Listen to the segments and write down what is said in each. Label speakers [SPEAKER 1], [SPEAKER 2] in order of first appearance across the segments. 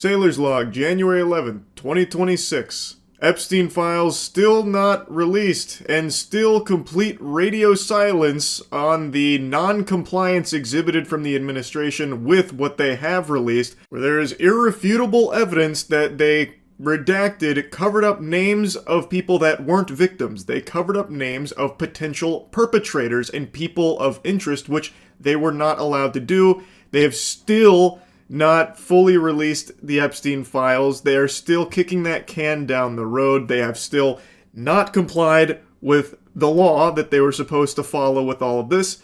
[SPEAKER 1] Sailor's Log, January 11th, 2026. Epstein files still not released, and still complete radio silence on the non-compliance exhibited from the administration with what they have released, where there is irrefutable evidence that they redacted, covered up names of people that weren't victims. They covered up names of potential perpetrators and people of interest, which they were not allowed to do. They have still not fully released the Epstein files. They are still kicking that can down the road. They have still not complied with the law that they were supposed to follow with all of this.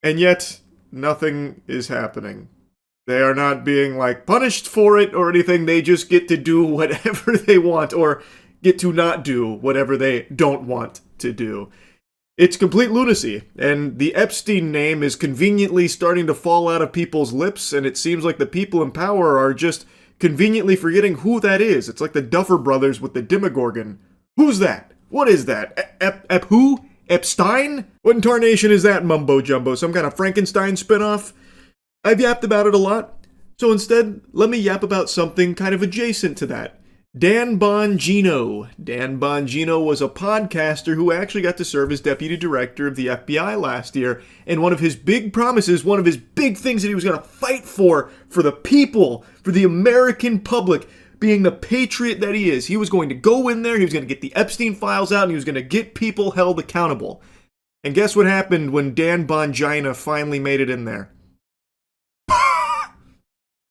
[SPEAKER 1] And yet, nothing is happening. They are not being, punished for it or anything. They just get to do whatever they want, or get to not do whatever they don't want to do. It's complete lunacy, and the Epstein name is conveniently starting to fall out of people's lips, and it seems like the people in power are just conveniently forgetting who that is. It's like the Duffer Brothers with the Demogorgon. Who's that? What is that? Who? Epstein? What in tarnation is that mumbo-jumbo? Some kind of Frankenstein spinoff? I've yapped about it a lot, so instead, let me yap about something kind of adjacent to that. Dan Bongino. Dan Bongino was a podcaster who actually got to serve as deputy director of the FBI last year, and one of his big promises, one of his big things that he was going to fight for the people, for the American public, being the patriot that he is, he was going to go in there, he was going to get the Epstein files out, and he was going to get people held accountable. And guess what happened when Dan Bongino finally made it in there?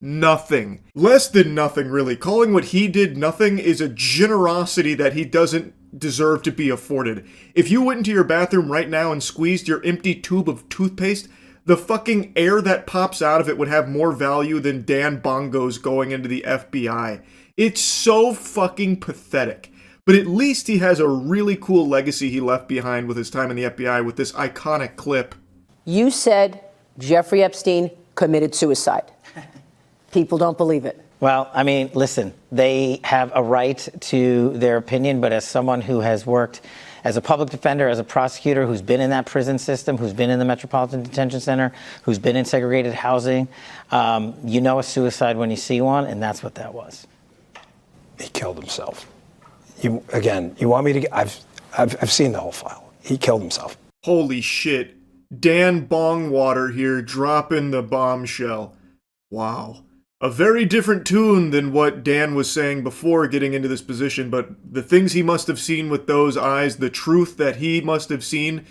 [SPEAKER 1] Nothing. Less than nothing, really. Calling what he did nothing is a generosity that he doesn't deserve to be afforded. If you went into your bathroom right now and squeezed your empty tube of toothpaste, the fucking air that pops out of it would have more value than Dan Bongo's going into the FBI. It's so fucking pathetic. But at least he has a really cool legacy he left behind with his time in the FBI with this iconic clip.
[SPEAKER 2] You said Jeffrey Epstein committed suicide. People don't believe it.
[SPEAKER 3] Well, I mean, listen, they have a right to their opinion, but as someone who has worked as a public defender, as a prosecutor, who's been in that prison system, who's been in the Metropolitan Detention Center, who's been in segregated housing, you know a suicide when you see one, and that's what that was.
[SPEAKER 4] He killed himself. You want me to? I've seen the whole file. He killed himself.
[SPEAKER 1] Holy shit. Dan Bongwater here dropping the bombshell. Wow. A very different tune than what Dan was saying before getting into this position, but the things he must have seen with those eyes, the truth that he must have seen,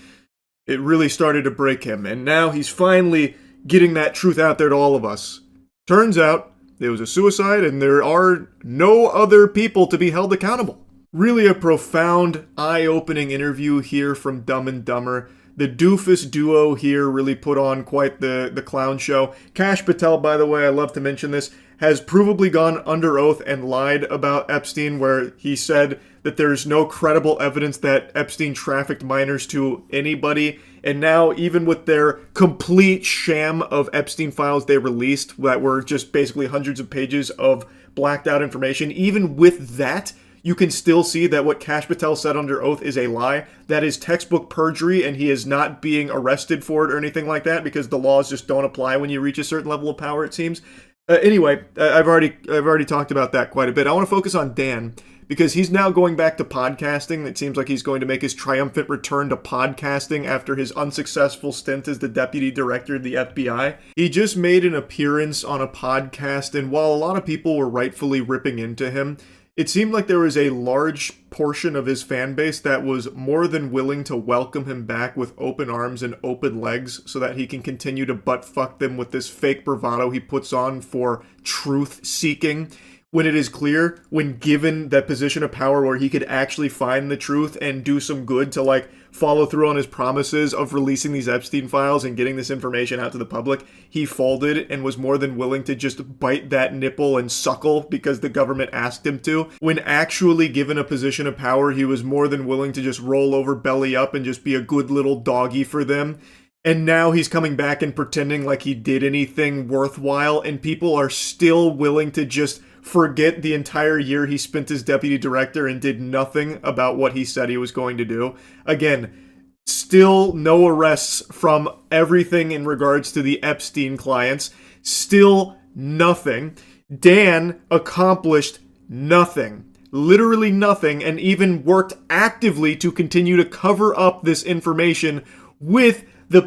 [SPEAKER 1] it really started to break him. And now he's finally getting that truth out there to all of us. Turns out it was a suicide, and there are no other people to be held accountable. Really a profound, eye-opening interview here from Dumb and Dumber. The doofus duo here really put on quite the clown show. Kash Patel, by the way, I love to mention this, has provably gone under oath and lied about Epstein, where he said that there's no credible evidence that Epstein trafficked minors to anybody. And now, even with their complete sham of Epstein files they released that were just basically hundreds of pages of blacked out information, even with that, you can still see that what Kash Patel said under oath is a lie. That is textbook perjury, and he is not being arrested for it or anything like that because the laws just don't apply when you reach a certain level of power, it seems. Anyway, I've already talked about that quite a bit. I want to focus on Dan because he's now going back to podcasting. It seems like he's going to make his triumphant return to podcasting after his unsuccessful stint as the deputy director of the FBI. He just made an appearance on a podcast, and while a lot of people were rightfully ripping into him, it seemed like there was a large portion of his fan base that was more than willing to welcome him back with open arms and open legs so that he can continue to butt-fuck them with this fake bravado he puts on for truth-seeking, when it is clear, when given that position of power where he could actually find the truth and do some good to, follow through on his promises of releasing these Epstein files and getting this information out to the public, he folded and was more than willing to just bite that nipple and suckle because the government asked him to. When actually given a position of power, he was more than willing to just roll over belly up and just be a good little doggy for them. And now he's coming back and pretending like he did anything worthwhile, and people are still willing to just forget the entire year he spent as deputy director and did nothing about what he said he was going to do. Again, still no arrests from everything in regards to the Epstein clients. Still nothing. Dan accomplished nothing. Literally nothing, and even worked actively to continue to cover up this information with the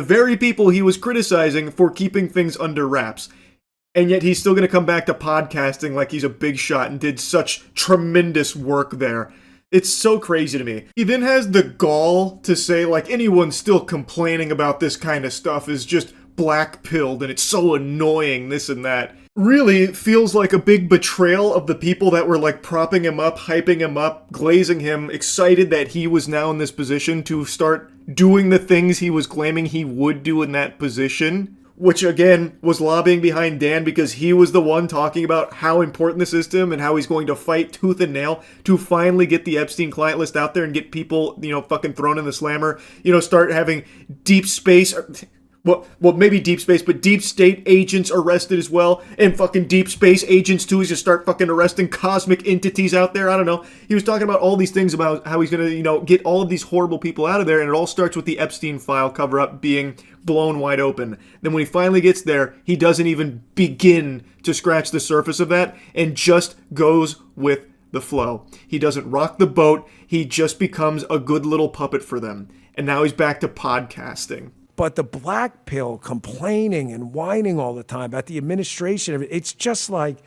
[SPEAKER 1] very people he was criticizing for keeping things under wraps. And yet he's still going to come back to podcasting like he's a big shot and did such tremendous work there. It's so crazy to me. He then has the gall to say, like, anyone still complaining about this kind of stuff is just black-pilled and it's so annoying, this and that. Really, it feels like a big betrayal of the people that were, like, propping him up, hyping him up, glazing him, excited that he was now in this position to start doing the things he was claiming he would do in that position. Which, again, was lobbying behind Dan because he was the one talking about how important this is to him and how he's going to fight tooth and nail to finally get the Epstein client list out there and get people, fucking thrown in the slammer. Start having deep space... Well, maybe deep space, but deep state agents arrested as well, and fucking deep space agents too. He's gonna start fucking arresting cosmic entities out there. I don't know. He was talking about all these things about how he's gonna, get all of these horrible people out of there, and it all starts with the Epstein file cover-up being blown wide open. Then when he finally gets there, he doesn't even begin to scratch the surface of that, and just goes with the flow. He doesn't rock the boat. He just becomes a good little puppet for them. And now he's back to podcasting.
[SPEAKER 5] But the black pill, complaining and whining all the time about the administration of it, it's just like,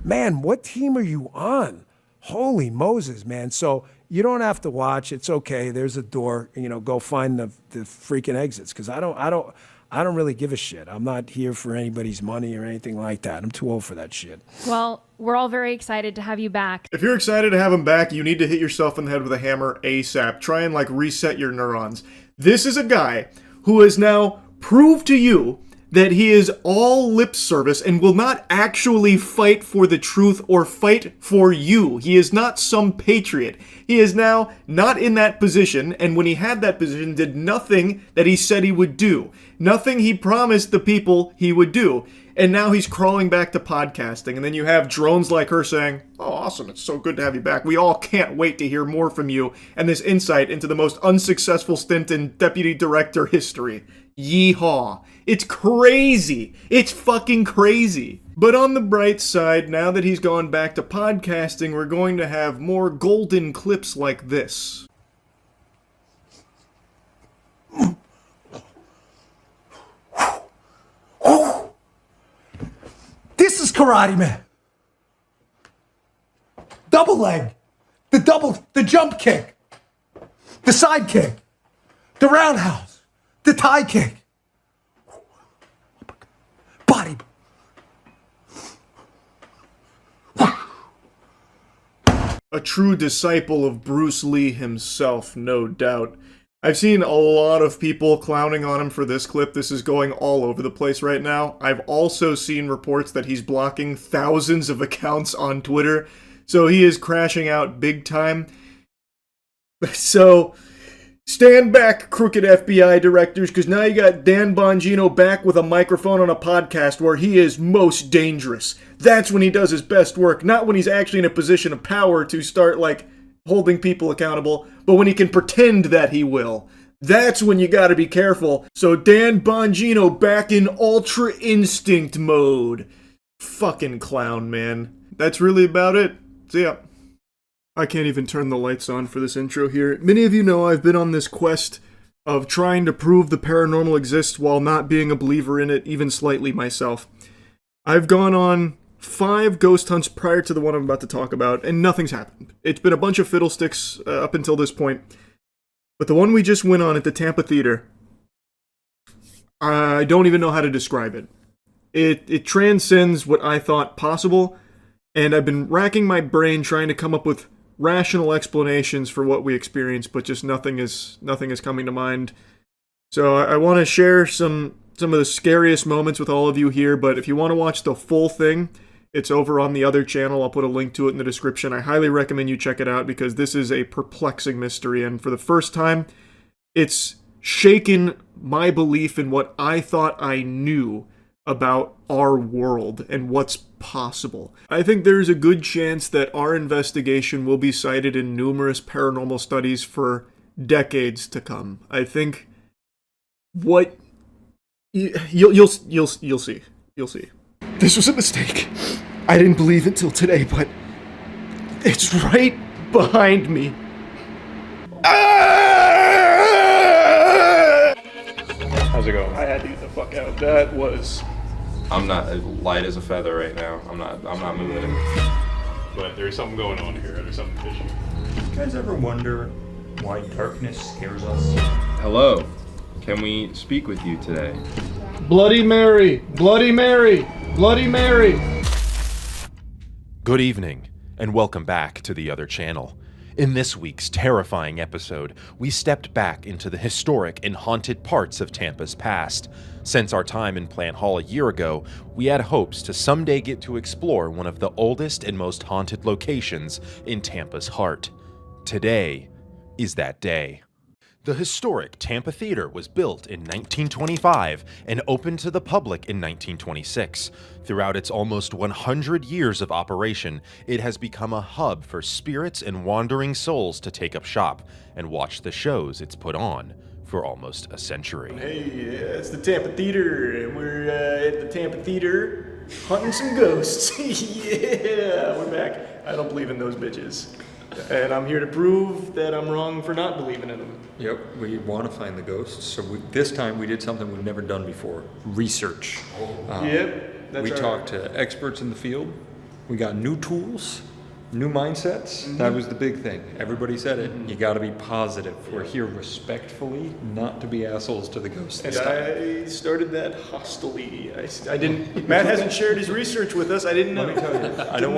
[SPEAKER 5] man, what team are you on? Holy Moses, man. So you don't have to watch. It's okay. There's a door. Go find the freaking exits, because I don't really give a shit. I'm not here for anybody's money or anything like that. I'm too old for that shit.
[SPEAKER 6] Well, we're all very excited to have you back.
[SPEAKER 1] If you're excited to have him back, you need to hit yourself in the head with a hammer ASAP. Try and reset your neurons. This is a guy who has now proved to you that he is all lip service and will not actually fight for the truth or fight for you. He is not some patriot. He is now not in that position, and when he had that position, did nothing that he said he would do. Nothing he promised the people he would do. And now he's crawling back to podcasting. And then you have drones like her saying, "Oh, awesome, it's so good to have you back. We all can't wait to hear more from you and this insight into the most unsuccessful stint in deputy director history. Yeehaw." It's crazy. It's fucking crazy. But on the bright side, now that he's gone back to podcasting, we're going to have more golden clips like this.
[SPEAKER 5] This is Karate Man. Double leg. The jump kick. The side kick. The roundhouse. The tie kick. Body.
[SPEAKER 1] A true disciple of Bruce Lee himself, no doubt. I've seen a lot of people clowning on him for this clip. This is going all over the place right now. I've also seen reports that he's blocking thousands of accounts on Twitter, so he is crashing out big time. So, stand back, crooked FBI directors, because now you got Dan Bongino back with a microphone on a podcast where he is most dangerous. That's when he does his best work, not when he's actually in a position of power to start, holding people accountable, but when he can pretend that he will. That's when you gotta be careful. So Dan Bongino back in Ultra Instinct mode. Fucking clown, man. That's really about it. See ya. I can't even turn the lights on for this intro here. Many of you know I've been on this quest of trying to prove the paranormal exists while not being a believer in it, even slightly myself. I've gone on 5 ghost hunts prior to the one I'm about to talk about, and nothing's happened. It's been a bunch of fiddlesticks up until this point. But the one we just went on at the Tampa Theater, I don't even know how to describe it. It transcends what I thought possible, and I've been racking my brain trying to come up with rational explanations for what we experienced, but just nothing is coming to mind. So I want to share some of the scariest moments with all of you here, but if you want to watch the full thing, it's over on the other channel. I'll put a link to it in the description. I highly recommend you check it out because this is a perplexing mystery, and for the first time, it's shaken my belief in what I thought I knew about our world and what's possible. I think there's a good chance that our investigation will be cited in numerous paranormal studies for decades to come. I think what you'll see. This was a mistake. I didn't believe it till today, but it's right behind me.
[SPEAKER 7] How's it going?
[SPEAKER 1] I had to get the fuck out. That was...
[SPEAKER 7] I'm not light as a feather right now. I'm not moving. But there's something going on here. There's something fishy.
[SPEAKER 8] You guys ever wonder why darkness scares us?
[SPEAKER 7] Hello. Can we speak with you today?
[SPEAKER 1] Bloody Mary! Bloody Mary! Bloody Mary!
[SPEAKER 9] Good evening, and welcome back to the other channel. In this week's terrifying episode, we stepped back into the historic and haunted parts of Tampa's past. Since our time in Plant Hall a year ago, we had hopes to someday get to explore one of the oldest and most haunted locations in Tampa's heart. Today is that day. The historic Tampa Theater was built in 1925 and opened to the public in 1926. Throughout its almost 100 years of operation, it has become a hub for spirits and wandering souls to take up shop and watch the shows it's put on for almost a century.
[SPEAKER 1] Hey, it's the Tampa Theater, and we're at the Tampa Theater hunting some ghosts. Yeah, we're back. I don't believe in those bitches. And I'm here to prove that I'm wrong for not believing in them.
[SPEAKER 8] Yep, we want to find the ghosts. So this time we did something we've never done before. Research.
[SPEAKER 1] Yep, that's
[SPEAKER 8] We
[SPEAKER 1] our-
[SPEAKER 8] talked to experts in the field. We got new tools, new mindsets. That was the big thing. Everybody said it. You got to be positive. We're here respectfully, not to be assholes to the ghosts
[SPEAKER 1] And
[SPEAKER 8] this time.
[SPEAKER 1] I started that hostily. I didn't. Matt hasn't shared his research with us. I didn't know.
[SPEAKER 8] Let me tell you, I don't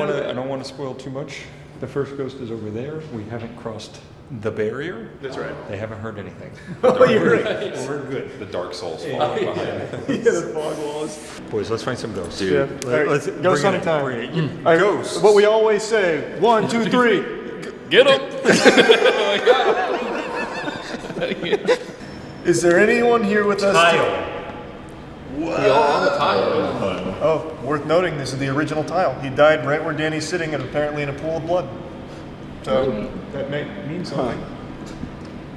[SPEAKER 8] want to spoil too much. The first ghost is over there. We haven't crossed the barrier.
[SPEAKER 1] That's right.
[SPEAKER 8] They haven't heard anything.
[SPEAKER 1] Oh, you're right.
[SPEAKER 8] We're good.
[SPEAKER 7] The Dark Souls falling behind me.
[SPEAKER 1] Yeah, the fog walls.
[SPEAKER 8] Boys, let's find some ghosts.
[SPEAKER 1] Yeah. All right,
[SPEAKER 8] Let's
[SPEAKER 1] ghost
[SPEAKER 8] bring it
[SPEAKER 1] hunting
[SPEAKER 8] in,
[SPEAKER 1] time.
[SPEAKER 8] bring it in.
[SPEAKER 1] All right,
[SPEAKER 8] Ghosts.
[SPEAKER 1] What we always say: 1, 2, 3.
[SPEAKER 7] Get him!
[SPEAKER 1] Is there anyone here with us? Oh, worth noting, this is the original tile. He died right where Danny's sitting, and apparently in a pool of blood. So that may mean something.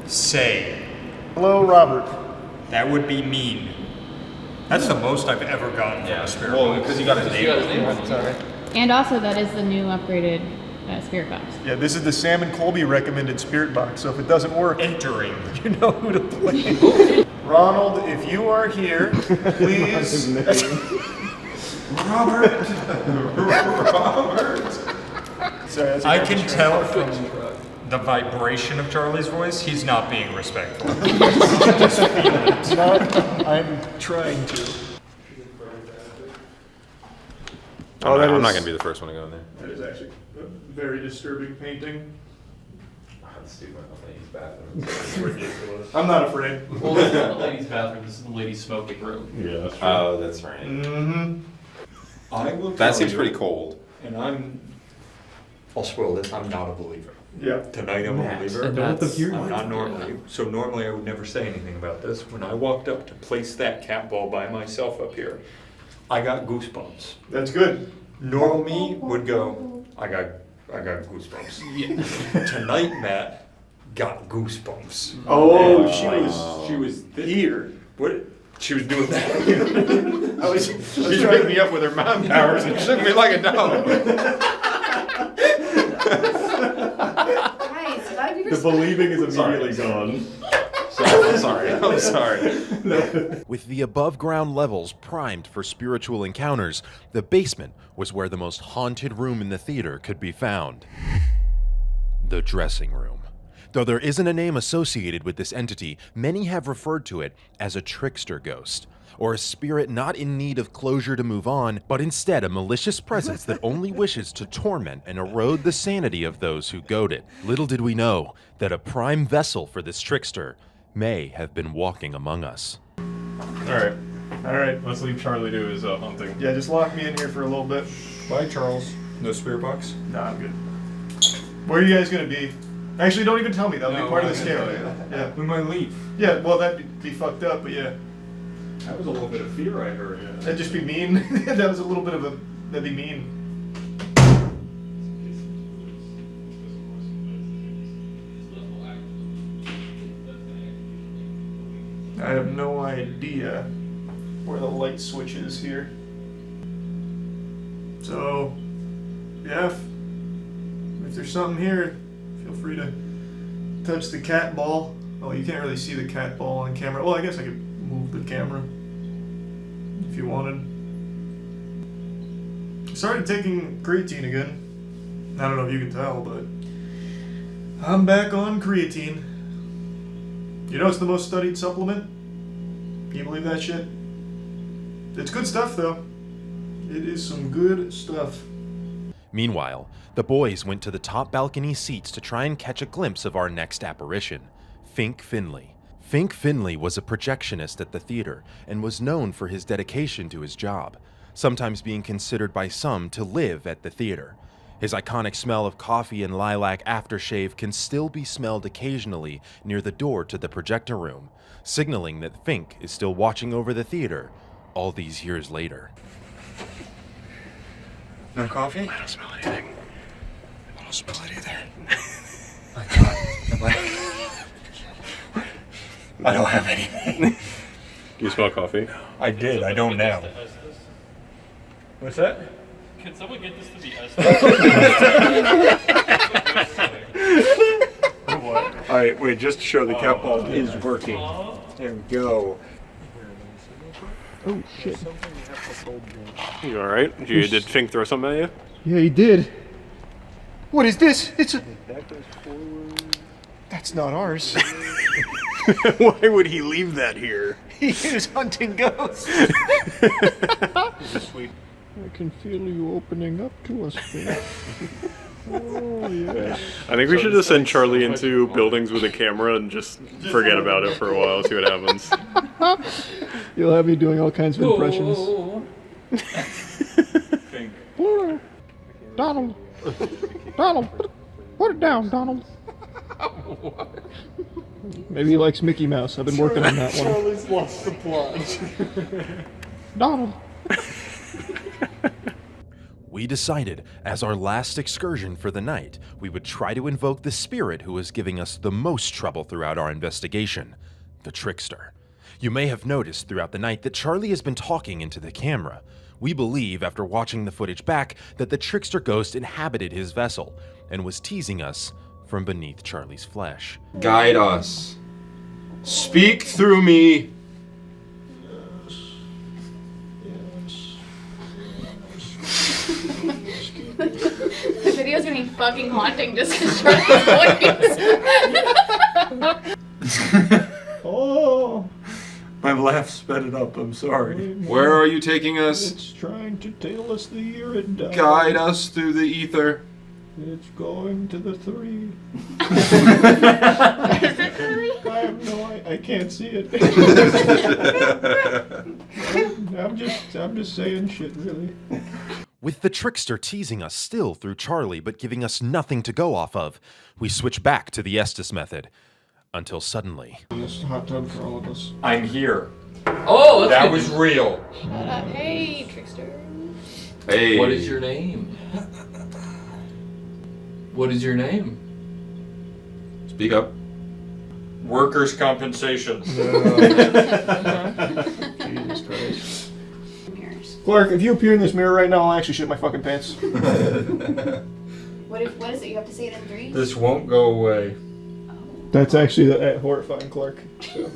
[SPEAKER 10] Say,
[SPEAKER 1] Hello, Robert.
[SPEAKER 10] that would be mean. That's the most I've ever gotten from a spirit
[SPEAKER 7] Well,
[SPEAKER 10] box.
[SPEAKER 7] because you got his name.
[SPEAKER 1] Sorry.
[SPEAKER 11] And also, that is the new upgraded spirit box.
[SPEAKER 1] Yeah, this is the Sam and Colby recommended spirit box. So if it doesn't work,
[SPEAKER 10] Entering.
[SPEAKER 1] you know who to blame. Ronald, if you are here, please.
[SPEAKER 10] Robert!
[SPEAKER 1] Sorry, that's a
[SPEAKER 10] I
[SPEAKER 1] garbage
[SPEAKER 10] can
[SPEAKER 1] truck.
[SPEAKER 10] tell from the vibration of Charlie's voice, he's not being respectful.
[SPEAKER 1] It's not. I'm trying to.
[SPEAKER 7] I'm
[SPEAKER 1] that
[SPEAKER 7] not
[SPEAKER 1] is-
[SPEAKER 7] going to be the first one to go in there.
[SPEAKER 1] That is actually a very disturbing painting.
[SPEAKER 7] Let's do my lady's bathroom.
[SPEAKER 1] Ridiculous. I'm not afraid.
[SPEAKER 12] Well, this is not the ladies' bathroom. This is the ladies' smoking room.
[SPEAKER 7] Yeah, that's true. Oh, that's right.
[SPEAKER 1] Mm-hmm.
[SPEAKER 8] I will
[SPEAKER 7] That
[SPEAKER 8] tell
[SPEAKER 7] seems
[SPEAKER 8] you,
[SPEAKER 7] pretty cold.
[SPEAKER 8] And I'll spoil this, I'm not a believer.
[SPEAKER 1] Yeah.
[SPEAKER 8] Tonight I'm a believer.
[SPEAKER 12] And that's-
[SPEAKER 8] I'm not normally. So normally I would never say anything about this. When I walked up to place that cat ball by myself up here, I got goosebumps.
[SPEAKER 1] That's good.
[SPEAKER 8] Normal me would go, I got goosebumps. Tonight Matt got goosebumps.
[SPEAKER 1] Oh,
[SPEAKER 8] And
[SPEAKER 1] she was here.
[SPEAKER 8] What? She was doing that.
[SPEAKER 1] I was
[SPEAKER 7] She picked me up with her mom powers and shook me like a dog.
[SPEAKER 1] The believing is immediately gone.
[SPEAKER 7] I'm sorry.
[SPEAKER 9] With the above-ground levels primed for spiritual encounters, the basement was where the most haunted room in the theater could be found. The dressing room. Though there isn't a name associated with this entity, many have referred to it as a trickster ghost, or a spirit not in need of closure to move on, but instead a malicious presence that only wishes to torment and erode the sanity of those who goad it. Little did we know that a prime vessel for this trickster may have been walking among us.
[SPEAKER 7] All right. Let's leave Charlie to his hunting.
[SPEAKER 1] Yeah, just lock me in here for a little bit.
[SPEAKER 8] Bye, Charles. No spirit box?
[SPEAKER 1] Nah, I'm good. Where are you guys gonna be? Actually, don't even tell me. That'll be part of the scare. Yeah.
[SPEAKER 8] We might leave.
[SPEAKER 1] Yeah. Well, that'd be fucked up, but yeah.
[SPEAKER 8] That was a little bit of fear I heard.
[SPEAKER 1] That'd just be mean. That was a little bit of a. That'd be mean. I have no idea where the light switch is here. So, yeah, if there's something here, feel free to touch the cat ball. Oh, you can't really see the cat ball on camera. Well, I guess I could move the camera if you wanted. I started taking creatine again. I don't know if you can tell, but I'm back on creatine. You know it's the most studied supplement? Can you believe that shit? It's good stuff, though. It is some good stuff.
[SPEAKER 9] Meanwhile, the boys went to the top balcony seats to try and catch a glimpse of our next apparition, Fink Finley. Fink Finley was a projectionist at the theater and was known for his dedication to his job, sometimes being considered by some to live at the theater. His iconic smell of coffee and lilac aftershave can still be smelled occasionally near the door to the projector room, signaling that Fink is still watching over the theater all these years later.
[SPEAKER 10] No coffee?
[SPEAKER 4] I don't smell anything. I don't smell it either. I don't have anything.
[SPEAKER 7] Do you smell coffee?
[SPEAKER 10] I did. I don't now. What's that?
[SPEAKER 12] Can someone get this to be us?
[SPEAKER 10] All right, wait. Just to show the cat ball is working. There we go.
[SPEAKER 1] Oh, shit.
[SPEAKER 7] You alright? Did Fink throw something at you?
[SPEAKER 1] Yeah, he did. What is this? It's a... That's not ours.
[SPEAKER 10] Why would he leave that here?
[SPEAKER 1] He is hunting ghosts.
[SPEAKER 10] Sweet.
[SPEAKER 1] I can feel you opening up to us, Fink. Oh, yes.
[SPEAKER 7] I think we should just send Charlie into buildings with a camera and just forget about it for a while, see what happens.
[SPEAKER 1] You'll have me doing all kinds of impressions.
[SPEAKER 10] Fink.
[SPEAKER 1] Donald. Donald. Put it down, Donald. Maybe he likes Mickey Mouse. I've been working on that one.
[SPEAKER 10] Charlie's lost the plot.
[SPEAKER 1] Donald.
[SPEAKER 9] We decided, as our last excursion for the night, we would try to invoke the spirit who was giving us the most trouble throughout our investigation, the trickster. You may have noticed throughout the night that Charlie has been talking into the camera. We believe, after watching the footage back, that the trickster ghost inhabited his vessel and was teasing us from beneath Charlie's flesh.
[SPEAKER 7] Guide us. Speak through me.
[SPEAKER 11] The video's gonna be fucking haunting just because Charlie's voice.
[SPEAKER 10] Oh. My laugh sped it up. I'm sorry.
[SPEAKER 7] Where are you taking us?
[SPEAKER 1] It's trying to tell us the year it died.
[SPEAKER 7] Guide us through the ether.
[SPEAKER 1] It's going to the 3.
[SPEAKER 11] Is it really?
[SPEAKER 1] I have no I can't see it. I'm just saying shit, really.
[SPEAKER 9] With the trickster teasing us still through Charlie but giving us nothing to go off of, we switch back to the Estes method. Until suddenly...
[SPEAKER 1] This hot tub for all of us.
[SPEAKER 10] I'm here.
[SPEAKER 12] Oh, that's
[SPEAKER 10] That
[SPEAKER 12] good.
[SPEAKER 10] was real.
[SPEAKER 11] Hey, trickster.
[SPEAKER 7] Hey.
[SPEAKER 12] What is your name? What is your name?
[SPEAKER 7] Speak up.
[SPEAKER 10] Workers' compensation.
[SPEAKER 1] Jesus Christ. Clark, if you appear in this mirror right now, I'll actually shit my fucking pants.
[SPEAKER 11] What is it? You have to say it in 3?
[SPEAKER 10] This won't go away.
[SPEAKER 1] That's actually the horrifying Clark. So.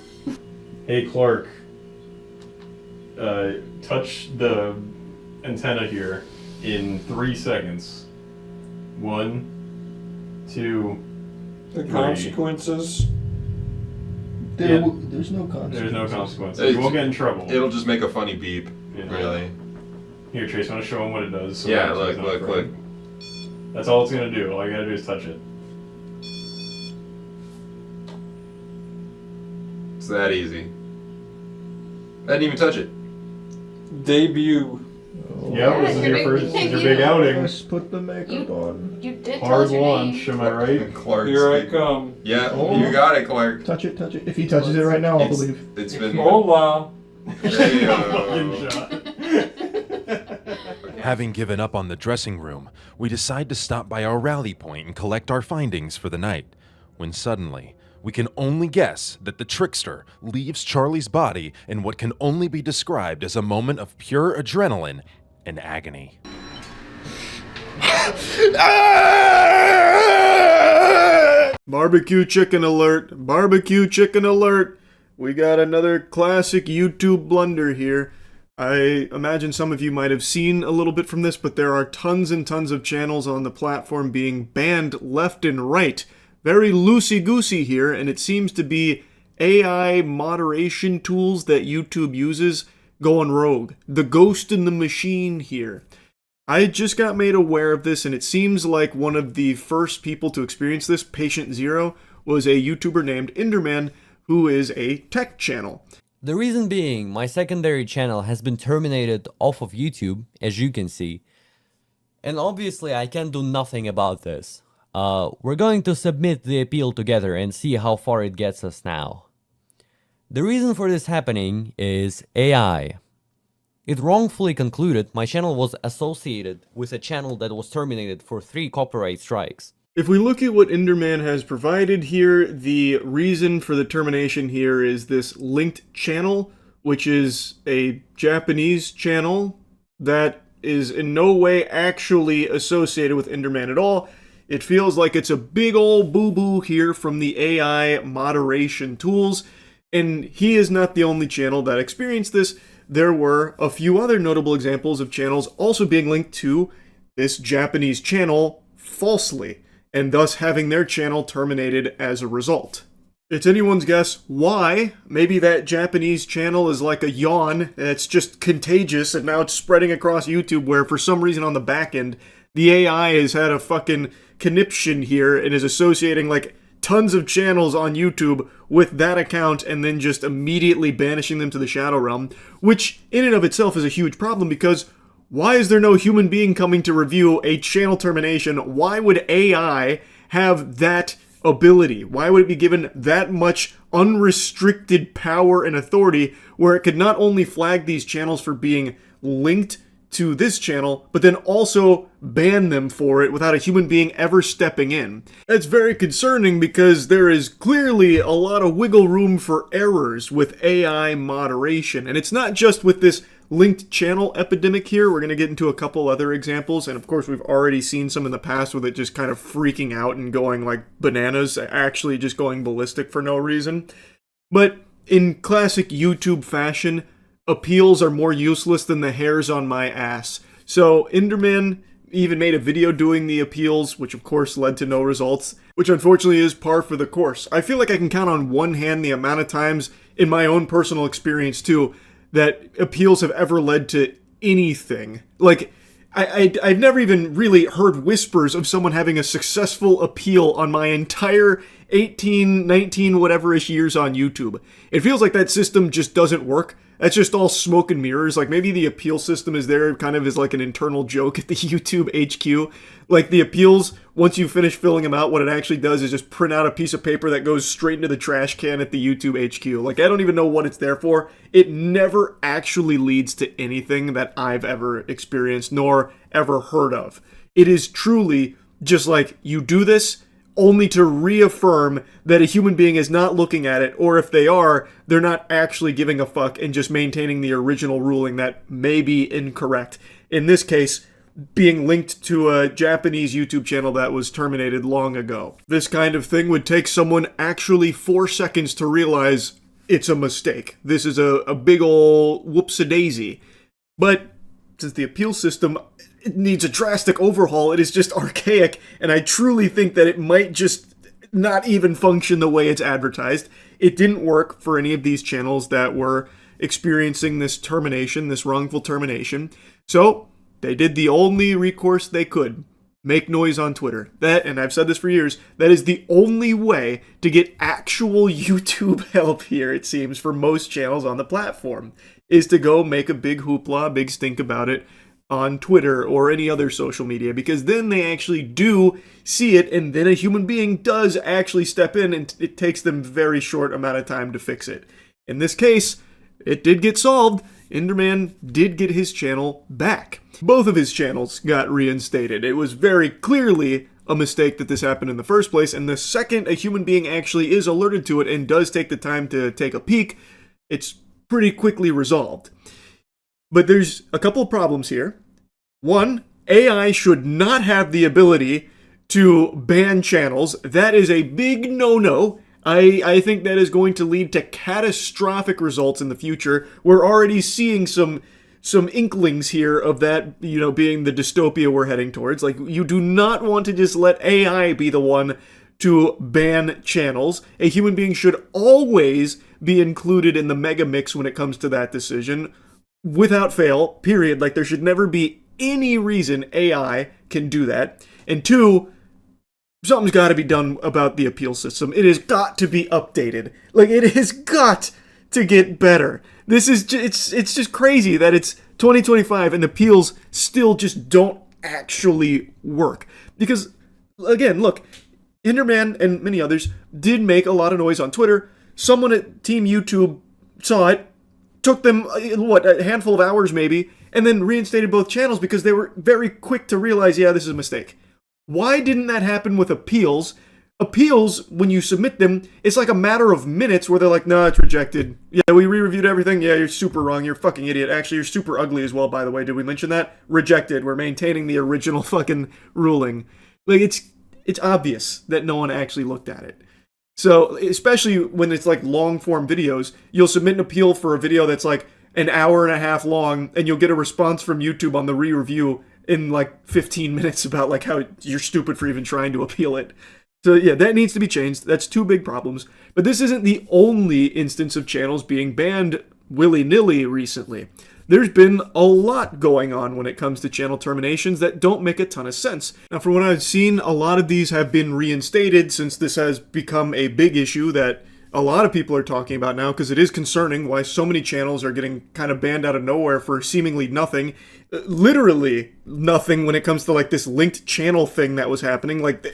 [SPEAKER 7] Hey, Clark. Touch the antenna here in 3 seconds. 1, 2,
[SPEAKER 10] The
[SPEAKER 7] 3.
[SPEAKER 10] consequences.
[SPEAKER 1] There's no consequence.
[SPEAKER 7] There's no consequences. You won't get in trouble.
[SPEAKER 13] It'll just make a funny beep,
[SPEAKER 7] Yeah.
[SPEAKER 13] really.
[SPEAKER 7] Here, Trace, want to show him what it does? So
[SPEAKER 13] Yeah,
[SPEAKER 7] that
[SPEAKER 13] look,
[SPEAKER 7] he's not
[SPEAKER 13] look,
[SPEAKER 7] afraid.
[SPEAKER 13] look.
[SPEAKER 7] That's all it's gonna do. All you gotta do is touch it.
[SPEAKER 13] It's that easy. I didn't even touch it.
[SPEAKER 10] Debut.
[SPEAKER 7] Yep, this is your first, this is your big outing.
[SPEAKER 1] Just put the makeup on.
[SPEAKER 11] You did tell
[SPEAKER 7] Hard
[SPEAKER 11] us your
[SPEAKER 7] launch,
[SPEAKER 11] name.
[SPEAKER 7] am I right?
[SPEAKER 13] Clark.
[SPEAKER 10] Here I come.
[SPEAKER 13] Yeah,
[SPEAKER 1] Oh.
[SPEAKER 13] you got it, Clark.
[SPEAKER 1] Touch it, touch it. If he touches it right now, I'll believe.
[SPEAKER 13] It's been.
[SPEAKER 10] Hola.
[SPEAKER 13] Hey,
[SPEAKER 9] Having given up on the dressing room, we decide to stop by our rally point and collect our findings for the night, when suddenly, we can only guess that the trickster leaves Charlie's body in what can only be described as a moment of pure adrenaline and agony.
[SPEAKER 1] Barbecue chicken alert. Barbecue chicken alert. We got another classic YouTube blunder here. I imagine some of you might have seen a little bit from this, but there are tons and tons of channels on the platform being banned left and right. Very loosey-goosey here, and it seems to be AI moderation tools that YouTube uses going rogue. The ghost in the machine here. I just got made aware of this, and it seems like one of the first people to experience this, Patient Zero, was a YouTuber named Enderman, who is a tech channel.
[SPEAKER 14] The reason being, my secondary channel has been terminated off of YouTube, as you can see. And obviously I can't do nothing about this. We're going to submit the appeal together and see how far it gets us now. The reason for this happening is AI. It wrongfully concluded my channel was associated with a channel that was terminated for 3 copyright strikes.
[SPEAKER 1] If we look at what Enderman has provided here, the reason for the termination here is this linked channel, which is a Japanese channel that is in no way actually associated with Enderman at all. It feels like it's a big old boo-boo here from the AI moderation tools, and he is not the only channel that experienced this. There were a few other notable examples of channels also being linked to this Japanese channel falsely, and thus having their channel terminated as a result. It's anyone's guess why. Maybe that Japanese channel is like a yawn, and it's just contagious, and now it's spreading across YouTube, where for some reason on the back end, the AI has had a fucking conniption here and is associating like tons of channels on YouTube with that account and then just immediately banishing them to the Shadow Realm, which in and of itself is a huge problem, because why is there no human being coming to review a channel termination? Why would AI have that ability? Why would it be given that much unrestricted power and authority where it could not only flag these channels for being linked to this channel, but then also ban them for it without a human being ever stepping in? That's very concerning, because there is clearly a lot of wiggle room for errors with AI moderation. And it's not just with this linked channel epidemic here. We're going to get into a couple other examples, and of course we've already seen some in the past with it just kind of freaking out and going like bananas, actually just going ballistic for no reason. But in classic YouTube fashion, appeals are more useless than the hairs on my ass. So Enderman even made a video doing the appeals, which of course led to no results, which unfortunately is par for the course. I feel like I can count on one hand the amount of times in my own personal experience too that appeals have ever led to anything. Like, I've never even really heard whispers of someone having a successful appeal on my entire 18, 19, whatever-ish years on YouTube. It feels like that system just doesn't work. That's just all smoke and mirrors. Like, maybe the appeal system is there kind of as like an internal joke at the YouTube HQ. Like, the appeals, once you finish filling them out, what it actually does is just print out a piece of paper that goes straight into the trash can at the YouTube HQ. Like, I don't even know what it's there for. It never actually leads to anything that I've ever experienced, nor ever heard of. It is truly just like, you do this only to reaffirm that a human being is not looking at it, or if they are, they're not actually giving a fuck and just maintaining the original ruling that may be incorrect. In this case, being linked to a Japanese YouTube channel that was terminated long ago. This kind of thing would take someone actually 4 seconds to realize it's a mistake. This is a big ol' whoops-a-daisy. But since the appeal system, it needs a drastic overhaul, it is just archaic, and I truly think that it might just not even function the way it's advertised. It didn't work for any of these channels that were experiencing this termination, this wrongful termination. So they did the only recourse they could. Make noise on Twitter. That, and I've said this for years, that is the only way to get actual YouTube help here, it seems, for most channels on the platform, is to go make a big hoopla, big stink about it on Twitter or any other social media, because then they actually do see it, and then a human being does actually step in, and it takes them a very short amount of time to fix it. In this case, it did get solved. Enderman did get his channel back. Both of his channels got reinstated. It was very clearly a mistake that this happened in the first place, and the second a human being actually is alerted to it and does take the time to take a peek, it's pretty quickly resolved. But there's a couple of problems here. One, AI should not have the ability to ban channels. That is a big no-no. I think that is going to lead to catastrophic results in the future. We're already seeing some inklings here of that, being the dystopia we're heading towards. Like, you do not want to just let AI be the one to ban channels. A human being should always be included in the mega mix when it comes to that decision, without fail, period. Like, there should never be any reason AI can do that. And two, something's got to be done about the appeal system. It has got to be updated. Like, it has got to get better. This is it's just crazy that it's 2025 and appeals still just don't actually work. Because, again, look, Enderman and many others did make a lot of noise on Twitter. Someone at Team YouTube saw it, took them, a handful of hours maybe, and then reinstated both channels because they were very quick to realize, yeah, this is a mistake. Why didn't that happen with appeals? Appeals, when you submit them, it's like a matter of minutes where they're like, no, it's rejected. Yeah, we re-reviewed everything. Yeah, you're super wrong. You're a fucking idiot. Actually, you're super ugly as well, by the way. Did we mention that? Rejected. We're maintaining the original fucking ruling. Like, it's obvious that no one actually looked at it. So, especially when it's like long-form videos, you'll submit an appeal for a video that's like an hour and a half long, and you'll get a response from YouTube on the re-review in like 15 minutes about like how you're stupid for even trying to appeal it. So yeah, that needs to be changed. That's two big problems. But this isn't the only instance of channels being banned willy-nilly recently. There's been a lot going on when it comes to channel terminations that don't make a ton of sense. Now, from what I've seen, a lot of these have been reinstated since this has become a big issue that a lot of people are talking about now, because it is concerning why so many channels are getting kind of banned out of nowhere for seemingly nothing. Literally nothing when it comes to like this linked channel thing that was happening. Like,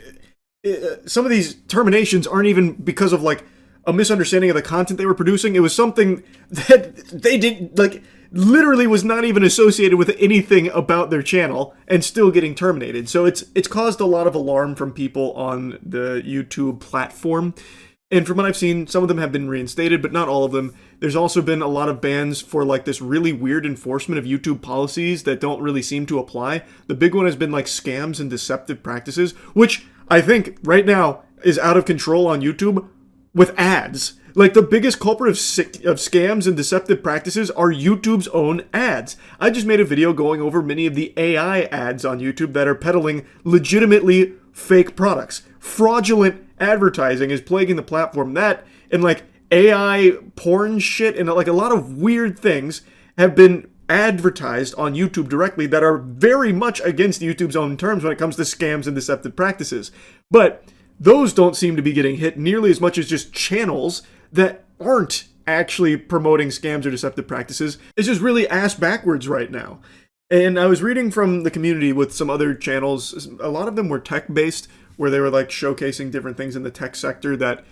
[SPEAKER 1] some of these terminations aren't even because of like a misunderstanding of the content they were producing. It was something that they did, like, literally was not even associated with anything about their channel and still getting terminated. So it's caused a lot of alarm from people on the YouTube platform. And from what I've seen, some of them have been reinstated, but not all of them. There's also been a lot of bans for like this really weird enforcement of YouTube policies that don't really seem to apply. The big one has been like scams and deceptive practices, which I think right now is out of control on YouTube with ads. Like, the biggest culprit of scams and deceptive practices are YouTube's own ads. I just made a video going over many of the AI ads on YouTube that are peddling legitimately fake products. Fraudulent advertising is plaguing the platform. That and like AI porn shit and like a lot of weird things have been advertised on YouTube directly that are very much against YouTube's own terms when it comes to scams and deceptive practices. But those don't seem to be getting hit nearly as much as just channels that aren't actually promoting scams or deceptive practices. It's just really ass backwards right now. And I was reading from the community with some other channels. A lot of them were tech-based, where they were like showcasing different things in the tech sector that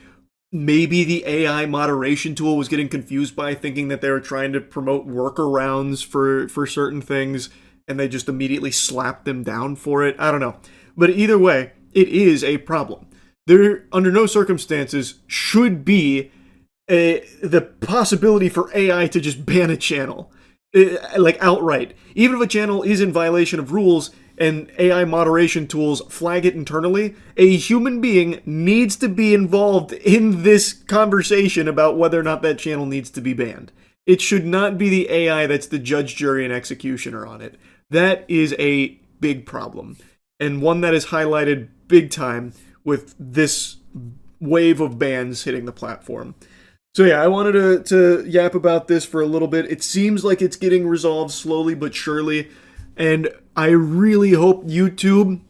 [SPEAKER 1] maybe the AI moderation tool was getting confused by, thinking that they were trying to promote workarounds for certain things, and they just immediately slapped them down for it. I don't know. But either way, it is a problem. There, under no circumstances, should be the possibility for AI to just ban a channel, like outright. Even if a channel is in violation of rules and AI moderation tools flag it internally, a human being needs to be involved in this conversation about whether or not that channel needs to be banned. It should not be the AI that's the judge, jury, and executioner on it. That is a big problem, and one that is highlighted big time with this wave of bans hitting the platform. So yeah, I wanted to yap about this for a little bit. It seems like it's getting resolved slowly but surely, and I really hope YouTube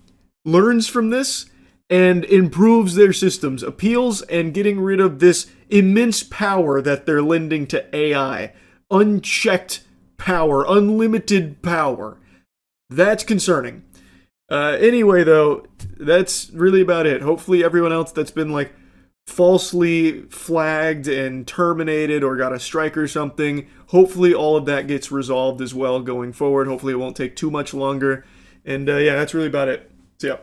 [SPEAKER 1] learns from this and improves their systems, appeals, and getting rid of this immense power that they're lending to AI. Unchecked power, unlimited power. That's concerning. Anyway, though, that's really about it. Hopefully everyone else that's been like falsely flagged and terminated or got a strike or something, hopefully all of that gets resolved as well going forward. Hopefully it won't take too much longer. And yeah, that's really about it. So yeah.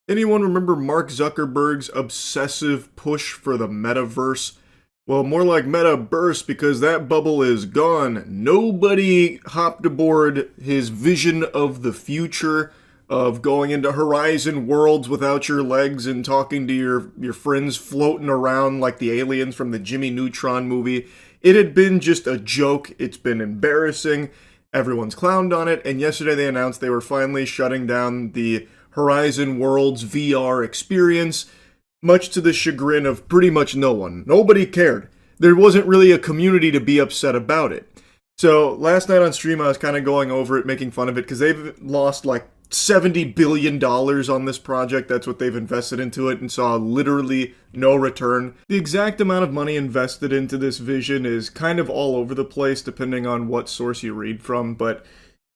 [SPEAKER 1] Anyone remember Mark Zuckerberg's obsessive push for the metaverse? Well, more like metaverse, because that bubble is gone. Nobody hopped aboard his vision of the future. of going into Horizon Worlds without your legs and talking to your friends floating around like the aliens from the Jimmy Neutron movie. It had been just a joke. It's been embarrassing. Everyone's clowned on it, and yesterday they announced they were finally shutting down the Horizon Worlds VR experience, much to the chagrin of pretty much no one. Nobody cared. There wasn't really a community to be upset about it. So last night on stream I was kind of going over it, making fun of it, because they've lost like $70 billion on this project. That's what they've invested into it, and saw literally no return. The exact amount of money invested into this vision is kind of all over the place depending on what source you read from, but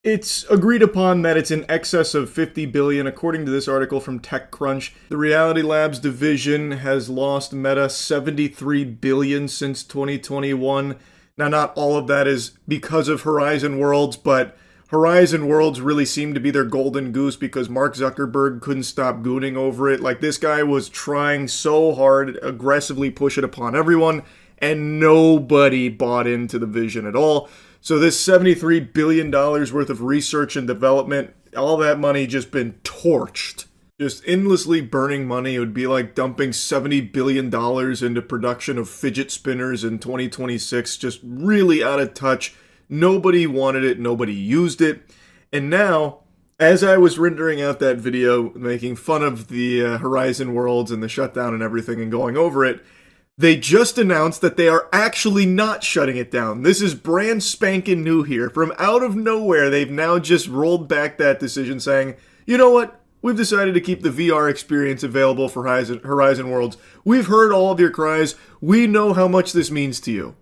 [SPEAKER 1] it's agreed upon that it's in excess of $50 billion according to this article from TechCrunch. The Reality Labs division has lost Meta $73 billion since 2021. Now, not all of that is because of Horizon Worlds, but Horizon Worlds really seemed to be their golden goose because Mark Zuckerberg couldn't stop gooning over it. Like, this guy was trying so hard, aggressively push it upon everyone, and nobody bought into the vision at all. So this $73 billion worth of research and development, all that money just been torched. Just endlessly burning money. It would be like dumping $70 billion into production of fidget spinners in 2026. Just really out of touch. Nobody wanted it, nobody used it, and now, as I was rendering out that video, making fun of the Horizon Worlds and the shutdown and everything and going over it, they just announced that they are actually not shutting it down. This is brand spanking new here. From out of nowhere, they've now just rolled back that decision saying, you know what? We've decided to keep the VR experience available for Horizon Worlds. We've heard all of your cries. We know how much this means to you.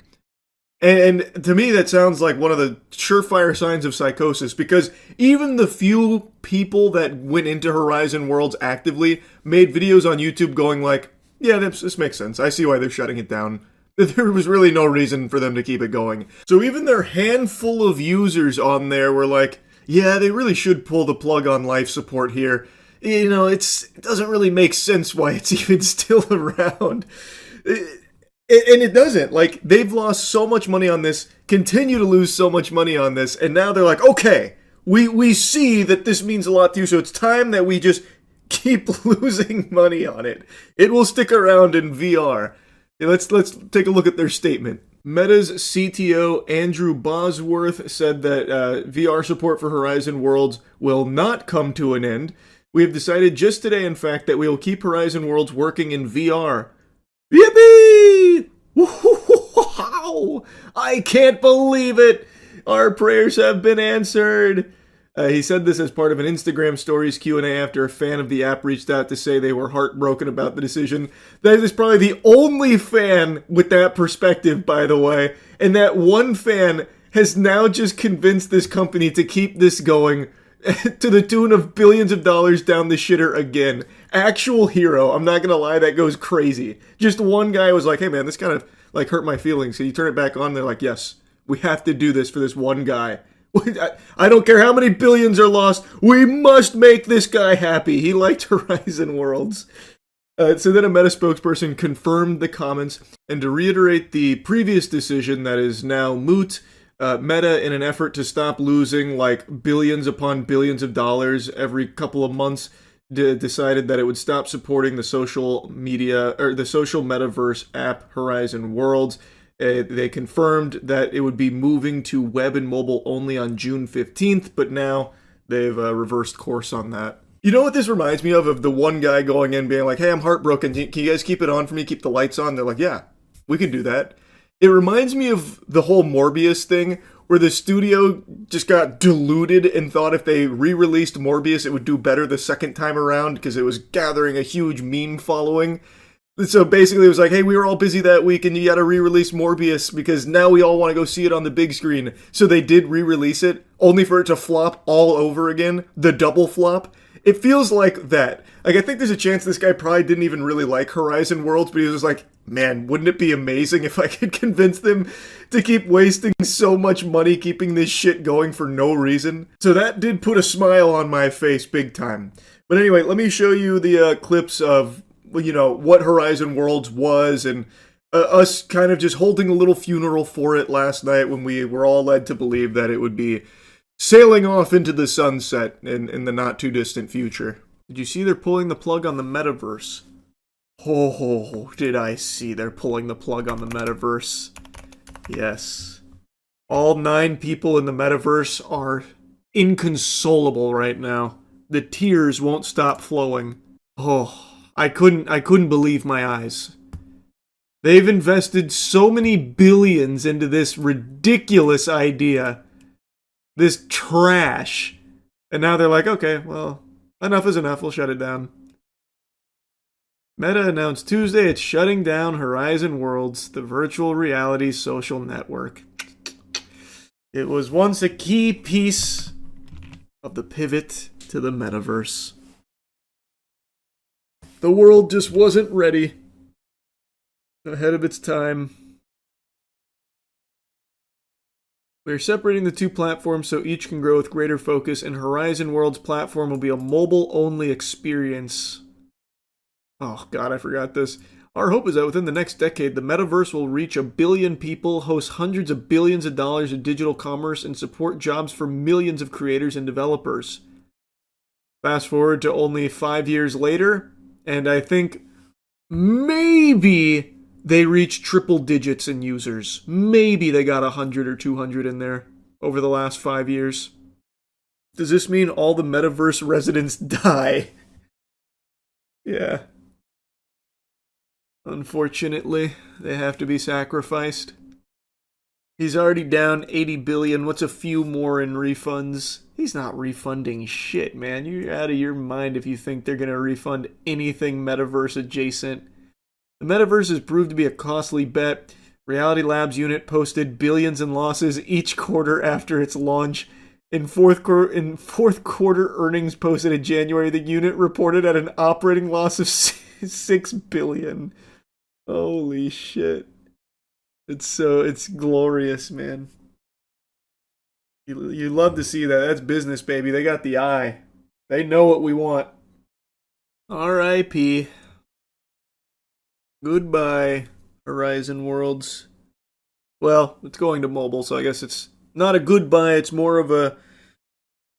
[SPEAKER 1] And to me, that sounds like one of the surefire signs of psychosis, because even the few people that went into Horizon Worlds actively made videos on YouTube going like, yeah, this makes sense. I see why they're shutting it down. There was really no reason for them to keep it going. So even their handful of users on there were like, yeah, they really should pull the plug on life support here. You know, it doesn't really make sense why it's even still around. And it doesn't. Like, they've lost so much money on this, continue to lose so much money on this, and now they're like, okay, we see that this means a lot to you, so it's time that we just keep losing money on it. It will stick around in VR. Let's take a look at their statement. Meta's CTO Andrew Bosworth said that VR support for Horizon Worlds will not come to an end. We have decided just today, in fact, that we will keep Horizon Worlds working in VR. Yippee! Wow! I can't believe it! Our prayers have been answered! He said this as part of an Instagram Stories Q&A after a fan of the app reached out to say they were heartbroken about the decision. That is probably the only fan with that perspective, by the way. And that one fan has now just convinced this company to keep this going to the tune of billions of dollars down the shitter again. Actual hero. I'm not gonna lie, that goes crazy. Just one guy was like, hey man, this kind of like hurt my feelings. So you turn it back on, they're like, yes, we have to do this for this one guy. I don't care how many billions are lost, we must make this guy happy. He liked Horizon Worlds. So then a Meta spokesperson confirmed the comments, and to reiterate the previous decision that is now moot, Meta, in an effort to stop losing like billions upon billions of dollars every couple of months, decided that it would stop supporting the social media or the social metaverse app Horizon Worlds. They confirmed that it would be moving to web and mobile only on June 15th, but now they've reversed course on that. You know what this reminds me of the one guy going in being like, hey, I'm heartbroken. Can you guys keep it on for me? Keep the lights on? They're like, yeah, we can do that. It reminds me of the whole Morbius thing, where the studio just got deluded and thought if they re-released Morbius, it would do better the second time around because it was gathering a huge meme following. So basically it was like, hey, we were all busy that week and you gotta re-release Morbius because now we all want to go see it on the big screen. So they did re-release it, only for it to flop all over again, the double flop. It feels like that. Like, I think there's a chance this guy probably didn't even really like Horizon Worlds, but he was just like, man, wouldn't it be amazing if I could convince them to keep wasting so much money keeping this shit going for no reason? So that did put a smile on my face big time. But anyway, let me show you the clips of, you know, what Horizon Worlds was and us kind of just holding a little funeral for it last night when we were all led to believe that it would be sailing off into the sunset in the not too distant future. Did you see they're pulling the plug on the metaverse? Oh, did I see they're pulling the plug on the metaverse? Yes. All 9 people in the metaverse are inconsolable right now. The tears won't stop flowing. Oh, I couldn't believe my eyes. They've invested so many billions into this ridiculous idea. This trash. And now they're like, okay, well, enough is enough, we'll shut it down. Meta announced Tuesday it's shutting down Horizon Worlds, the virtual reality social network. It was once a key piece of the pivot to the metaverse. The world just wasn't ready. Ahead of its time. We're separating the 2 platforms so each can grow with greater focus, and Horizon Worlds platform will be a mobile-only experience. Oh god, I forgot this. Our hope is that within the next decade, the metaverse will reach 1 billion people, host hundreds of billions of dollars in digital commerce, and support jobs for millions of creators and developers. Fast forward to only 5 years later, and I think maybe they reached triple digits in users. Maybe they got 100 or 200 in there over the last 5 years. Does this mean all the metaverse residents die? Yeah. Unfortunately, they have to be sacrificed. He's already down 80 billion. What's a few more in refunds? He's not refunding shit, man. You're out of your mind if you think they're going to refund anything metaverse adjacent. The metaverse has proved to be a costly bet. Reality Labs unit posted billions in losses each quarter after its launch. In fourth quarter earnings posted in January, the unit reported at an operating loss of 6 billion. Holy shit. It's glorious, man. You love to see that. That's business, baby. They got the eye. They know what we want. R.I.P. Goodbye, Horizon Worlds. Well, it's going to mobile, so I guess it's not a goodbye, it's more of a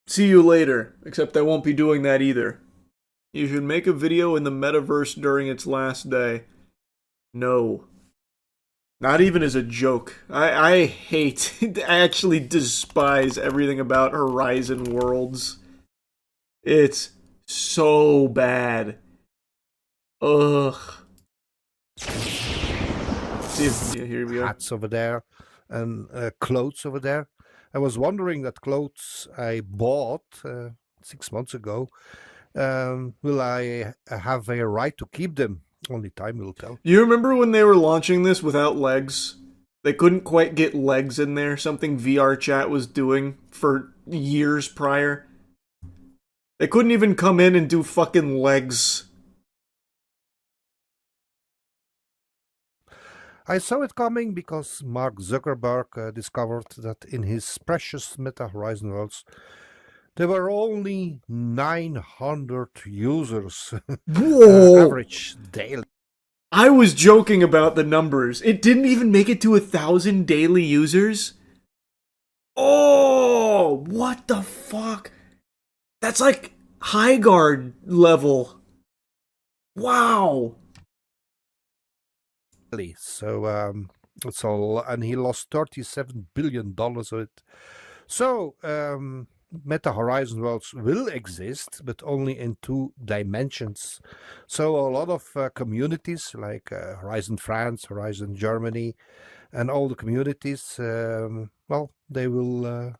[SPEAKER 1] see you later. Except I won't be doing that either. You should make a video in the metaverse during its last day. No. Not even as a joke. I hate, I actually despise everything about Horizon Worlds. It's so bad. Ugh. Yeah, here we go.
[SPEAKER 15] Hats over there and clothes over there. I was wondering that clothes I bought 6 months ago, will I have a right to keep them? Only time will tell.
[SPEAKER 1] You remember when they were launching this without legs? They couldn't quite get legs in there, something VR chat was doing for years prior. They couldn't even come in and do fucking legs.
[SPEAKER 15] I saw it coming because Mark Zuckerberg discovered that in his precious Meta Horizon Worlds, there were only 900 users average daily.
[SPEAKER 1] I was joking about the numbers. It didn't even make it to 1,000 daily users? Oh, what the fuck? That's like high guard level. Wow.
[SPEAKER 15] So it's all, and he lost $37 billion of it. So Meta Horizon Worlds will exist, but only in 2 dimensions. So a lot of communities like Horizon France, Horizon Germany, and all the communities, well, they will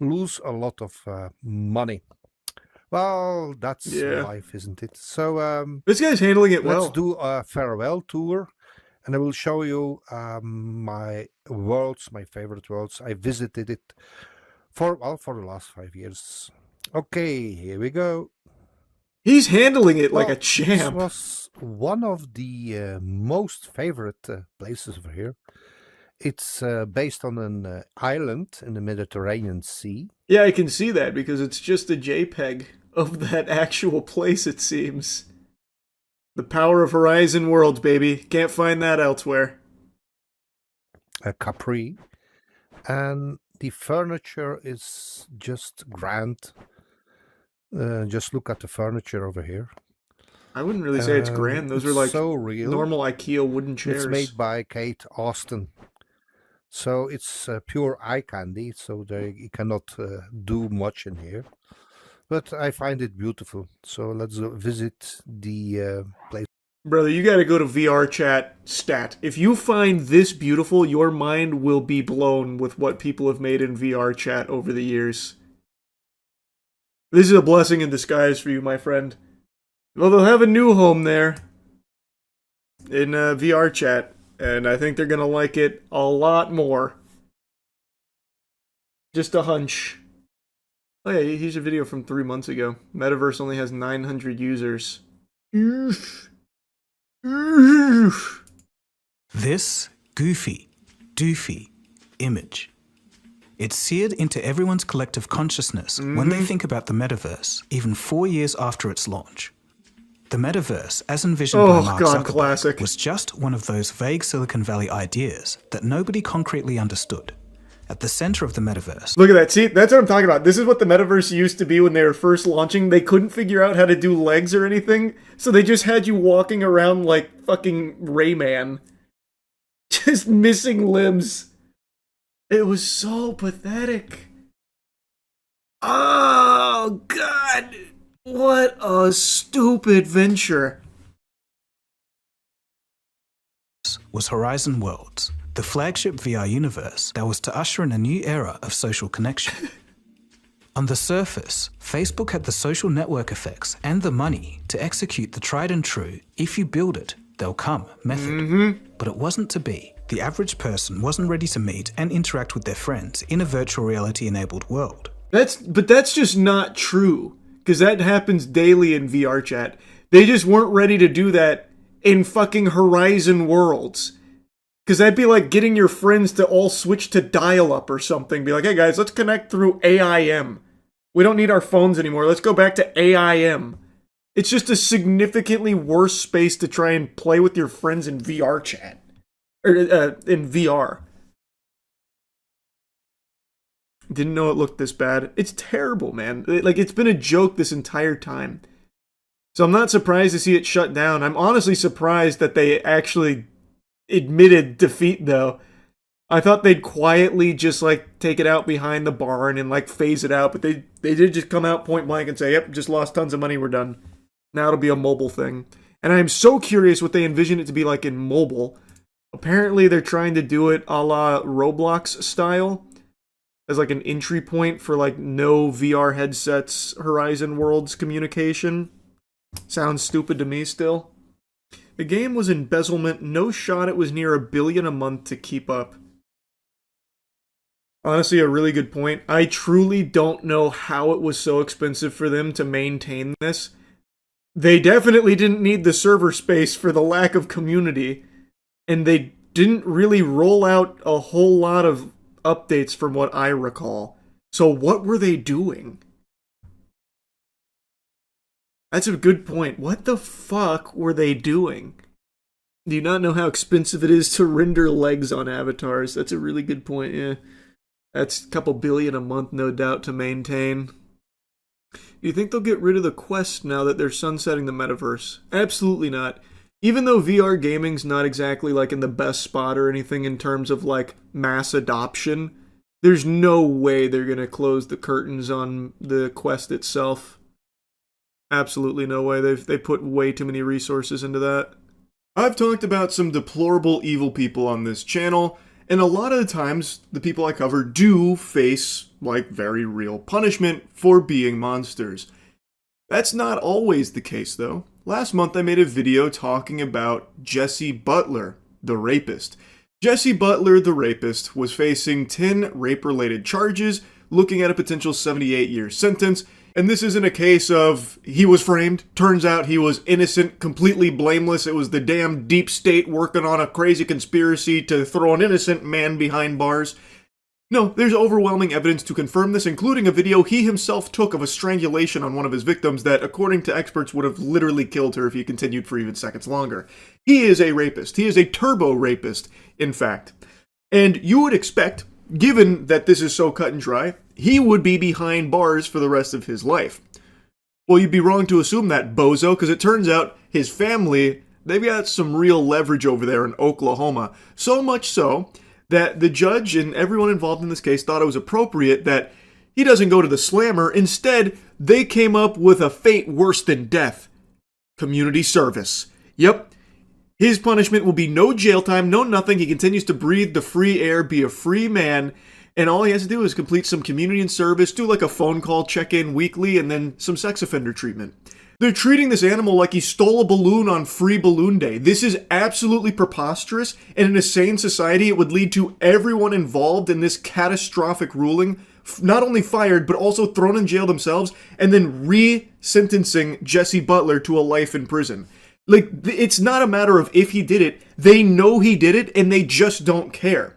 [SPEAKER 15] lose a lot of money. Well, that's life, isn't it? So
[SPEAKER 1] this guy's handling it well.
[SPEAKER 15] Let's do a farewell tour. And I will show you my worlds, my favorite worlds. I visited it for the last 5 years. Okay, here we go.
[SPEAKER 1] He's handling it like a champ.
[SPEAKER 15] This was one of the most favorite places over here. It's based on an island in the Mediterranean Sea.
[SPEAKER 1] Yeah, I can see that because it's just a JPEG of that actual place, it seems. The power of Horizon Worlds, baby. Can't find that elsewhere.
[SPEAKER 15] Capri. And the furniture is just grand. Just look at the furniture over here.
[SPEAKER 1] I wouldn't really say it's grand. Those are like
[SPEAKER 15] so real.
[SPEAKER 1] normal IKEA wooden chairs.
[SPEAKER 15] It's made by Kate Austin. So it's pure eye candy, so you cannot do much in here. But I find it beautiful. So let's visit the place.
[SPEAKER 1] Brother, you gotta go to VR chat stat. If you find this beautiful, your mind will be blown with what people have made in VR chat over the years. This is a blessing in disguise for you, my friend. Well, they'll have a new home there in VR chat, and I think they're gonna like it a lot more. Just a hunch. Oh yeah, here's a video from 3 months ago. Metaverse only has 900 users.
[SPEAKER 16] This goofy, doofy image. It's seared into everyone's collective consciousness when they think about the metaverse, even 4 years after its launch. The metaverse, as envisioned by Mark Zuckerberg, was just one of those vague Silicon Valley ideas that nobody concretely understood. At the center of the metaverse.
[SPEAKER 1] Look at that. See, that's what I'm talking about. This is what the metaverse used to be when they were first launching. They couldn't figure out how to do legs or anything, so they just had you walking around like fucking Rayman. Just missing limbs. It was so pathetic. Oh, God. What a stupid venture.
[SPEAKER 16] Was Horizon Worlds, the flagship VR universe that was to usher in a new era of social connection. On the surface, Facebook had the social network effects and the money to execute the tried and true, if you build it, they'll come method. But it wasn't to be. The average person wasn't ready to meet and interact with their friends in a virtual reality-enabled world.
[SPEAKER 1] But that's just not true, because that happens daily in VR chat. They just weren't ready to do that in fucking Horizon Worlds. Because that'd be like getting your friends to all switch to dial-up or something. Be like, hey guys, let's connect through AIM. We don't need our phones anymore. Let's go back to AIM. It's just a significantly worse space to try and play with your friends in VR chat. Or in VR. Didn't know it looked this bad. It's terrible, man. Like, it's been a joke this entire time. So I'm not surprised to see it shut down. I'm honestly surprised that they actually admitted defeat, though. I thought they'd quietly just, like, take it out behind the barn and, like, phase it out. But they did just come out point blank and say, yep, just lost tons of money, we're done. Now it'll be a mobile thing. And I'm so curious what they envision it to be like in mobile. Apparently they're trying to do it a la Roblox style. As like an entry point for like no VR headsets Horizon Worlds communication. Sounds stupid to me still. The game was embezzlement, no shot it was near $1 billion a month to keep up. Honestly, a really good point. I truly don't know how it was so expensive for them to maintain this. They definitely didn't need the server space for the lack of community. And they didn't really roll out a whole lot of updates from what I recall. So what were they doing? That's a good point. What the fuck were they doing? Do you not know how expensive it is to render legs on avatars? That's a really good point, yeah. That's a couple billion a month, no doubt, to maintain. Do you think they'll get rid of the Quest now that they're sunsetting the metaverse? Absolutely not. Even though VR gaming's not exactly like in the best spot or anything in terms of like mass adoption, there's no way they're going to close the curtains on the Quest itself. Absolutely no way. They put way too many resources into that. I've talked about some deplorable evil people on this channel, and a lot of the times the people I cover do face like very real punishment for being monsters. That's not always the case though. Last month I made a video talking about Jesse Butler, the rapist. Jesse Butler, the rapist, was facing 10 rape-related charges, looking at a potential 78-year sentence, and this isn't a case of he was framed, turns out he was innocent, completely blameless, it was the damn deep state working on a crazy conspiracy to throw an innocent man behind bars. No, there's overwhelming evidence to confirm this, including a video he himself took of a strangulation on one of his victims that, according to experts, would have literally killed her if he continued for even seconds longer. He is a rapist. He is a turbo rapist, in fact. And you would expect, given that this is so cut and dry, he would be behind bars for the rest of his life. Well, you'd be wrong to assume that, bozo, because it turns out his family, they've got some real leverage over there in Oklahoma. So much so that the judge and everyone involved in this case thought it was appropriate that he doesn't go to the slammer. Instead, they came up with a fate worse than death. Community service. Yep. His punishment will be no jail time, no nothing. He continues to breathe the free air, be a free man, and all he has to do is complete some community and service, do like a phone call, check in weekly, and then some sex offender treatment. They're treating this animal like he stole a balloon on Free Balloon Day. This is absolutely preposterous, and in a sane society, it would lead to everyone involved in this catastrophic ruling not only fired, but also thrown in jail themselves, and then re-sentencing Jesse Butler to a life in prison. Like, it's not a matter of if he did it. They know he did it, and they just don't care.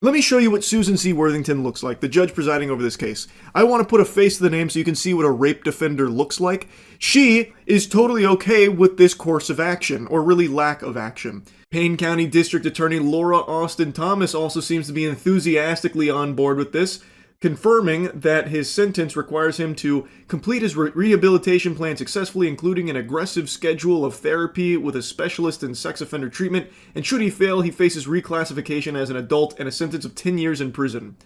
[SPEAKER 1] Let me show you what Susan C. Worthington looks like, the judge presiding over this case. I want to put a face to the name so you can see what a rape defender looks like. She is totally okay with this course of action, or really lack of action. Payne County District Attorney Laura Austin Thomas also seems to be enthusiastically on board with this, confirming that his sentence requires him to complete his rehabilitation plan successfully, including an aggressive schedule of therapy with a specialist in sex offender treatment, and should he fail, he faces reclassification as an adult and a sentence of 10 years in prison.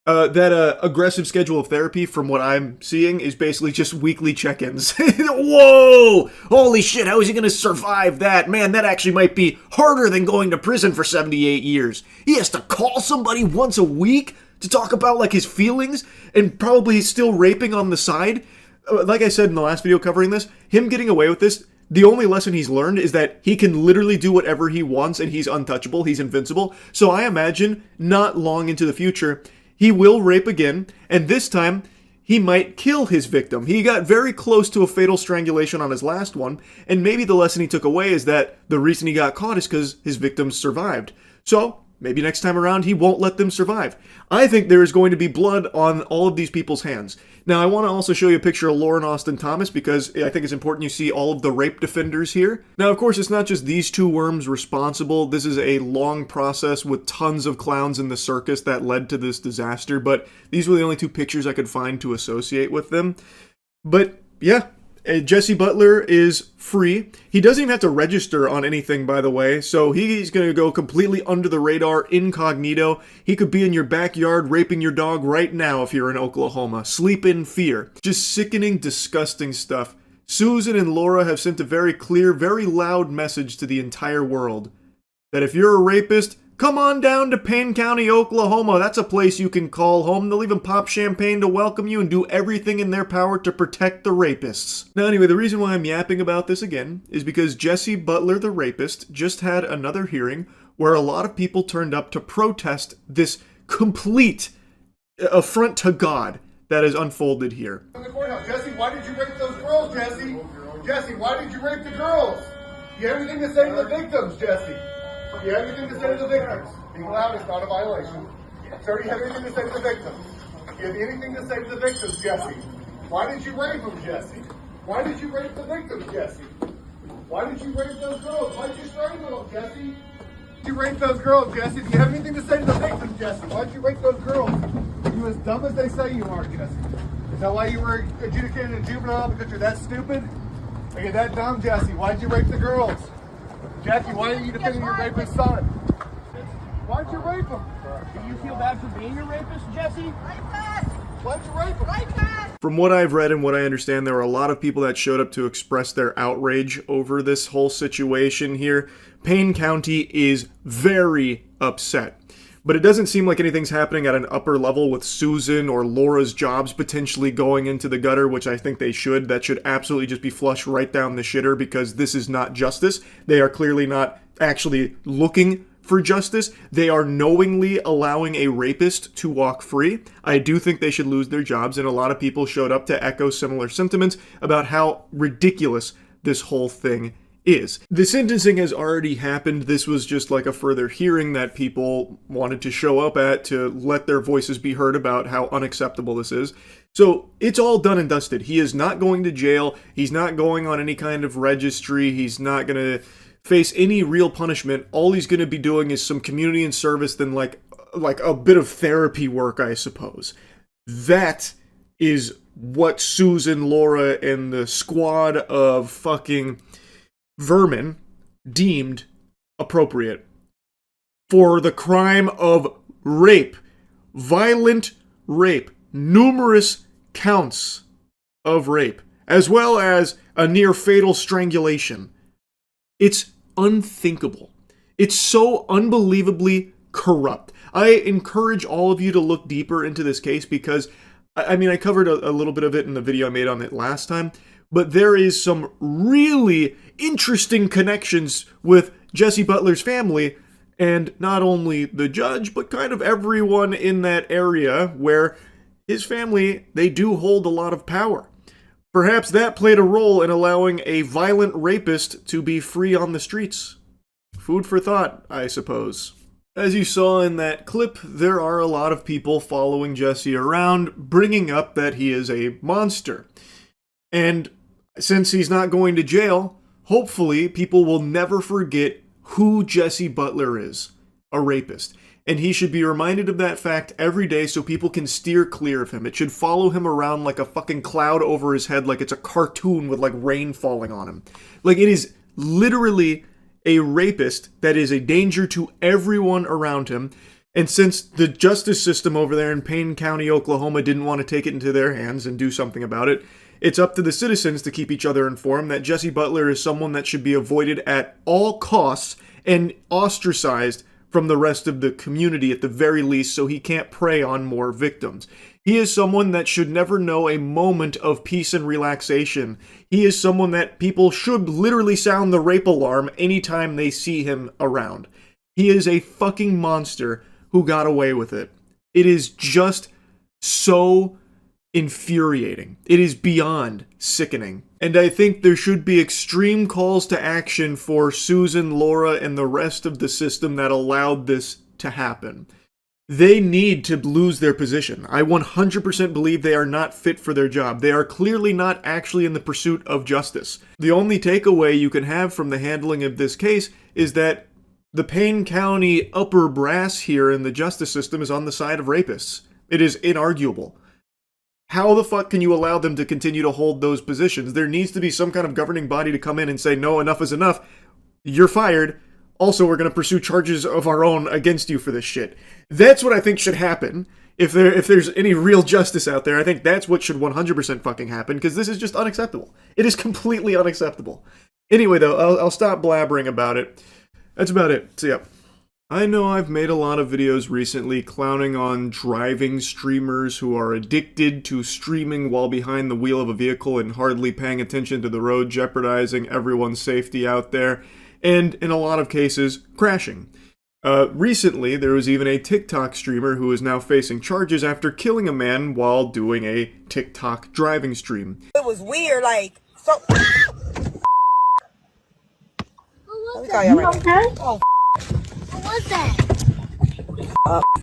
[SPEAKER 1] That aggressive schedule of therapy, from what I'm seeing, is basically just weekly check-ins. Whoa! Holy shit, how is he going to survive that? Man, that actually might be harder than going to prison for 78 years. He has to call somebody once a week to talk about, like, his feelings, and probably still raping on the side. Like I said in the last video covering this, him getting away with this, the only lesson he's learned is that he can literally do whatever he wants and he's untouchable, he's invincible. So I imagine, not long into the future, he will rape again, and this time, he might kill his victim. He got very close to a fatal strangulation on his last one, and maybe the lesson he took away is that the reason he got caught is because his victims survived. So, maybe next time around he won't let them survive. I think there is going to be blood on all of these people's hands. Now, I want to also show you a picture of Lauren Austin Thomas because I think it's important you see all of the rape defenders here. Now, of course, it's not just these two worms responsible. This is a long process with tons of clowns in the circus that led to this disaster, but these were the only two pictures I could find to associate with them. But, yeah. Jesse Butler is free. He doesn't even have to register on anything, by the way, so he's going to go completely under the radar, incognito. He could be in your backyard raping your dog right now if you're in Oklahoma. Sleep in fear. Just sickening, disgusting stuff. Susan and Laura have sent a very clear, very loud message to the entire world. That if you're a rapist, come on down to Payne County, Oklahoma. That's a place you can call home. They'll even pop champagne to welcome you and do everything in their power to protect the rapists. Now anyway, the reason why I'm yapping about this again is because Jesse Butler, the rapist, just had another hearing where a lot of people turned up to protest this complete affront to God that has unfolded here.
[SPEAKER 17] Jesse, why did you rape those girls, Jesse? Jesse, why did you rape the girls? You have anything to say to the victims, Jesse? You have anything to say to the victims? Being loud is not a violation. Sir, you have anything to say to the victims? You have anything to say to the victims, Jesse? Why did you rape them, Jesse? Why did you rape the victims, Jesse? Why did you rape those girls? Why did you strangle them, Jesse? You raped those girls, Jesse. Do you have anything to say to the victims, Jesse? Why did you rape those girls? Are you as dumb as they say you are, Jesse? Is that why you were adjudicated a juvenile? Because you're that stupid? Are you that dumb, Jesse? Why did you rape the girls? Jackie, why are you defending your rapist son? Why'd you rape him? Do you feel bad for being a rapist, Jesse? Why'd you rape him?
[SPEAKER 1] From what I've read and what I understand, there were a lot of people that showed up to express their outrage over this whole situation here. Payne County is very upset. But it doesn't seem like anything's happening at an upper level with Susan or Laura's jobs potentially going into the gutter, which I think they should. That should absolutely just be flushed right down the shitter because this is not justice. They are clearly not actually looking for justice. They are knowingly allowing a rapist to walk free. I do think they should lose their jobs, and a lot of people showed up to echo similar sentiments about how ridiculous this whole thing is. The sentencing has already happened. This was just like a further hearing that people wanted to show up at to let their voices be heard about how unacceptable this is. So it's all done and dusted. He is not going to jail. He's not going on any kind of registry. He's not going to face any real punishment. All he's going to be doing is some community and service, then like like a bit of therapy work, I suppose. That is what Susan, Laura, and the squad of fucking vermin deemed appropriate for the crime of rape, violent rape, numerous counts of rape, as well as a near fatal strangulation. It's unthinkable. It's so unbelievably corrupt. I encourage all of you to look deeper into this case because, I mean, I covered a little bit of it in the video I made on it last time, but there is some really interesting connections with Jesse Butler's family, and not only the judge, but kind of everyone in that area where his family, they do hold a lot of power. Perhaps that played a role in allowing a violent rapist to be free on the streets. Food for thought, I suppose. As you saw in that clip, there are a lot of people following Jesse around, bringing up that he is a monster. And since he's not going to jail, hopefully people will never forget who Jesse Butler is, a rapist. And he should be reminded of that fact every day so people can steer clear of him. It should follow him around like a fucking cloud over his head, like it's a cartoon with like rain falling on him. Like it is literally a rapist that is a danger to everyone around him. And since the justice system over there in Payne County, Oklahoma didn't want to take it into their hands and do something about it, it's up to the citizens to keep each other informed that Jesse Butler is someone that should be avoided at all costs and ostracized from the rest of the community at the very least so he can't prey on more victims. He is someone that should never know a moment of peace and relaxation. He is someone that people should literally sound the rape alarm anytime they see him around. He is a fucking monster who got away with it. It is just so infuriating. It is beyond sickening. And I think there should be extreme calls to action for Susan, Laura, and the rest of the system that allowed this to happen. They need to lose their position. I 100% believe they are not fit for their job. They are clearly not actually in the pursuit of justice. The only takeaway you can have from the handling of this case is that the Payne County upper brass here in the justice system is on the side of rapists. It is inarguable. How the fuck can you allow them to continue to hold those positions? There needs to be some kind of governing body to come in and say, no, enough is enough. You're fired. Also, we're going to pursue charges of our own against you for this shit. That's what I think should happen. If there's any real justice out there, I think that's what should 100% fucking happen, because this is just unacceptable. It is completely unacceptable. Anyway, though, I'll stop blabbering about it. That's about it. See ya. I know I've made a lot of videos recently clowning on driving streamers who are addicted to streaming while behind the wheel of a vehicle and hardly paying attention to the road, jeopardizing everyone's safety out there, and in a lot of cases, crashing. Recently, there was even a TikTok streamer who is now facing charges after killing a man while doing a TikTok driving stream.
[SPEAKER 18] It was weird, like, so...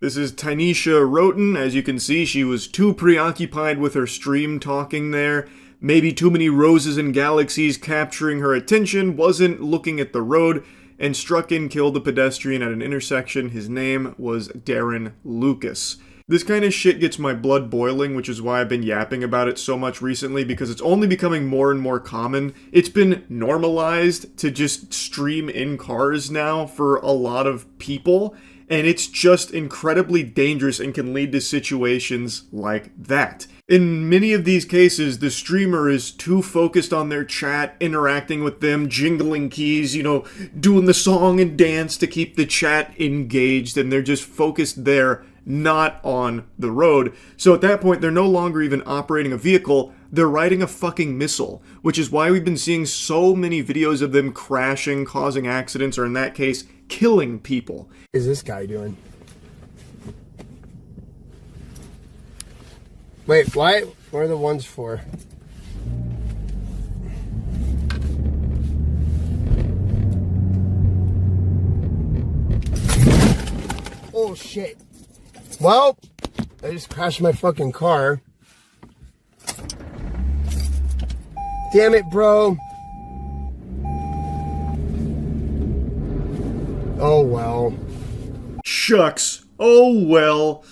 [SPEAKER 1] This is Tynesha Roten. As you can see, she was too preoccupied with her stream talking there. Maybe too many roses and galaxies capturing her attention, wasn't looking at the road, and struck and killed a pedestrian at an intersection. His name was Darren Lucas. This kind of shit gets my blood boiling, which is why I've been yapping about it so much recently, because it's only becoming more and more common. It's been normalized to just stream in cars now for a lot of people, and it's just incredibly dangerous and can lead to situations like that. In many of these cases, the streamer is too focused on their chat, interacting with them, jingling keys, doing the song and dance to keep the chat engaged, and they're just focused there, not on the road. So at that point, they're no longer even operating a vehicle, they're riding a fucking missile, which is why we've been seeing so many videos of them crashing, causing accidents, or in that case, killing people.
[SPEAKER 19] What is this guy doing? Wait, why? What are the ones for? Oh shit. Well, I just crashed my fucking car. Damn it, bro. Oh well.
[SPEAKER 1] Shucks. Oh well.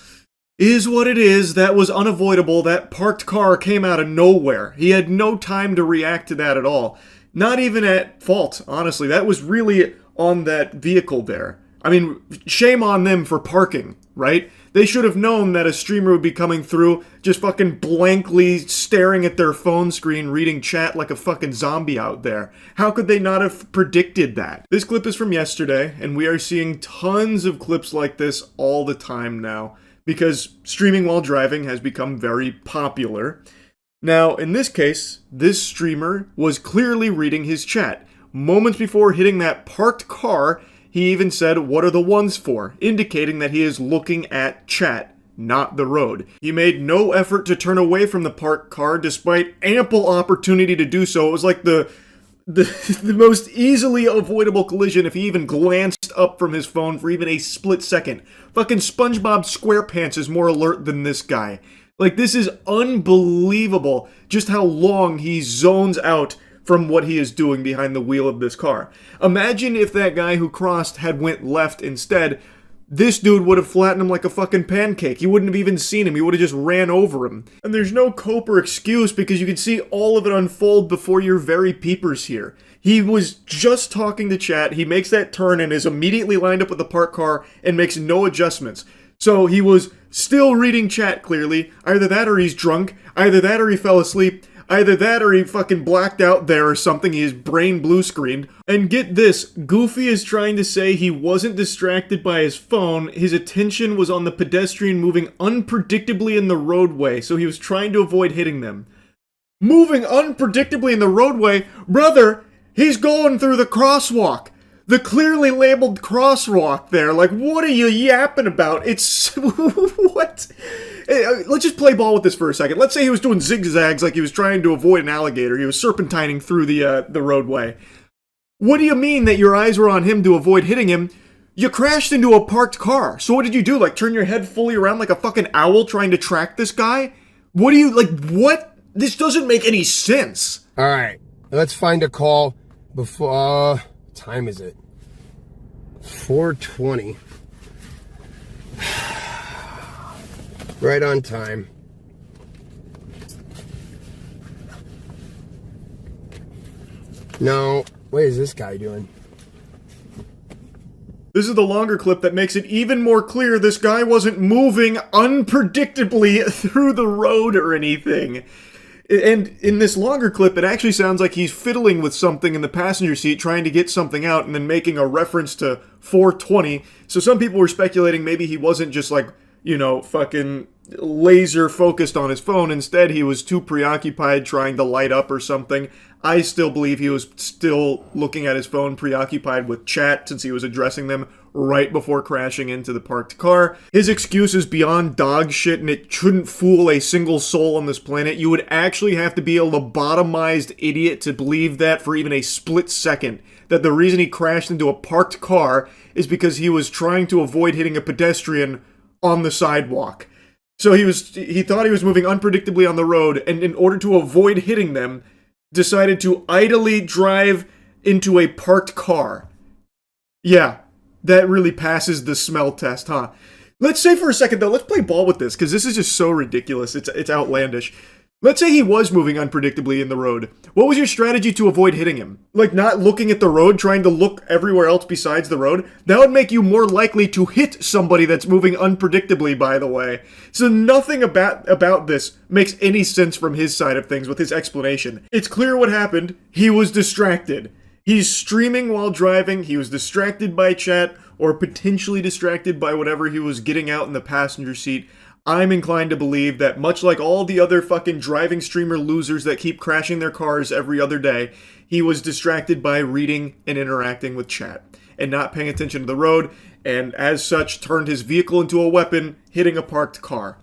[SPEAKER 1] Is what it is. That was unavoidable. That parked car came out of nowhere. He had no time to react to that at all. Not even at fault, honestly. That was really on that vehicle there. I mean, shame on them for parking, right? They should have known that a streamer would be coming through, just fucking blankly staring at their phone screen, reading chat like a fucking zombie out there. How could they not have predicted that? This clip is from yesterday, and we are seeing tons of clips like this all the time now, because streaming while driving has become very popular. Now, in this case, this streamer was clearly reading his chat. Moments before hitting that parked car, he even said, "What are the ones for?" indicating that he is looking at chat, not the road. He made no effort to turn away from the parked car despite ample opportunity to do so. It was like the most easily avoidable collision if he even glanced up from his phone for even a split second. Fucking SpongeBob SquarePants is more alert than this guy. Like, this is unbelievable just how long he zones out from what he is doing behind the wheel of this car. Imagine if that guy who crossed had went left instead. This dude would have flattened him like a fucking pancake. He wouldn't have even seen him. He would have just ran over him. And there's no cope or excuse because you can see all of it unfold before your very peepers here. He was just talking to chat. He makes that turn and is immediately lined up with the parked car and makes no adjustments. So he was still reading chat clearly. Either that or he's drunk. Either that or he fell asleep. Either that or he fucking blacked out there or something, his brain blue screened. And get this, Goofy is trying to say he wasn't distracted by his phone, his attention was on the pedestrian moving unpredictably in the roadway, so he was trying to avoid hitting them. Moving unpredictably in the roadway? Brother, he's going through the crosswalk. The clearly labeled crosswalk there. Like, what are you yapping about? It's... what? Let's just play ball with this for a second. Let's say he was doing zigzags like he was trying to avoid an alligator. He was serpentining through the roadway. What do you mean that your eyes were on him to avoid hitting him? You crashed into a parked car. So what did you do? Like, turn your head fully around like a fucking owl trying to track this guy? What do you... like, what? This doesn't make any sense.
[SPEAKER 19] All right, let's find a call before... what time is it? 4:20. Right on time. No, what is this guy doing?
[SPEAKER 1] This is the longer clip that makes it even more clear this guy wasn't moving unpredictably through the road or anything. And in this longer clip, it actually sounds like he's fiddling with something in the passenger seat, trying to get something out, and then making a reference to 420. So some people were speculating maybe he wasn't just like, you know, fucking laser focused on his phone. Instead, he was too preoccupied trying to light up or something. I still believe he was still looking at his phone, preoccupied with chat, since he was addressing them right before crashing into the parked car. His excuse is beyond dog shit, and it shouldn't fool a single soul on this planet. You would actually have to be a lobotomized idiot to believe that for even a split second, that the reason he crashed into a parked car is because he was trying to avoid hitting a pedestrian on the sidewalk. So he thought he was moving unpredictably on the road, and in order to avoid hitting them, decided to idly drive into a parked car. Yeah, that really passes the smell test, huh? Let's say for a second, though, let's play ball with this, because this is just so ridiculous. It's outlandish. Let's say he was moving unpredictably in the road. What was your strategy to avoid hitting him? Like not looking at the road, trying to look everywhere else besides the road? That would make you more likely to hit somebody that's moving unpredictably, by the way. So nothing about this makes any sense from his side of things with his explanation. It's clear what happened. He was distracted. He's streaming while driving. He was distracted by chat or potentially distracted by whatever he was getting out in the passenger seat. I'm inclined to believe that much like all the other fucking driving streamer losers that keep crashing their cars every other day, he was distracted by reading and interacting with chat and not paying attention to the road, and as such turned his vehicle into a weapon, hitting a parked car.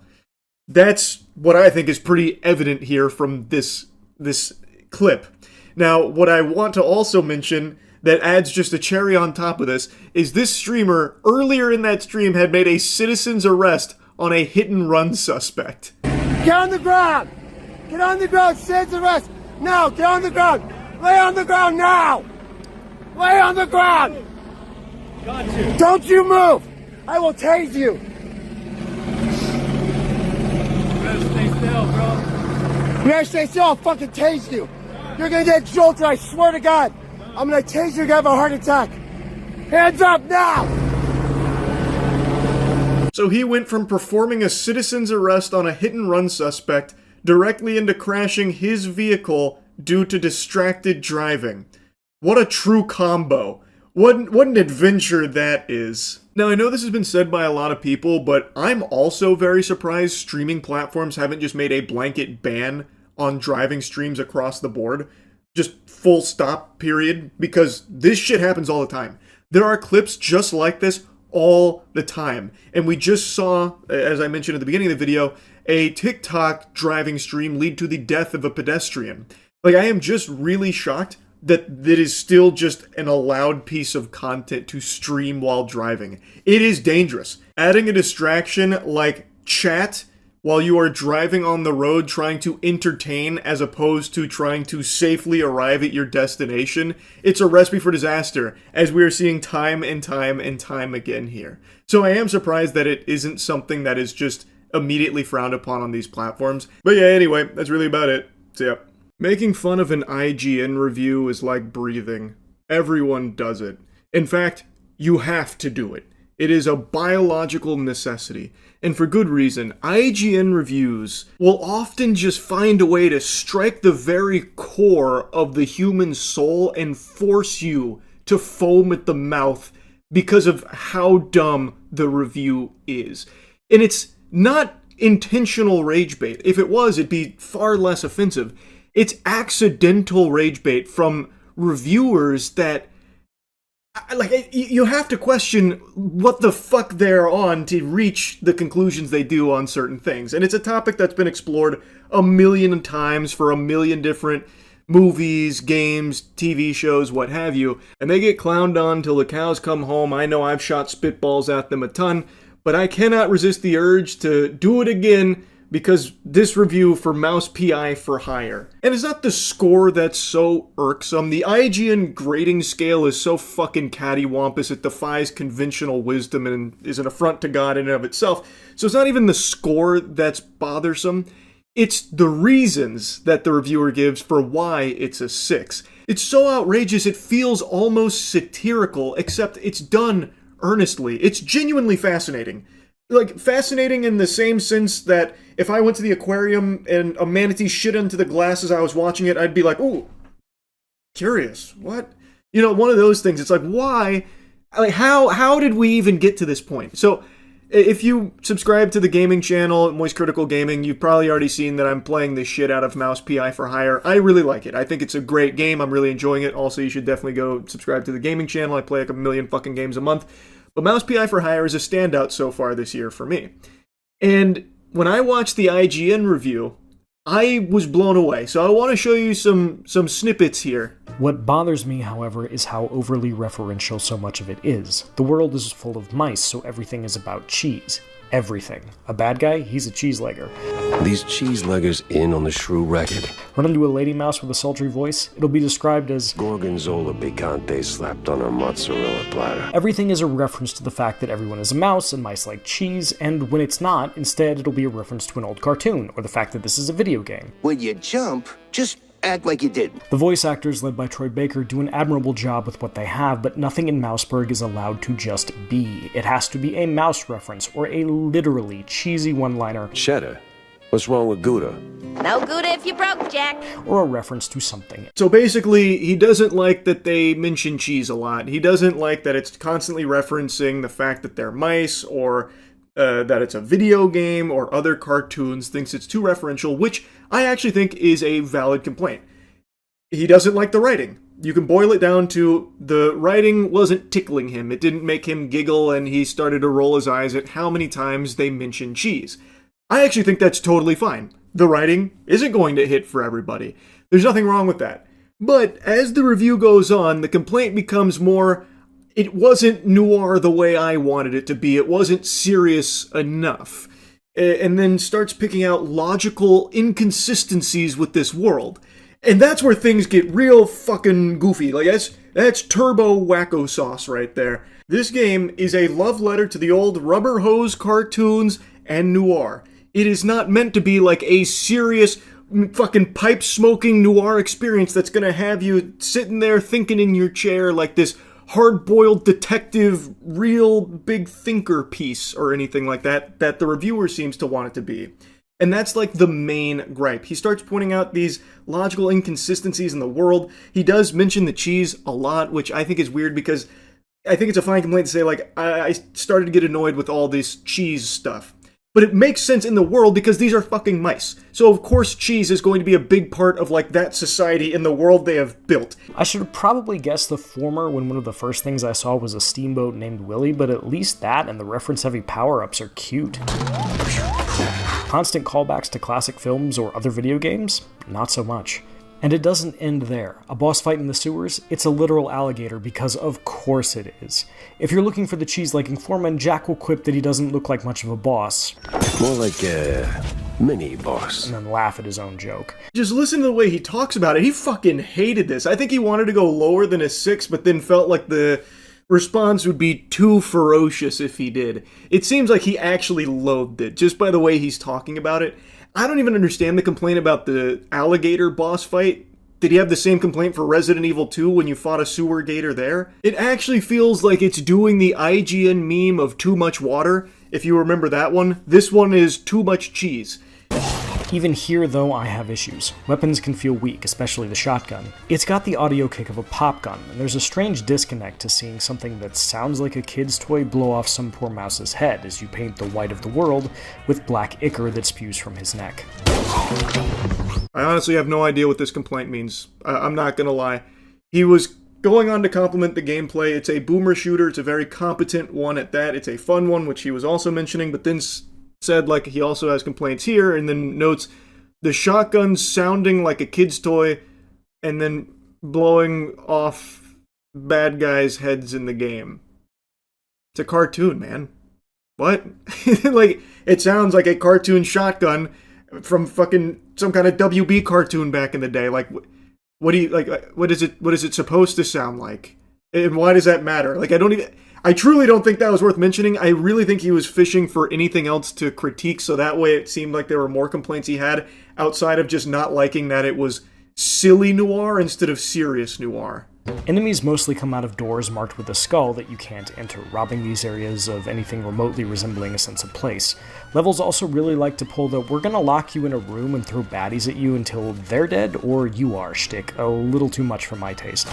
[SPEAKER 1] That's what I think is pretty evident here from this clip. Now, what I want to also mention that adds just a cherry on top of this streamer earlier in that stream had made a citizen's arrest on a hit-and-run suspect.
[SPEAKER 19] Get on the ground! Get on the ground! Citizen's arrest! Now! Get on the ground! Lay on the ground now! Lay on the ground!
[SPEAKER 10] Got you.
[SPEAKER 19] Don't you move! I will tase you.
[SPEAKER 10] You better stay still, bro.
[SPEAKER 19] You better stay still, I'll fucking tase you. You're gonna get jolted, I swear to God. I'm gonna tase you, you're gonna have a heart attack. Hands up now!
[SPEAKER 1] So he went from performing a citizen's arrest on a hit-and-run suspect directly into crashing his vehicle due to distracted driving. What a true combo. What an adventure that is. Now, I know this has been said by a lot of people, but I'm also very surprised streaming platforms haven't just made a blanket ban on driving streams across the board. Just full stop, period, because this shit happens all the time. There are clips just like this all the time. And we just saw, as I mentioned at the beginning of the video, a TikTok driving stream lead to the death of a pedestrian. Like, I am just really shocked that it is still just an allowed piece of content to stream while driving. It is dangerous. Adding a distraction like chat while you are driving on the road trying to entertain as opposed to trying to safely arrive at your destination, it's a recipe for disaster, as we are seeing time and time and time again here. So I am surprised that it isn't something that is just immediately frowned upon on these platforms. But yeah, anyway, that's really about it. So yeah. Making fun of an IGN review is like breathing. Everyone does it. In fact, you have to do it. It is a biological necessity. And for good reason. IGN reviews will often just find a way to strike the very core of the human soul and force you to foam at the mouth because of how dumb the review is. And it's not intentional rage bait. If it was, it'd be far less offensive. It's accidental rage bait from reviewers that, like, you have to question what the fuck they're on to reach the conclusions they do on certain things. And it's a topic that's been explored a million times for a million different movies, games, TV shows, what have you. And they get clowned on till the cows come home. I know I've shot spitballs at them a ton, but I cannot resist the urge to do it again because this review for Mouse PI for Hire. And it's not the score that's so irksome. The IGN grading scale is so fucking cattywampus it defies conventional wisdom and is an affront to God in and of itself. So it's not even the score that's bothersome. It's the reasons that the reviewer gives for why it's a 6. It's so outrageous it feels almost satirical, except it's done earnestly. It's genuinely fascinating. Like, fascinating in the same sense that if I went to the aquarium and a manatee shit into the glass as I was watching it, I'd be like, ooh, curious, what? You know, one of those things. It's like, why? Like, how did we even get to this point? So, if you subscribe to the gaming channel, Moist Critical Gaming, you've probably already seen that I'm playing the shit out of Mouse PI for Hire. I really like it. I think it's a great game. I'm really enjoying it. Also, you should definitely go subscribe to the gaming channel. I play like a million fucking games a month. But Mouse PI for Hire is a standout so far this year for me. And when I watched the IGN review, I was blown away. So I want to show you some snippets here.
[SPEAKER 20] What bothers me, however, is how overly referential so much of it is. The world is full of mice, so everything is about cheese. Everything. A bad guy? He's a cheese-legger.
[SPEAKER 21] These cheese-leggers in on the shrew racket.
[SPEAKER 20] Run into a lady mouse with a sultry voice? It'll be described as
[SPEAKER 21] Gorgonzola picante slapped on a mozzarella platter.
[SPEAKER 20] Everything is a reference to the fact that everyone is a mouse and mice like cheese, and when it's not, instead it'll be a reference to an old cartoon, or the fact that this is a video game.
[SPEAKER 21] When you jump, just act like you didn't.
[SPEAKER 20] The voice actors, led by Troy Baker, do an admirable job with what they have, but nothing in Mouseburg is allowed to just be. It has to be a mouse reference, or a literally cheesy one-liner.
[SPEAKER 21] Cheddar, what's wrong with Gouda?
[SPEAKER 22] No Gouda if you broke, Jack.
[SPEAKER 20] Or a reference to something.
[SPEAKER 1] So basically, he doesn't like that they mention cheese a lot. He doesn't like that it's constantly referencing the fact that they're mice, or that it's a video game, or other cartoons, thinks it's too referential, which I actually think is a valid complaint. He doesn't like the writing. You can boil it down to the writing wasn't tickling him. It didn't make him giggle, and he started to roll his eyes at how many times they mention cheese. I actually think that's totally fine. The writing isn't going to hit for everybody. There's nothing wrong with that. But as the review goes on, the complaint becomes more, it wasn't noir the way I wanted it to be. It wasn't serious enough. And then starts picking out logical inconsistencies with this world. And that's where things get real fucking goofy. Like, that's turbo wacko sauce right there. This game is a love letter to the old rubber hose cartoons and noir. It is not meant to be like a serious fucking pipe-smoking noir experience that's gonna have you sitting there thinking in your chair like this hard-boiled detective, real big thinker piece or anything like that the reviewer seems to want it to be. And that's like the main gripe. He starts pointing out these logical inconsistencies in the world. He does mention the cheese a lot, which I think is weird because I think it's a fine complaint to say, like, I started to get annoyed with all this cheese stuff. But it makes sense in the world because these are fucking mice. So of course cheese is going to be a big part of like that society in the world they have built.
[SPEAKER 20] I should have probably guessed the former when one of the first things I saw was a steamboat named Willie, but at least that and the reference-heavy power-ups are cute. Constant callbacks to classic films or other video games? Not so much. And it doesn't end there. A boss fight in the sewers? It's a literal alligator, because of course it is. If you're looking for the cheese-liking foreman, Jack will quip that he doesn't look like much of a boss.
[SPEAKER 21] More like a mini-boss.
[SPEAKER 20] And then laugh at his own joke.
[SPEAKER 1] Just listen to the way he talks about it. He fucking hated this. I think he wanted to go lower than a 6, but then felt like the response would be too ferocious if he did. It seems like he actually loathed it, just by the way he's talking about it. I don't even understand the complaint about the alligator boss fight. Did he have the same complaint for Resident Evil 2 when you fought a sewer gator there? It actually feels like it's doing the IGN meme of too much water, if you remember that one. This one is too much cheese.
[SPEAKER 20] Even here, though, I have issues. Weapons can feel weak, especially the shotgun. It's got the audio kick of a pop gun, and there's a strange disconnect to seeing something that sounds like a kid's toy blow off some poor mouse's head as you paint the white of the world with black ichor that spews from his neck.
[SPEAKER 1] I honestly have no idea what this complaint means. I'm not gonna lie. He was going on to compliment the gameplay. It's a boomer shooter. It's a very competent one at that. It's a fun one, which he was also mentioning, but then said like he also has complaints here, and then notes the shotgun sounding like a kid's toy and then blowing off bad guys' heads in the game. It's a cartoon, man. What? Like, it sounds like a cartoon shotgun from fucking some kind of WB cartoon back in the day. Like, what do you, like, what is it supposed to sound like? And why does that matter? Like, I truly don't think that was worth mentioning. I really think he was fishing for anything else to critique, so that way it seemed like there were more complaints he had outside of just not liking that it was silly noir instead of serious noir.
[SPEAKER 20] Enemies mostly come out of doors marked with a skull that you can't enter, robbing these areas of anything remotely resembling a sense of place. Levels also really like to pull the "we're gonna lock you in a room and throw baddies at you until they're dead or you are" shtick, a little too much for my taste.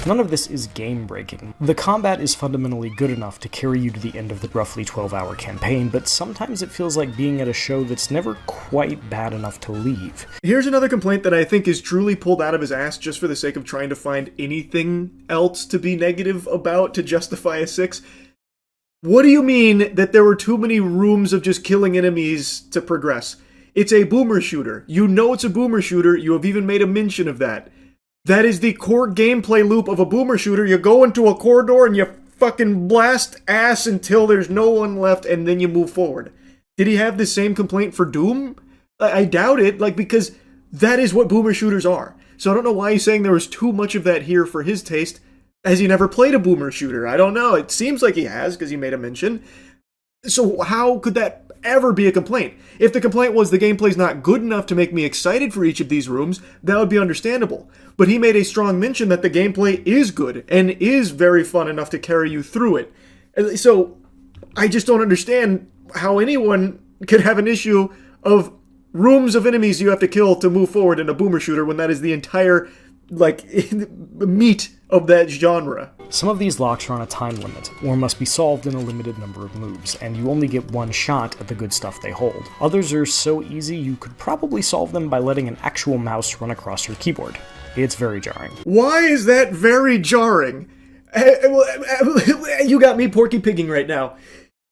[SPEAKER 20] None of this is game-breaking. The combat is fundamentally good enough to carry you to the end of the roughly 12-hour campaign, but sometimes it feels like being at a show that's never quite bad enough to leave.
[SPEAKER 1] Here's another complaint that I think is truly pulled out of his ass just for the sake of trying to find anything else to be negative about to justify a 6. What do you mean that there were too many rooms of just killing enemies to progress? It's a boomer shooter. You know it's a boomer shooter. You have even made a mention of that. That is the core gameplay loop of a boomer shooter. You go into a corridor and you fucking blast ass until there's no one left and then you move forward. Did he have the same complaint for Doom? I doubt it, like, because that is what boomer shooters are. So I don't know why he's saying there was too much of that here for his taste, as he never played a boomer shooter. I don't know. It seems like he has, because he made a mention. So how could that ever be a complaint? If the complaint was the gameplay's not good enough to make me excited for each of these rooms, that would be understandable. But he made a strong mention that the gameplay is good and is very fun enough to carry you through it. So I just don't understand how anyone could have an issue of rooms of enemies you have to kill to move forward in a boomer shooter when that is the entire, like, meat of that genre.
[SPEAKER 20] Some of these locks are on a time limit, or must be solved in a limited number of moves, and you only get one shot at the good stuff they hold. Others are so easy you could probably solve them by letting an actual mouse run across your keyboard. It's very jarring.
[SPEAKER 1] Why is that very jarring? You got me porky pigging right now.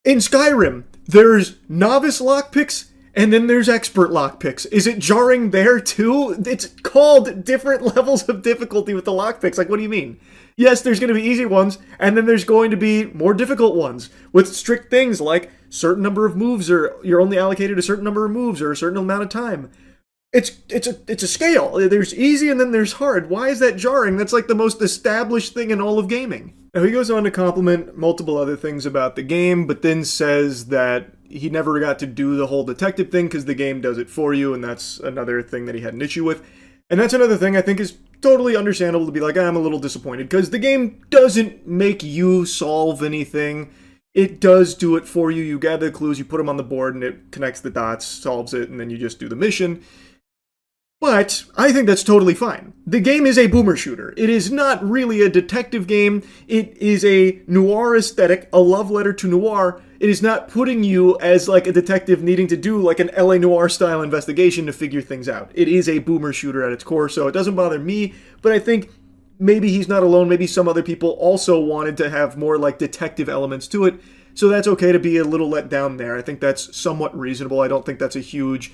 [SPEAKER 1] In Skyrim, there's novice lockpicks, and then there's expert lockpicks. Is it jarring there too? It's called different levels of difficulty with the lockpicks. Like, what do you mean? Yes, there's going to be easy ones, and then there's going to be more difficult ones with strict things like certain number of moves, or you're only allocated a certain number of moves or a certain amount of time. It's a scale. There's easy and then there's hard. Why is that jarring? That's like the most established thing in all of gaming. Now he goes on to compliment multiple other things about the game, but then says that he never got to do the whole detective thing because the game does it for you, and that's another thing that he had an issue with. And that's another thing I think is totally understandable to be like, I'm a little disappointed, because the game doesn't make you solve anything. It does do it for you. You gather the clues, you put them on the board, and it connects the dots, solves it, and then you just do the mission. But I think that's totally fine. The game is a boomer shooter. It is not really a detective game. It is a noir aesthetic, a love letter to noir. It is not putting you as like a detective needing to do like an LA Noire style investigation to figure things out. It is a boomer shooter at its core, so it doesn't bother me, but I think maybe he's not alone. Maybe some other people also wanted to have more like detective elements to it. So that's okay to be a little let down there. I think that's somewhat reasonable. I don't think that's a huge,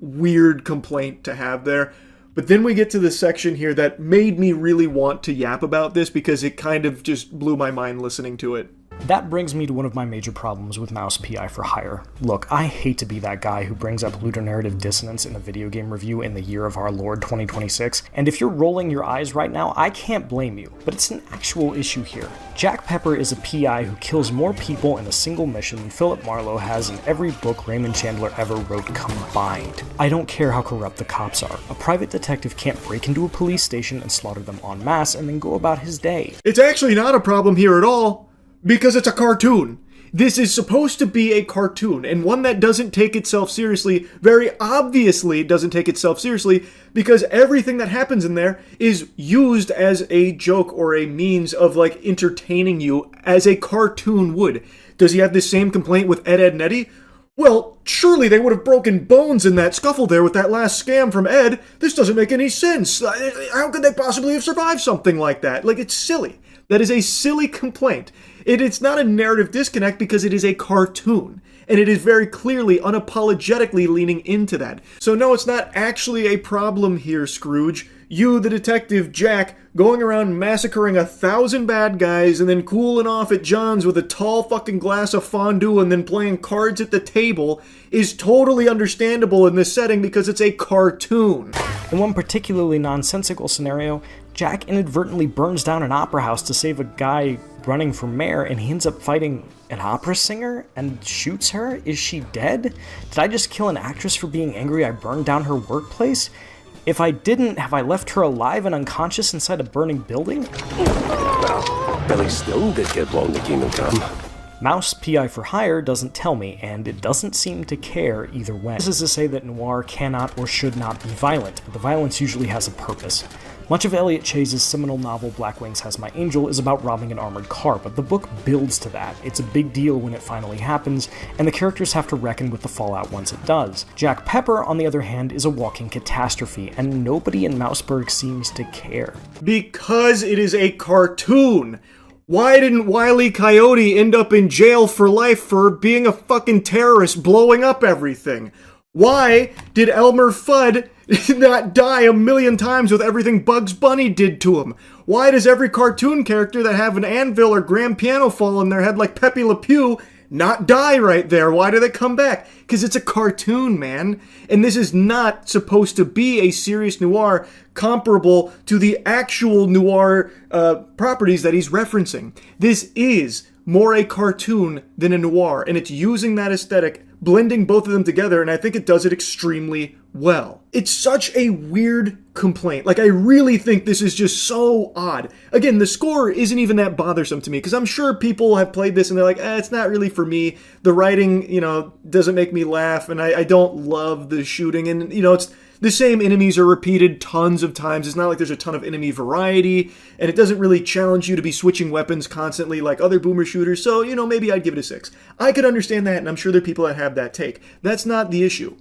[SPEAKER 1] weird complaint to have there. But then we get to the section here that made me really want to yap about this because it kind of just blew my mind listening to it.
[SPEAKER 20] That brings me to one of my major problems with Mouse PI for Hire. Look, I hate to be that guy who brings up ludonarrative dissonance in a video game review in the year of our Lord 2026, and if you're rolling your eyes right now, I can't blame you, but it's an actual issue here. Jack Pepper is a PI who kills more people in a single mission than Philip Marlowe has in every book Raymond Chandler ever wrote combined. I don't care how corrupt the cops are. A private detective can't break into a police station and slaughter them en masse and then go about his day.
[SPEAKER 1] It's actually not a problem here at all. Because it's a cartoon. This is supposed to be a cartoon, and one that doesn't take itself seriously, very obviously doesn't take itself seriously, because everything that happens in there is used as a joke or a means of, like, entertaining you as a cartoon would. Does he have the same complaint with Ed, Edd n Eddy? Well, surely they would have broken bones in that scuffle there with that last scam from Ed. This doesn't make any sense. How could they possibly have survived something like that? Like, it's silly. That is a silly complaint. It's not a narrative disconnect because it is a cartoon. And it is very clearly, unapologetically leaning into that. So no, it's not actually a problem here, Scrooge. You, the detective Jack, going around massacring 1,000 bad guys and then cooling off at John's with a tall fucking glass of fondue and then playing cards at the table is totally understandable in this setting because it's a cartoon.
[SPEAKER 20] In one particularly nonsensical scenario, Jack inadvertently burns down an opera house to save a guy running for mayor, and he ends up fighting an opera singer and shoots her? Is she dead? Did I just kill an actress for being angry I burned down her workplace? If I didn't, have I left her alive and unconscious inside a burning building?
[SPEAKER 21] Well, Billy Stone did get blown to Kingdom Come.
[SPEAKER 20] Mouse PI for Hire doesn't tell me, and it doesn't seem to care either way. This is to say that noir cannot or should not be violent, but the violence usually has a purpose. Much of Elliot Chase's seminal novel Black Wings Has My Angel is about robbing an armored car, but the book builds to that. It's a big deal when it finally happens, and the characters have to reckon with the fallout once it does. Jack Pepper, on the other hand, is a walking catastrophe, and nobody in Mouseburg seems to care.
[SPEAKER 1] Because it is a cartoon. Why didn't Wile E. Coyote end up in jail for life for being a fucking terrorist blowing up everything? Why did Elmer Fudd not die 1,000,000 times with everything Bugs Bunny did to him? Why does every cartoon character that have an anvil or grand piano fall on their head like Pepe Le Pew not die right there? Why do they come back? Because it's a cartoon, man. And this is not supposed to be a serious noir comparable to the actual noir properties that he's referencing. This is more a cartoon than a noir, and it's using that aesthetic, blending both of them together, and I think it does it extremely well. It's such a weird complaint. Like, I really think this is just so odd. Again, the score isn't even that bothersome to me, because I'm sure people have played this and they're like, it's not really for me. The writing, doesn't make me laugh, and I don't love the shooting, and, it's the same enemies are repeated tons of times. It's not like there's a ton of enemy variety, and it doesn't really challenge you to be switching weapons constantly like other boomer shooters, so, maybe I'd give it a 6. I could understand that, and I'm sure there are people that have that take. That's not the issue.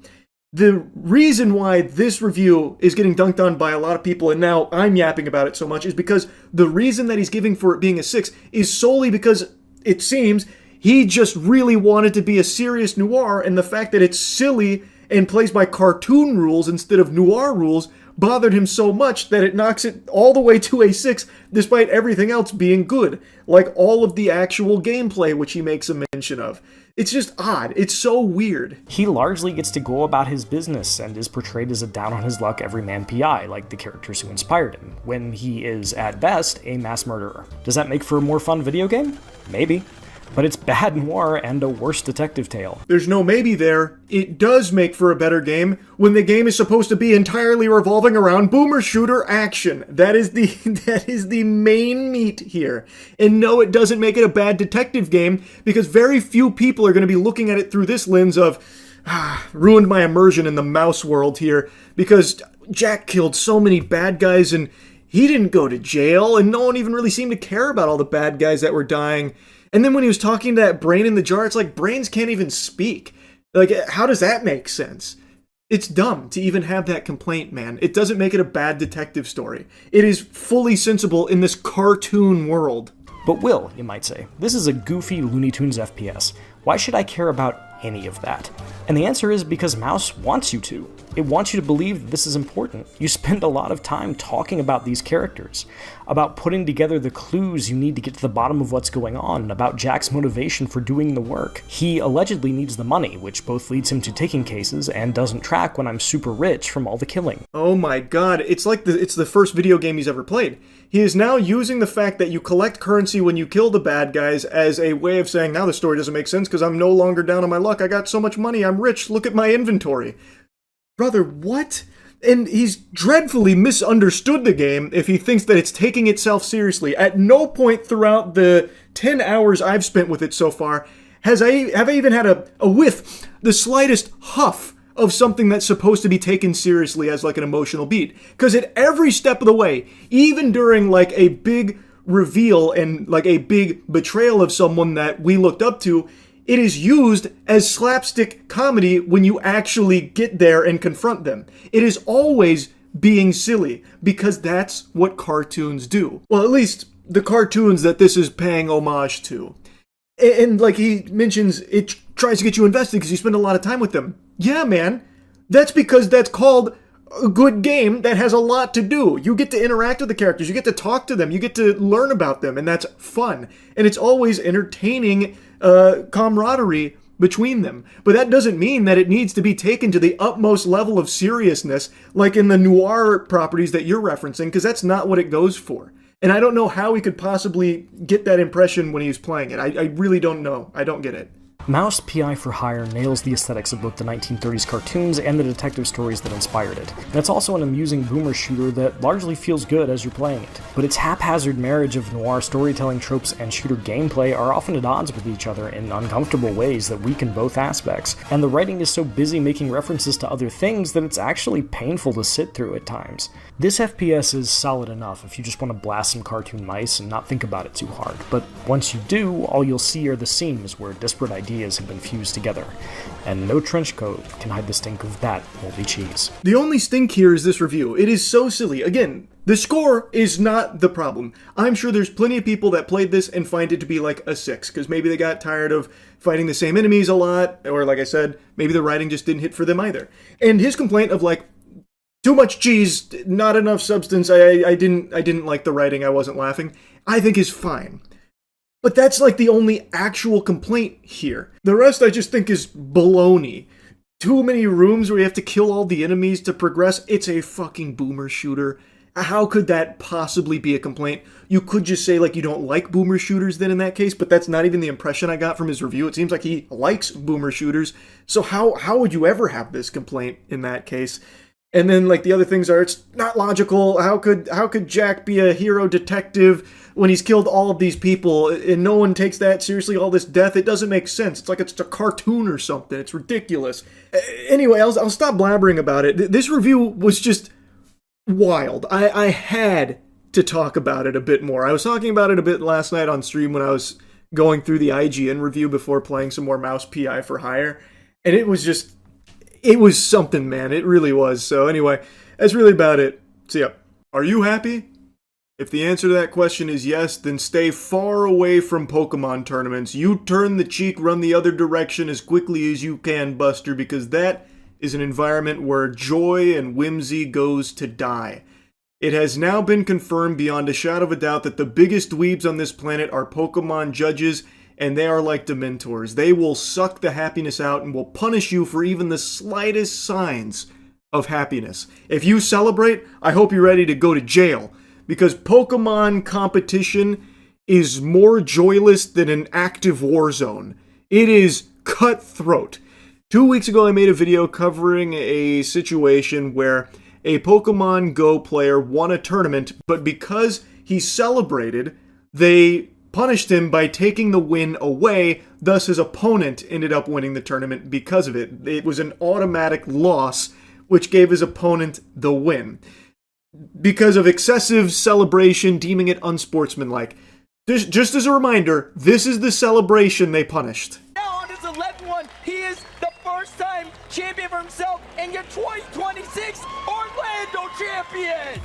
[SPEAKER 1] The reason why this review is getting dunked on by a lot of people, and now I'm yapping about it so much, is because the reason that he's giving for it being a 6 is solely because, it seems, he just really wanted to be a serious noir, and the fact that it's silly and plays by cartoon rules instead of noir rules bothered him so much that it knocks it all the way to a 6, despite everything else being good, like all of the actual gameplay, which he makes a mention of. It's just odd. It's so weird.
[SPEAKER 20] He largely gets to go about his business and is portrayed as a down-on-his-luck everyman PI, like the characters who inspired him, when he is, at best, a mass murderer. Does that make for a more fun video game? Maybe. But it's bad noir and a worse detective tale.
[SPEAKER 1] There's no maybe there. It does make for a better game when the game is supposed to be entirely revolving around boomer shooter action. That is the main meat here. And no, it doesn't make it a bad detective game because very few people are going to be looking at it through this lens of ruined my immersion in the mouse world here because Jack killed so many bad guys and he didn't go to jail and no one even really seemed to care about all the bad guys that were dying. And then when he was talking to that brain in the jar, it's like brains can't even speak. Like, how does that make sense? It's dumb to even have that complaint, man. It doesn't make it a bad detective story. It is fully sensible in this cartoon world.
[SPEAKER 20] But Will, you might say, this is a goofy Looney Tunes FPS. Why should I care about any of that? And the answer is because Mouse wants you to. It wants you to believe that this is important. You spend a lot of time talking about these characters, about putting together the clues you need to get to the bottom of what's going on, about Jack's motivation for doing the work. He allegedly needs the money, which both leads him to taking cases and doesn't track when I'm super rich from all the killing.
[SPEAKER 1] Oh my god, it's like it's the first video game he's ever played. He is now using the fact that you collect currency when you kill the bad guys as a way of saying, now the story doesn't make sense because I'm no longer down on my luck. I got so much money, I'm rich, look at my inventory. Brother, what? And he's dreadfully misunderstood the game if he thinks that it's taking itself seriously. At no point throughout the 10 hours I've spent with it so far have I even had a whiff, the slightest huff of something that's supposed to be taken seriously as like an emotional beat. Because at every step of the way, even during like a big reveal and like a big betrayal of someone that we looked up to, it is used as slapstick comedy when you actually get there and confront them. It is always being silly, because that's what cartoons do. Well, at least the cartoons that this is paying homage to. And like he mentions, it tries to get you invested because you spend a lot of time with them. Yeah, man. That's because that's called a good game that has a lot to do. You get to interact with the characters, you get to talk to them, you get to learn about them, and that's fun. And it's always entertaining camaraderie between them. But that doesn't mean that it needs to be taken to the utmost level of seriousness like in the noir properties that you're referencing, because that's not what it goes for. And I don't know how he could possibly get that impression when he was playing it. I really don't know. I don't get it.
[SPEAKER 20] Mouse PI for Hire nails the aesthetics of both the 1930s cartoons and the detective stories that inspired it. And it's also an amusing boomer shooter that largely feels good as you're playing it. But its haphazard marriage of noir storytelling tropes and shooter gameplay are often at odds with each other in uncomfortable ways that weaken both aspects. And the writing is so busy making references to other things that it's actually painful to sit through at times. This FPS is solid enough if you just want to blast some cartoon mice and not think about it too hard. But once you do, all you'll see are the seams where disparate ideas have been fused together, and no trench coat can hide the stink of that moldy cheese.
[SPEAKER 1] The only stink here is this review. It is so silly. Again, the score is not the problem. I'm sure there's plenty of people that played this and find it to be like a 6, because maybe they got tired of fighting the same enemies a lot, or like I said, maybe the writing just didn't hit for them either. And his complaint of like, too much cheese, not enough substance, I didn't like the writing, I wasn't laughing, I think is fine. But that's like the only actual complaint here. The rest I just think is baloney. Too many rooms where you have to kill all the enemies to progress. It's a fucking boomer shooter. How could that possibly be a complaint? You could just say like you don't like boomer shooters then in that case, but that's not even the impression I got from his review. It seems like he likes boomer shooters. So how would you ever have this complaint in that case? And then like the other things are, it's not logical. How could Jack be a hero detective when he's killed all of these people and no one takes that seriously, all this death? It doesn't make sense. It's like it's a cartoon or something. It's ridiculous. Anyway, I'll stop blabbering about it. This review was just wild. I had to talk about it a bit more. I was talking about it a bit last night on stream when I was going through the IGN review before playing some more Mouse PI for Hire. And it was something, man. It really was. So anyway, that's really about it. See ya. Are you happy? If the answer to that question is yes, then stay far away from Pokemon tournaments. You turn the cheek, run the other direction as quickly as you can, Buster, because that is an environment where joy and whimsy goes to die. It has now been confirmed beyond a shadow of a doubt that the biggest dweebs on this planet are Pokemon judges, and they are like Dementors. They will suck the happiness out and will punish you for even the slightest signs of happiness. If you celebrate, I hope you're ready to go to jail, because Pokemon competition is more joyless than an active war zone. It is cutthroat. 2 weeks ago, I made a video covering a situation where a Pokemon Go player won a tournament, but because he celebrated, they punished him by taking the win away, thus his opponent ended up winning the tournament because of it. It was an automatic loss, which gave his opponent the win. Because of excessive celebration, deeming it unsportsmanlike. Just as a reminder, this is the celebration they punished.
[SPEAKER 2] Now on his 11th one, he is the first-time champion for himself and your 2026 Orlando champion!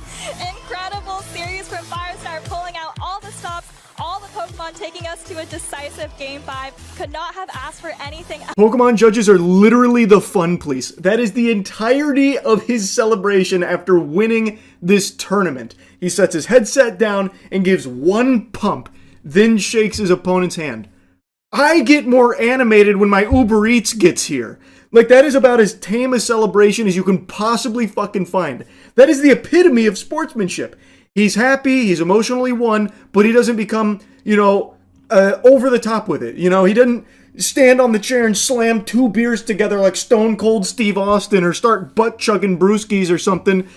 [SPEAKER 3] Incredible series from Firestar, pulling out all the stops, all the Pokemon, taking us to a decisive Game 5. Could not have asked for anything else.
[SPEAKER 1] Pokemon judges are literally the fun police. That is the entirety of his celebration after winning this tournament. He sets his headset down and gives one pump, then shakes his opponent's hand. I get more animated when my Uber Eats gets here. Like, that is about as tame a celebration as you can possibly fucking find. That is the epitome of sportsmanship. He's happy, he's emotionally won, but he doesn't become, over the top with it. He doesn't stand on the chair and slam 2 beers together like Stone Cold Steve Austin, or start butt-chugging brewskis or something,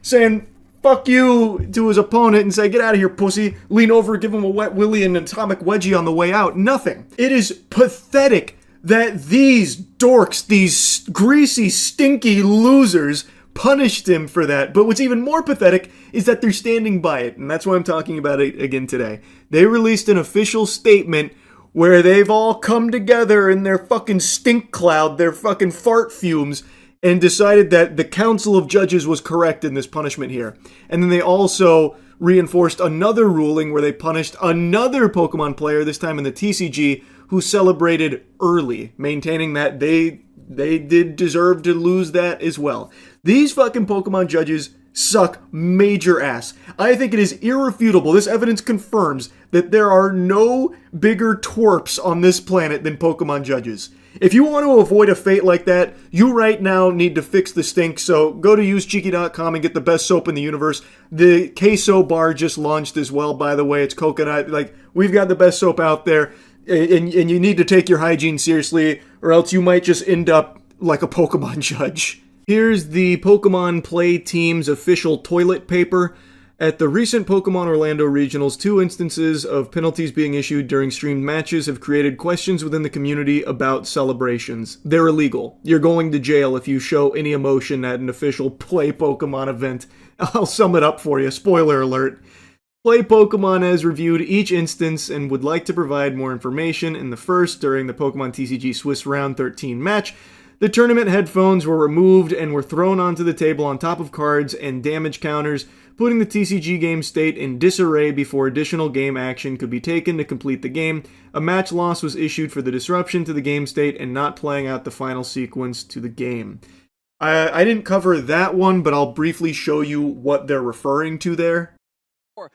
[SPEAKER 1] saying fuck you to his opponent and say, get out of here, pussy, lean over, give him a wet willy and an atomic wedgie on the way out. Nothing. It is pathetic that these dorks, these greasy, stinky losers, punished him for that. But what's even more pathetic is that they're standing by it, and that's why I'm talking about it again today. They released an official statement where they've all come together in their fucking stink cloud, their fucking fart fumes, and decided that the Council of Judges was correct in this punishment here. And then they also reinforced another ruling where they punished another Pokemon player, this time in the TCG, who celebrated early, maintaining that they did deserve to lose that as well. These fucking Pokemon judges suck major ass. I think it is irrefutable. This evidence confirms that there are no bigger twerps on this planet than Pokemon judges. If you want to avoid a fate like that, you right now need to fix the stink, so go to usecheeky.com and get the best soap in the universe. The queso bar just launched as well, by the way. It's coconut. We've got the best soap out there, and you need to take your hygiene seriously, or else you might just end up like a Pokemon judge. Here's the Pokemon Play Team's official toilet paper. At the recent Pokemon Orlando Regionals, 2 instances of penalties being issued during streamed matches have created questions within the community about celebrations. They're illegal. You're going to jail if you show any emotion at an official Play Pokemon event. I'll sum it up for you. Spoiler alert. Play Pokemon has reviewed each instance and would like to provide more information. In the first, during the Pokemon TCG Swiss Round 13 match, the tournament headphones were removed and were thrown onto the table on top of cards and damage counters, putting the TCG game state in disarray before additional game action could be taken to complete the game. A match loss was issued for the disruption to the game state and not playing out the final sequence to the game. I didn't cover that one, but I'll briefly show you what they're referring to there.
[SPEAKER 2] Wow!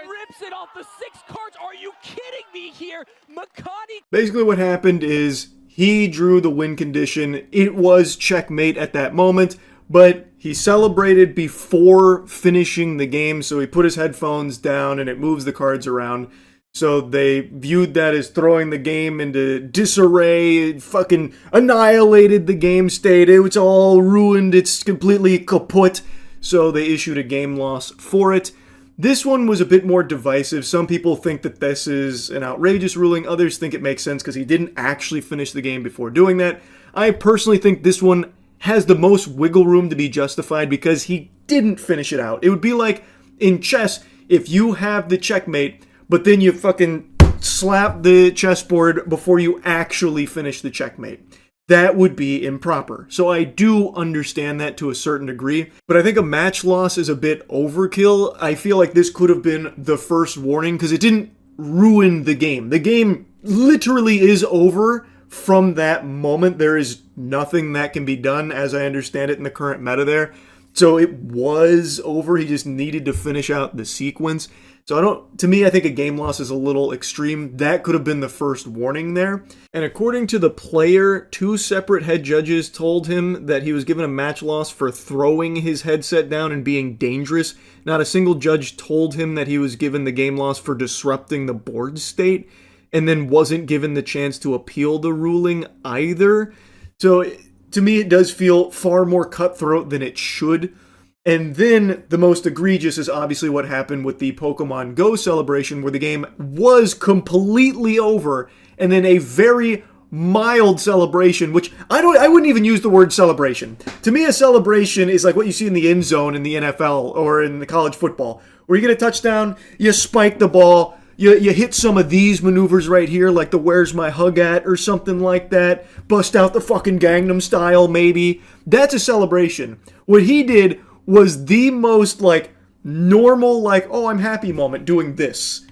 [SPEAKER 2] Rips it off the 6 cards. Are you kidding me here? Makani.
[SPEAKER 1] Basically what happened is he drew the win condition. It was checkmate at that moment, but he celebrated before finishing the game, so he put his headphones down and it moves the cards around. So they viewed that as throwing the game into disarray. It fucking annihilated the game state. It's all ruined. It's completely kaput. So they issued a game loss for it. This one was a bit more divisive. Some people think that this is an outrageous ruling. Others think it makes sense because he didn't actually finish the game before doing that. I personally think this one has the most wiggle room to be justified because he didn't finish it out. It would be like in chess, if you have the checkmate, but then you fucking slap the chessboard before you actually finish the checkmate. That would be improper. So I do understand that to a certain degree, but I think a match loss is a bit overkill. I feel like this could have been the first warning because it didn't ruin the game. The game literally is over from that moment, there is nothing that can be done, as I understand it, in the current meta there. So it was over. He just needed to finish out the sequence. So to me, I think a game loss is a little extreme. That could have been the first warning there. And according to the player, 2 separate head judges told him that he was given a match loss for throwing his headset down and being dangerous. Not a single judge told him that he was given the game loss for disrupting the board state, and then wasn't given the chance to appeal the ruling either. So to me, it does feel far more cutthroat than it should. And then the most egregious is obviously what happened with the Pokemon Go celebration, where the game was completely over, and then a very mild celebration, which I wouldn't even use the word celebration. To me, a celebration is like what you see in the end zone in the NFL or in the college football, where you get a touchdown, you spike the ball, you hit some of these maneuvers right here, like the "Where's My Hug At" or something like that, bust out the fucking Gangnam Style maybe. That's a celebration. What he did was the most, like, normal, like, oh, I'm happy moment doing this.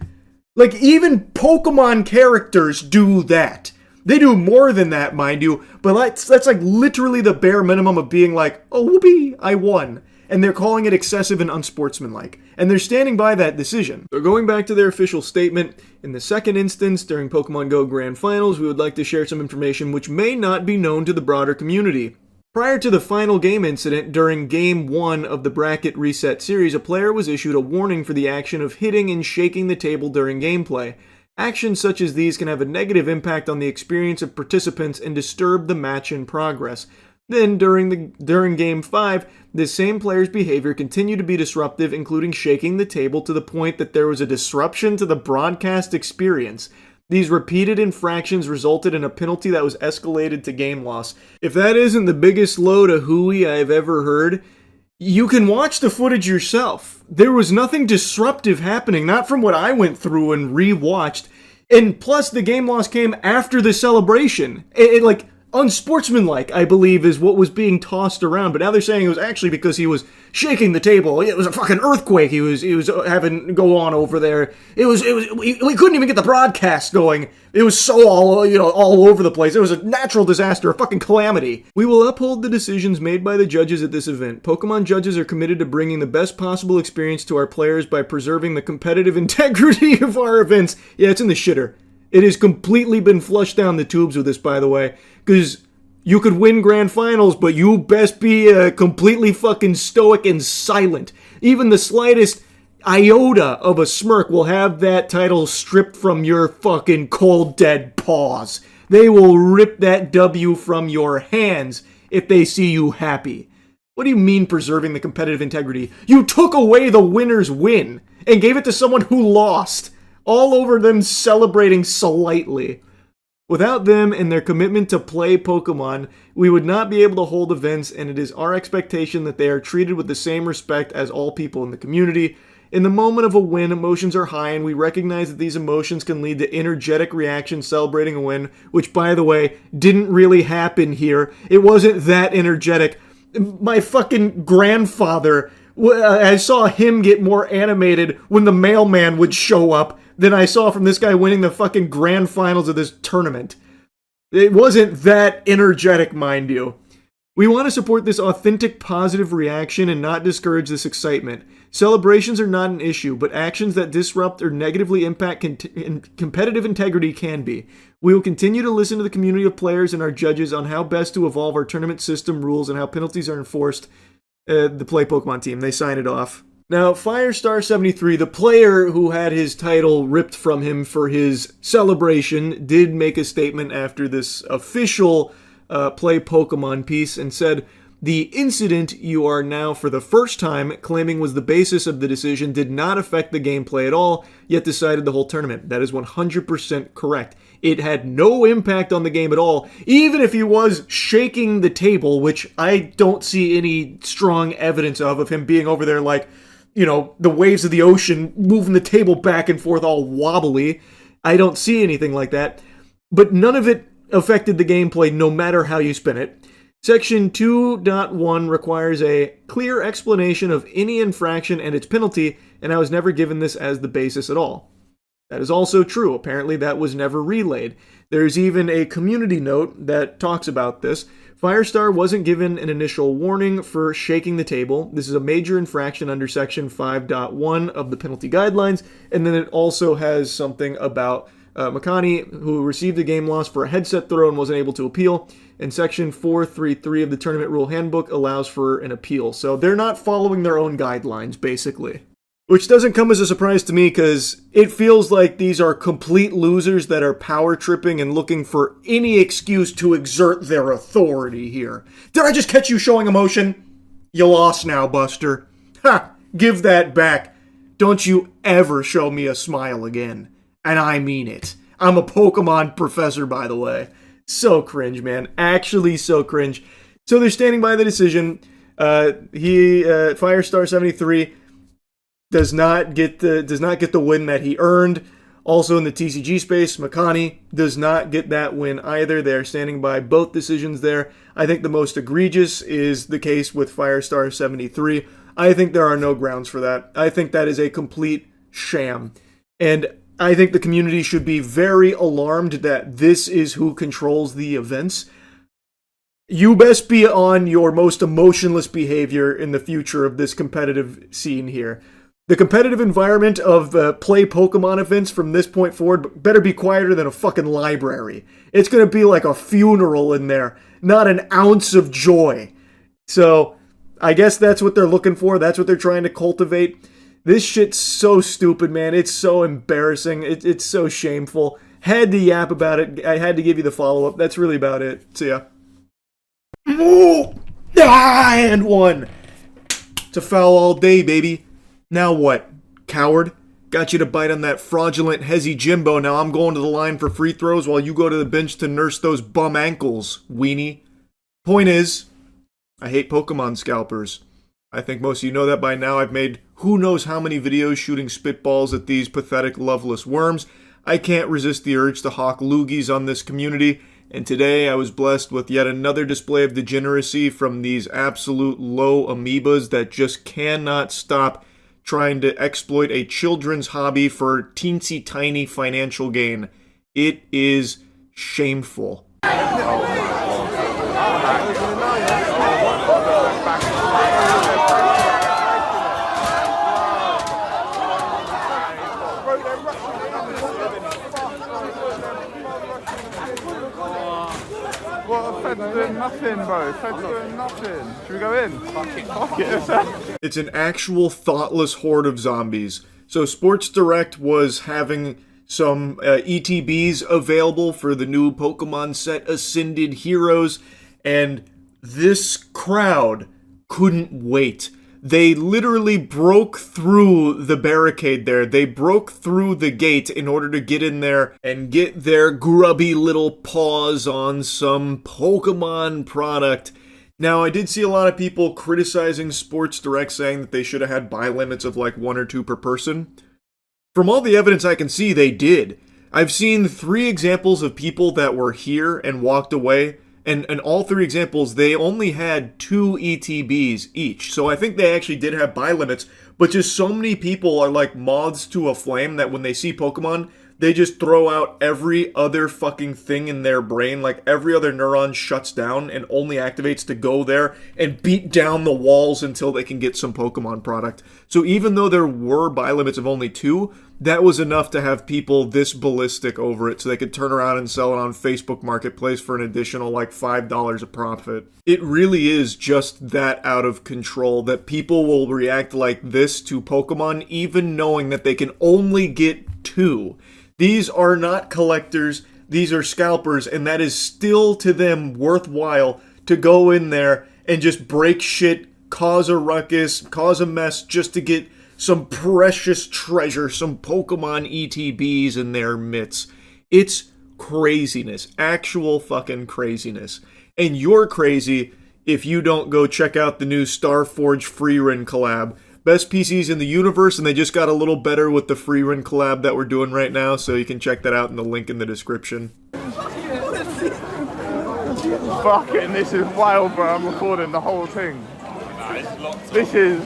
[SPEAKER 1] Like, even Pokemon characters do that. They do more than that, mind you, but that's like literally the bare minimum of being like, oh, whoopee, I won. And they're calling it excessive and unsportsmanlike. And they're standing by that decision. So going back to their official statement, in the second instance, during Pokemon Go Grand Finals, we would like to share some information which may not be known to the broader community. Prior to the final game incident, during Game 1 of the Bracket Reset series, a player was issued a warning for the action of hitting and shaking the table during gameplay. Actions such as these can have a negative impact on the experience of participants and disturb the match in progress. Then, during Game 5, this same player's behavior continued to be disruptive, including shaking the table to the point that there was a disruption to the broadcast experience. These repeated infractions resulted in a penalty that was escalated to game loss. If that isn't the biggest load of hooey I've ever heard, you can watch the footage yourself. There was nothing disruptive happening, not from what I went through and re-watched. And plus, the game loss came after the celebration. Like, unsportsmanlike, I believe, is what was being tossed around. But now they're saying it was actually because he was shaking the table. It was a fucking earthquake he was having go on over there. We couldn't even get the broadcast going. It was so all over the place. It was a natural disaster, a fucking calamity. We will uphold the decisions made by the judges at this event. Pokemon judges are committed to bringing the best possible experience to our players by preserving the competitive integrity of our events. Yeah, it's in the shitter. It has completely been flushed down the tubes with this, by the way, because you could win grand finals, but you best be completely fucking stoic and silent. Even the slightest iota of a smirk will have that title stripped from your fucking cold, dead paws. They will rip that W from your hands if they see you happy. What do you mean preserving the competitive integrity? You took away the winner's win and gave it to someone who lost. All over them celebrating slightly. Without them and their commitment to play Pokemon, we would not be able to hold events, and it is our expectation that they are treated with the same respect as all people in the community. In the moment of a win, emotions are high, and we recognize that these emotions can lead to energetic reactions celebrating a win, which, by the way, didn't really happen here. It wasn't that energetic. My fucking grandfather, I saw him get more animated when the mailman would show up than I saw from this guy winning the fucking grand finals of this tournament. It wasn't that energetic, mind you. We want to support this authentic positive reaction and not discourage this excitement. Celebrations are not an issue, but actions that disrupt or negatively impact competitive integrity can be. We will continue to listen to the community of players and our judges on how best to evolve our tournament system rules and how penalties are enforced. The Play Pokemon team, they sign it off. Now, Firestar73, the player who had his title ripped from him for his celebration, did make a statement after this official Play Pokemon piece and said, "The incident you are now for the first time claiming was the basis of the decision did not affect the gameplay at all, yet decided the whole tournament." That is 100% correct. It had no impact on the game at all, even if he was shaking the table, which I don't see any strong evidence of him being over there like, the waves of the ocean, moving the table back and forth all wobbly. I don't see anything like that. But none of it affected the gameplay, no matter how you spin it. Section 2.1 requires a clear explanation of any infraction and its penalty, and I was never given this as the basis at all. That is also true. Apparently that was never relayed. There's even a community note that talks about this. Firestar wasn't given an initial warning for shaking the table. This is a major infraction under Section 5.1 of the penalty guidelines, and then it also has something about Makani, who received a game loss for a headset throw and wasn't able to appeal, and Section 433 of the Tournament Rule Handbook allows for an appeal. So they're not following their own guidelines, basically. Which doesn't come as a surprise to me, because it feels like these are complete losers that are power tripping and looking for any excuse to exert their authority here. Did I just catch you showing emotion? You lost now, Buster. Ha! Give that back. Don't you ever show me a smile again. And I mean it. I'm a Pokemon professor, by the way. So cringe, man. Actually so cringe. So they're standing by the decision. Firestar 73 does not get the win that he earned. Also in the TCG space, Makani does not get that win either. They are standing by both decisions there. I think the most egregious is the case with Firestar 73. I think there are no grounds for that. I think that is a complete sham. And I think the community should be very alarmed that this is who controls the events. You best be on your most emotionless behavior in the future of this competitive scene here. The competitive environment of play Pokemon events from this point forward better be quieter than a fucking library. It's going to be like a funeral in there. Not an ounce of joy. So, I guess that's what they're looking for. That's what they're trying to cultivate. This shit's so stupid, man. It's so embarrassing. It's so shameful. Had to yap about it. I had to give you the follow-up. That's really about it. See ya. And one. It's a foul all day, baby. Now what? Coward? Got you to bite on that fraudulent Hezzy Jimbo. Now I'm going to the line for free throws while you go to the bench to nurse those bum ankles, weenie. Point is, I hate Pokemon scalpers. I think most of you know that by now. I've made who knows how many videos shooting spitballs at these pathetic, loveless worms. I can't resist the urge to hawk loogies on this community, and today I was blessed with yet another display of degeneracy from these absolute low amoebas that just cannot stop trying to exploit a children's hobby for teensy tiny financial gain. It is shameful.
[SPEAKER 5] Well, Fed's doing nothing, bro. Fed's doing nothing. Should we go in? Fuck it.
[SPEAKER 1] It's an actual thoughtless horde of zombies. So Sports Direct was having some ETBs available for the new Pokemon set Ascended Heroes, and this crowd couldn't wait. They literally broke through the barricade there. They broke through the gate in order to get in there and get their grubby little paws on some Pokemon product. Now, I did see a lot of people criticizing Sports Direct, saying that they should have had buy limits of like 1 or 2 per person. From all the evidence I can see, they did. I've seen 3 examples of people that were here and walked away. And in all 3 examples, they only had 2 ETBs each. So I think they actually did have buy limits. But just so many people are like moths to a flame that when they see Pokemon, they just throw out every other fucking thing in their brain. Like every other neuron shuts down and only activates to go there and beat down the walls until they can get some Pokemon product. So even though there were buy limits of only 2, that was enough to have people this ballistic over it so they could turn around and sell it on Facebook Marketplace for an additional like $5 a profit. It really is just that out of control that people will react like this to Pokemon even knowing that they can only get 2. These are not collectors, these are scalpers, and that is still to them worthwhile to go in there and just break shit, cause a ruckus, cause a mess just to get some precious treasure, some Pokemon ETBs in their midst. It's craziness. Actual fucking craziness. And you're crazy if you don't go check out the new Starforge Freerun collab. Best PCs in the universe, and they just got a little better with the Freerun collab that we're doing right now, so you can check that out in the link in the description.
[SPEAKER 5] Fucking, this is wild, bro. I'm recording the whole thing. This is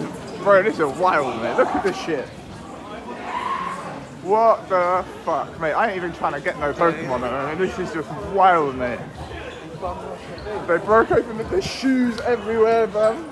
[SPEAKER 5] wild, man. Look at this shit. What the fuck, mate? I ain't even trying to get no Pokemon. I mean, this is just wild, mate. They broke open the shoes everywhere, man.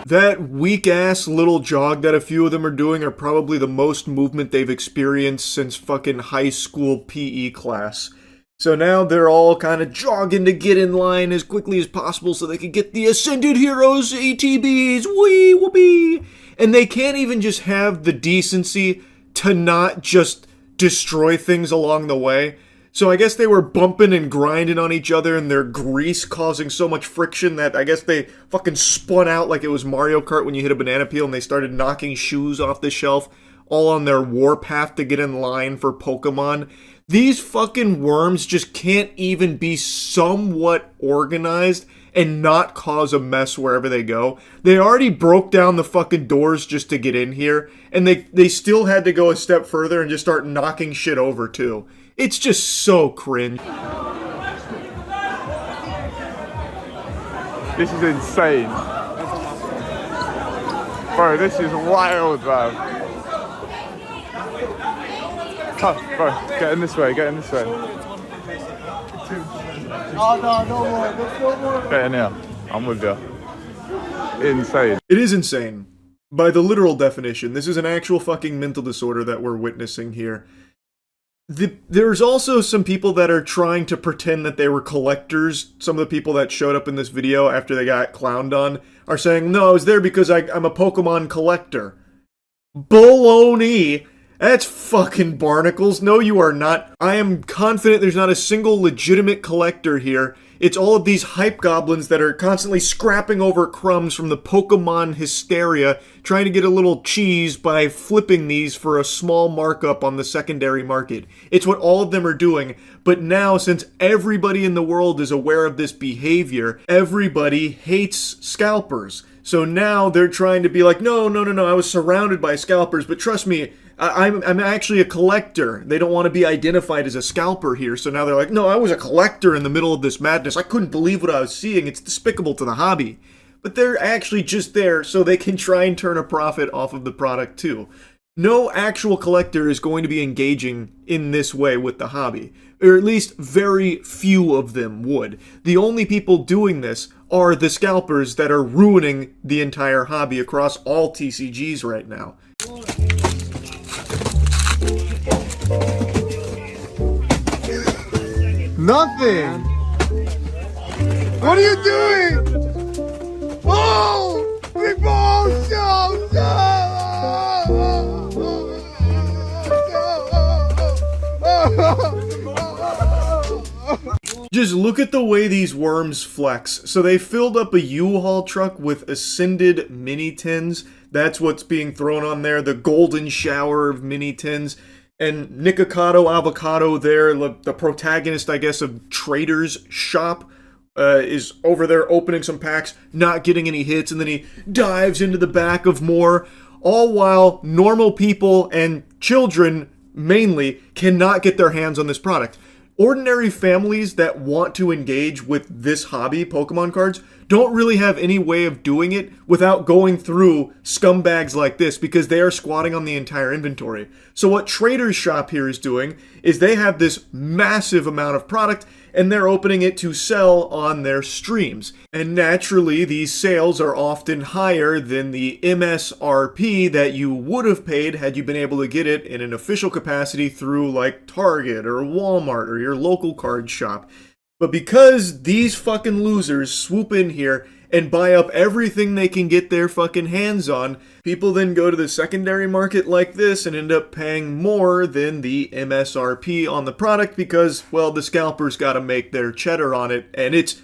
[SPEAKER 1] That weak-ass little jog that a few of them are doing are probably the most movement they've experienced since fucking high school PE class. So now they're all kind of jogging to get in line as quickly as possible so they can get the Ascended Heroes ATBs, wee whoopee! And they can't even just have the decency to not just destroy things along the way. So I guess they were bumping and grinding on each other and their grease causing so much friction that I guess they fucking spun out like it was Mario Kart when you hit a banana peel and they started knocking shoes off the shelf, all on their warpath to get in line for Pokemon. These fucking worms just can't even be somewhat organized and not cause a mess wherever they go. They already broke down the fucking doors just to get in here, and they still had to go a step further and just start knocking shit over too. It's just so cringe.
[SPEAKER 5] This is insane. Bro, this is wild, man. Come, bro, get in this way, get in this way.
[SPEAKER 17] Oh, no more. There's no more.
[SPEAKER 5] Get in here. I'm with you. Insane.
[SPEAKER 1] It is insane. By the literal definition, this is an actual fucking mental disorder that we're witnessing here. There's also some people that are trying to pretend that they were collectors. Some of the people that showed up in this video after they got clowned on are saying, no, I was there because I'm a Pokemon collector. Baloney! That's fucking barnacles. No, you are not. I am confident there's not a single legitimate collector here. It's all of these hype goblins that are constantly scrapping over crumbs from the Pokemon hysteria, trying to get a little cheese by flipping these for a small markup on the secondary market. It's what all of them are doing, but now since everybody in the world is aware of this behavior, everybody hates scalpers. So now they're trying to be like, no, I was surrounded by scalpers, but trust me, I'm actually a collector. They don't want to be identified as a scalper here, so now they're like, no, I was a collector in the middle of this madness. I couldn't believe what I was seeing. It's despicable to the hobby. But they're actually just there so they can try and turn a profit off of the product too. No actual collector is going to be engaging in this way with the hobby, or at least very few of them would. The only people doing this are the scalpers that are ruining the entire hobby across all TCGs right now.
[SPEAKER 17] Nothing. What are you doing? Oh! Big ball show!
[SPEAKER 1] Just look at the way these worms flex. So they filled up a U-Haul truck with Ascended mini tins. That's what's being thrown on there, the golden shower of mini tins. And Nikocado Avocado there, the protagonist, I guess, of Trader's Shop, is over there opening some packs, not getting any hits, and then he dives into the back of more, all while normal people and children, mainly, cannot get their hands on this product. Ordinary families that want to engage with this hobby, Pokemon cards, don't really have any way of doing it without going through scumbags like this because they are squatting on the entire inventory. So what Trader's Shop here is doing is they have this massive amount of product and they're opening it to sell on their streams. And naturally, these sales are often higher than the MSRP that you would have paid had you been able to get it in an official capacity through like Target or Walmart or your local card shop. But because these fucking losers swoop in here and buy up everything they can get their fucking hands on, people then go to the secondary market like this and end up paying more than the MSRP on the product because, well, the scalpers gotta make their cheddar on it, and it's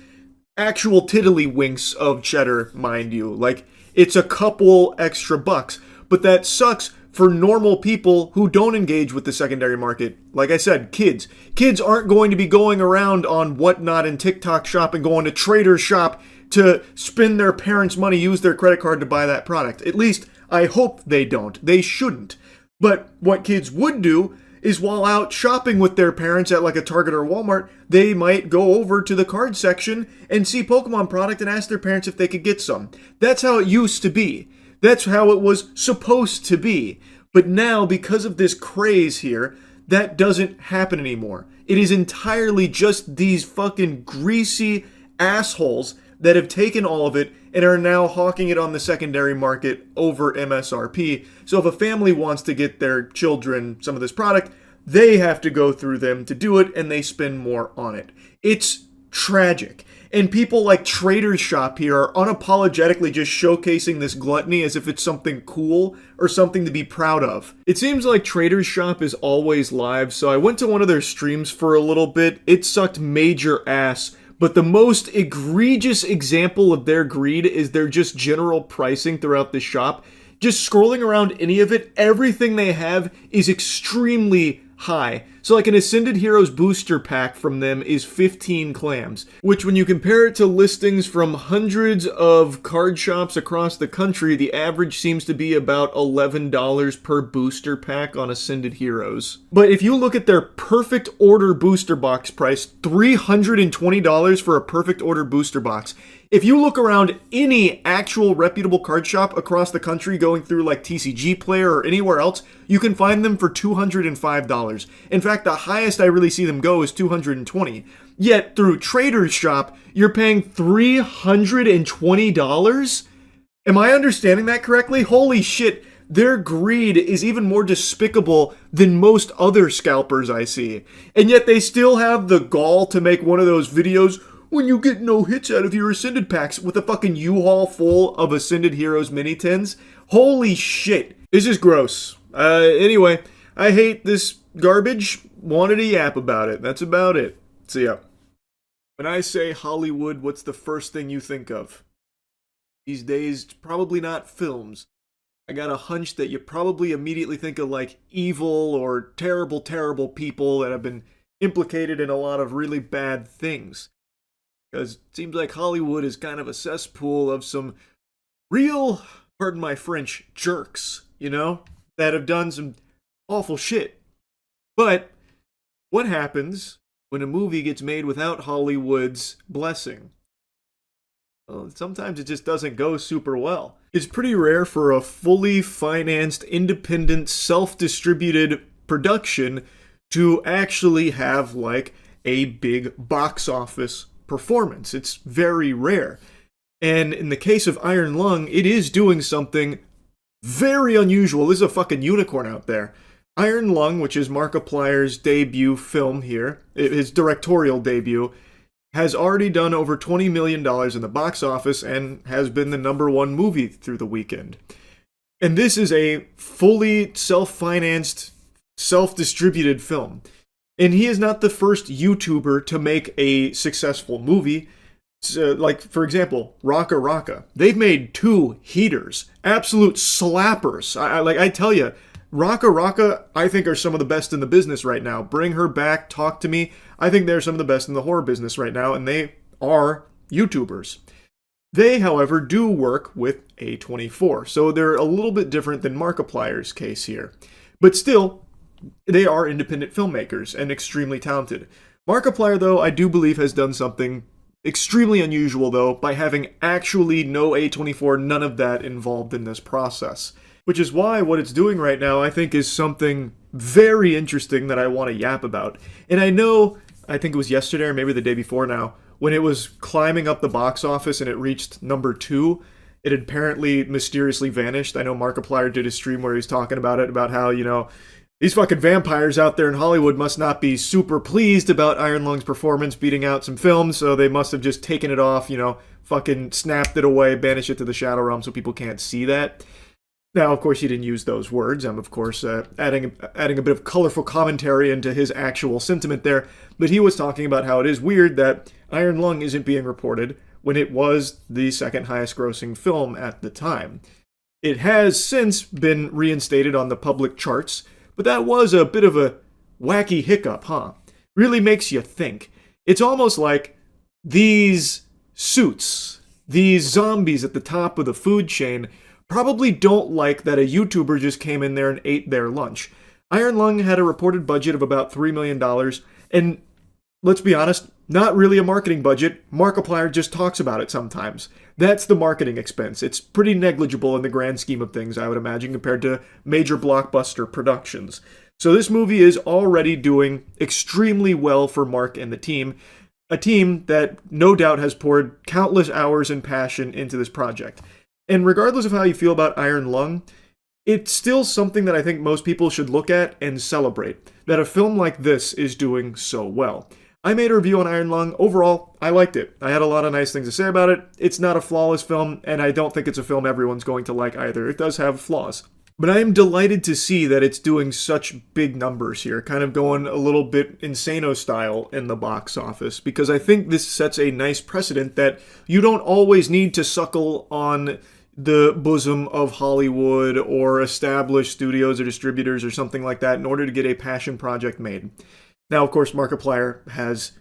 [SPEAKER 1] actual tiddlywinks of cheddar, mind you. Like, it's a couple extra bucks, but that sucks for normal people who don't engage with the secondary market. Like I said, kids. Kids aren't going to be going around on Whatnot and TikTok Shop and going to Trader's Shop to spend their parents' money, use their credit card to buy that product. At least, I hope they don't. They shouldn't. But what kids would do is while out shopping with their parents at like a Target or Walmart, they might go over to the card section and see Pokemon product and ask their parents if they could get some. That's how it used to be. That's how it was supposed to be. But now, because of this craze here, that doesn't happen anymore. It is entirely just these fucking greasy assholes that have taken all of it and are now hawking it on the secondary market over MSRP. So if a family wants to get their children some of this product, they have to go through them to do it, and they spend more on it. It's tragic. And people like Trader's Shop here are unapologetically just showcasing this gluttony as if it's something cool or something to be proud of. It seems like Trader's Shop is always live, so I went to one of their streams for a little bit. It sucked major ass. But the most egregious example of their greed is their just general pricing throughout the shop. Just scrolling around any of it, everything they have is extremely high. So like an Ascended Heroes booster pack from them is 15 clams, which when you compare it to listings from hundreds of card shops across the country, the average seems to be about $11 per booster pack on Ascended Heroes. But if you look at their perfect order booster box price, $320 for a perfect order booster box. If you look around any actual reputable card shop across the country going through like TCG Player or anywhere else, you can find them for $205. In fact, the highest I really see them go is $220. Yet through Trader's Shop, you're paying $320? Am I understanding that correctly? Holy shit, their greed is even more despicable than most other scalpers I see. And yet they still have the gall to make one of those videos when you get no hits out of your Ascended packs with a fucking U-Haul full of Ascended Heroes mini tins. Holy shit. This is gross. Anyway, I hate this garbage. Wanted to yap about it. That's about it. See ya. When I say Hollywood, what's the first thing you think of? These days, probably not films. I got a hunch that you probably immediately think of like evil or terrible, terrible people that have been implicated in a lot of really bad things. Because it seems like Hollywood is kind of a cesspool of some real, pardon my French, jerks, you know, that have done some awful shit. But what happens when a movie gets made without Hollywood's blessing? Well, sometimes it just doesn't go super well. It's pretty rare for a fully financed, independent, self-distributed production to actually have like a big box office performance. It's very rare. And in the case of Iron Lung, it is doing something very unusual. This is a fucking unicorn out there. Iron Lung, which is Markiplier's debut film here, his directorial debut, has already done over $20 million in the box office and has been the #1 movie through the weekend. And this is a fully self-financed, self-distributed film. And he is not the first YouTuber to make a successful movie. So, like, for example, Raka Raka. They've made 2 heaters. Absolute slappers. I tell you, Raka Raka, I think, are some of the best in the business right now. Bring Her Back, Talk to Me. I think they're some of the best in the horror business right now, and they are YouTubers. They, however, do work with A24, so they're a little bit different than Markiplier's case here. But still, they are independent filmmakers and extremely talented. Markiplier, though, I do believe has done something extremely unusual, though, by having actually no A24, none of that involved in this process. Which is why what it's doing right now, I think, is something very interesting that I want to yap about. And I know, I think it was yesterday or maybe the day before now, when it was climbing up the box office and it reached #2, it had apparently mysteriously vanished. I know Markiplier did a stream where he was talking about it, about how, you know, these fucking vampires out there in Hollywood must not be super pleased about Iron Lung's performance beating out some films, so they must have just taken it off, you know, fucking snapped it away, banished it to the Shadow Realm so people can't see that. Now, of course, he didn't use those words. I'm, of course, adding a bit of colorful commentary into his actual sentiment there, but he was talking about how it is weird that Iron Lung isn't being reported when it was the second highest grossing film at the time. It has since been reinstated on the public charts, but that was a bit of a wacky hiccup, huh? Really makes you think. It's almost like these suits, these zombies at the top of the food chain, probably don't like that a YouTuber just came in there and ate their lunch. Iron Lung had a reported budget of about $3 million, and let's be honest, not really a marketing budget. Markiplier just talks about it sometimes. That's the marketing expense. It's pretty negligible in the grand scheme of things, I would imagine, compared to major blockbuster productions. So this movie is already doing extremely well for Mark and the team, a team that no doubt has poured countless hours and passion into this project. And regardless of how you feel about Iron Lung, it's still something that I think most people should look at and celebrate, that a film like this is doing so well. I made a review on Iron Lung. Overall, I liked it. I had a lot of nice things to say about it. It's not a flawless film, and I don't think it's a film everyone's going to like either. It does have flaws. But I am delighted to see that it's doing such big numbers here, kind of going a little bit Insano style in the box office, because I think this sets a nice precedent that you don't always need to suckle on the bosom of Hollywood or established studios or distributors or something like that in order to get a passion project made. Now, of course, Markiplier has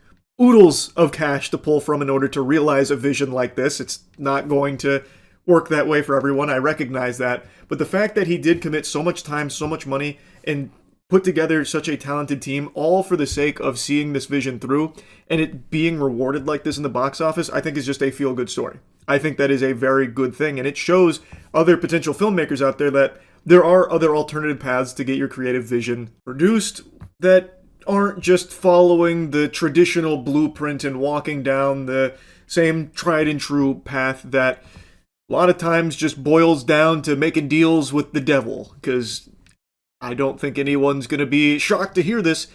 [SPEAKER 1] oodles of cash to pull from in order to realize a vision like this. It's not going to work that way for everyone. I recognize that. But the fact that he did commit so much time, so much money, and put together such a talented team, all for the sake of seeing this vision through, and it being rewarded like this in the box office, I think is just a feel-good story. I think that is a very good thing, and it shows other potential filmmakers out there that there are other alternative paths to get your creative vision produced that aren't just following the traditional blueprint and walking down the same tried and true path that a lot of times just boils down to making deals with the devil. Because I don't think anyone's going to be shocked to hear this.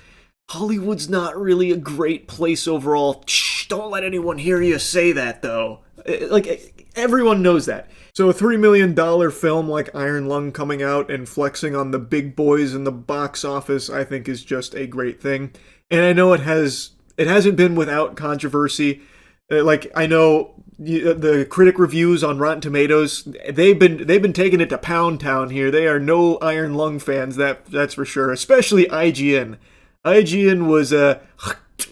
[SPEAKER 1] Hollywood's not really a great place overall. Shh, don't let anyone hear you say that, though. Like, everyone knows that. So a $3 million film like Iron Lung coming out and flexing on the big boys in the box office, I think is just a great thing. And I know it hasn't been without controversy. Like, I know the critic reviews on Rotten Tomatoes, they've been taking it to Pound Town here. They are no Iron Lung fans, that's for sure. Especially IGN. IGN was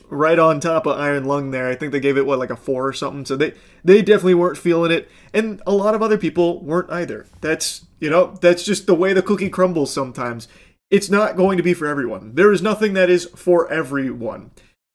[SPEAKER 1] right on top of Iron Lung there. I think they gave it, like a 4 or something. So they definitely weren't feeling it. And a lot of other people weren't either. That's just the way the cookie crumbles sometimes. It's not going to be for everyone. There is nothing that is for everyone.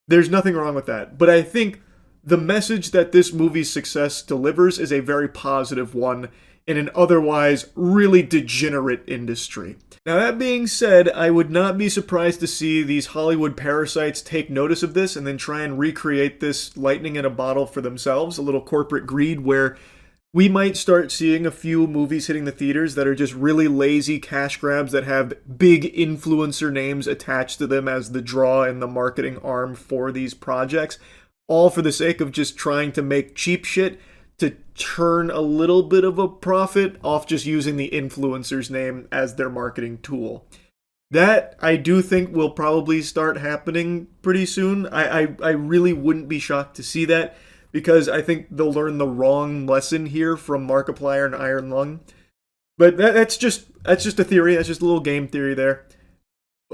[SPEAKER 1] There's nothing wrong with that. But I think the message that this movie's success delivers is a very positive one in an otherwise really degenerate industry. Now, that being said, I would not be surprised to see these Hollywood parasites take notice of this and then try and recreate this lightning in a bottle for themselves, a little corporate greed where we might start seeing a few movies hitting the theaters that are just really lazy cash grabs that have big influencer names attached to them as the draw and the marketing arm for these projects, all for the sake of just trying to make cheap shit to turn a little bit of a profit off just using the influencer's name as their marketing tool. That, I do think, will probably start happening pretty soon. I really wouldn't be shocked to see that, because I think they'll learn the wrong lesson here from Markiplier and Iron Lung. But that's just a theory. That's just a little game theory there.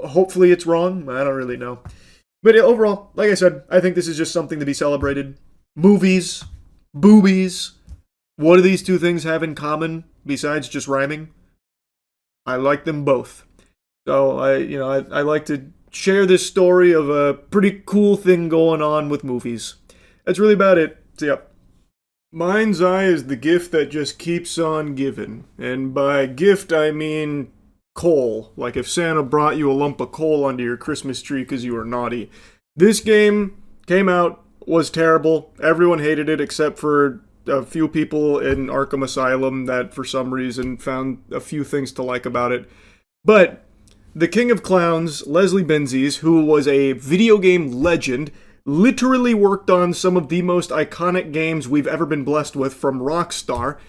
[SPEAKER 1] Hopefully it's wrong. I don't really know. But overall, like I said, I think this is just something to be celebrated. Movies, boobies. What do these two things have in common besides just rhyming? I like them both. So I like to share this story of a pretty cool thing going on with movies. That's really about it. So yep. Mind's Eye is the gift that just keeps on giving. And by gift I mean coal. Like if Santa brought you a lump of coal under your Christmas tree because you were naughty. This game came out, was terrible. Everyone hated it except for a few people in Arkham Asylum that for some reason found a few things to like about it. But the King of Clowns, Leslie Benzies, who was a video game legend, literally worked on some of the most iconic games we've ever been blessed with from Rockstar.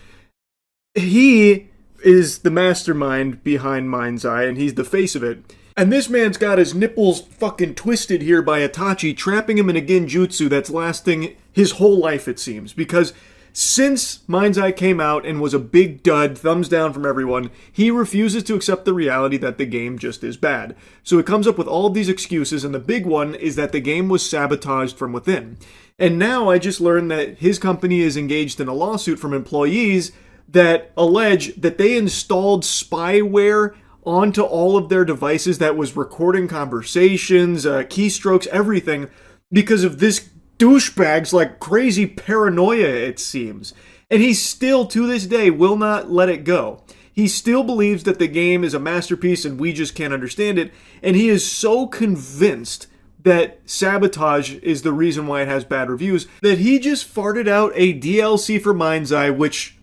[SPEAKER 1] He is the mastermind behind Mind's Eye, and he's the face of it. And this man's got his nipples fucking twisted here by Itachi, trapping him in a genjutsu that's lasting his whole life, it seems. Because since Mind's Eye came out and was a big dud, thumbs down from everyone, he refuses to accept the reality that the game just is bad. So he comes up with all of these excuses, and the big one is that the game was sabotaged from within. And now I just learned that his company is engaged in a lawsuit from employees that allege that they installed spyware onto all of their devices that was recording conversations, keystrokes, everything, because of this douchebags like crazy paranoia, it seems. And he still, to this day, will not let it go. He still believes that the game is a masterpiece and we just can't understand it. And he is so convinced that Sabotage is the reason why it has bad reviews that he just farted out a DLC for Mind's Eye, which,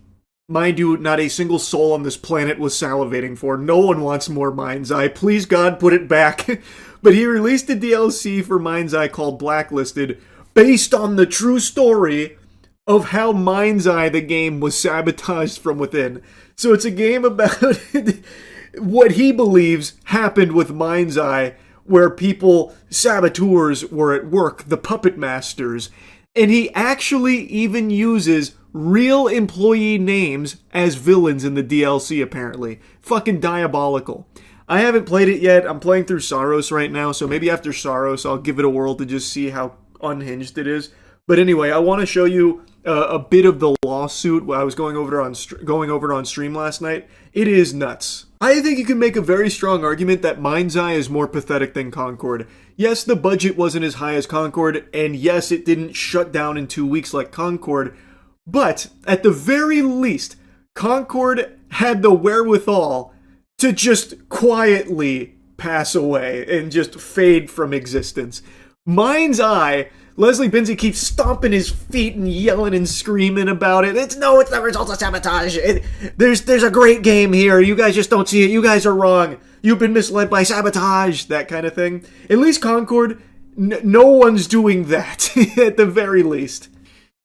[SPEAKER 1] mind you, not a single soul on this planet was salivating for. No one wants more Mind's Eye. Please, God, put it back. But he released a DLC for Mind's Eye called Blacklisted, based on the true story of how Mind's Eye, the game, was sabotaged from within. So it's a game about what he believes happened with Mind's Eye, where people, saboteurs, were at work, the puppet masters. And he actually even uses real employee names as villains in the DLC, apparently. Fucking diabolical. I haven't played it yet. I'm playing through Saros right now, so maybe after Saros I'll give it a whirl to just see how unhinged it is. But anyway, I want to show you a bit of the lawsuit I was going over it on stream last night. It is nuts. I think you can make a very strong argument that Mind's Eye is more pathetic than Concord. Yes, the budget wasn't as high as Concord, and yes, it didn't shut down in 2 weeks like Concord, but at the very least, Concord had the wherewithal to just quietly pass away and just fade from existence. Mind's Eye, Leslie Benzie keeps stomping his feet and yelling and screaming about it. It's the result of sabotage. There's a great game here. You guys just don't see it. You guys are wrong. You've been misled by sabotage. That kind of thing. At least Concord, no one's doing that, at the very least.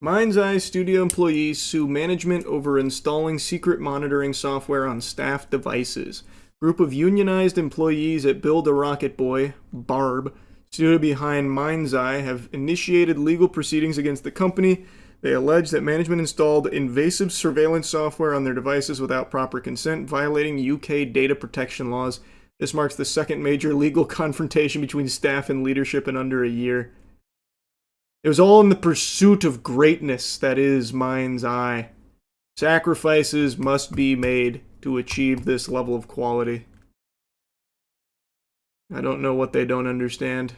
[SPEAKER 1] Mind's Eye studio employees sue management over installing secret monitoring software on staff devices. Group of unionized employees at Build a Rocket Boy, Barb, studio behind Mind's Eye, have initiated legal proceedings against the company. They allege that management installed invasive surveillance software on their devices without proper consent, violating UK data protection laws. This marks the second major legal confrontation between staff and leadership in under a year. It was all in the pursuit of greatness that is Mind's Eye. Sacrifices must be made to achieve this level of quality. I don't know what they don't understand.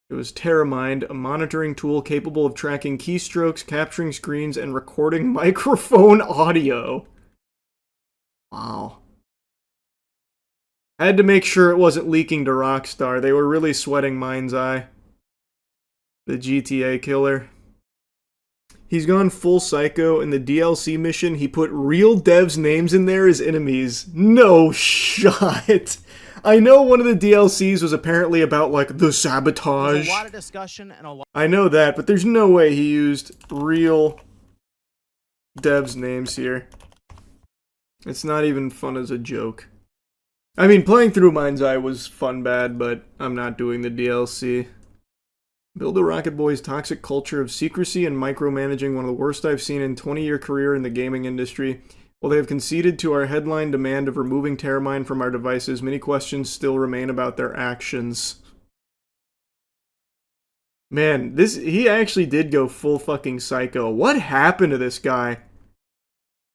[SPEAKER 1] It was TerraMind, a monitoring tool capable of tracking keystrokes, capturing screens, and recording microphone audio. Wow. I had to make sure it wasn't leaking to Rockstar. They were really sweating Mind's Eye. The GTA killer. He's gone full psycho. In the DLC mission, he put real devs' names in there as enemies. No shot. I know one of the DLCs was apparently about, like, the sabotage.
[SPEAKER 6] There's a lot of discussion and a lot.
[SPEAKER 1] I know that, but there's no way he used real devs' names here. It's not even fun as a joke. I mean, playing through Mind's Eye was fun bad, but I'm not doing the DLC. Build a Rocket Boy's toxic culture of secrecy and micromanaging, one of the worst I've seen in 20-year career in the gaming industry. While they have conceded to our headline demand of removing TerraMind from our devices, many questions still remain about their actions. Man, he actually did go full fucking psycho. What happened to this guy?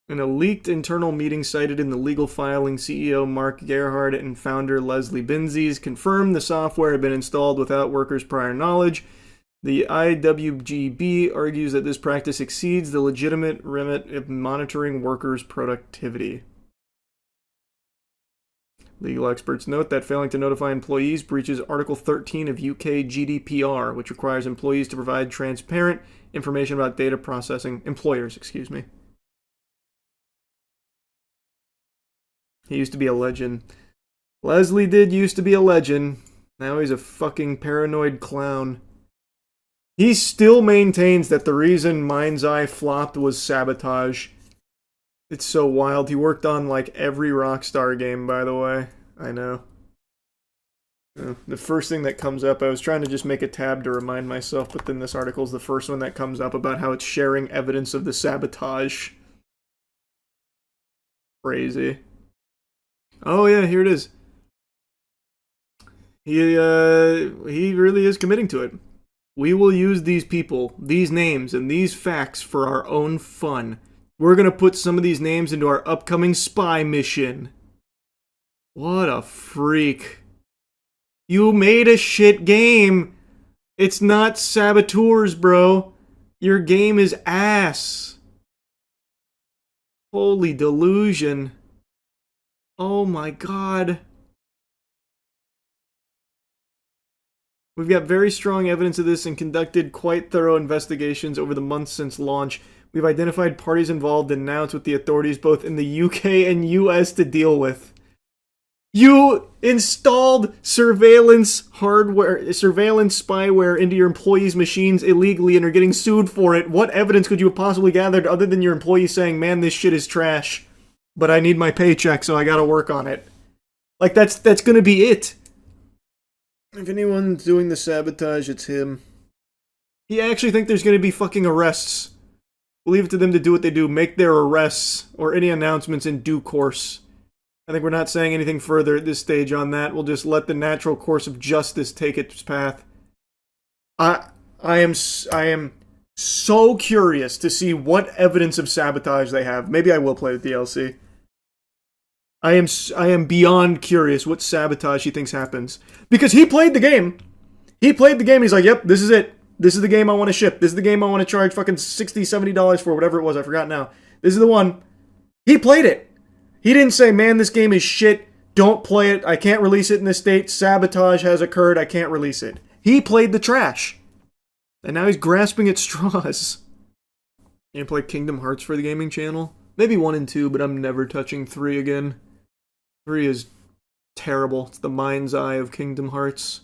[SPEAKER 1] In a leaked internal meeting cited in the legal filing, CEO Mark Gerhard and founder Leslie Benzies confirmed the software had been installed without workers' prior knowledge. The IWGB argues that this practice exceeds the legitimate remit of monitoring workers' productivity. Legal experts note that failing to notify employees breaches Article 13 of UK GDPR, which requires employees to provide transparent information about data processing. Employers, excuse me. He used to be a legend. Leslie did used to be a legend. Now he's a fucking paranoid clown. He still maintains that the reason Mind's Eye flopped was sabotage. It's so wild. He worked on, like, every Rockstar game, by the way. I know. The first thing that comes up, I was trying to just make a tab to remind myself, but then this article is the first one that comes up about how it's sharing evidence of the sabotage. Crazy. Oh yeah, here it is. He really is committing to it. We will use these people, these names, and these facts for our own fun. We're gonna put some of these names into our upcoming spy mission. What a freak. You made a shit game. It's not saboteurs, bro. Your game is ass. Holy delusion. Oh my god. We've got very strong evidence of this and conducted quite thorough investigations over the months since launch. We've identified parties involved and now it's with the authorities both in the UK and US to deal with. You installed surveillance hardware, surveillance spyware into your employees' machines illegally and are getting sued for it. What evidence could you have possibly gathered other than your employees saying, man, this shit is trash, but I need my paycheck, so I gotta work on it? Like, that's gonna be it. If anyone's doing the sabotage, it's him. You actually think there's gonna be fucking arrests? We'll leave it to them to do what they do, make their arrests or any announcements in due course. I think we're not saying anything further at this stage on that. We'll just let the natural course of justice take its path. I am so curious to see what evidence of sabotage they have. Maybe I will play the DLC. I am beyond curious what sabotage he thinks happens. Because he played the game. He played the game. He's like, yep, this is it. This is the game I want to ship. This is the game I want to charge fucking $60, $70 for, whatever it was. I forgot now. This is the one. He played it. He didn't say, man, this game is shit. Don't play it. I can't release it in this state. Sabotage has occurred. I can't release it. He played the trash. And now he's grasping at straws. You play Kingdom Hearts for the gaming channel? Maybe 1 and 2, but I'm never touching 3 again. 3 is terrible. It's the mind's eye of Kingdom Hearts.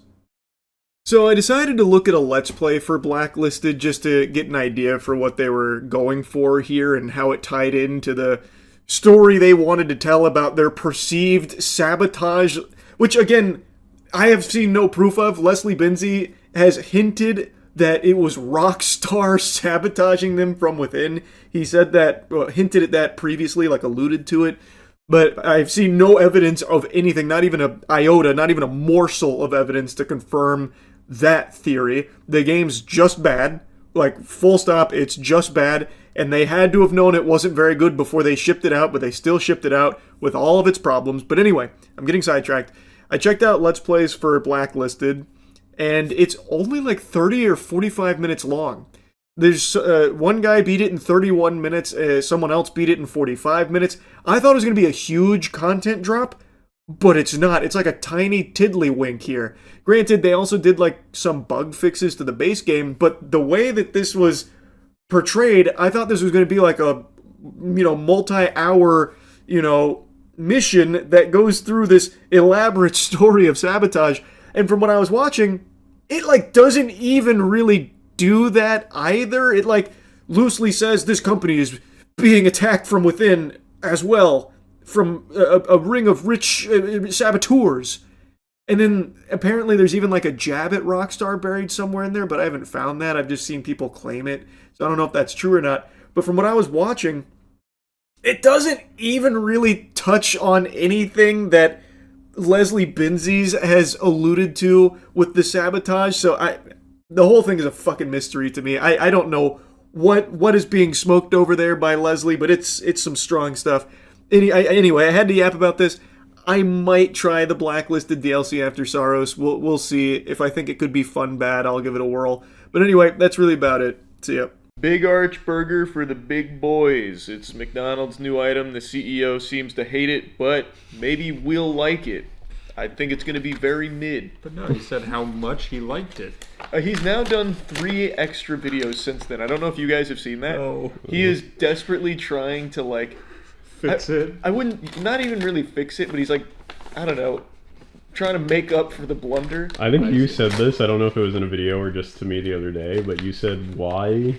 [SPEAKER 1] So I decided to look at a Let's Play for Blacklisted just to get an idea for what they were going for here and how it tied into the story they wanted to tell about their perceived sabotage, which again, I have seen no proof of. Leslie Benzie has hinted that it was Rockstar sabotaging them from within. He said that, hinted at that previously, like alluded to it. But I've seen no evidence of anything, not even an iota, not even a morsel of evidence to confirm that theory. The game's just bad. Like, full stop, it's just bad. And they had to have known it wasn't very good before they shipped it out, but they still shipped it out with all of its problems. But anyway, I'm getting sidetracked. I checked out Let's Plays for Blacklisted, and it's only like 30 or 45 minutes long. There's one guy beat it in 31 minutes, someone else beat it in 45 minutes. I thought it was going to be a huge content drop, but it's not. It's like a tiny tiddlywink here. Granted, they also did like some bug fixes to the base game, but the way that this was portrayed, I thought this was going to be like a, multi-hour, mission that goes through this elaborate story of sabotage. And from what I was watching, it like doesn't even really do that either. It like loosely says this company is being attacked from within as well, from a ring of rich saboteurs. And then apparently there's even like a jab at Rockstar buried somewhere in there, but I haven't found that. I've just seen people claim it. So I don't know if that's true or not. But from what I was watching, it doesn't even really touch on anything that Leslie Benzies has alluded to with the sabotage. So the whole thing is a fucking mystery to me. I don't know what is being smoked over there by Leslie, but it's some strong stuff. Anyway, I had to yap about this. I might try the Blacklisted DLC after Saros. We'll see. If I think it could be fun bad, I'll give it a whirl. But anyway, that's really about it. See ya. Big Arch Burger for the big boys. It's McDonald's new item. The CEO seems to hate it, but maybe we'll like it. I think it's going to be very mid.
[SPEAKER 10] But no, he said how much he liked it.
[SPEAKER 1] He's now done 3 extra videos since then. I don't know if you guys have seen that.
[SPEAKER 10] Oh.
[SPEAKER 1] He is desperately trying to, like...
[SPEAKER 10] Fix it?
[SPEAKER 1] I wouldn't... Not even really fix it, but he's like, I don't know, trying to make up for the blunder.
[SPEAKER 6] I think you said this. I don't know if it was in a video or just to me the other day, but you said, why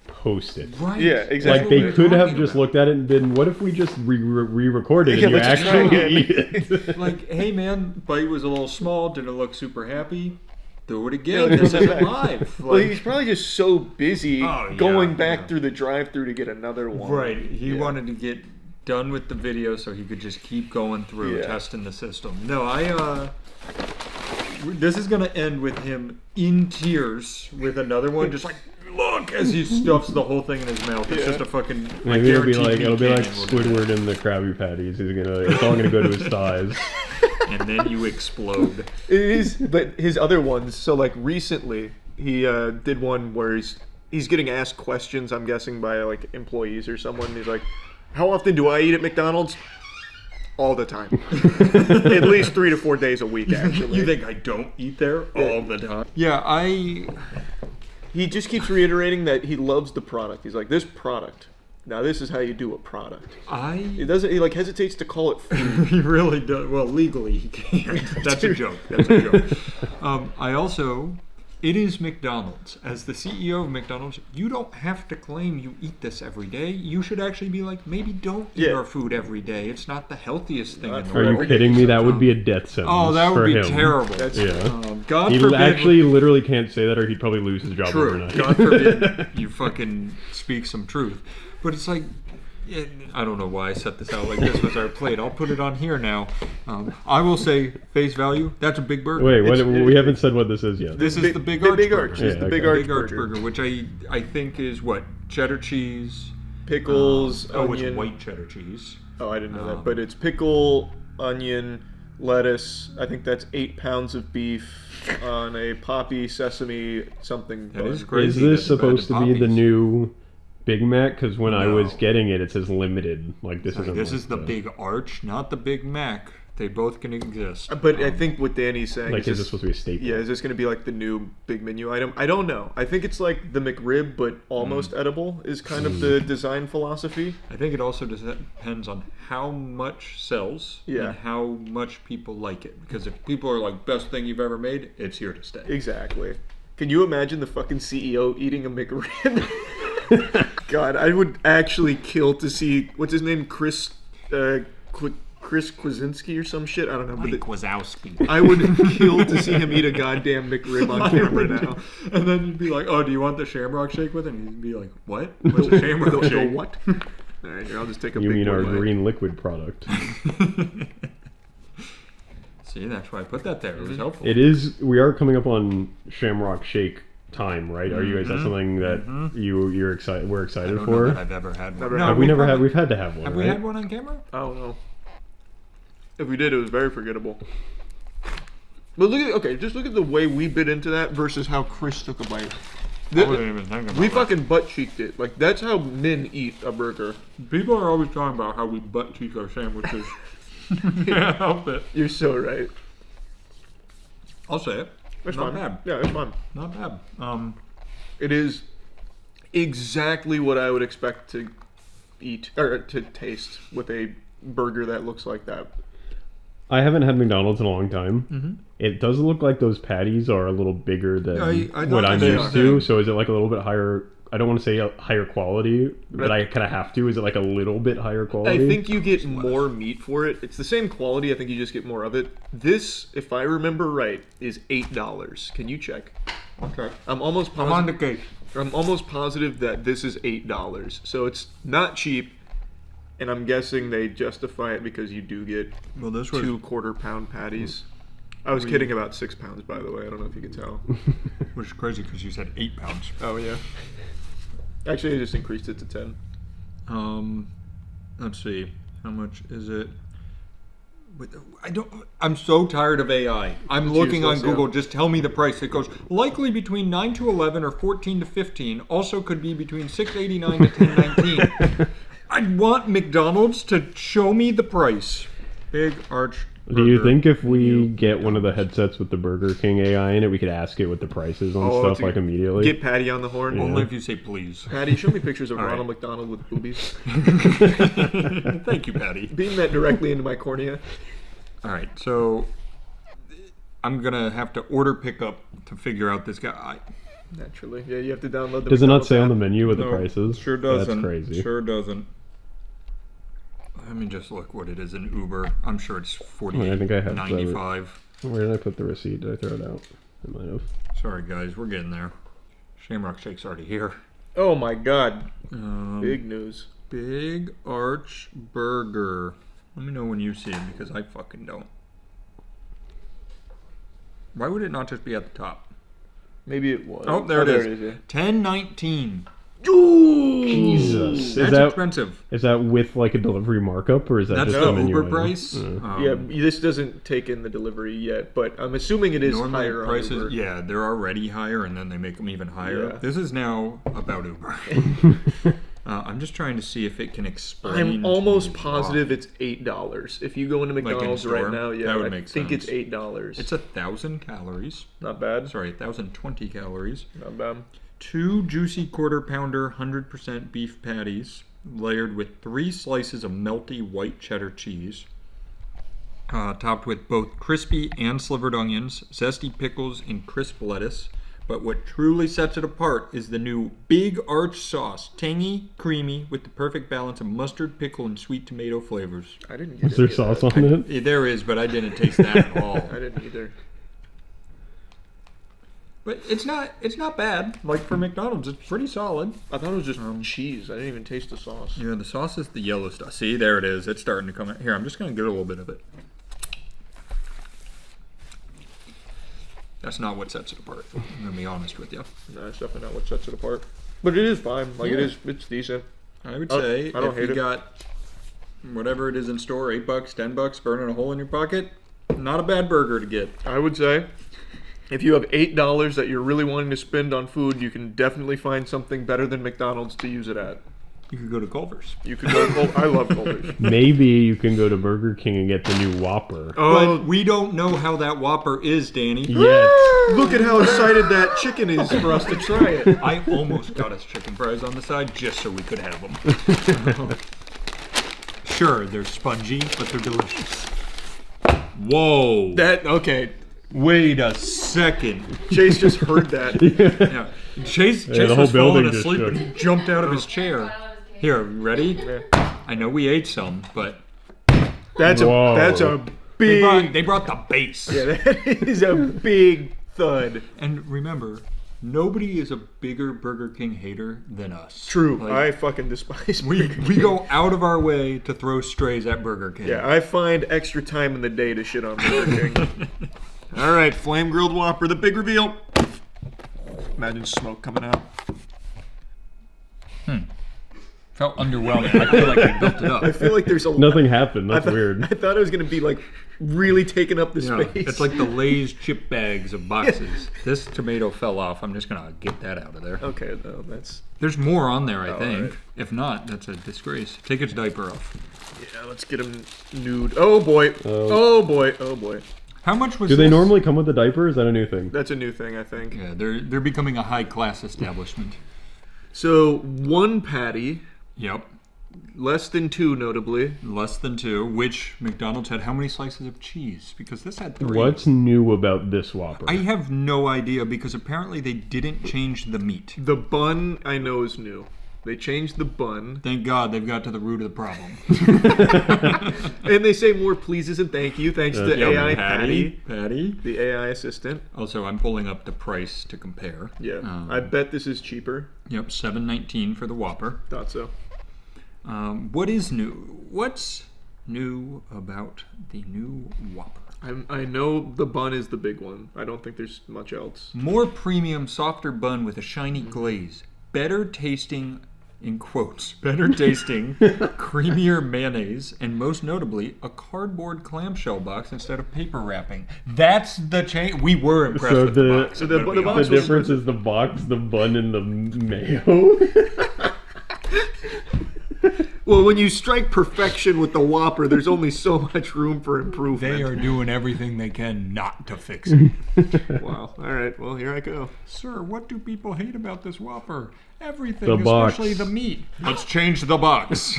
[SPEAKER 6] post it?
[SPEAKER 10] Right.
[SPEAKER 1] Yeah, exactly.
[SPEAKER 6] Like, they could have just looked at it and been, what if we just re-recorded and you actually eat it?
[SPEAKER 10] Like, hey man, bite was a little small, didn't look super happy. Do it again, this isn't live. Like,
[SPEAKER 1] well, he's probably just so busy going back through the drive-thru to get another one.
[SPEAKER 10] Right, he wanted to get done with the video so he could just keep going through testing the system. No, this is gonna end with him in tears with another one, just like, look, as he stuffs the whole thing in his mouth. It's just a fucking.
[SPEAKER 6] Maybe it'll be like Squidward and the Krabby Patties. It's all gonna go to his thighs.
[SPEAKER 10] and then you explode.
[SPEAKER 1] It is, but his other ones. So like recently, he did one where he's getting asked questions. I'm guessing by like employees or someone. He's like, "How often do I eat at McDonald's?" All the time. At least 3 to 4 days a week, actually.
[SPEAKER 10] You think I don't eat there all the time? Yeah,
[SPEAKER 1] He just keeps reiterating that he loves the product. He's like, this product. Now this is how you do a product. He doesn't. He like hesitates to call it food.
[SPEAKER 10] He really does. Well, legally he can't. That's a joke. That's a joke. I also. It is McDonald's. As the CEO of McDonald's, you don't have to claim you eat this every day. You should actually be like, maybe don't eat our food every day. It's not the healthiest thing in the world.
[SPEAKER 6] Are you kidding me? That would be a death sentence.
[SPEAKER 10] Oh, that would be
[SPEAKER 6] him.
[SPEAKER 10] terrible. God
[SPEAKER 6] he
[SPEAKER 10] forbid.
[SPEAKER 6] actually literally can't say that, or he'd probably lose his job
[SPEAKER 10] True.
[SPEAKER 6] overnight.
[SPEAKER 10] God forbid you fucking speak some truth. But it's like, I don't know why I set this out like this was our plate. I'll put it on here now. I will say, face value, that's a big burger.
[SPEAKER 6] Wait, we haven't said what this is yet.
[SPEAKER 10] This is the Big Arch Burger.
[SPEAKER 1] It's the Big Arch Burger,
[SPEAKER 10] which I think is what? Cheddar cheese,
[SPEAKER 1] pickles,
[SPEAKER 10] it's
[SPEAKER 1] onion.
[SPEAKER 10] white cheddar cheese.
[SPEAKER 1] Oh, I didn't know that. But it's pickle, onion, lettuce. I think that's 8 pounds of beef on a poppy sesame something.
[SPEAKER 10] That is
[SPEAKER 1] bun.
[SPEAKER 10] crazy.
[SPEAKER 6] Is this supposed to be the new Big Mac? Because when I was getting it, it says limited. Like this isn't.
[SPEAKER 10] This is the Big Arch, not the Big Mac. They both can exist.
[SPEAKER 1] But I think what Danny's saying
[SPEAKER 6] Like, is this supposed to be a staple?
[SPEAKER 1] Yeah, is this going to be like the new big menu item? I don't know. I think it's like the McRib, but almost edible is kind of the design philosophy.
[SPEAKER 10] I think it also depends on how much sells and how much people like it. Because if people are like, best thing you've ever made, it's here to stay.
[SPEAKER 1] Exactly. Can you imagine the fucking CEO eating a McRib? God, I would actually kill to see, what's his name? Chris Kwasinski or some shit. I don't know.
[SPEAKER 10] Mike Wazowski.
[SPEAKER 1] I would kill to see him eat a goddamn McRib on camera now.
[SPEAKER 10] And then you'd be like, "Oh, do you want the Shamrock Shake with it?" And he'd be like, "What? What's a Shamrock Shake?
[SPEAKER 1] The what?" All right, here, I'll just take a.
[SPEAKER 6] You
[SPEAKER 1] big
[SPEAKER 6] mean our
[SPEAKER 1] one.
[SPEAKER 6] green liquid product?
[SPEAKER 10] See, that's why I put that there. It was helpful.
[SPEAKER 6] It is. We are coming up on Shamrock Shake time, right? Are you? Is that something that you're excited? We're excited
[SPEAKER 10] I don't
[SPEAKER 6] for?
[SPEAKER 10] know that I've ever had one.
[SPEAKER 6] Have we never had? We've had to have one.
[SPEAKER 10] Have
[SPEAKER 6] right?
[SPEAKER 10] we had one on camera?
[SPEAKER 1] I don't know. If we did, it was very forgettable. But just look at the way we bit into that versus how Chris took a bite.
[SPEAKER 10] I wasn't even thinking about
[SPEAKER 1] We
[SPEAKER 10] that.
[SPEAKER 1] fucking butt cheeked it. Like that's how men eat a burger.
[SPEAKER 10] People are always talking about how we butt cheek our sandwiches. Can't help it.
[SPEAKER 1] You're so right.
[SPEAKER 10] I'll say it.
[SPEAKER 1] It's
[SPEAKER 10] Not
[SPEAKER 1] fun.
[SPEAKER 10] bad.
[SPEAKER 1] Yeah, it's fun.
[SPEAKER 10] Not bad.
[SPEAKER 1] It is exactly what I would expect to eat or to taste with a burger that looks like that.
[SPEAKER 6] I haven't had McDonald's in a long time. It does look like those patties are a little bigger than
[SPEAKER 10] I
[SPEAKER 6] what I'm
[SPEAKER 10] they
[SPEAKER 6] used
[SPEAKER 10] are.
[SPEAKER 6] to. So is it like a little bit higher? I don't want to say a higher quality, but I kind of have to. Is it like a little bit higher quality?
[SPEAKER 1] I think you get more meat for it. It's the same quality. I think you just get more of it. This, if I remember right, is $8. Can you check?
[SPEAKER 10] Okay.
[SPEAKER 1] I'm almost positive.
[SPEAKER 10] I'm on the case.
[SPEAKER 1] I'm almost positive that this is $8. So it's not cheap. And I'm guessing they justify it because you do get 2 quarter-pound patties. I was kidding about 6 pounds, by the way. I don't know if you could tell.
[SPEAKER 10] Which is crazy because you said 8 pounds.
[SPEAKER 1] Oh, yeah. Actually, I just increased it to 10.
[SPEAKER 10] Let's see. How much is it? I'm so tired of AI. I'm
[SPEAKER 1] It's
[SPEAKER 10] looking
[SPEAKER 1] useless,
[SPEAKER 10] on Google. Just tell me the price. It goes likely between 9 to 11 or 14 to 15. Also could be between 6.89 to 10.19. I want McDonald's to show me the price. Big Arch Burger.
[SPEAKER 6] Do you think if we get one of the headsets with the Burger King AI in it, we could ask it what the price is on stuff like immediately?
[SPEAKER 1] Get Patty on the horn.
[SPEAKER 6] Yeah.
[SPEAKER 10] Only if you say please.
[SPEAKER 1] Patty, show me pictures of
[SPEAKER 10] All right.
[SPEAKER 1] Ronald McDonald with boobies.
[SPEAKER 10] Thank you, Patty.
[SPEAKER 1] Beam that directly into my cornea.
[SPEAKER 10] All right, so I'm gonna have to order pickup to figure out this guy.
[SPEAKER 1] Naturally, yeah. You have to download the.
[SPEAKER 6] Does it not
[SPEAKER 1] McDonald's
[SPEAKER 6] say on
[SPEAKER 1] app.
[SPEAKER 6] the menu what the
[SPEAKER 10] No,
[SPEAKER 6] price is?
[SPEAKER 10] Sure doesn't.
[SPEAKER 6] That's crazy.
[SPEAKER 10] Sure doesn't. Let me just look what it is in Uber. I'm sure it's
[SPEAKER 6] I think I have
[SPEAKER 10] $48.95.
[SPEAKER 6] Where did I put the receipt? Did I throw it out? I might have.
[SPEAKER 10] Sorry, guys, we're getting there. Shamrock Shake's already here.
[SPEAKER 1] Oh my God! Big news.
[SPEAKER 10] Big Arch Burger. Let me know when you see it because I fucking don't. Why would it not just be at the top?
[SPEAKER 1] Maybe it was.
[SPEAKER 10] Oh, there it is.
[SPEAKER 1] Yeah.
[SPEAKER 10] $10.19.
[SPEAKER 6] Jesus.
[SPEAKER 10] That's expensive.
[SPEAKER 6] Is that with like a delivery markup, or is that
[SPEAKER 10] That's
[SPEAKER 6] just
[SPEAKER 10] the
[SPEAKER 6] a menu
[SPEAKER 10] Uber
[SPEAKER 6] item?
[SPEAKER 10] price.
[SPEAKER 1] Yeah, this doesn't take in the delivery yet, but I'm assuming it is
[SPEAKER 10] Normally
[SPEAKER 1] higher
[SPEAKER 10] prices,
[SPEAKER 1] on Uber.
[SPEAKER 10] yeah, they're already higher, and then they make them even higher.
[SPEAKER 1] Yeah.
[SPEAKER 10] This is now about Uber. I'm just trying to see if it can explain.
[SPEAKER 1] I'm almost positive it's $8. If you go into
[SPEAKER 10] Like in
[SPEAKER 1] McDonald's
[SPEAKER 10] store?
[SPEAKER 1] right now, yeah,
[SPEAKER 10] That would
[SPEAKER 1] I
[SPEAKER 10] make
[SPEAKER 1] think
[SPEAKER 10] sense.
[SPEAKER 1] it's $8.
[SPEAKER 10] It's 1,000 calories.
[SPEAKER 1] Not bad.
[SPEAKER 10] Sorry, 1,020 calories.
[SPEAKER 1] Not bad.
[SPEAKER 10] 2 juicy quarter pounder 100% beef patties layered with 3 slices of melty white cheddar cheese, topped with both crispy and slivered onions, zesty pickles, and crisp lettuce. But what truly sets it apart is the new Big Arch sauce, tangy, creamy, with the perfect balance of mustard, pickle, and sweet tomato flavors.
[SPEAKER 1] I didn't get
[SPEAKER 6] Is there sauce on it?
[SPEAKER 10] There is, but I didn't taste that at all.
[SPEAKER 1] I didn't either.
[SPEAKER 10] But it's not bad. Like for McDonald's, it's pretty solid.
[SPEAKER 1] I thought it was just cheese. I didn't even taste the sauce.
[SPEAKER 10] Yeah, the sauce is the yellow stuff. See, there it is. It's starting to come out. Here, I'm just going to get a little bit of it. That's not what sets it apart. I'm going to be honest with you.
[SPEAKER 1] No, it's definitely not what sets it apart. But it is fine. Like,
[SPEAKER 10] Yeah.
[SPEAKER 1] it's decent.
[SPEAKER 10] I would say
[SPEAKER 1] I don't
[SPEAKER 10] if
[SPEAKER 1] hate
[SPEAKER 10] you
[SPEAKER 1] it.
[SPEAKER 10] got whatever it is in store, $8, $10, burning a hole in your pocket, not a bad burger to get.
[SPEAKER 1] I would say if you have $8 that you're really wanting to spend on food, you can definitely find something better than McDonald's to use it at.
[SPEAKER 10] You could go to Culver's.
[SPEAKER 1] You could go to I love Culver's.
[SPEAKER 6] Maybe you can go to Burger King and get the new Whopper.
[SPEAKER 1] Oh,
[SPEAKER 10] But we don't know how that Whopper is, Danny.
[SPEAKER 6] Yet.
[SPEAKER 1] Look at how excited that chicken is for us to try it.
[SPEAKER 10] I almost got us chicken fries on the side just so we could have them. Sure, they're spongy, but they're delicious. Whoa.
[SPEAKER 1] Okay.
[SPEAKER 10] Wait a second.
[SPEAKER 1] Chase just heard that.
[SPEAKER 10] Yeah. Chase
[SPEAKER 6] the whole
[SPEAKER 10] was falling
[SPEAKER 6] building just
[SPEAKER 10] asleep
[SPEAKER 6] shook.
[SPEAKER 10] and he jumped out of his chair. Here, ready? I know we ate some, but
[SPEAKER 1] That's
[SPEAKER 6] Whoa.
[SPEAKER 1] a big.
[SPEAKER 10] they brought the base.
[SPEAKER 1] Yeah, that is a big thud.
[SPEAKER 10] And remember, nobody is a bigger Burger King hater than us.
[SPEAKER 1] True.
[SPEAKER 10] Like,
[SPEAKER 1] I fucking despise
[SPEAKER 10] we
[SPEAKER 1] Burger
[SPEAKER 10] we
[SPEAKER 1] King.
[SPEAKER 10] go out of our way to throw strays at Burger King.
[SPEAKER 1] Yeah, I find extra time in the day to shit on Burger King. All right, flame grilled Whopper, the big reveal. Imagine smoke coming out.
[SPEAKER 10] Felt underwhelming. I feel like we built it up.
[SPEAKER 1] I feel like there's a
[SPEAKER 6] Nothing happened. That's weird.
[SPEAKER 1] I thought it was gonna be like really taking up the
[SPEAKER 10] Yeah,
[SPEAKER 1] space.
[SPEAKER 10] it's like the Lay's chip bags of boxes. This tomato fell off. I'm just gonna get that out of there.
[SPEAKER 1] Okay, though that's.
[SPEAKER 10] There's more on there, I think.
[SPEAKER 1] right.
[SPEAKER 10] If not, that's a disgrace. Take its diaper off.
[SPEAKER 1] Yeah, let's get him nude. Oh boy. Oh boy. Oh boy.
[SPEAKER 10] How much was
[SPEAKER 6] Do they
[SPEAKER 10] this?
[SPEAKER 6] normally come with the diaper? Is that a new thing?
[SPEAKER 1] That's a new thing, I think.
[SPEAKER 10] Yeah, they're becoming a high class establishment.
[SPEAKER 1] So 1 patty,
[SPEAKER 10] Yep.
[SPEAKER 1] less than 2, notably.
[SPEAKER 10] Less than 2, which McDonald's had how many slices of cheese? Because this had 3.
[SPEAKER 6] What's new about this Whopper?
[SPEAKER 10] I have no idea because apparently they didn't change the meat.
[SPEAKER 1] The bun I know is new. They changed the bun.
[SPEAKER 10] Thank God they've got to the root of the problem.
[SPEAKER 1] And they say more pleases and thank you thanks to
[SPEAKER 10] Yep,
[SPEAKER 1] AI Patty,
[SPEAKER 10] Patty.
[SPEAKER 1] the AI assistant.
[SPEAKER 10] Also, I'm pulling up the price to compare.
[SPEAKER 1] Yeah, I bet this is cheaper.
[SPEAKER 10] Yep, $7.19 for the Whopper.
[SPEAKER 1] Thought so.
[SPEAKER 10] What is new? What's new about the new Whopper?
[SPEAKER 1] I know the bun is the big one. I don't think there's much else.
[SPEAKER 10] More premium, softer bun with a shiny glaze. Better tasting, in quotes, better tasting, creamier mayonnaise, and most notably, a cardboard clamshell box instead of paper wrapping. That's the change. We were impressed with the box.
[SPEAKER 1] So the
[SPEAKER 10] I'm gonna be
[SPEAKER 1] box
[SPEAKER 6] The
[SPEAKER 10] honest.
[SPEAKER 1] was
[SPEAKER 6] difference is the box, the bun, and the mayo.
[SPEAKER 1] Well, when you strike perfection with the Whopper, there's only so much room for improvement.
[SPEAKER 10] They are doing everything they can not to fix it.
[SPEAKER 1] Wow. All right. Well, here I go.
[SPEAKER 10] Sir, what do people hate about this Whopper? Everything,
[SPEAKER 6] The box.
[SPEAKER 10] especially the meat. Let's change the box.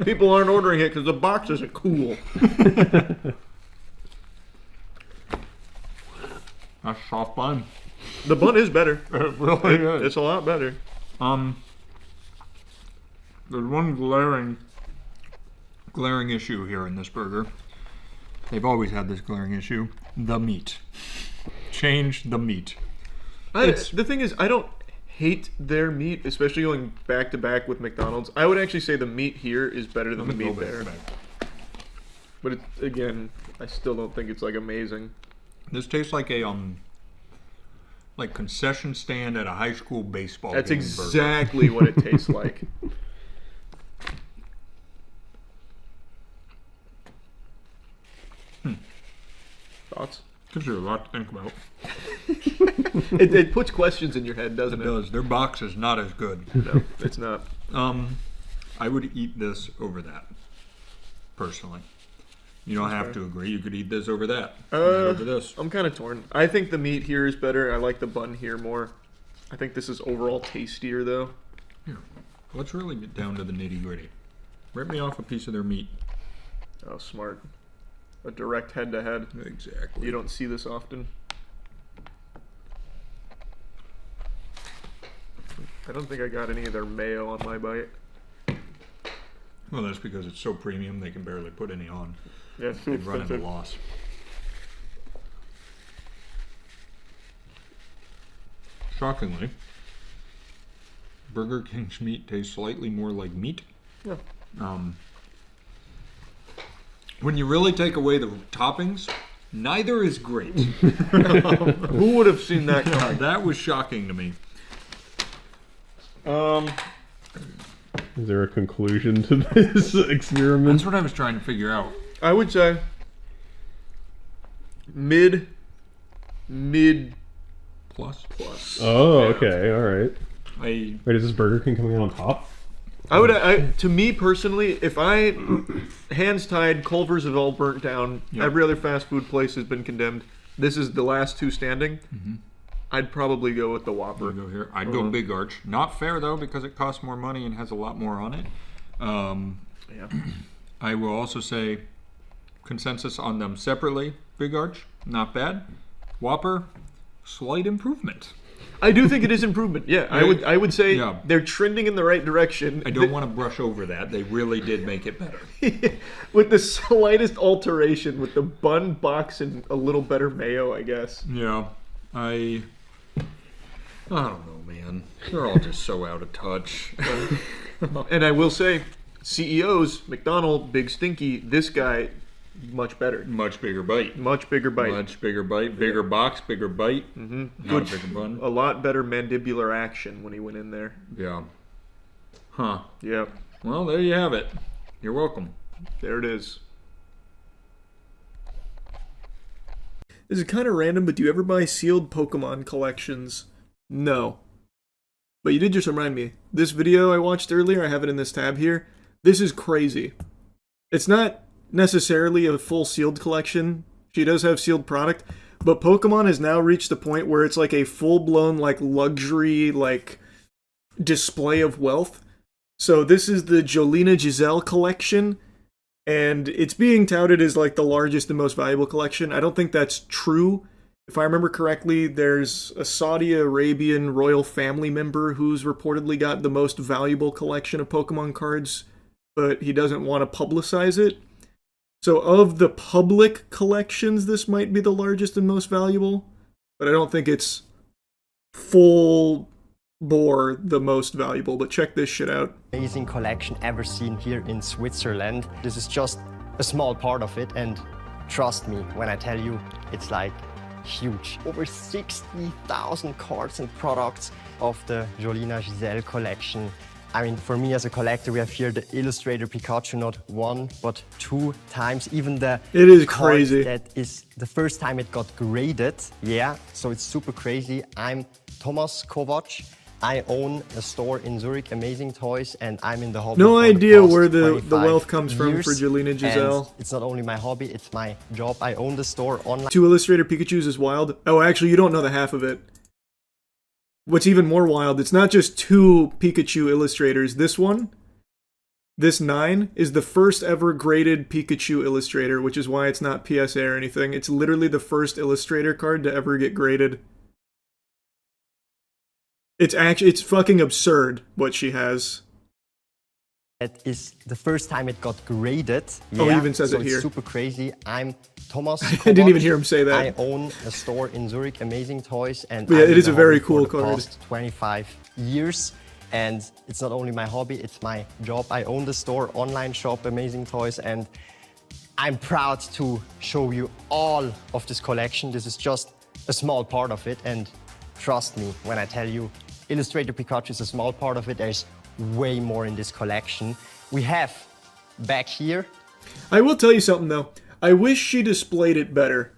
[SPEAKER 1] People aren't ordering it because the box isn't cool.
[SPEAKER 10] That's soft bun.
[SPEAKER 1] The bun is better.
[SPEAKER 10] It really is.
[SPEAKER 1] It's a lot better.
[SPEAKER 10] There's one glaring issue here in this burger. They've always had this glaring issue. The meat. Change the meat.
[SPEAKER 1] The thing is, I don't hate their meat, especially going back to back with McDonald's. I would actually say the meat here is better than the
[SPEAKER 10] Let me go
[SPEAKER 1] meat
[SPEAKER 10] back
[SPEAKER 1] there.
[SPEAKER 10] to back.
[SPEAKER 1] But again, I still don't think it's like amazing.
[SPEAKER 10] This tastes like a like concession stand at a high school baseball
[SPEAKER 1] That's
[SPEAKER 10] game
[SPEAKER 1] exactly
[SPEAKER 10] burger.
[SPEAKER 1] what it tastes like. Thoughts?
[SPEAKER 10] Gives you a lot to think about.
[SPEAKER 1] It puts questions in your head, doesn't it?
[SPEAKER 10] It does. Their box is not as good.
[SPEAKER 1] No, it's not.
[SPEAKER 10] I would eat this over that, personally. You don't have to agree. You could eat this over that. Over this.
[SPEAKER 1] I'm kind of torn. I think the meat here is better. I like the bun here more. I think this is overall tastier, though.
[SPEAKER 10] Here, let's really get down to the nitty gritty. Rip me off a piece of their meat.
[SPEAKER 1] Oh, smart. A direct head-to-head.
[SPEAKER 10] Exactly.
[SPEAKER 1] You don't see this often. I don't think I got any of their mayo on my bite.
[SPEAKER 10] Well, that's because it's so premium they can barely put any on.
[SPEAKER 1] Yeah, it's too
[SPEAKER 10] They'd run
[SPEAKER 1] expensive.
[SPEAKER 10] at a loss. Shockingly, Burger King's meat tastes slightly more like meat.
[SPEAKER 1] Yeah.
[SPEAKER 10] When you really take away the toppings, neither is great.
[SPEAKER 1] Who would have seen that
[SPEAKER 10] Yeah,
[SPEAKER 1] coming?
[SPEAKER 10] that was shocking to me.
[SPEAKER 6] Is there a conclusion to this experiment?
[SPEAKER 10] That's what I was trying to figure out.
[SPEAKER 1] I would say mid
[SPEAKER 10] plus.
[SPEAKER 6] Oh,
[SPEAKER 1] Yeah.
[SPEAKER 6] okay, all right. Wait, is this Burger King coming out on top?
[SPEAKER 1] To me personally, if I hands tied, Culver's have all burnt down.
[SPEAKER 10] Yep.
[SPEAKER 1] Every other fast food place has been condemned. This is the last two standing. I'd probably go with the Whopper.
[SPEAKER 10] Go here. I'd go Big Arch. Not fair though, because it costs more money and has a lot more on it.
[SPEAKER 1] Yeah.
[SPEAKER 10] I will also say consensus on them separately. Big Arch, not bad. Whopper, slight improvement.
[SPEAKER 1] I do think it is improvement. Yeah, I would say
[SPEAKER 10] Yeah.
[SPEAKER 1] they're trending in the right direction.
[SPEAKER 10] I don't want to brush over that. They really did make it better.
[SPEAKER 1] With the slightest alteration, with the bun box and a little better mayo, I guess.
[SPEAKER 10] Yeah, I don't know, man. They're all just so out of touch.
[SPEAKER 1] And I will say, CEOs, McDonald, Big Stinky, this guy, much better.
[SPEAKER 10] Much bigger bite.
[SPEAKER 1] Much bigger bite.
[SPEAKER 10] Much bigger bite. Bigger box, bigger bite. Not a bigger bun.
[SPEAKER 1] A lot better mandibular action when he went in there.
[SPEAKER 10] Yeah. Huh.
[SPEAKER 1] Yep.
[SPEAKER 10] Well, there you have it. You're welcome.
[SPEAKER 1] There it is. This is kind of random, but do you ever buy sealed Pokemon collections? No. But you did just remind me. This video I watched earlier, I have it in this tab here. This is crazy. It's not necessarily a full sealed collection. She does have sealed product, but Pokemon has now reached the point where it's like a full-blown like luxury like display of wealth. So this is the Jolina Giselle collection, and it's being touted as like the largest and most valuable collection. I don't think that's true. If I remember correctly, there's a Saudi Arabian royal family member who's reportedly got the most valuable collection of Pokemon cards, but he doesn't want to publicize it. So of the public collections, this might be the largest and most valuable, but I don't think it's full bore the most valuable. But check this shit out.
[SPEAKER 4] Amazing collection ever seen here in Switzerland. This is just a small part of it, and trust me when I tell you, it's like huge. Over 60,000 cards and products of the Jolina Giselle collection. I mean, for me as a collector, we have here the Illustrator Pikachu not one, but two times. Even the
[SPEAKER 1] It is
[SPEAKER 4] card
[SPEAKER 1] crazy.
[SPEAKER 4] that is the first time it got graded. Yeah, so it's super crazy. I'm Thomas Kovac. I own a store in Zurich, Amazing Toys, and I'm in the hobby
[SPEAKER 1] No
[SPEAKER 4] for
[SPEAKER 1] idea
[SPEAKER 4] past
[SPEAKER 1] where the
[SPEAKER 4] 25
[SPEAKER 1] wealth comes from
[SPEAKER 4] years.
[SPEAKER 1] for Jolina
[SPEAKER 4] And
[SPEAKER 1] Giselle.
[SPEAKER 4] it's not only my hobby, it's my job. I own the store online.
[SPEAKER 1] 2 Illustrator Pikachus is wild. Oh, actually, you don't know the half of it. What's even more wild, it's not just 2 Pikachu illustrators. This one, this 9, is the first ever graded Pikachu illustrator, which is why it's not PSA or anything. It's literally the first illustrator card to ever get graded. It's fucking absurd what she has.
[SPEAKER 4] It is the first time it got graded.
[SPEAKER 1] Oh, he even says
[SPEAKER 4] so
[SPEAKER 1] it
[SPEAKER 4] it's
[SPEAKER 1] here.
[SPEAKER 4] super crazy. I'm Thomas.
[SPEAKER 1] I didn't
[SPEAKER 4] Kovac.
[SPEAKER 1] even hear him say that.
[SPEAKER 4] I own a store in Zurich, Amazing Toys, and
[SPEAKER 1] Yeah,
[SPEAKER 4] I'm
[SPEAKER 1] it
[SPEAKER 4] in
[SPEAKER 1] is
[SPEAKER 4] the
[SPEAKER 1] a very
[SPEAKER 4] hobby
[SPEAKER 1] cool
[SPEAKER 4] for the
[SPEAKER 1] card.
[SPEAKER 4] past 25 years. And it's not only my hobby, it's my job. I own the store, online shop, Amazing Toys, and I'm proud to show you all of this collection. This is just a small part of it, and trust me when I tell you, Illustrator Pikachu is a small part of it. There's way more in this collection. We have back here.
[SPEAKER 1] I will tell you something though. I wish she displayed it better.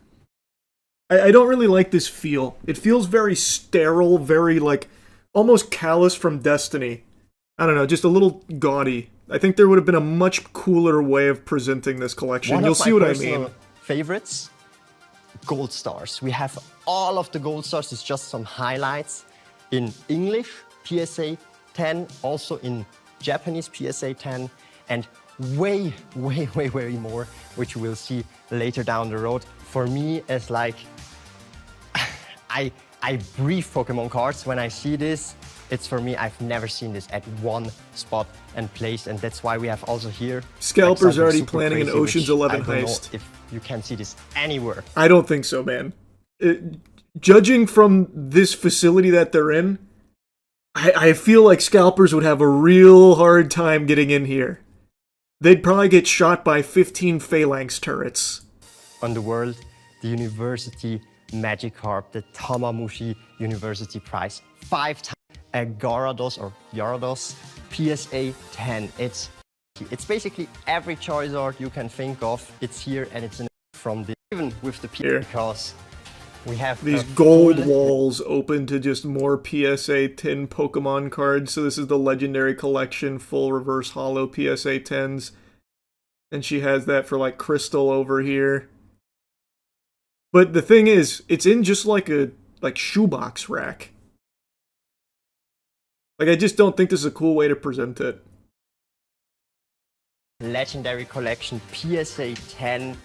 [SPEAKER 1] I don't really like this feel. It feels very sterile, very like almost callous from Destiny. I don't know, just a little gaudy. I think there would have been a much cooler way of presenting this collection. You'll see what I mean.
[SPEAKER 4] Favorites, gold stars. We have all of the gold stars. It's just some highlights in English, PSA 10, also in Japanese PSA 10, and way more, which you will see later down the road. For me, it's like, I breathe Pokemon cards. When I see this, it's for me, I've never seen this at one spot and place, and that's why we have also here.
[SPEAKER 1] Scalper's
[SPEAKER 4] like
[SPEAKER 1] already
[SPEAKER 4] super
[SPEAKER 1] planning
[SPEAKER 4] crazy,
[SPEAKER 1] an Ocean's
[SPEAKER 4] which
[SPEAKER 1] 11
[SPEAKER 4] I don't know
[SPEAKER 1] heist.
[SPEAKER 4] if you can see this anywhere.
[SPEAKER 1] I don't think so, man. Judging from this facility that they're in, I feel like scalpers would have a real hard time getting in here. They'd probably get shot by 15 Phalanx turrets.
[SPEAKER 4] On the world, the University Magikarp, the Tamamushi University Prize, 5 times a Gyarados or Gyarados PSA 10. It's basically every Charizard you can think of. It's here, and it's from the even with the PSA, because we have
[SPEAKER 1] these gold walls open to just more PSA 10 Pokemon cards. So this is the Legendary Collection, full reverse holo PSA 10s. And she has that for like Crystal over here. But the thing is, it's in just like a shoebox rack. Like, I just don't think this is a cool way to present it.
[SPEAKER 4] Legendary Collection PSA 10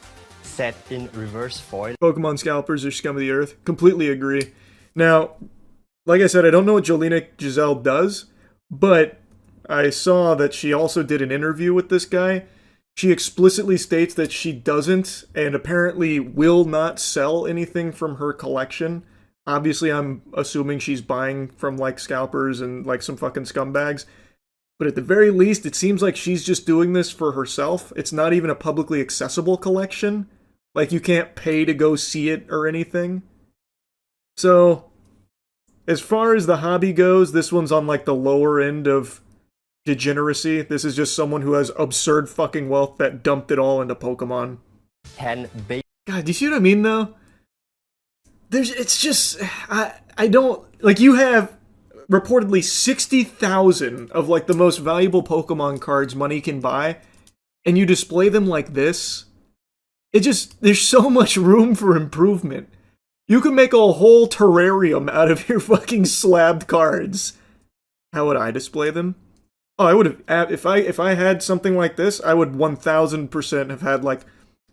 [SPEAKER 4] set in reverse foil.
[SPEAKER 1] Pokemon scalpers are scum of the earth. Completely agree. Now, like I said, I don't know what Jolene Giselle does, but I saw that she also did an interview with this guy. She explicitly states that she doesn't and apparently will not sell anything from her collection. Obviously, I'm assuming she's buying from like scalpers and like some fucking scumbags. But at the very least, it seems like she's just doing this for herself. It's not even a publicly accessible collection. Like, you can't pay to go see it or anything. So, as far as the hobby goes, this one's on like the lower end of degeneracy. This is just someone who has absurd fucking wealth that dumped it all into Pokemon. God, do you see what I mean though? It's just, I don't, like, you have reportedly 60,000 of like the most valuable Pokemon cards money can buy, and you display them like this. It just, there's so much room for improvement. You could make a whole terrarium out of your fucking slabbed cards. How would I display them? Oh, I would have, if I had something like this, I would 1000% have had like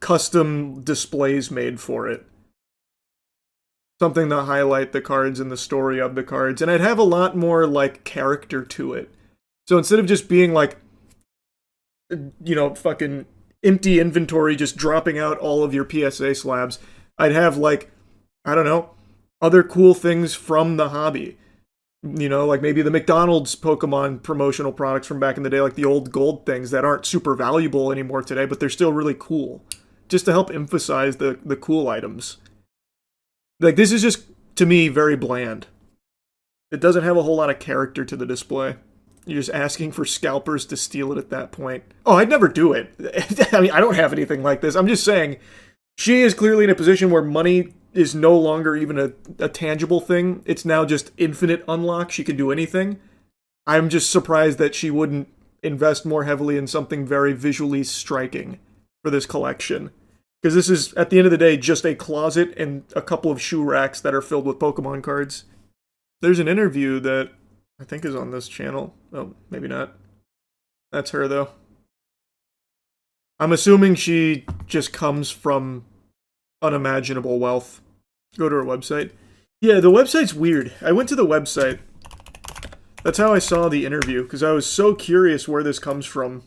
[SPEAKER 1] custom displays made for it. Something to highlight the cards and the story of the cards. And I'd have a lot more like character to it. So instead of just being like, you know, fucking empty inventory just dropping out all of your PSA slabs, I'd have like, I don't know, other cool things from the hobby. You know, like maybe the McDonald's Pokemon promotional products from back in the day, like the old gold things that aren't super valuable anymore today, but they're still really cool. Just to help emphasize the cool items. Like, this is just, to me, very bland. It doesn't have a whole lot of character to the display. You're just asking for scalpers to steal it at that point. Oh, I'd never do it. I mean, I don't have anything like this. I'm just saying, she is clearly in a position where money is no longer even a tangible thing. It's now just infinite unlock. She can do anything. I'm just surprised that she wouldn't invest more heavily in something very visually striking for this collection. Because this is, at the end of the day, just a closet and a couple of shoe racks that are filled with Pokemon cards. There's an interview that I think is on this channel. Oh, maybe not. That's her, though. I'm assuming she just comes from unimaginable wealth. Go to her website. Yeah, the website's weird. I went to the website. That's how I saw the interview, because I was so curious where this comes from.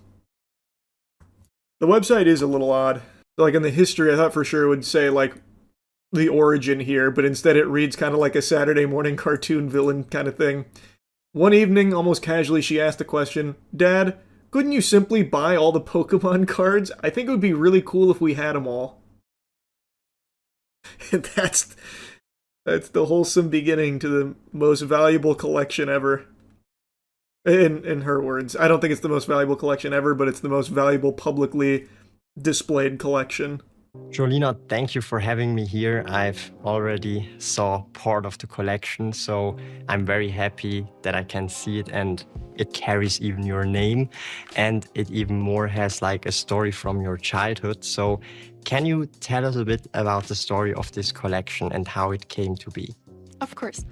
[SPEAKER 1] The website is a little odd. Like, in the history, I thought for sure it would say, like, the origin here, but instead it reads kind of like a Saturday morning cartoon villain kind of thing. One evening, almost casually, she asked the question, "Dad, couldn't you simply buy all the Pokemon cards? I think it would be really cool if we had them all." And That's the wholesome beginning to the most valuable collection ever. In her words. I don't think it's the most valuable collection ever, but it's the most valuable publicly displayed collection.
[SPEAKER 4] Jolina, thank you for having me here. I've already saw part of the collection, so I'm very happy that I can see it, and it carries even your name, and it even more has like a story from your childhood. So can you tell us a bit about the story of this collection and how it came to be?
[SPEAKER 8] Of course.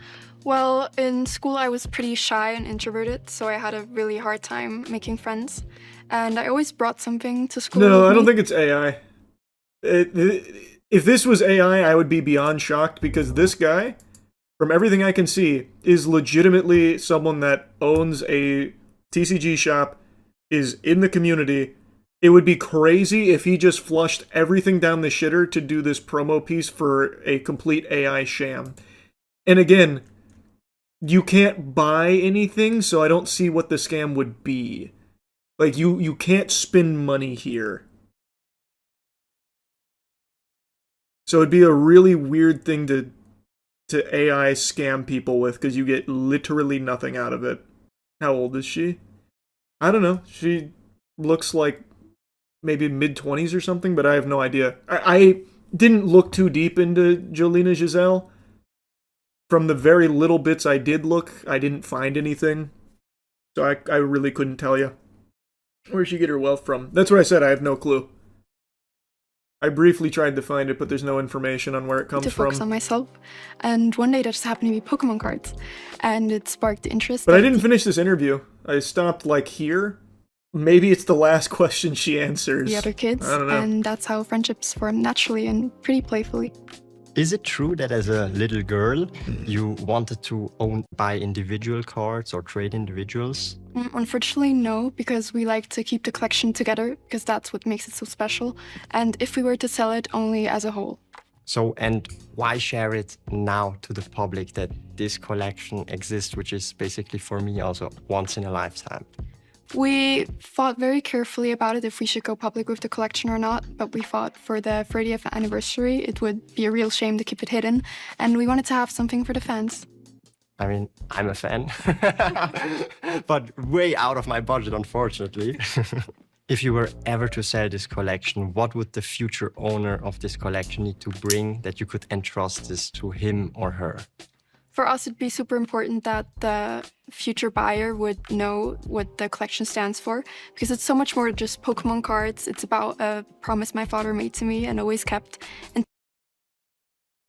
[SPEAKER 8] Well, in school I was pretty shy and introverted, so I had a really hard time making friends. And I always brought something to school.
[SPEAKER 1] No,
[SPEAKER 8] with
[SPEAKER 1] I don't
[SPEAKER 8] me.
[SPEAKER 1] think it's AI. If this was AI, I would be beyond shocked, because this guy, from everything I can see, is legitimately someone that owns a TCG shop, is in the community. It would be crazy if he just flushed everything down the shitter to do this promo piece for a complete AI sham. And again, you can't buy anything, so I don't see what the scam would be. Like, you can't spend money here. So it'd be a really weird thing to AI scam people with, because you get literally nothing out of it. How old is she? I don't know. She looks like maybe mid-20s or something, but I have no idea. I didn't look too deep into Jolina Giselle. From the very little bits I did look, I didn't find anything. So I really couldn't tell you. Where'd she get her wealth from? That's what I said, I have no clue. I briefly tried to find it, but there's no information on where it comes
[SPEAKER 8] to focus
[SPEAKER 1] from.
[SPEAKER 8] on myself. And one day there just happened to be Pokemon cards, and it sparked interest.
[SPEAKER 1] But I didn't finish this interview. I stopped, like, here. Maybe it's the last question she answers.
[SPEAKER 8] The other kids,
[SPEAKER 1] I don't know.
[SPEAKER 8] and that's how friendships form naturally and pretty playfully.
[SPEAKER 4] Is it true that as a little girl, you wanted to buy individual cards or trade individuals?
[SPEAKER 8] Unfortunately, no, because we like to keep the collection together, because that's what makes it so special. And if we were to sell it, only as a whole.
[SPEAKER 4] So, and why share it now to the public that this collection exists, which is basically for me also once in a lifetime?
[SPEAKER 8] We thought very carefully about it if we should go public with the collection or not, but we thought for the 30th anniversary it would be a real shame to keep it hidden, and we wanted to have something for the fans.
[SPEAKER 4] I mean, I'm a fan, but way out of my budget, unfortunately. If you were ever to sell this collection, what would the future owner of this collection need to bring that you could entrust this to him or her?
[SPEAKER 8] For us, it'd be super important that the future buyer would know what the collection stands for, because it's so much more than just Pokemon cards. It's about a promise my father made to me and always kept. And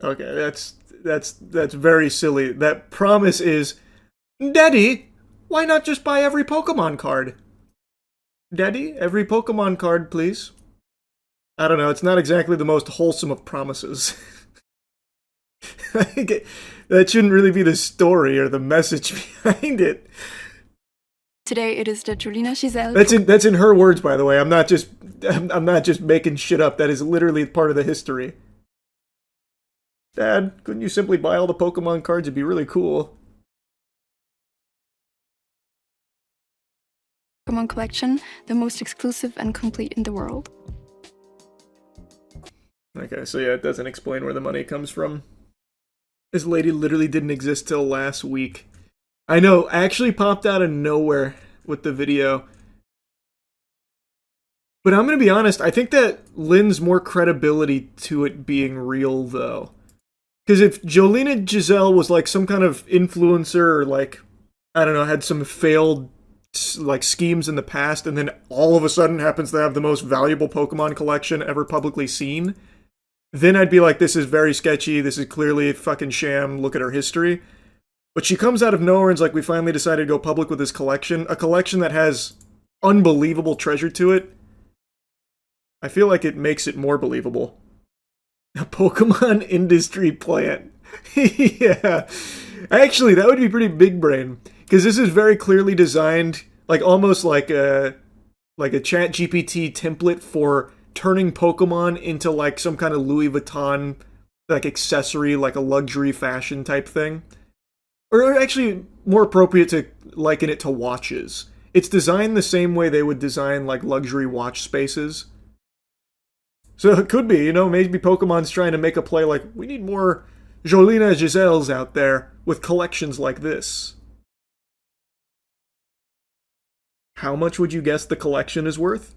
[SPEAKER 1] Okay, that's very silly. That promise is, Daddy, why not just buy every Pokemon card? Daddy, every Pokemon card, please. I don't know, it's not exactly the most wholesome of promises. That shouldn't really be the story or the message behind it.
[SPEAKER 8] today it is the Jolina Giselle.
[SPEAKER 1] That's in her words, by the way. I'm not just making shit up. That is literally part of the history. Dad, couldn't you simply buy all the Pokemon cards? It'd be really cool.
[SPEAKER 8] Pokemon collection, the most exclusive and complete in the world.
[SPEAKER 1] Okay, so yeah, it doesn't explain where the money comes from. This lady literally didn't exist till last week. I know, actually popped out of nowhere with the video. But I'm gonna be honest, I think that lends more credibility to it being real, though. Because if Jolina Giselle was like some kind of influencer, or like, I don't know, had some failed like schemes in the past, and then all of a sudden happens to have the most valuable Pokemon collection ever publicly seen, then I'd be like, this is very sketchy, this is clearly a fucking sham, look at her history. But she comes out of nowhere and's like, we finally decided to go public with this collection, a collection that has unbelievable treasure to it. I feel like it makes it more believable. A Pokemon industry plant. Yeah. Actually, that would be pretty big brain. Because this is very clearly designed, like almost like a ChatGPT template for turning Pokemon into like some kind of Louis Vuitton like accessory, like a luxury fashion type thing. Or actually more appropriate to liken it to watches. It's designed the same way they would design like luxury watch spaces. So it could be, you know, maybe Pokemon's trying to make a play like, we need more Jolina Giselles out there with collections like this. How much would you guess the collection is worth?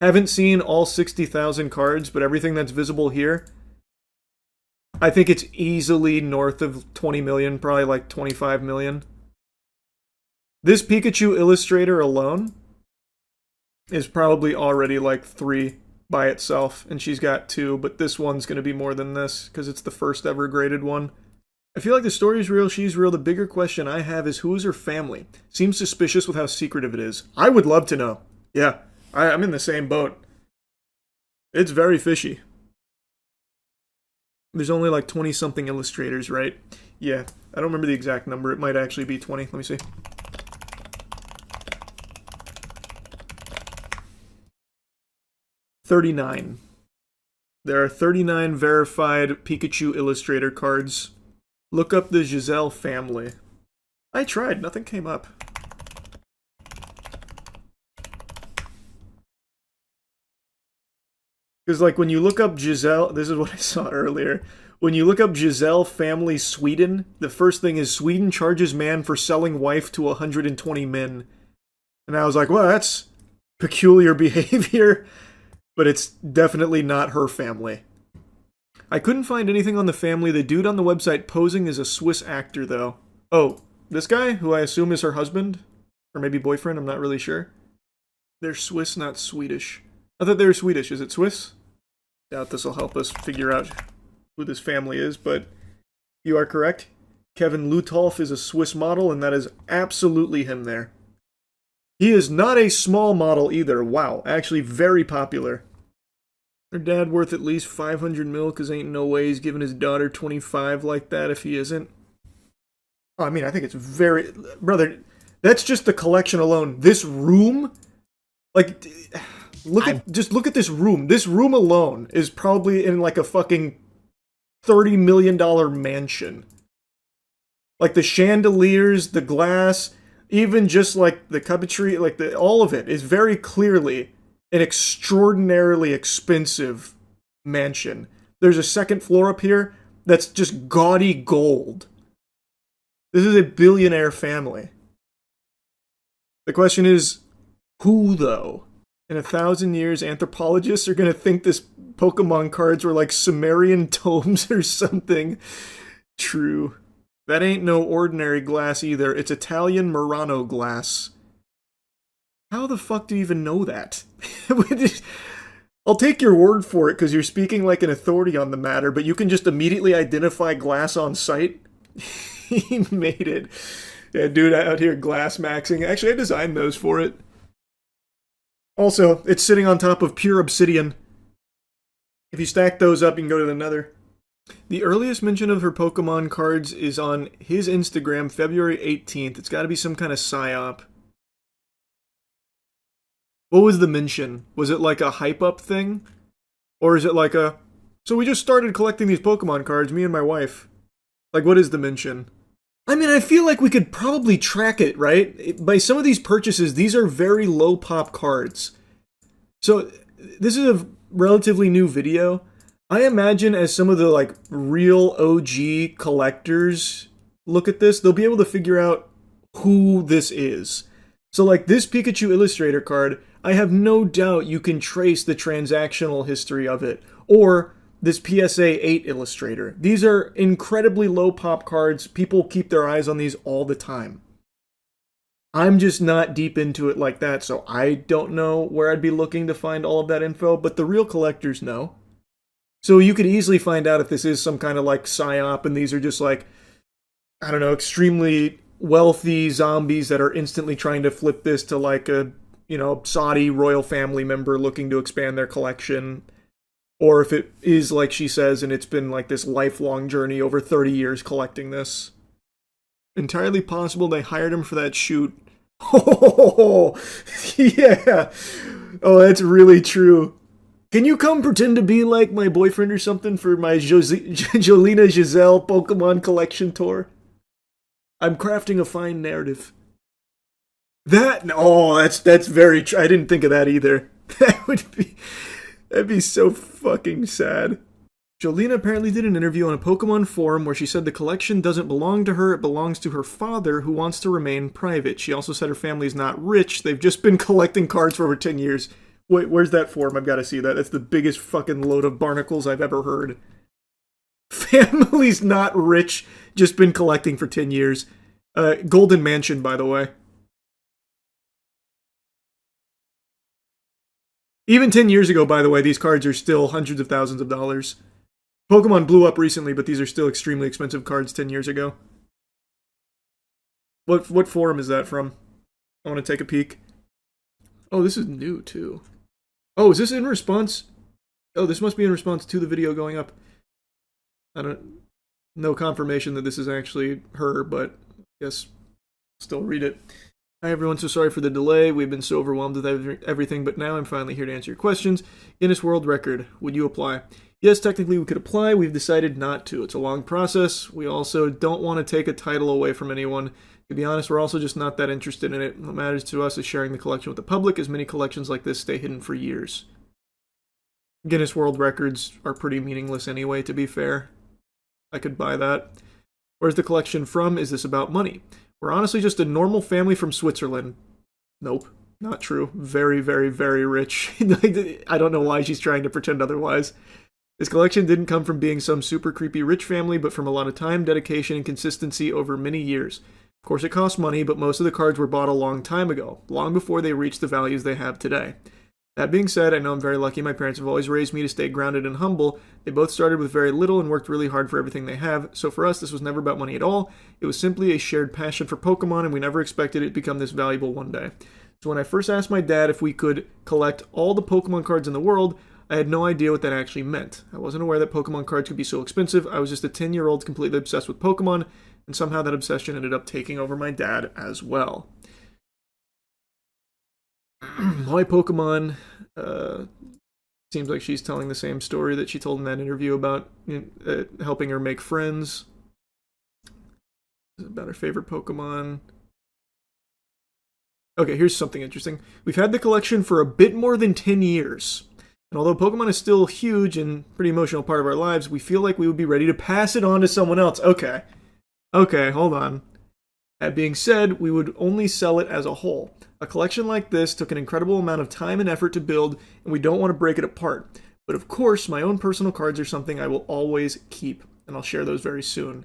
[SPEAKER 1] Haven't seen all 60,000 cards, but everything that's visible here, I think it's easily north of 20 million, probably like 25 million. This Pikachu illustrator alone is probably already like 3 by itself, and she's got 2, but this one's going to be more than this, because it's the first ever graded one. I feel like the story's real, she's real. The bigger question I have is, who is her family? Seems suspicious with how secretive it is. I would love to know. Yeah, I'm in the same boat. It's very fishy. There's only like 20-something illustrators, right? Yeah, I don't remember the exact number. It might actually be 20. Let me see. $39. There are 39 verified Pikachu illustrator cards. Look up the Giselle family. I tried, nothing came up. Because, like, when you look up Giselle, this is what I saw earlier. When you look up Giselle family Sweden, the first thing is Sweden charges man for selling wife to 120 men. And I was like, well, that's peculiar behavior. But it's definitely not her family. I couldn't find anything on the family. The dude on the website posing as a Swiss actor, though. Oh, this guy, who I assume is her husband? Or maybe boyfriend, I'm not really sure. They're Swiss, not Swedish. I thought they were Swedish. Is it Swiss? Doubt this will help us figure out who this family is, but you are correct. Kevin Lutolf is a Swiss model, and that is absolutely him there. He is not a small model either. Wow, actually very popular. Her dad worth at least 500 mil, because ain't no way he's giving his daughter 25 like that if he isn't. Oh, I mean, I think it's very... Brother, that's just the collection alone. This room... Like, just look at this room. This room alone is probably in like a fucking $30 million mansion. Like the chandeliers, the glass, even just like the cupboardry, like all of it is very clearly an extraordinarily expensive mansion. There's a second floor up here that's just gaudy gold. This is a billionaire family. The question is, who though? In 1,000 years, anthropologists are going to think this Pokemon cards were like Sumerian tomes or something. True. That ain't no ordinary glass either. It's Italian Murano glass. How the fuck do you even know that? I'll take your word for it because you're speaking like an authority on the matter, but you can just immediately identify glass on sight? He made it. Yeah, dude out here glass maxing. Actually, I designed those for it. Also, it's sitting on top of pure obsidian. If you stack those up, you can go to the nether. The earliest mention of her Pokemon cards is on his Instagram, February 18th. It's got to be some kind of psyop. What was the mention? Was it like a hype-up thing? Or is it like a... So we just started collecting these Pokemon cards, me and my wife. Like, what is the mention? I mean, I feel like we could probably track it, right? By some of these purchases, these are very low pop cards. So, this is a relatively new video. I imagine as some of the, like, real OG collectors look at this, they'll be able to figure out who this is. So, like, this Pikachu Illustrator card, I have no doubt you can trace the transactional history of it. Or this PSA 8 Illustrator. These are incredibly low pop cards. People keep their eyes on these all the time. I'm just not deep into it like that, so I don't know where I'd be looking to find all of that info, but the real collectors know. So you could easily find out if this is some kind of like psyop and these are just like, I don't know, extremely wealthy zombies that are instantly trying to flip this to like a, you know, Saudi royal family member looking to expand their collection. Or if it is like she says and it's been like this lifelong journey over 30 years collecting this. Entirely possible they hired him for that shoot. Oh, yeah. Oh, that's really true. Can you come pretend to be like my boyfriend or something for my Jolina Giselle Pokemon collection tour? I'm crafting a fine narrative. That's very true. I didn't think of that either. That'd be so fucking sad. Jolena apparently did an interview on a Pokemon forum where she said the collection doesn't belong to her, it belongs to her father, who wants to remain private. She also said her family is not rich, they've just been collecting cards for over 10 years. Wait, where's that forum? I've got to see that. That's the biggest fucking load of barnacles I've ever heard. Family's not rich, just been collecting for 10 years. Golden Mansion, by the way. Even 10 years ago, by the way, these cards are still hundreds of thousands of dollars. Pokemon blew up recently, but these are still extremely expensive cards 10 years ago. What forum is that from? I want to take a peek. Oh, this is new, too. Oh, is this in response? Oh, this must be in response to the video going up. No confirmation that this is actually her, but I guess still read it. Hi everyone, so sorry for the delay. We've been so overwhelmed with everything, but now I'm finally here to answer your questions. Guinness World Record, would you apply? Yes, technically we could apply. We've decided not to. It's a long process. We also don't want to take a title away from anyone. To be honest, we're also just not that interested in it. What matters to us is sharing the collection with the public, as many collections like this stay hidden for years. Guinness World Records are pretty meaningless anyway, to be fair. I could buy that. Where's the collection from? Is this about money? We're honestly just a normal family from Switzerland. Nope, not true. Very, very, very rich. I don't know why she's trying to pretend otherwise. This collection didn't come from being some super creepy rich family, but from a lot of time, dedication, and consistency over many years. Of course, it costs money, but most of the cards were bought a long time ago, long before they reached the values they have today. That being said, I know I'm very lucky. My parents have always raised me to stay grounded and humble. They both started with very little and worked really hard for everything they have. So for us, this was never about money at all. It was simply a shared passion for Pokemon, and we never expected it to become this valuable one day. So when I first asked my dad if we could collect all the Pokemon cards in the world, I had no idea what that actually meant. I wasn't aware that Pokemon cards could be so expensive. I was just a 10-year-old completely obsessed with Pokemon, and somehow that obsession ended up taking over my dad as well. Why Pokemon? Seems like she's telling the same story that she told in that interview about helping her make friends. About her favorite Pokemon. Okay, here's something interesting. We've had the collection for a bit more than 10 years. And although Pokemon is still huge and pretty emotional part of our lives, we feel like we would be ready to pass it on to someone else. Okay, hold on. That being said, we would only sell it as a whole. A collection like this took an incredible amount of time and effort to build, and we don't want to break it apart. But of course, my own personal cards are something I will always keep, and I'll share those very soon.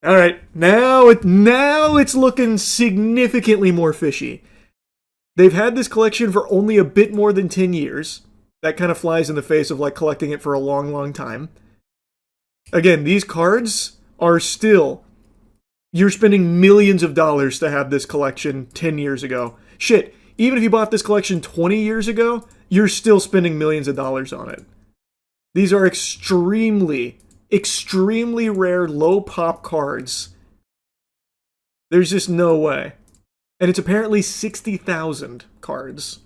[SPEAKER 1] Alright, now it's looking significantly more fishy. They've had this collection for only a bit more than 10 years. That kind of flies in the face of like collecting it for a long, long time. Again, these cards are still... You're spending millions of dollars to have this collection 10 years ago. Shit, even if you bought this collection 20 years ago, you're still spending millions of dollars on it. These are extremely, extremely rare low pop cards. There's just no way. And it's apparently 60,000 cards.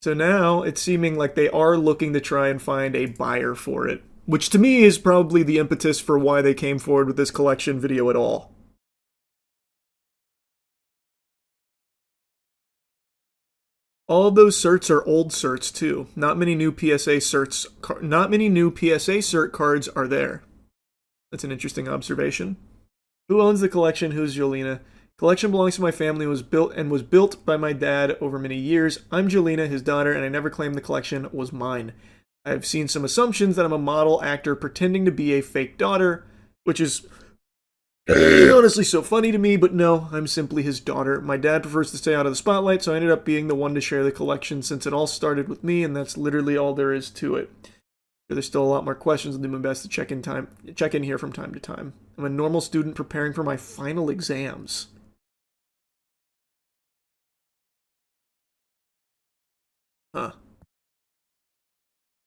[SPEAKER 1] So now it's seeming like they are looking to try and find a buyer for it. Which to me is probably the impetus for why they came forward with this collection video at all. All of those certs are old certs too. Not many new PSA cert cards are there. That's an interesting observation. Who owns the collection? Who's Jolena? Collection belongs to my family, was built by my dad over many years. I'm Jolena, his daughter, and I never claimed the collection was mine. I've seen some assumptions that I'm a model actor pretending to be a fake daughter, which is honestly so funny to me, but no, I'm simply his daughter. My dad prefers to stay out of the spotlight, so I ended up being the one to share the collection since it all started with me, and that's literally all there is to it. There's still a lot more questions. I'll do my best to check in here from time to time. I'm a normal student preparing for my final exams. Huh.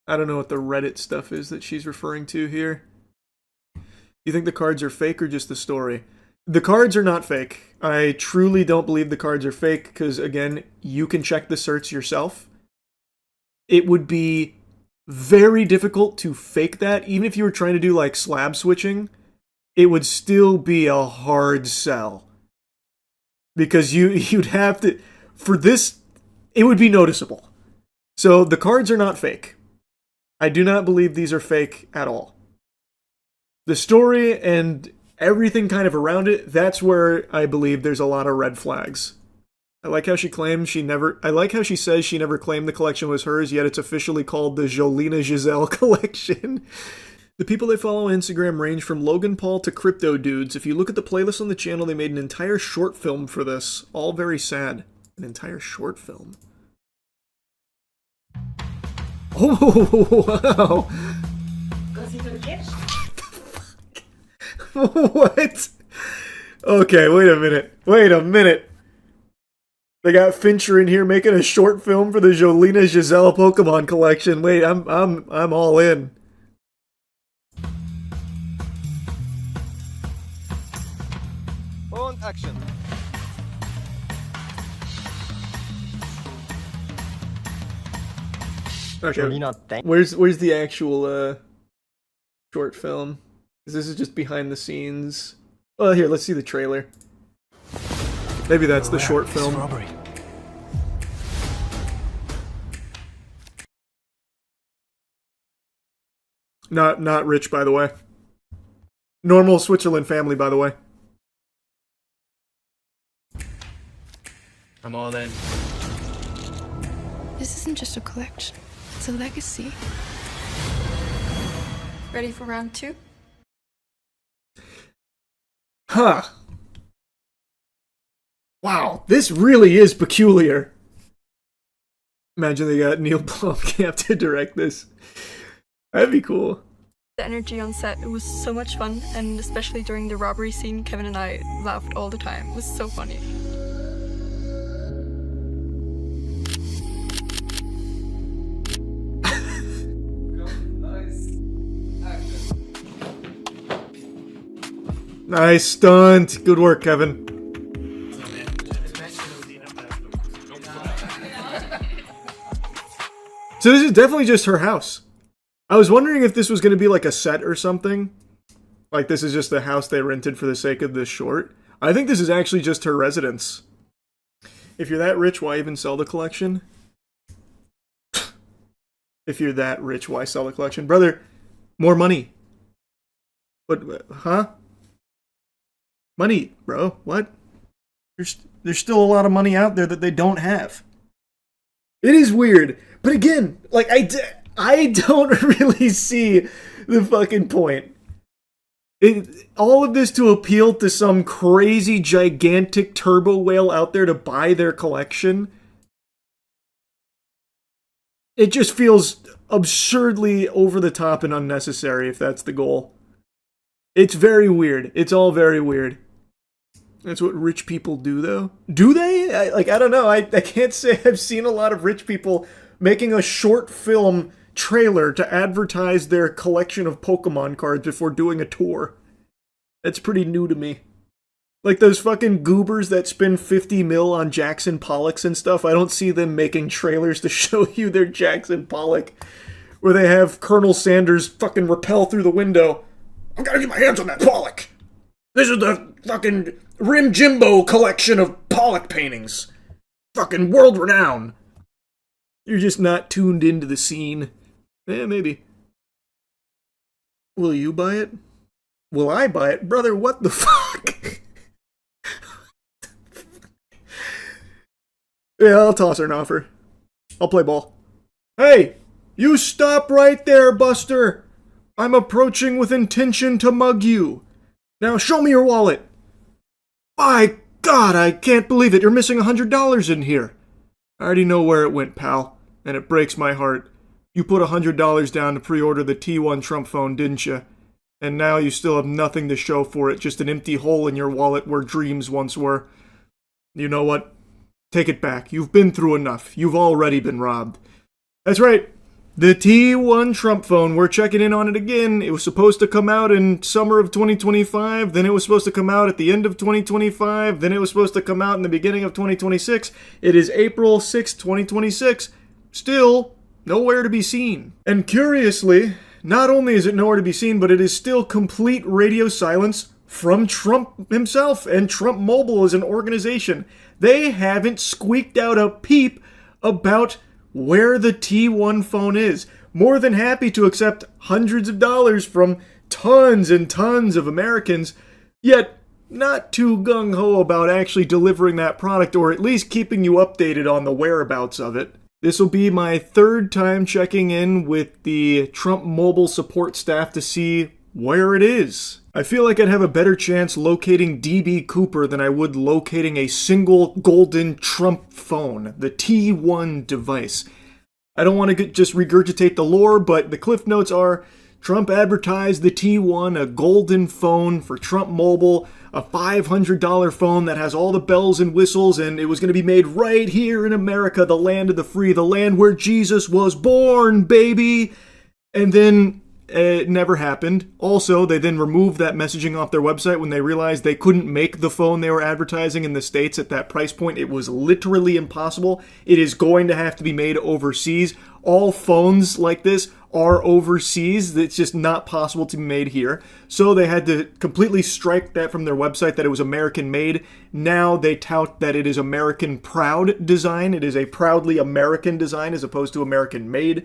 [SPEAKER 1] I don't know what the Reddit stuff is that she's referring to here. You think the cards are fake or just the story? The cards are not fake. I truly don't believe the cards are fake because, again, you can check the certs yourself. It would be very difficult to fake that. Even if you were trying to do like slab switching, it would still be a hard sell. Because you'd have to... For this, it would be noticeable. So the cards are not fake. I do not believe these are fake at all. The story and everything kind of around it, that's where I believe there's a lot of red flags. I like how she claims I like how she says she never claimed the collection was hers, yet it's officially called the Jolina Giselle collection. The people they follow on Instagram range from Logan Paul to Crypto Dudes. If you look at the playlist on the channel, they made an entire short film for this. All very sad. An entire short film. Oh, wow. What? Okay, wait a minute. Wait a minute. They got Fincher in here making a short film for the Jolina Giselle Pokemon collection. Wait, I'm all in.
[SPEAKER 11] On action.
[SPEAKER 1] Okay. Where's the actual short film? This is just behind the scenes. Oh, here, let's see the trailer. Maybe that's the short film.
[SPEAKER 11] Robbery.
[SPEAKER 1] Not rich, by the way. Normal Switzerland family, by the way.
[SPEAKER 11] I'm all in.
[SPEAKER 8] This isn't just a collection, it's a legacy. Ready for round 2?
[SPEAKER 1] Huh. Wow, this really is peculiar. Imagine they got Neil Blomkamp to direct this. That'd be cool.
[SPEAKER 8] The energy on set, it was so much fun, and especially during the robbery scene, Kevin and I laughed all the time. It was so funny.
[SPEAKER 1] Nice stunt. Good work, Kevin. So this is definitely just her house. I was wondering if this was going to be like a set or something. Like this is just the house they rented for the sake of this short. I think this is actually just her residence. If you're that rich, why even sell the collection? If you're that rich, why sell the collection? Brother, more money. What, huh? Money, bro. What? There's still a lot of money out there that they don't have. It is weird. But again, like, I don't really see the fucking point. All of this to appeal to some crazy, gigantic turbo whale out there to buy their collection. It just feels absurdly over the top and unnecessary if that's the goal. It's very weird. It's all very weird. That's what rich people do, though. Do they? I don't know. I can't say I've seen a lot of rich people making a short film trailer to advertise their collection of Pokemon cards before doing a tour. That's pretty new to me. Like those fucking goobers that spend 50 mil on Jackson Pollocks and stuff, I don't see them making trailers to show you their Jackson Pollock, where they have Colonel Sanders fucking rappel through the window. I gotta get my hands on that Pollock! This is the fucking Rim Jimbo collection of Pollock paintings. Fucking world renowned. You're just not tuned into the scene. Yeah, maybe. Will you buy it? Will I buy it? Brother, what the fuck? Yeah, I'll toss her an offer. I'll play ball. Hey! You stop right there, Buster! I'm approaching with intention to mug you. Now show me your wallet. My God, I can't believe it. You're missing $100 in here. I already know where it went, pal. And it breaks my heart. You put $100 down to pre-order the T1 Trump phone, didn't you? And now you still have nothing to show for it, just an empty hole in your wallet where dreams once were. You know what? Take it back. You've been through enough. You've already been robbed. That's right. The T1 Trump phone, we're checking in on it again. It was supposed to come out in summer of 2025, then it was supposed to come out at the end of 2025, then it was supposed to come out in the beginning of 2026. It is April 6, 2026. Still nowhere to be seen. And curiously, not only is it nowhere to be seen, but it is still complete radio silence from Trump himself and Trump Mobile as an organization. They haven't squeaked out a peep about where the T1 phone is. More than happy to accept hundreds of dollars from tons and tons of Americans, yet not too gung-ho about actually delivering that product, or at least keeping you updated on the whereabouts of it. This will be my third time checking in with the Trump Mobile support staff to see where it is. I feel like I'd have a better chance locating DB Cooper than I would locating a single golden Trump phone, the T1 device. I don't want to just regurgitate the lore, but the cliff notes are Trump advertised the T1, a golden phone for Trump Mobile, a $500 phone that has all the bells and whistles, and it was going to be made right here in America, the land of the free, the land where Jesus was born, baby! And then it never happened. Also, they then removed that messaging off their website when they realized they couldn't make the phone they were advertising in the States at that price point. It was literally impossible. It is going to have to be made overseas. All phones like this are overseas. It's just not possible to be made here. So they had to completely strike that from their website that it was American made. Now they tout that it is American proud design. It is a proudly American design as opposed to American made.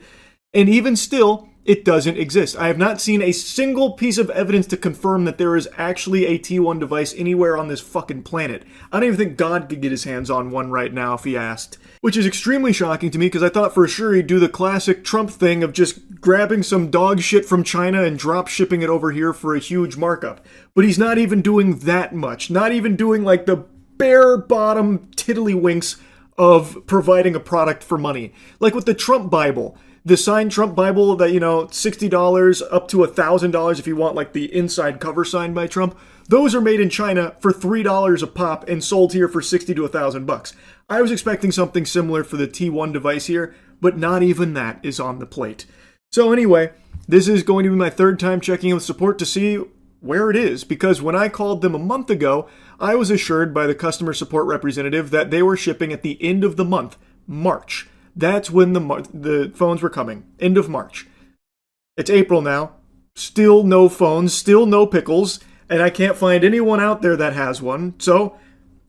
[SPEAKER 1] And even still, it doesn't exist. I have not seen a single piece of evidence to confirm that there is actually a T1 device anywhere on this fucking planet. I don't even think God could get his hands on one right now if he asked. Which is extremely shocking to me because I thought for sure he'd do the classic Trump thing of just grabbing some dog shit from China and drop shipping it over here for a huge markup. But he's not even doing that much. Not even doing like the bare bottom tiddlywinks of providing a product for money. Like with the Trump Bible. The signed Trump Bible that, $60 up to $1,000 if you want like the inside cover signed by Trump. Those are made in China for $3 a pop and sold here for $60 to $1,000. I was expecting something similar for the T1 device here, but not even that is on the plate. So anyway, this is going to be my third time checking in with support to see where it is, because when I called them a month ago, I was assured by the customer support representative that they were shipping at the end of the month, March. That's when the phones were coming. End of March. It's April now. Still no phones. Still no pickles. And I can't find anyone out there that has one. So,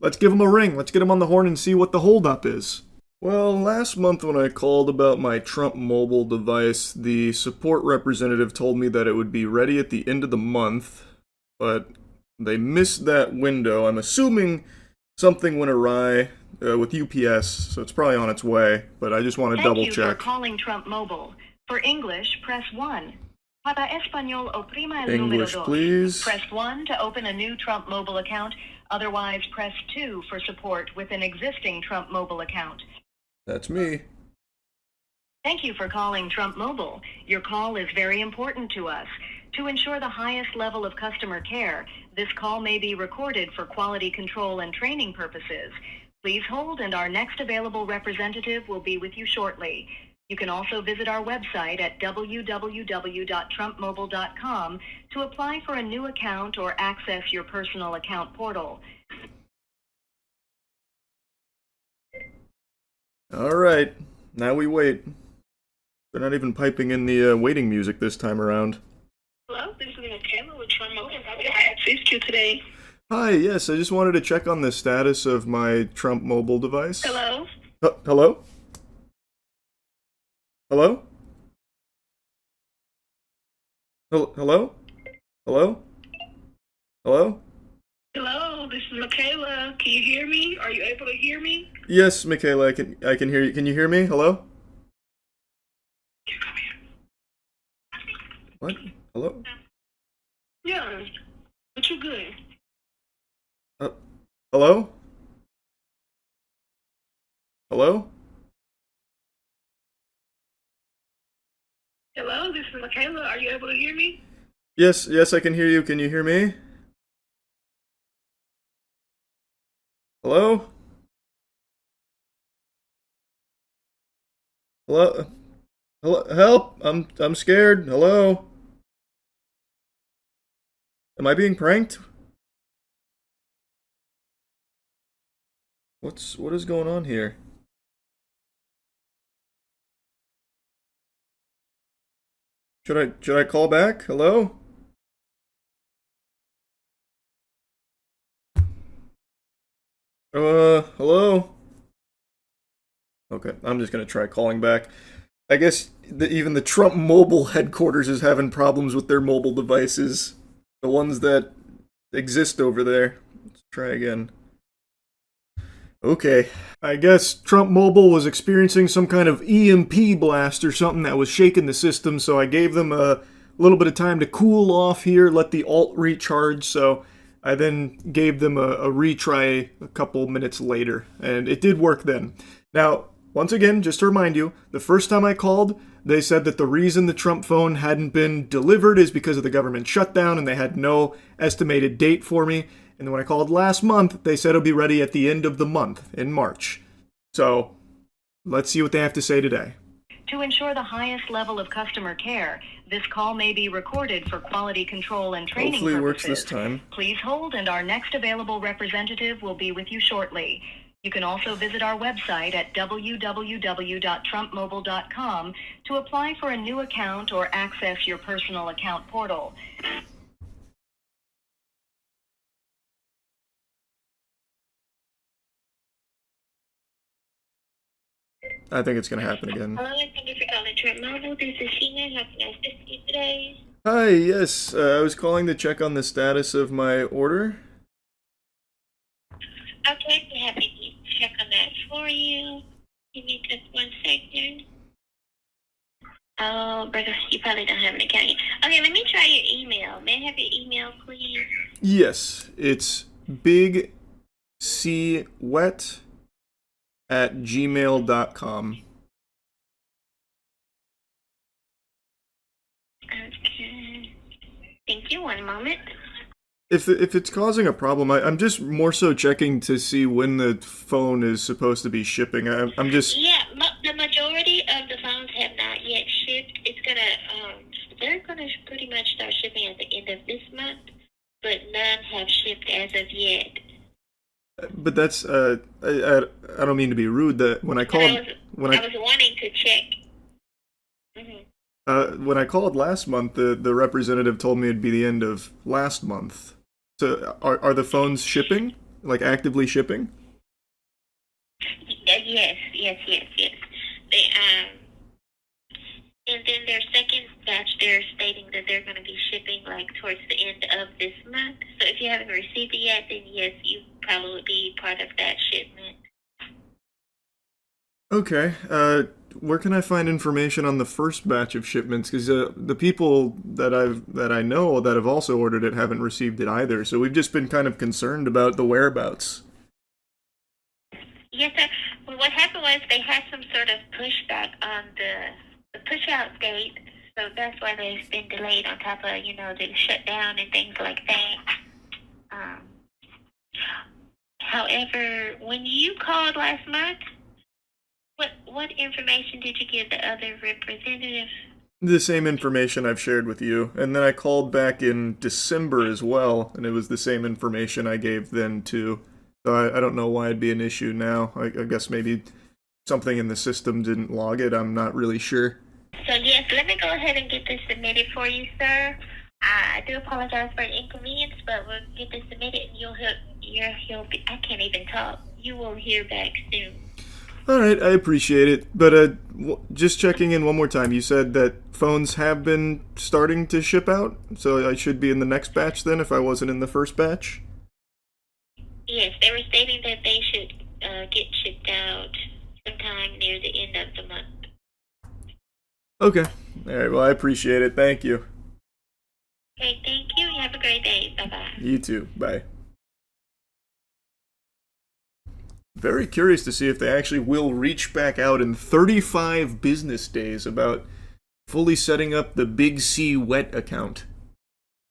[SPEAKER 1] let's give them a ring. Let's get them on the horn and see what the holdup is. Well, last month when I called about my Trump Mobile device, the support representative told me that it would be ready at the end of the month. But they missed that window. I'm assuming something went awry with UPS, so it's probably on its way, but I just want to double check.
[SPEAKER 11] Thank you for calling Trump Mobile. For English, press 1. Para Español, oprima el
[SPEAKER 1] English,
[SPEAKER 11] número dos.
[SPEAKER 1] please.
[SPEAKER 11] Press 1 to open a new Trump Mobile account. Otherwise, press 2 for support with an existing Trump Mobile account.
[SPEAKER 1] That's me.
[SPEAKER 11] Thank you for calling Trump Mobile. Your call is very important to us. To ensure the highest level of customer care, this call may be recorded for quality control and training purposes. Please hold, and our next available representative will be with you shortly. You can also visit our website at www.trumpmobile.com to apply for a new account or access your personal account portal.
[SPEAKER 1] All right, now we wait. They're not even piping in the waiting music this time around.
[SPEAKER 12] Hello, this is Michaela with Trump Mobile. How can I assist you today?
[SPEAKER 1] Hi, yes, I just wanted to check on the status of my Trump Mobile device.
[SPEAKER 12] Hello?
[SPEAKER 1] Hello? Hello? Hello? Hello? Hello?
[SPEAKER 12] Hello, this is Michaela. Can you hear me? Are you able to hear me?
[SPEAKER 1] Yes, Michaela, I can hear you. Can you hear me? Hello? What? Hello?
[SPEAKER 12] Yeah, but you're good.
[SPEAKER 1] Hello? Hello?
[SPEAKER 12] Hello, this is Michaela. Are you able to hear me?
[SPEAKER 1] Yes, I can hear you. Can you hear me? Hello? Hello? Hello? Help! I'm scared. Hello? Am I being pranked? What is going on here? Should I call back? Hello? Hello? Okay, I'm just going to try calling back. I guess even the Trump Mobile headquarters is having problems with their mobile devices. The ones that exist over there. Let's try again. Okay, I guess Trump Mobile was experiencing some kind of EMP blast or something that was shaking the system, so I gave them a little bit of time to cool off here, let the alt recharge, so I then gave them a retry a couple minutes later, and it did work then. Now, once again, just to remind you, the first time I called, they said that the reason the Trump phone hadn't been delivered is because of the government shutdown, and they had no estimated date for me. And then when I called last month, they said it'll be ready at the end of the month, in March. So, let's see what they have to say today.
[SPEAKER 11] To ensure the highest level of customer care, this call may be recorded for quality control and training
[SPEAKER 1] Hopefully it
[SPEAKER 11] purposes.
[SPEAKER 1] works this time.
[SPEAKER 11] Please hold, and our next available representative will be with you shortly. You can also visit our website at www.trumpmobile.com to apply for a new account or access your personal account portal.
[SPEAKER 1] I think it's going to happen again.
[SPEAKER 12] Hello, thank you for calling Trump Mobile. This is Sheena. How can I assist you today?
[SPEAKER 1] Hi, yes, I was calling to check on the status of my order.
[SPEAKER 12] Okay, we're happy to check on that for you. Give me just 1 second. Oh, brother, you probably don't have an account yet. Okay, let me try your email. May I have your email, please?
[SPEAKER 1] Yes, it's bigcwet@gmail.com.
[SPEAKER 12] Okay. Thank you. 1 moment.
[SPEAKER 1] If it's causing a problem, I'm just more so checking to see when the phone is supposed to be shipping. I'm just...
[SPEAKER 12] Yeah, the majority of the phones have not yet shipped. It's gonna, they're gonna pretty much start shipping at the end of this month, but none have shipped as of yet.
[SPEAKER 1] But that's, I don't mean to be rude, that when I called...
[SPEAKER 12] I was wanting to check.
[SPEAKER 1] When I called last month, the representative told me it'd be the end of last month. So are the phones shipping? Like actively shipping?
[SPEAKER 12] Yes. They, and then their second batch, they're stating that they're going to be shipping like towards the end of this month. So if you haven't received it yet, then yes, you probably would be part of that shipment.
[SPEAKER 1] Okay, where can I find information on the first batch of shipments? Because the people that I know that have also ordered it haven't received it either. So we've just been kind of concerned about the whereabouts.
[SPEAKER 12] Yes, sir. Well, what happened was they had some sort of pushback on the push-out date, so that's why they've been delayed on top of, the shutdown and things like that. However, when you called last month, what information did you give the other representative?
[SPEAKER 1] The same information I've shared with you. And then I called back in December as well, and it was the same information I gave then too. So I don't know why it'd be an issue now. I guess maybe something in the system didn't log it. I'm not really sure.
[SPEAKER 12] So yes, let me go ahead and get this submitted for you, sir. I do apologize for the inconvenience, but we'll get this submitted and you'll be, I can't even talk. You will hear back soon.
[SPEAKER 1] Alright, I appreciate it. But just checking in one more time, you said that phones have been starting to ship out? So I should be in the next batch then if I wasn't in the first batch?
[SPEAKER 12] Yes, they were stating that they should get shipped out sometime near the end of the month.
[SPEAKER 1] Okay. Alright, well I appreciate it. Thank you.
[SPEAKER 12] Okay, thank you. You have a great day. Bye-bye.
[SPEAKER 1] You too. Bye. Very curious to see if they actually will reach back out in 35 business days about fully setting up the Big C Wet account.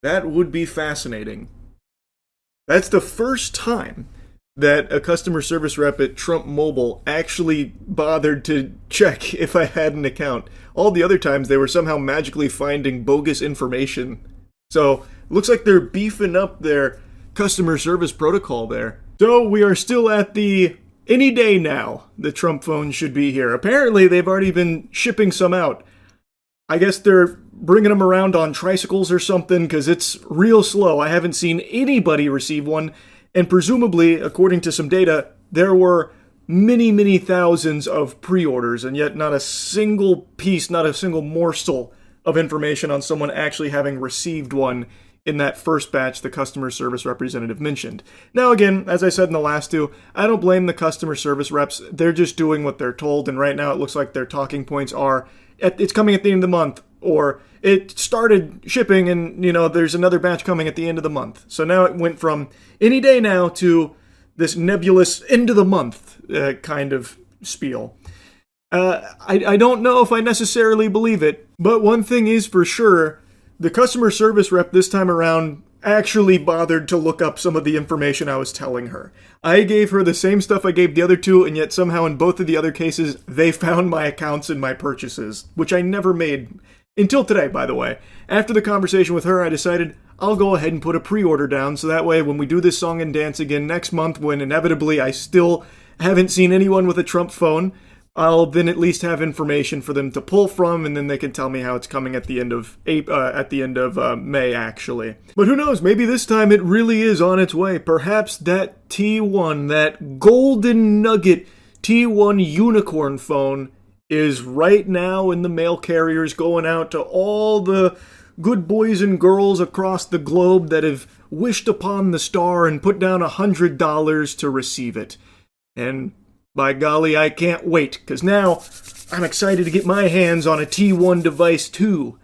[SPEAKER 1] That would be fascinating. That's the first time that a customer service rep at Trump Mobile actually bothered to check if I had an account. All the other times they were somehow magically finding bogus information. So, looks like they're beefing up their customer service protocol there. So, we are still at the any day now the Trump phone should be here. Apparently, they've already been shipping some out. I guess they're bringing them around on tricycles or something because it's real slow. I haven't seen anybody receive one. And presumably, according to some data, there were many, many thousands of pre-orders, and yet not a single piece, not a single morsel of information on someone actually having received one in that first batch the customer service representative mentioned. Now again, as I said in the last two, I don't blame the customer service reps. They're just doing what they're told, and right now it looks like their talking points are, it's coming at the end of the month, or it started shipping and, you know, there's another batch coming at the end of the month. So now it went from any day now to this nebulous end of the month kind of spiel. I don't know if I necessarily believe it, but one thing is for sure, the customer service rep this time around actually bothered to look up some of the information I was telling her. I gave her the same stuff I gave the other two, and yet somehow in both of the other cases, they found my accounts and my purchases, which I never made until today, by the way. After the conversation with her, I decided I'll go ahead and put a pre-order down, so that way when we do this song and dance again next month, when inevitably I still haven't seen anyone with a Trump phone, I'll then at least have information for them to pull from, and then they can tell me how it's coming at the end of May, actually. But who knows? Maybe this time it really is on its way. Perhaps that T1, that golden nugget T1 unicorn phone, is right now in the mail carriers, going out to all the good boys and girls across the globe that have wished upon the star and put down $100 to receive it. And by golly, I can't wait, because now I'm excited to get my hands on a T1 device too.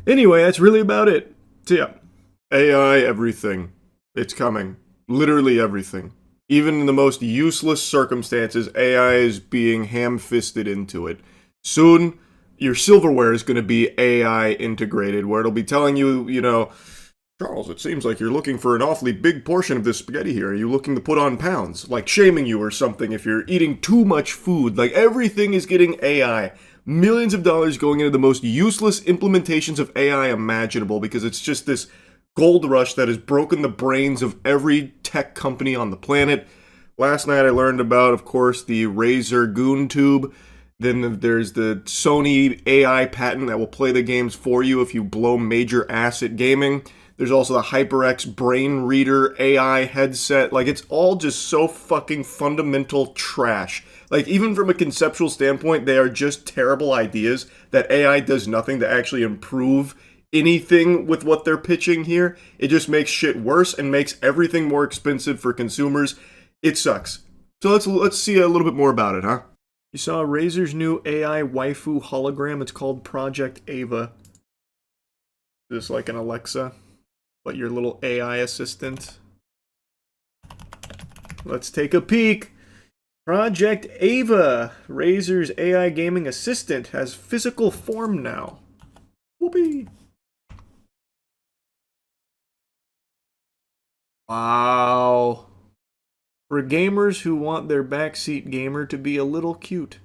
[SPEAKER 1] Anyway, that's really about it. So yeah, AI everything. It's coming. Literally everything. Even in the most useless circumstances, AI is being ham-fisted into it. Soon, your silverware is going to be AI integrated, where it'll be telling you, you know, Charles, it seems like you're looking for an awfully big portion of this spaghetti here. Are you looking to put on pounds? Like shaming you or something if you're eating too much food. Like everything is getting AI. Millions of dollars going into the most useless implementations of AI imaginable because it's just this gold rush that has broken the brains of every tech company on the planet. Last night I learned about, of course, the Razer Goon Tube. Then there's the Sony AI patent that will play the games for you if you blow major ass at gaming. There's also the HyperX Brain Reader AI headset. Like, it's all just so fucking fundamental trash. Like, even from a conceptual standpoint, they are just terrible ideas that AI does nothing to actually improve anything with what they're pitching here. It just makes shit worse and makes everything more expensive for consumers. It sucks. So let's see a little bit more about it, huh? You saw Razer's new AI waifu hologram. It's called Project Ava. Just like an Alexa, but your little AI assistant. Let's take a peek. Project Ava, Razer's AI gaming assistant, has physical form now. Whoopee! Wow. For gamers who want their backseat gamer to be a little cute.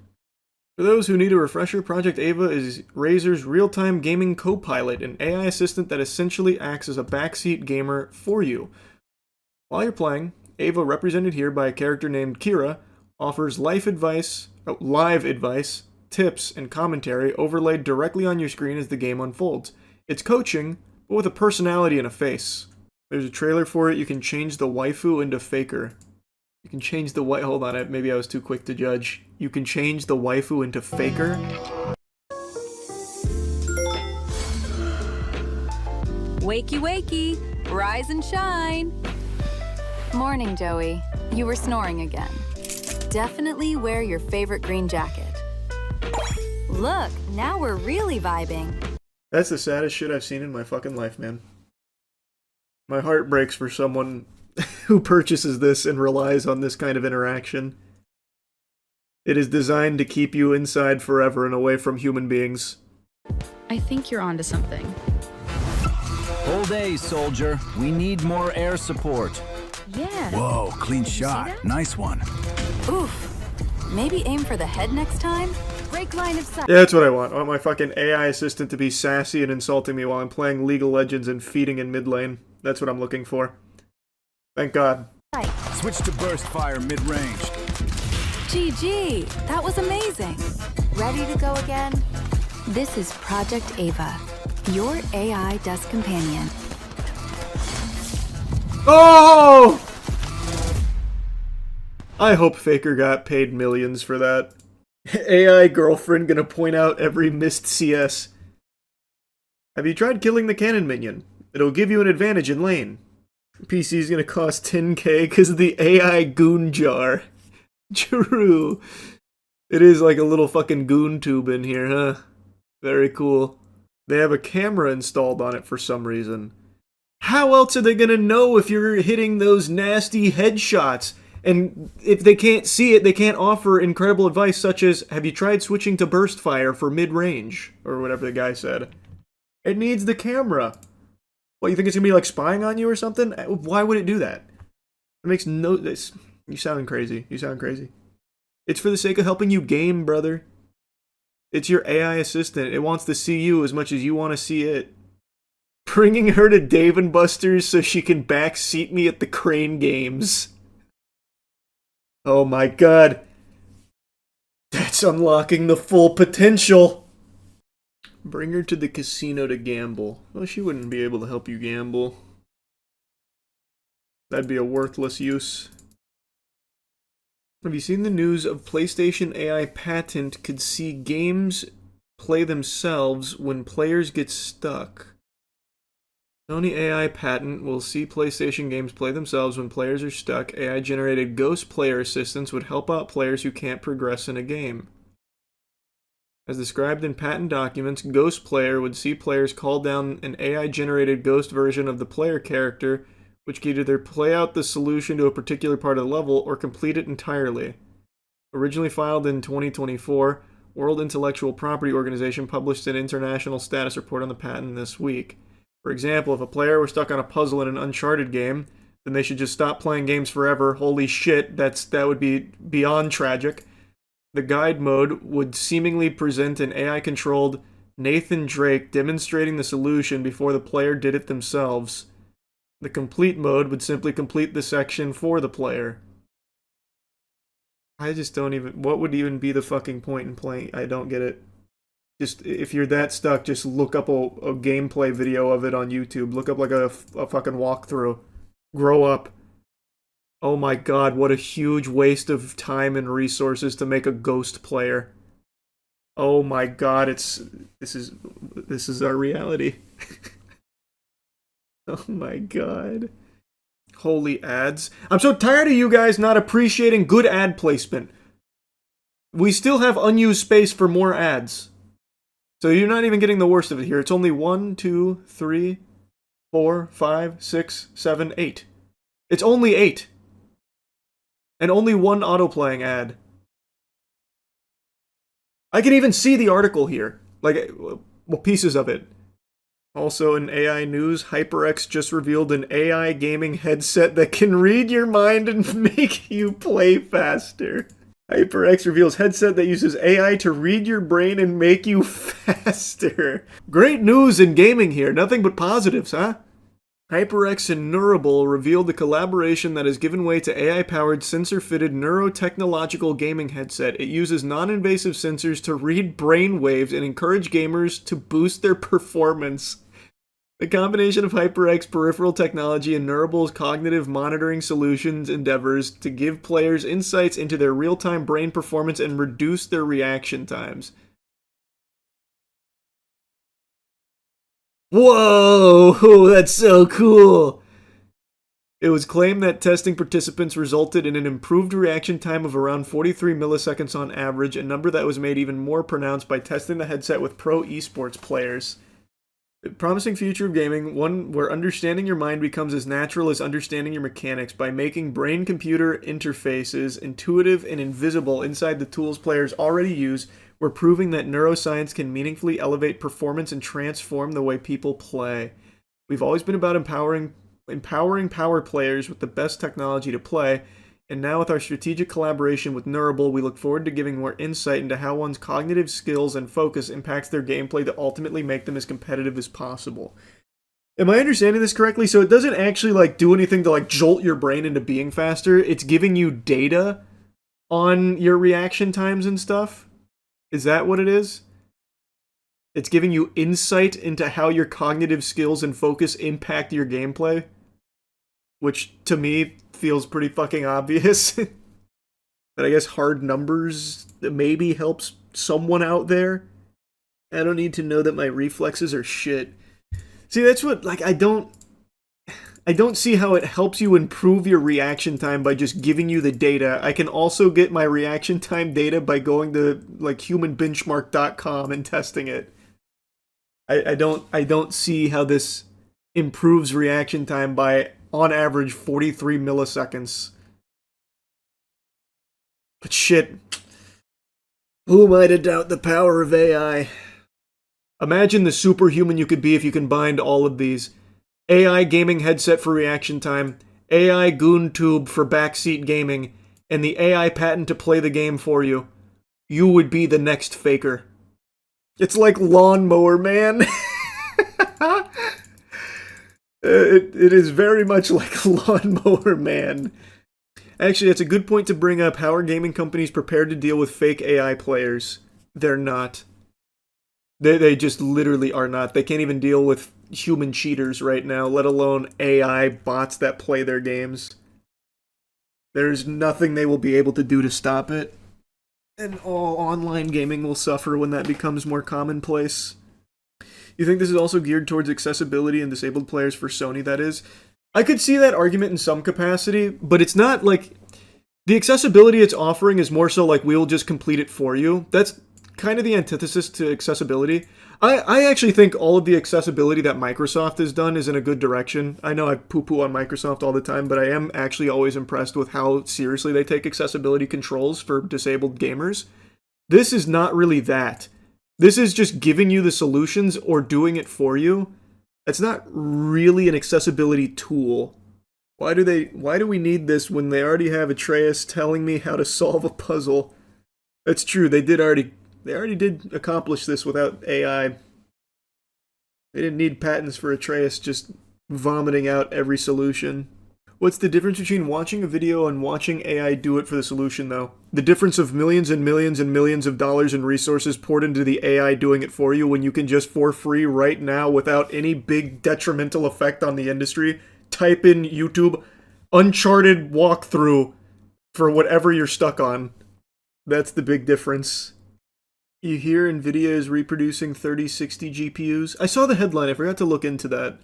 [SPEAKER 1] For those who need a refresher, Project Ava is Razer's real-time gaming co-pilot, an AI assistant that essentially acts as a backseat gamer for you. While you're playing, Ava, represented here by a character named Kira, offers live advice, tips, and commentary overlaid directly on your screen as the game unfolds. It's coaching, but with a personality and a face. There's a trailer for it. You can change the waifu into Faker. You can change the hold on, maybe I was too quick to judge. You can change the waifu into Faker.
[SPEAKER 7] Wakey wakey, rise and shine. Morning, Joey. You were snoring again. Definitely wear your favorite green jacket. Look, now we're really vibing.
[SPEAKER 1] That's the saddest shit I've seen in my fucking life, man. My heart breaks for someone who purchases this and relies on this kind of interaction. It is designed to keep you inside forever and away from human beings.
[SPEAKER 13] I think you're onto something.
[SPEAKER 23] Whole day, soldier. We need more air support.
[SPEAKER 7] Yeah.
[SPEAKER 23] Whoa, clean shot. Nice one.
[SPEAKER 7] Oof. Maybe aim for the head next time? Break line of sight.
[SPEAKER 1] Yeah, that's what I want. I want my fucking AI assistant to be sassy and insulting me while I'm playing League of Legends and feeding in mid lane. That's what I'm looking for. Thank God.
[SPEAKER 23] Switch to burst fire mid-range.
[SPEAKER 7] GG, that was amazing. Ready to go again? This is Project Ava, your AI desk companion.
[SPEAKER 1] Oh! I hope Faker got paid millions for that. AI girlfriend gonna point out every missed CS. Have you tried killing the cannon minion? It'll give you an advantage in lane. PC's gonna cost 10k because of the AI goon jar. True. It is like a little fucking goon tube in here, huh? Very cool. They have a camera installed on it for some reason. How else are they gonna know if you're hitting those nasty headshots? And if they can't see it, they can't offer incredible advice such as, have you tried switching to burst fire for mid-range? Or whatever the guy said. It needs the camera. What, you think it's gonna be like spying on you or something? Why would it do that? It makes no... You sound crazy. You sound crazy. It's for the sake of helping you game, brother. It's your AI assistant. It wants to see you as much as you want to see it. Bringing her to Dave & Buster's so she can backseat me at the Crane Games. Oh my god. That's unlocking the full potential. Bring her to the casino to gamble. Well, she wouldn't be able to help you gamble. That'd be a worthless use. Have you seen the news of PlayStation AI patent could see games play themselves when players get stuck? Sony AI patent will see PlayStation games play themselves when players are stuck. AI-generated ghost player assistants would help out players who can't progress in a game. As described in patent documents, Ghost Player would see players call down an AI-generated ghost version of the player character, which could either play out the solution to a particular part of the level or complete it entirely. Originally filed in 2024, World Intellectual Property Organization published an international status report on the patent this week. For example, if a player were stuck on a puzzle in an Uncharted game, then they should just stop playing games forever. Holy shit, that would be beyond tragic. The guide mode would seemingly present an AI-controlled Nathan Drake demonstrating the solution before the player did it themselves. The complete mode would simply complete the section for the player. I just don't even... What would even be the fucking point in playing? I don't get it. Just, if you're that stuck, just look up a gameplay video of it on YouTube. Look up like a fucking walkthrough. Grow up. Oh my god, what a huge waste of time and resources to make a ghost player. Oh my god, this is our reality. Oh my god. Holy ads. I'm so tired of you guys not appreciating good ad placement. We still have unused space for more ads. So you're not even getting the worst of it here. It's only 1, 2, 3, 4, 5, 6, 7, 8. It's only 8. And only one auto-playing ad. I can even see the article here. Like, well, pieces of it. Also in AI news, HyperX just revealed an AI gaming headset that can read your mind and make you play faster. HyperX reveals headset that uses AI to read your brain and make you faster. Great news in gaming here. Nothing but positives, huh? HyperX and Neurable revealed the collaboration that has given way to AI-powered sensor-fitted neurotechnological gaming headset. It uses non-invasive sensors to read brain waves and encourage gamers to boost their performance. The combination of HyperX peripheral technology and Neurable's cognitive monitoring solutions endeavors to give players insights into their real-time brain performance and reduce their reaction times. Whoa, that's so cool! It was claimed that testing participants resulted in an improved reaction time of around 43 milliseconds on average, a number that was made even more pronounced by testing the headset with pro esports players. A promising future of gaming, one where understanding your mind becomes as natural as understanding your mechanics by making brain-computer interfaces intuitive and invisible inside the tools players already use. We're proving that neuroscience can meaningfully elevate performance and transform the way people play. We've always been about empowering power players with the best technology to play, and now with our strategic collaboration with Neurable, we look forward to giving more insight into how one's cognitive skills and focus impacts their gameplay to ultimately make them as competitive as possible. Am I understanding this correctly? So it doesn't actually like do anything to like jolt your brain into being faster. It's giving you data on your reaction times and stuff. Is that what it is? It's giving you insight into how your cognitive skills and focus impact your gameplay. Which, to me, feels pretty fucking obvious. But I guess hard numbers maybe helps someone out there. I don't need to know that my reflexes are shit. See, that's what, like, I don't see how it helps you improve your reaction time by just giving you the data. I can also get my reaction time data by going to, like, humanbenchmark.com and testing it. I don't see how this improves reaction time by, on average, 43 milliseconds. But shit, who am I to doubt the power of AI? Imagine the superhuman you could be if you combined all of these. AI gaming headset for reaction time, AI goon tube for backseat gaming, and the AI patent to play the game for you. You would be the next Faker. It's like Lawnmower Man. It is very much like Lawnmower Man. Actually, that's a good point to bring up. How are gaming companies prepared to deal with fake AI players? They're not. They just literally are not. They can't even deal with human cheaters right now, let alone AI bots that play their games. There's nothing they will be able to do to stop it. And all online gaming will suffer when that becomes more commonplace. You think this is also geared towards accessibility and disabled players for Sony, that is? I could see that argument in some capacity, but it's not like... The accessibility it's offering is more so like, we'll just complete it for you. That's kind of the antithesis to accessibility. I actually think all of the accessibility that Microsoft has done is in a good direction. I know I poo-poo on Microsoft all the time, but I am actually always impressed with how seriously they take accessibility controls for disabled gamers. This is not really that. This is just giving you the solutions or doing it for you. It's not really an accessibility tool. Why do we need this when they already have Atreus telling me how to solve a puzzle? That's true, they already did accomplish this without AI. They didn't need patents for Atreus just vomiting out every solution. What's the difference between watching a video and watching AI do it for the solution, though? The difference of millions and millions and millions of dollars in resources poured into the AI doing it for you when you can just for free right now without any big detrimental effect on the industry, type in YouTube Uncharted walkthrough for whatever you're stuck on. That's the big difference. You hear NVIDIA is reproducing 3060 GPUs? I saw the headline, I forgot to look into that.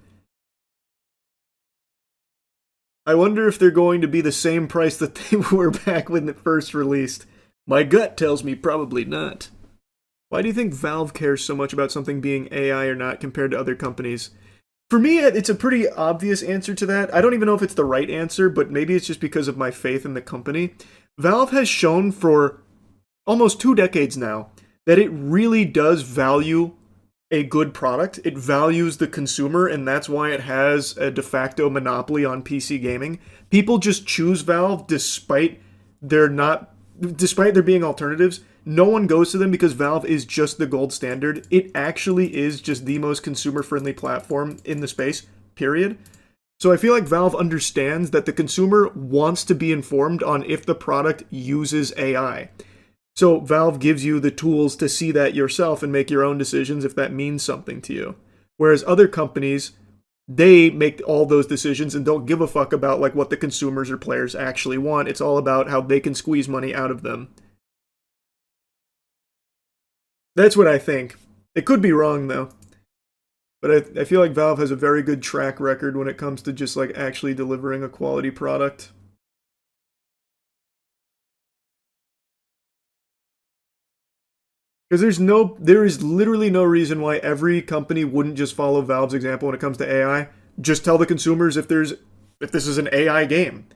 [SPEAKER 1] I wonder if they're going to be the same price that they were back when it first released. My gut tells me probably not. Why do you think Valve cares so much about something being AI or not compared to other companies? For me, it's a pretty obvious answer to that. I don't even know if it's the right answer, but maybe it's just because of my faith in the company. Valve has shown for almost 2 decades now that it really does value a good product. It values the consumer, and that's why it has a de facto monopoly on PC gaming. People just choose Valve despite there being alternatives. No one goes to them because Valve is just the gold standard. It actually is just the most consumer-friendly platform in the space, period. So I feel like Valve understands that the consumer wants to be informed on if the product uses AI. So Valve gives you the tools to see that yourself and make your own decisions if that means something to you. Whereas other companies, they make all those decisions and don't give a fuck about like what the consumers or players actually want. It's all about how they can squeeze money out of them. That's what I think. It could be wrong though. But I feel like Valve has a very good track record when it comes to just like actually delivering a quality product. Because there is literally no reason why every company wouldn't just follow Valve's example when it comes to AI. Just tell the consumers if this is an AI game.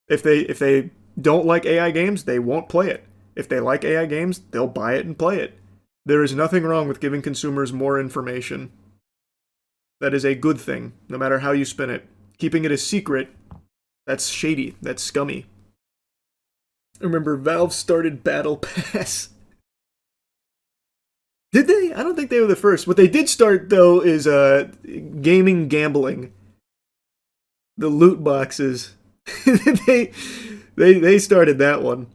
[SPEAKER 1] If they don't like AI games, they won't play it. If they like AI games, they'll buy it and play it. There is nothing wrong with giving consumers more information. That is a good thing, no matter how you spin it. Keeping it a secret, that's shady, that's scummy. Remember, Valve started Battle Pass. Did they? I don't think they were the first. What they did start, though, is gaming gambling. The loot boxes. they started that one.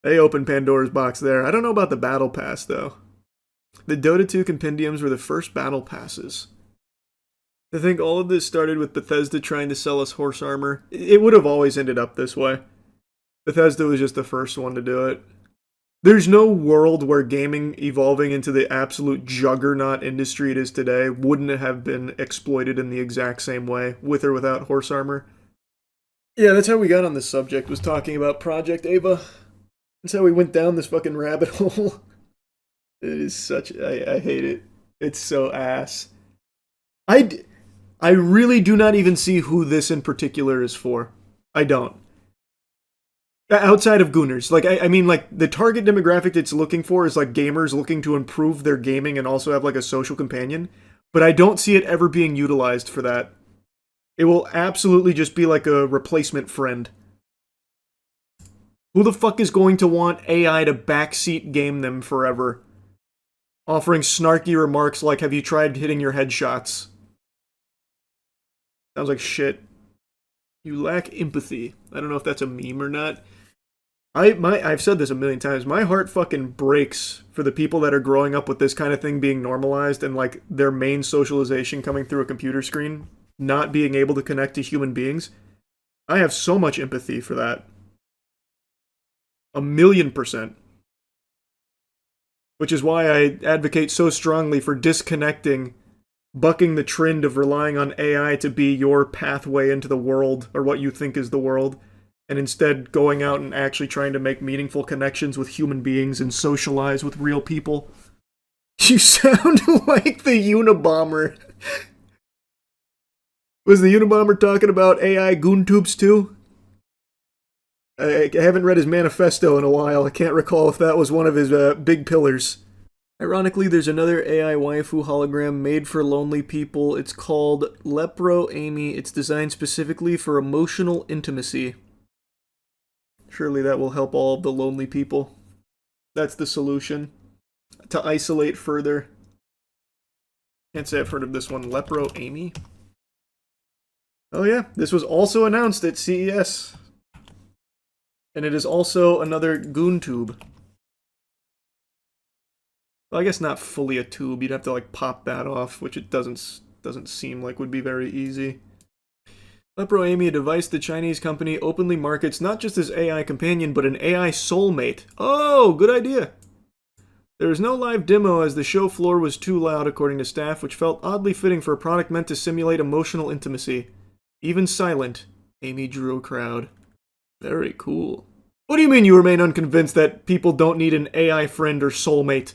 [SPEAKER 1] They opened Pandora's box there. I don't know about the Battle Pass, though. The Dota 2 compendiums were the first Battle Passes. I think all of this started with Bethesda trying to sell us horse armor. It would have always ended up this way. Bethesda was just the first one to do it. There's no world where gaming evolving into the absolute juggernaut industry it is today wouldn't have been exploited in the exact same way, with or without horse armor. Yeah, that's how we got on this subject, was talking about Project Ava. That's how we went down this fucking rabbit hole. It is such... I hate it. It's so ass. I really do not even see who this in particular is for. I don't. Outside of Gooners. Like, I mean, like, the target demographic it's looking for is, like, gamers looking to improve their gaming and also have, like, a social companion. But I don't see it ever being utilized for that. It will absolutely just be, like, a replacement friend. Who the fuck is going to want AI to backseat game them forever? Offering snarky remarks like, have you tried hitting your headshots? Sounds like shit. You lack empathy. I don't know if that's a meme or not. I've said this a million times. My heart fucking breaks for the people that are growing up with this kind of thing being normalized and like their main socialization coming through a computer screen, not being able to connect to human beings. I have so much empathy for that. 1,000,000%. Which is why I advocate so strongly for disconnecting, bucking the trend of relying on AI to be your pathway into the world, or what you think is the world, and instead going out and actually trying to make meaningful connections with human beings and socialize with real people. You sound like the Unabomber. Was the Unabomber talking about AI GoonTubes too? I haven't read his manifesto in a while. I can't recall if that was one of his big pillars. Ironically, there's another AI waifu hologram made for lonely people. It's called Lepro Amy. It's designed specifically for emotional intimacy. Surely that will help all of the lonely people. That's the solution. To isolate further. Can't say I've heard of this one. Lepro Amy? Oh yeah, this was also announced at CES. And it is also another GoonTube. Well, I guess not fully a tube. You'd have to like pop that off, which it doesn't seem like would be very easy. Lepro Amy, a device the Chinese company openly markets not just as AI companion, but an AI soulmate. Oh, good idea. There was no live demo as the show floor was too loud, according to staff, which felt oddly fitting for a product meant to simulate emotional intimacy. Even silent, Amy drew a crowd. Very cool. What do you mean you remain unconvinced that people don't need an AI friend or soulmate?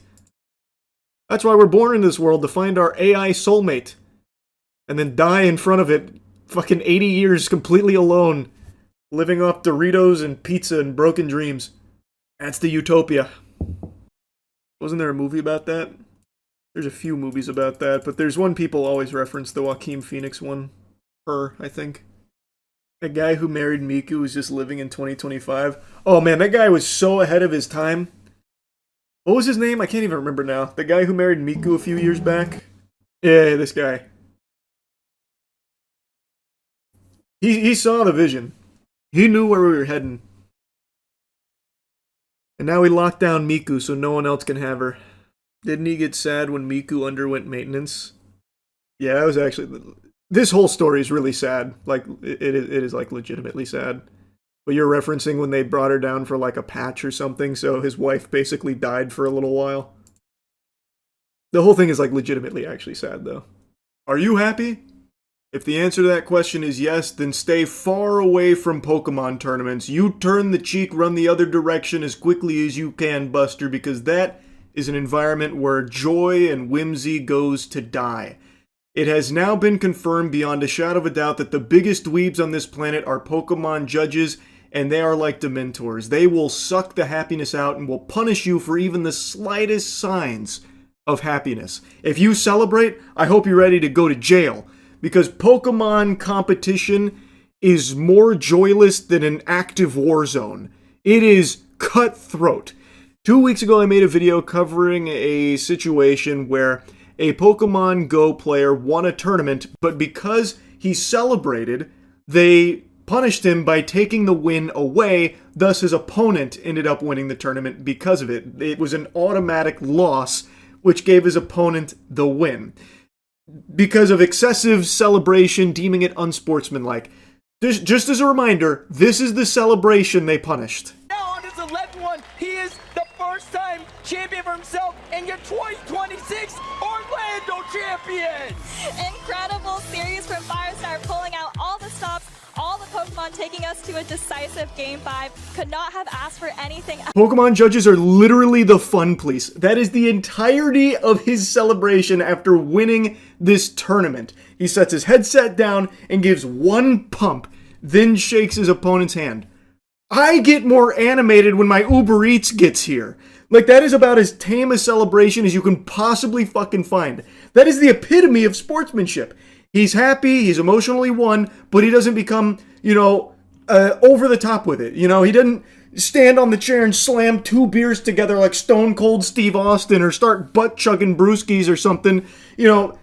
[SPEAKER 1] That's why we're born in this world, to find our AI soulmate. And then die in front of it, fucking 80 years completely alone, living off Doritos and pizza and broken dreams. That's the utopia. Wasn't there a movie about that? There's a few movies about that, but there's one people always reference, the Joaquin Phoenix one. Her, I think. A guy who married Miku was just living in 2025. Oh man, that guy was so ahead of his time. What was his name? I can't even remember now. The guy who married Miku a few years back? Yeah, this guy. He saw the vision. He knew where we were heading. And now he locked down Miku so no one else can have her. Didn't he get sad when Miku underwent maintenance? Yeah, that was actually... This whole story is really sad. Like, it is like legitimately sad. But you're referencing when they brought her down for like a patch or something, so his wife basically died for a little while. The whole thing is like legitimately actually sad though. Are you happy? If the answer to that question is yes, then stay far away from Pokemon tournaments. You turn the cheek, run the other direction as quickly as you can, Buster, because that is an environment where joy and whimsy goes to die. It has now been confirmed beyond a shadow of a doubt that the biggest dweebs on this planet are Pokemon judges, and they are like Dementors. They will suck the happiness out and will punish you for even the slightest signs of happiness. If you celebrate, I hope you're ready to go to jail, because Pokemon competition is more joyless than an active war zone. It is cutthroat. 2 weeks ago, I made a video covering a situation where a Pokemon Go player won a tournament, but because he celebrated, they punished him by taking the win away, thus his opponent ended up winning the tournament because of it. It was an automatic loss, which gave his opponent the win. Because of excessive celebration, deeming it unsportsmanlike. Just as a reminder, this is the celebration they punished.
[SPEAKER 2] Now on his 11th one, he is the first-time champion for himself and your 2026 Orlando champion!
[SPEAKER 3] Incredible series from Firestar, pulling out all the stops, all the Pokemon, taking us to a decisive Game 5. Could not have asked for anything else.
[SPEAKER 1] Pokemon judges are literally the fun police. That is the entirety of his celebration after winning this tournament. He sets his headset down and gives one pump, then shakes his opponent's hand. I get more animated when my Uber Eats gets here. Like, that is about as tame a celebration as you can possibly fucking find. That is the epitome of sportsmanship. He's happy, he's emotionally won, but he doesn't become, over the top with it. He doesn't stand on the chair and slam 2 beers together like Stone Cold Steve Austin or start butt-chugging brewskis or something,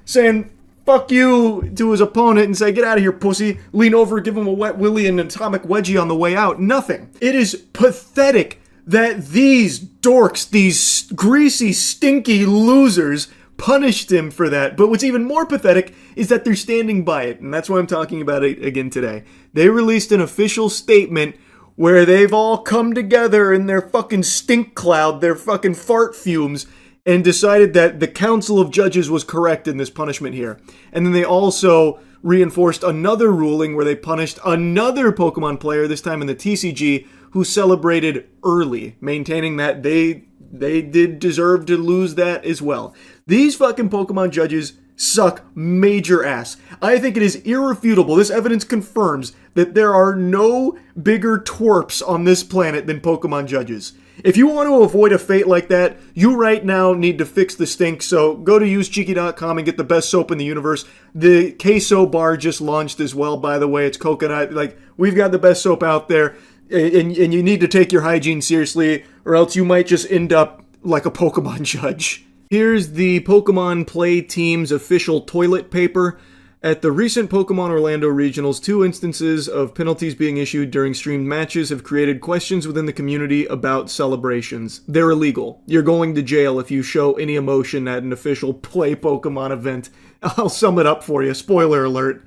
[SPEAKER 1] saying fuck you to his opponent and say, get out of here, pussy. Lean over, give him a wet willy and an atomic wedgie on the way out. Nothing. It is pathetic that these dorks, these greasy, stinky losers, punished him for that. But what's even more pathetic is that they're standing by it, and that's why I'm talking about it again today. They released an official statement where they've all come together in their fucking stink cloud, their fucking fart fumes, and decided that the Council of Judges was correct in this punishment here. And then they also reinforced another ruling where they punished another Pokemon player, this time in the TCG, who celebrated early, maintaining that they did deserve to lose that as well. These fucking Pokemon judges suck major ass. I think it is irrefutable. This evidence confirms that there are no bigger twerps on this planet than Pokemon judges. If you want to avoid a fate like that, you right now need to fix the stink, so go to usecheeky.com and get the best soap in the universe. The queso bar just launched as well, by the way. It's coconut. Like, we've got the best soap out there, and you need to take your hygiene seriously, or else you might just end up like a Pokemon judge. Here's the Pokemon Play Team's official toilet paper. At the recent Pokemon Orlando Regionals, 2 instances of penalties being issued during streamed matches have created questions within the community about celebrations. They're illegal. You're going to jail if you show any emotion at an official Play Pokemon event. I'll sum it up for you. Spoiler alert.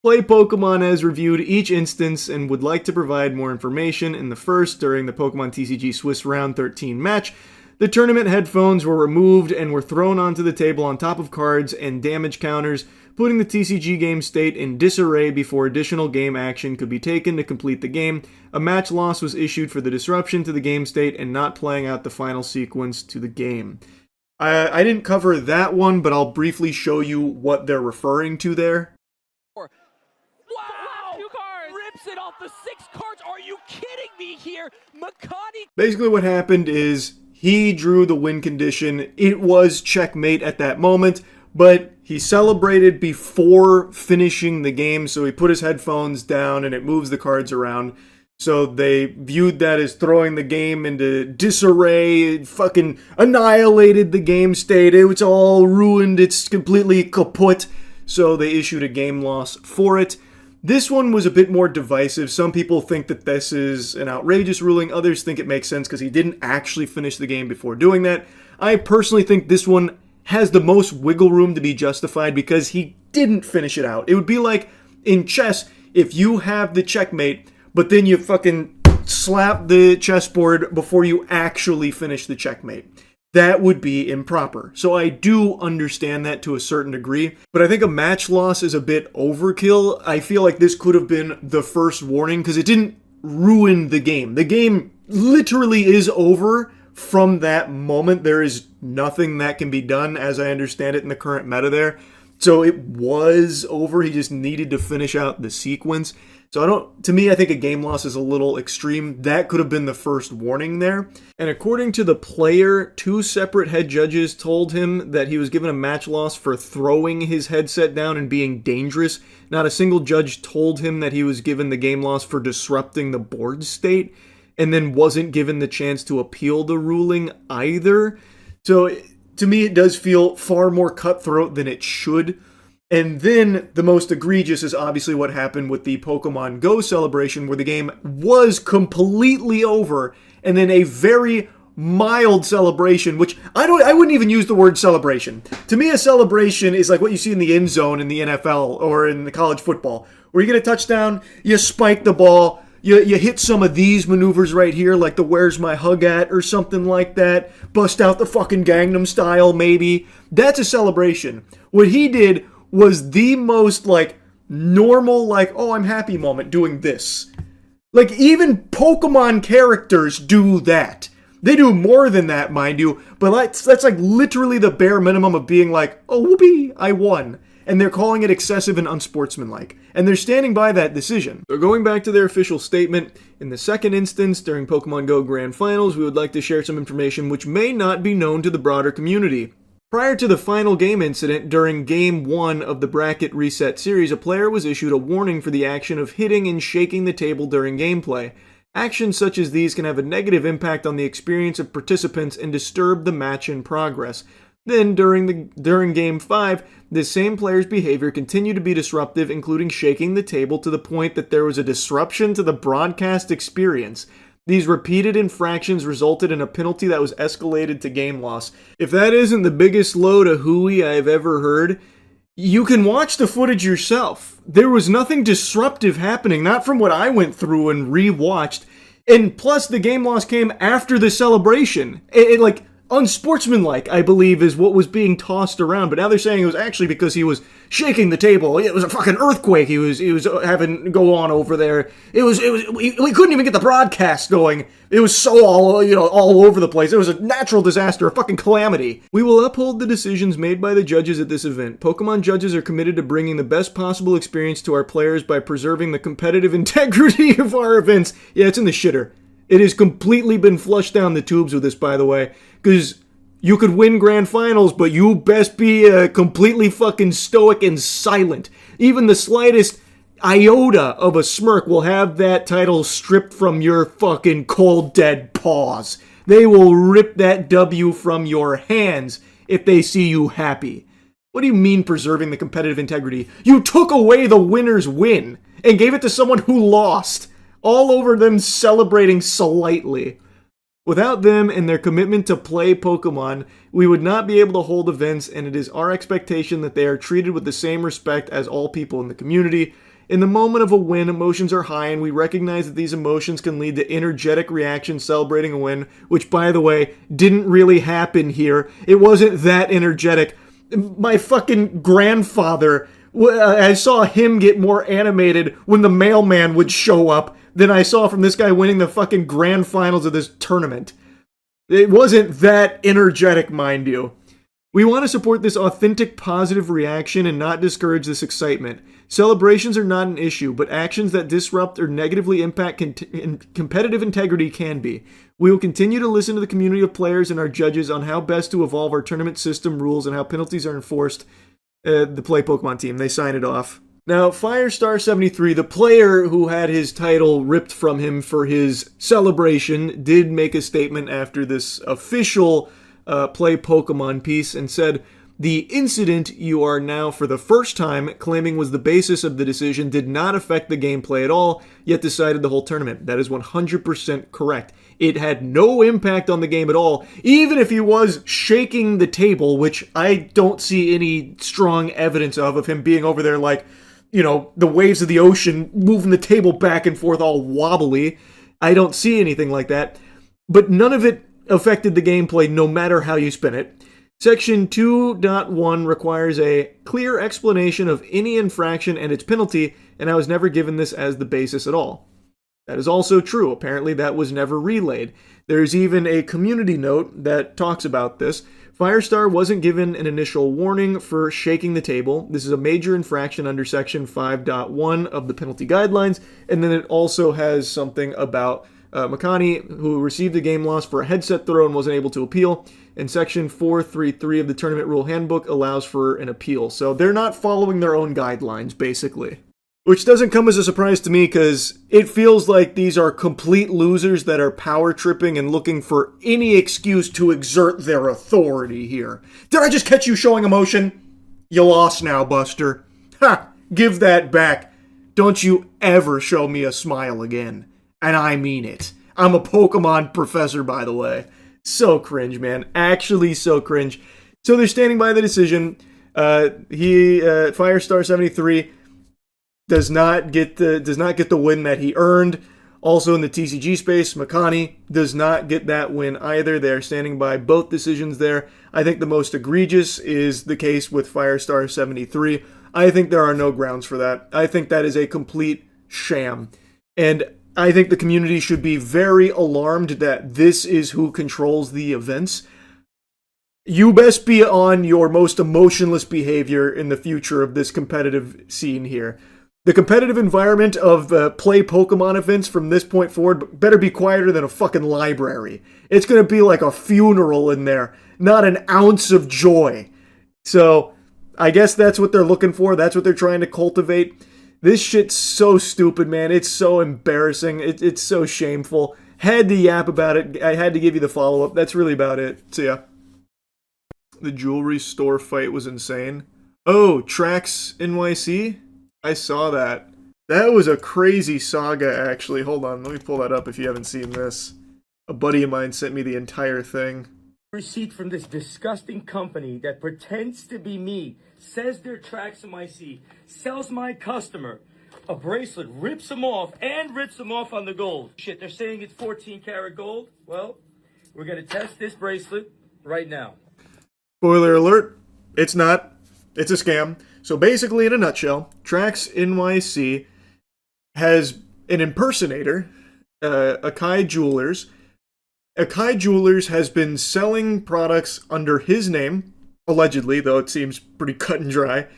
[SPEAKER 1] Play Pokemon has reviewed each instance and would like to provide more information. In the first, during the Pokemon TCG Swiss Round 13 match, the tournament headphones were removed and were thrown onto the table on top of cards and damage counters, putting the TCG game state in disarray before additional game action could be taken to complete the game. A match loss was issued for the disruption to the game state and not playing out the final sequence to the game. I didn't cover that one, but I'll briefly show you what they're referring to there.
[SPEAKER 2] Wow! 2 cards! Rips it off the 6 cards! Are you kidding me here? Makani...
[SPEAKER 1] Basically what happened is he drew the win condition. It was checkmate at that moment, but he celebrated before finishing the game, so he put his headphones down and it moves the cards around. So they viewed that as throwing the game into disarray. It fucking annihilated the game state. It was all ruined. It's completely kaput. So they issued a game loss for it. This one was a bit more divisive. Some people think that this is an outrageous ruling. Others think it makes sense because he didn't actually finish the game before doing that. I personally think this one has the most wiggle room to be justified because he didn't finish it out. It would be like in chess, if you have the checkmate, but then you fucking slap the chessboard before you actually finish the checkmate. That would be improper. So I do understand that to a certain degree, but I think a match loss is a bit overkill. I feel like this could have been the first warning because it didn't ruin the game. The game literally is over from that moment. There is nothing that can be done, as I understand it, in the current meta there. So it was over. He just needed to finish out the sequence. So I think a game loss is a little extreme. That could have been the first warning there. And according to the player, 2 separate head judges told him that he was given a match loss for throwing his headset down and being dangerous. Not a single judge told him that he was given the game loss for disrupting the board state, and then wasn't given the chance to appeal the ruling either. So to me, it does feel far more cutthroat than it should. And then the most egregious is obviously what happened with the Pokemon Go celebration, where the game was completely over, and then a very mild celebration, which I wouldn't even use the word celebration. To me, a celebration is like what you see in the end zone in the NFL or in the college football, where you get a touchdown, you spike the ball, you hit some of these maneuvers right here, like the "Where's My Hug At" or something like that. Bust out the fucking Gangnam Style, maybe. That's a celebration. What he did was the most, like, normal, like, oh, I'm happy moment doing this. Like, even Pokemon characters do that. They do more than that, mind you, but that's like literally the bare minimum of being like, oh, whoopee, I won. And they're calling it excessive and unsportsmanlike. And they're standing by that decision. So going back to their official statement, in the second instance, during Pokemon Go Grand Finals, we would like to share some information which may not be known to the broader community. Prior to the final game incident, during Game 1 of the Bracket Reset series, a player was issued a warning for the action of hitting and shaking the table during gameplay. Actions such as these can have a negative impact on the experience of participants and disturb the match in progress. Then, during Game 5, this same player's behavior continued to be disruptive, including shaking the table to the point that there was a disruption to the broadcast experience. These repeated infractions resulted in a penalty that was escalated to game loss. If that isn't the biggest load of hooey I've ever heard, you can watch the footage yourself. There was nothing disruptive happening, not from what I went through and re-watched. And plus, the game loss came after the celebration. Like, unsportsmanlike, I believe, is what was being tossed around. But now they're saying it was actually because he was shaking the table. It was a fucking earthquake he was having go on over there. We couldn't even get the broadcast going. It was so all over the place. It was a natural disaster, a fucking calamity. We will uphold the decisions made by the judges at this event. Pokemon judges are committed to bringing the best possible experience to our players by preserving the competitive integrity of our events. Yeah, it's in the shitter. It has completely been flushed down the tubes with this, by the way, because you could win grand finals, but you best be completely fucking stoic and silent. Even the slightest iota of a smirk will have that title stripped from your fucking cold, dead paws. They will rip that W from your hands if they see you happy. What do you mean preserving the competitive integrity? You took away the winner's win and gave it to someone who lost. All over them celebrating slightly. Without them and their commitment to play Pokemon, we would not be able to hold events, and it is our expectation that they are treated with the same respect as all people in the community. In the moment of a win, emotions are high, and we recognize that these emotions can lead to energetic reactions celebrating a win, which, by the way, didn't really happen here. It wasn't that energetic. My fucking grandfather, I saw him get more animated when the mailman would show up than I saw from this guy winning the fucking grand finals of this tournament. It wasn't that energetic, mind you. We want to support this authentic positive reaction and not discourage this excitement. Celebrations are not an issue, but actions that disrupt or negatively impact competitive integrity can be. We will continue to listen to the community of players and our judges on how best to evolve our tournament system rules and how penalties are enforced. The Play Pokemon team, they sign it off. Now, Firestar73, the player who had his title ripped from him for his celebration, did make a statement after this official Play Pokemon piece and said, "The incident you are now for the first time claiming was the basis of the decision did not affect the gameplay at all, yet decided the whole tournament. That is 100% correct. It had no impact on the game at all, even if he was shaking the table, which I don't see any strong evidence of him being over there like, you know, the waves of the ocean moving the table back and forth all wobbly. I don't see anything like that. But none of it affected the gameplay no matter how you spin it. Section 2.1 requires a clear explanation of any infraction and its penalty, and I was never given this as the basis at all." That is also true. Apparently that was never relayed. There's even a community note that talks about this. Firestar wasn't given an initial warning for shaking the table. This is a major infraction under Section 5.1 of the penalty guidelines, and then it also has something about Makani, who received a game loss for a headset throw and wasn't able to appeal, and Section 4.3.3 of the Tournament Rule Handbook allows for an appeal. So they're not following their own guidelines, basically. Which doesn't come as a surprise to me, because it feels like these are complete losers that are power tripping and looking for any excuse to exert their authority here. Did I just catch you showing emotion? You lost now, Buster. Ha! Give that back. Don't you ever show me a smile again. And I mean it. I'm a Pokemon professor, by the way. So cringe, man. Actually so cringe. So they're standing by the decision. Firestar73... does not get the win that he earned. Also in the TCG space, Makani does not get that win either. They're standing by both decisions there. I think the most egregious is the case with Firestar 73. I think there are no grounds for that. I think that is a complete sham. And I think the community should be very alarmed that this is who controls the events. You best be on your most emotionless behavior in the future of this competitive scene here. The competitive environment of play Pokemon events from this point forward better be quieter than a fucking library. It's going to be like a funeral in there, not an ounce of joy. So, I guess that's what they're looking for. That's what they're trying to cultivate. This shit's so stupid, man. It's so embarrassing. It's so shameful. Had to yap about it. I had to give you the follow-up. That's really about it. So, yeah. The jewelry store fight was insane. Oh, Trax NYC? I saw that. That was a crazy saga, actually. Hold on, let me pull that up if you haven't seen this. A buddy of mine sent me the entire thing.
[SPEAKER 2] Receipt from this disgusting company that pretends to be me, says they're Trax MIC, sells my customer a bracelet, rips them off, and rips them off on the gold. Shit, they're saying it's 14 karat gold. Well, we're gonna test this bracelet right now.
[SPEAKER 1] Spoiler alert, it's not. It's a scam. So basically, in a nutshell, Trax NYC has an impersonator, Akai Jewelers. Akai Jewelers has been selling products under his name, allegedly, though it seems pretty cut and dry,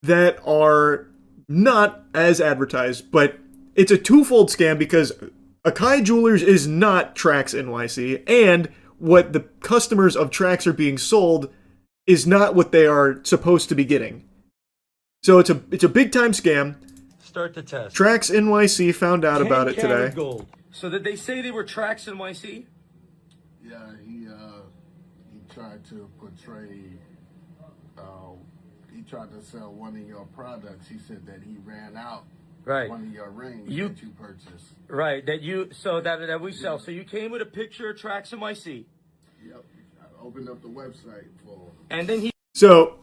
[SPEAKER 1] that are not as advertised. But it's a twofold scam because Akai Jewelers is not Trax NYC, and what the customers of Trax are being sold is not what they are supposed to be getting. So it's a big time scam.
[SPEAKER 2] Start the test.
[SPEAKER 1] Trax NYC found out about it today.
[SPEAKER 2] Gold. So did they say they were Trax NYC?
[SPEAKER 17] Yeah, he tried to portray. He tried to sell one of your products. He said that he ran out.
[SPEAKER 2] Right.
[SPEAKER 17] One of your rings that you purchased.
[SPEAKER 2] Right. That we sell. So you came with a picture of Trax NYC.
[SPEAKER 17] Yep. I opened up the website for.
[SPEAKER 2] And then he.
[SPEAKER 1] So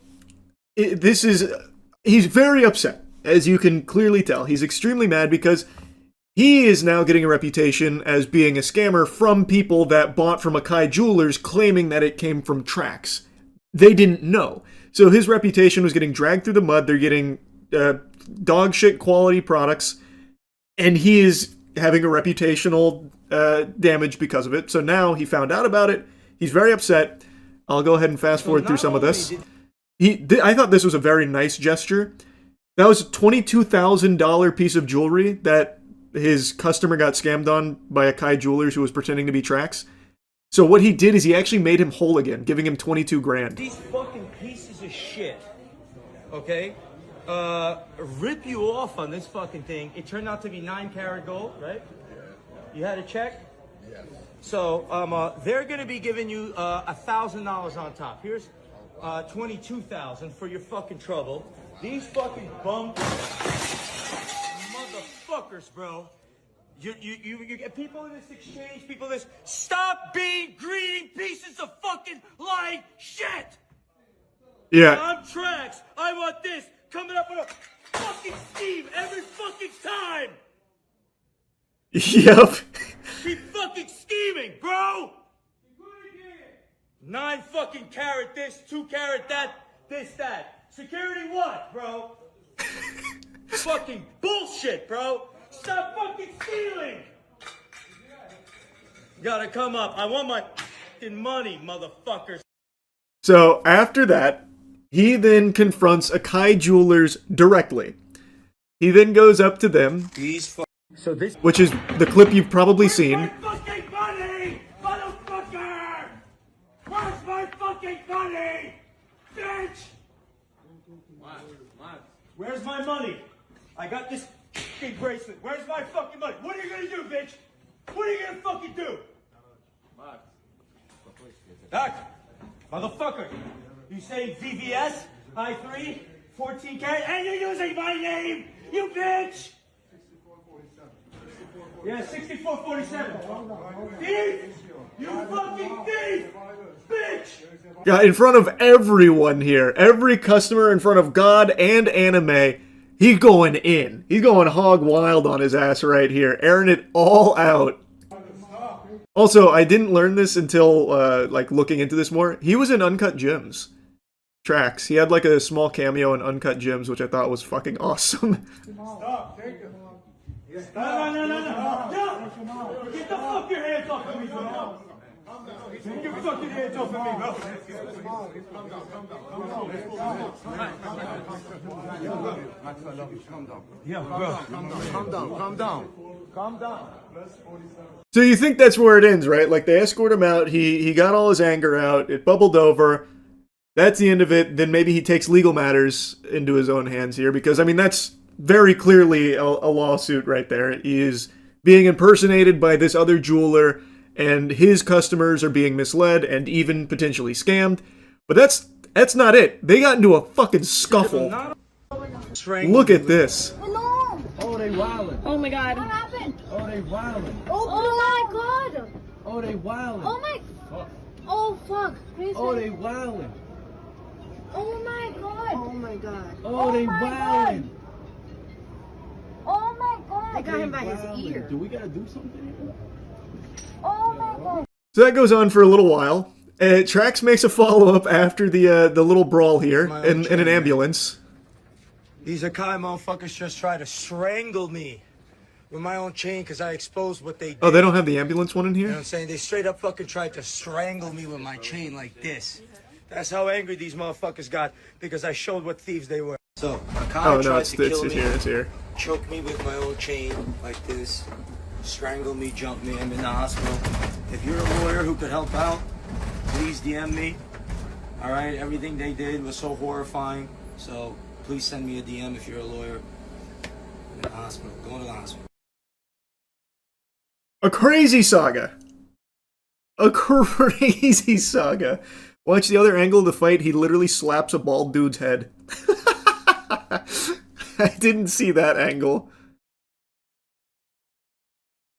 [SPEAKER 1] he's very upset, as you can clearly tell. He's extremely mad because he is now getting a reputation as being a scammer from people that bought from Akai Jewelers claiming that it came from Trax. They didn't know. So his reputation was getting dragged through the mud. They're getting dog shit quality products, and he is having a reputational damage because of it. So now he found out about it. He's very upset. I'll go ahead and fast forward through some of this. I thought this was a very nice gesture. That was a $22,000 piece of jewelry that his customer got scammed on by Akai Jewelers who was pretending to be Trax. So what he did is he actually made him whole again, giving him 22 grand.
[SPEAKER 2] These fucking pieces of shit, okay, rip you off on this fucking thing. It turned out to be 9 karat gold, right? You had a check?
[SPEAKER 17] Yes.
[SPEAKER 2] So they're going to be giving you $1,000 on top. Here's $22,000 for your fucking trouble. These fucking bum motherfuckers, bro. You get people in this exchange, people in this. Stop being greedy pieces of fucking lying shit.
[SPEAKER 1] Yeah.
[SPEAKER 2] I'm Trax. I want this. Coming up with a fucking scheme every fucking time.
[SPEAKER 1] Yep.
[SPEAKER 2] Keep fucking scheming, bro. 9 fucking carat this, 2 carat that, this, that. Security what, bro? Fucking bullshit, bro. Stop fucking stealing. Gotta come up. I want my fucking money, motherfuckers.
[SPEAKER 1] So after that, he then confronts Akai Jewelers directly. He then goes up to them, which is the clip you've probably seen.
[SPEAKER 2] Fucking money, motherfucker! Where's my fucking money, bitch? Where's my money? I got this fucking bracelet. Where's my fucking money? What are you gonna do, bitch? What are you gonna fucking do? Doc, motherfucker, you say VVS, I3, 14 karat, and you're using my name, you bitch! Yeah, 6447. Thief! You fucking thief! Bitch!
[SPEAKER 1] Yeah, in front of everyone here, every customer, in front of God and anime, He's going in. He's going hog wild on his ass right here, airing it all out. Also, I didn't learn this until, like, looking into this more. He was in Uncut Gems. Tracks. He had, like, a small cameo in Uncut Gems, which I thought was fucking awesome.
[SPEAKER 2] Stop, take it. No. Get the fuck your hands off of me, bro. Get your fucking hands off of me, bro. Calm down.
[SPEAKER 1] So you think that's where it ends, right? Like, they escort him out, he got all his anger out, it bubbled over, that's the end of it, then maybe he takes legal matters into his own hands here, because, I mean, that's very clearly a lawsuit right there. He is being impersonated by this other jeweler, and his customers are being misled and even potentially scammed. But that's not it. They got into a fucking scuffle. Look at this.
[SPEAKER 9] Oh, they wildin'.
[SPEAKER 14] Oh my god.
[SPEAKER 9] What happened? Oh, they wildin'.
[SPEAKER 14] Oh my god.
[SPEAKER 9] Oh, they wildin'.
[SPEAKER 14] Oh my. Oh fuck. Please
[SPEAKER 9] Oh, they wildin'.
[SPEAKER 14] Oh my god.
[SPEAKER 9] Oh my god. Oh, they
[SPEAKER 14] my
[SPEAKER 9] wildin'.
[SPEAKER 14] God. Oh my god.
[SPEAKER 9] They got him by his ear. Do we gotta do something here?
[SPEAKER 14] Oh my god.
[SPEAKER 1] So that goes on for a little while. Trax makes a follow-up after the little brawl here in an ambulance.
[SPEAKER 2] These Akai motherfuckers just try to strangle me with my own chain because I exposed what they did.
[SPEAKER 1] Oh, they don't have the ambulance one in
[SPEAKER 2] You know
[SPEAKER 1] here?
[SPEAKER 2] what I'm saying? They straight up fucking tried to strangle me with my chain like this. That's how angry these motherfuckers got because I showed what thieves they were. So, Akai
[SPEAKER 1] Oh, no,
[SPEAKER 2] tried
[SPEAKER 1] it's
[SPEAKER 2] to kill me,
[SPEAKER 1] here, it's here.
[SPEAKER 2] choke me with my own chain like this, strangle me, jump me, I'm in the hospital. If you're a lawyer who could help out, please DM me. All right, everything they did was so horrifying. So please send me a DM if you're a lawyer. I'm in the hospital, going to the hospital.
[SPEAKER 1] A crazy saga. A crazy saga. Watch the other angle of the fight. He literally slaps a bald dude's head. I didn't see that angle.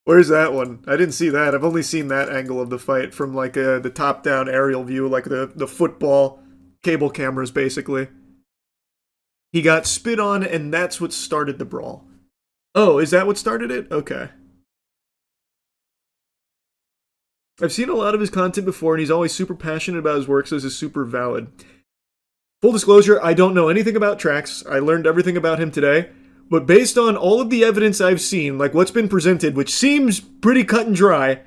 [SPEAKER 1] Where's that one? I didn't see that. I've only seen that angle of the fight from like the top-down aerial view, like the football cable cameras, basically. He got spit on, and that's what started the brawl. Oh, is that what started it? Okay. I've seen a lot of his content before, and he's always super passionate about his work, so this is super valid. Full disclosure, I don't know anything about Trax. I learned everything about him today. But based on all of the evidence I've seen, like what's been presented, which seems pretty cut and dry,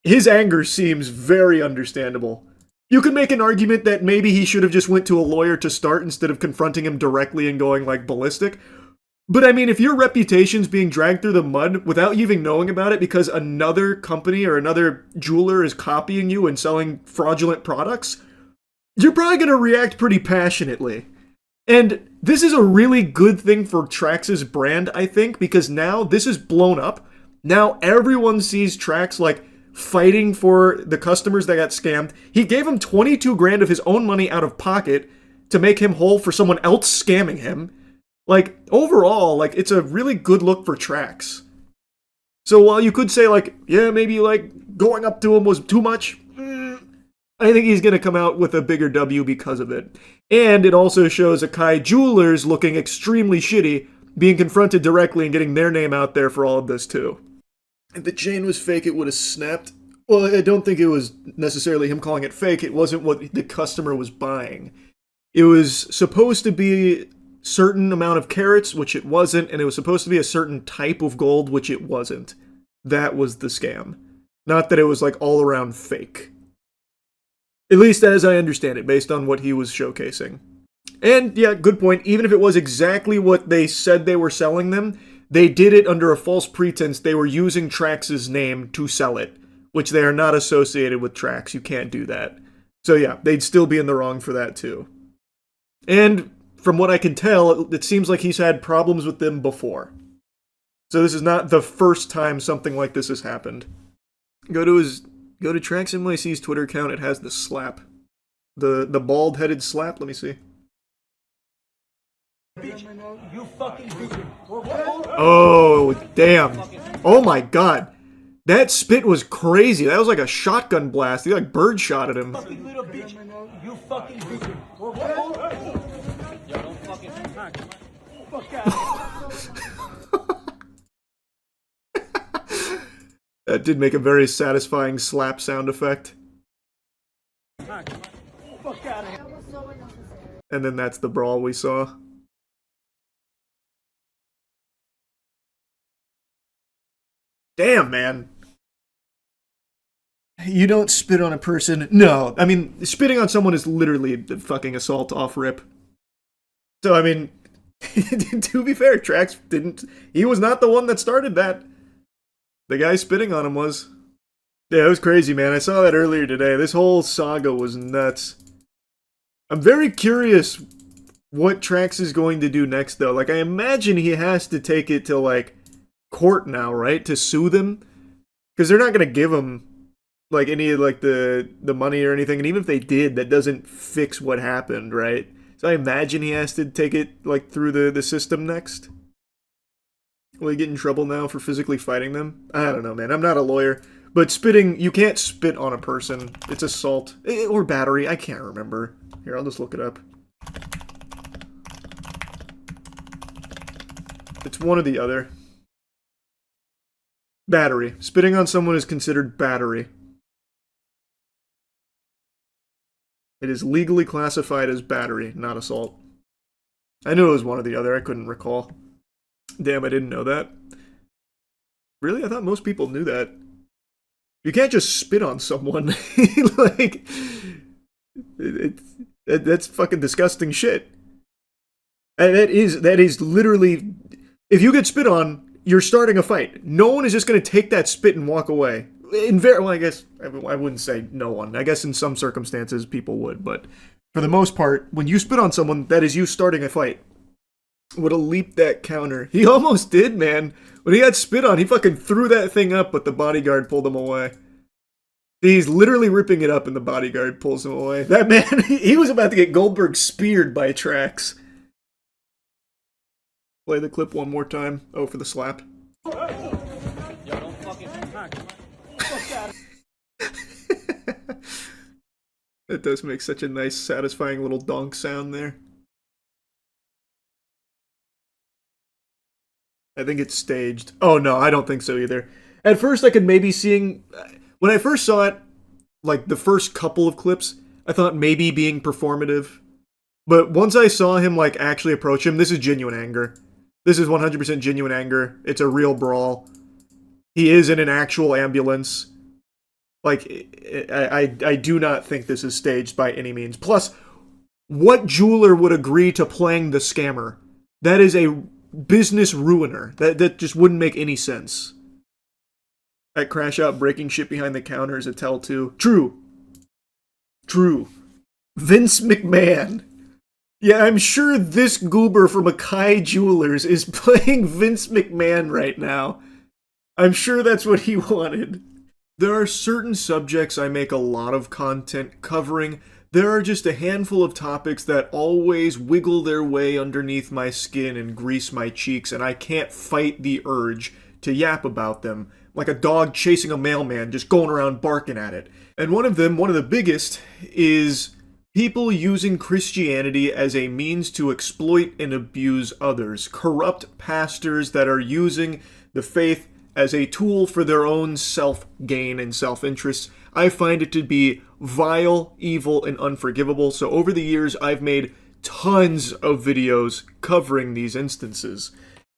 [SPEAKER 1] his anger seems very understandable. You could make an argument that maybe he should have just went to a lawyer to start instead of confronting him directly and going like ballistic. But I mean, if your reputation's being dragged through the mud without you even knowing about it because another company or another jeweler is copying you and selling fraudulent products, you're probably going to react pretty passionately. And this is a really good thing for Trax's brand, I think, because now this is blown up. Now everyone sees Trax like fighting for the customers that got scammed. He gave him 22 grand of his own money out of pocket to make him whole for someone else scamming him. Like, overall, like, it's a really good look for Trax. So while you could say, like, yeah, maybe, like, going up to him was too much, I think he's going to come out with a bigger W because of it. And it also shows Akai Jewelers looking extremely shitty, being confronted directly and getting their name out there for all of this, too. If the chain was fake, it would have snapped. Well, I don't think it was necessarily him calling it fake. It wasn't what the customer was buying. It was supposed to be certain amount of carats, which it wasn't, and it was supposed to be a certain type of gold, which it wasn't. That was the scam. Not that it was, like, all around fake. At least as I understand it, based on what he was showcasing. And, yeah, good point. Even if it was exactly what they said they were selling them, they did it under a false pretense. They were using Trax's name to sell it, which they are not associated with Trax. You can't do that. So, yeah, they'd still be in the wrong for that, too. And from what I can tell, it seems like he's had problems with them before. So this is not the first time something like this has happened. Go to Trax NYC's Twitter account. It has the slap. The bald-headed slap. Let me see.
[SPEAKER 2] You fucking bitch.
[SPEAKER 1] Oh, damn. Oh my god. That spit was crazy. That was like a shotgun blast. He like bird shot at him.
[SPEAKER 2] Fucking little bitch. You fucking bitch.
[SPEAKER 1] That did make a very satisfying slap sound effect. And then that's the brawl we saw. Damn, man. You don't spit on a person. No, I mean, spitting on someone is literally the fucking assault off rip. So, I mean, to be fair, Trax didn't... He was not the one that started that. The guy spitting on him was. Yeah, it was crazy, man. I saw that earlier today. This whole saga was nuts. I'm very curious what Trax is going to do next, though. Like, I imagine he has to take it to, like, court now, right? To sue them? Because they're not going to give him, like, any of, like, the money or anything. And even if they did, that doesn't fix what happened, right? So I imagine he has to take it, like, through the system next. Will he get in trouble now for physically fighting them? I don't know, man. I'm not a lawyer. But spitting, you can't spit on a person. It's assault. Or battery. I can't remember. Here, I'll just look it up. It's one or the other. Battery. Spitting on someone is considered battery. It is legally classified as battery, not assault. I knew it was one or the other. I couldn't recall. Damn, I didn't know that. Really? I thought most people knew that. You can't just spit on someone. Like, that's fucking disgusting shit. And that is literally... If you get spit on, you're starting a fight. No one is just going to take that spit and walk away. Well, I guess I wouldn't say no one. I guess in some circumstances people would, but for the most part, when you spit on someone, that is you starting a fight. Would have leaped that counter. He almost did, man. When he got spit on, he fucking threw that thing up, but the bodyguard pulled him away. He's literally ripping it up, and the bodyguard pulls him away. That man, he was about to get Goldberg speared by Trax. Play the clip one more time. Oh, for the slap. It does make such a nice, satisfying little donk sound there. I think it's staged. Oh, no, I don't think so either. At first, I could maybe seeing... When I first saw it, like, the first couple of clips, I thought maybe being performative. But once I saw him, like, actually approach him, this is genuine anger. This is 100% genuine anger. It's a real brawl. He is in an actual ambulance. Like, I do not think this is staged by any means. Plus, what jeweler would agree to playing the scammer? That is a business ruiner. That just wouldn't make any sense. That crash out breaking shit behind the counter is a tell too. True. Vince McMahon. Yeah, I'm sure this goober from Akai Jewelers is playing Vince McMahon right now. I'm sure that's what he wanted. There are certain subjects I make a lot of content covering. There are just a handful of topics that always wiggle their way underneath my skin and grease my cheeks, and I can't fight the urge to yap about them, like a dog chasing a mailman just going around barking at it. And one of them, one of the biggest, is people using Christianity as a means to exploit and abuse others. Corrupt pastors that are using the faith as a tool for their own self-gain and self-interest. I find it to be vile, evil, and unforgivable. So over the years, I've made tons of videos covering these instances.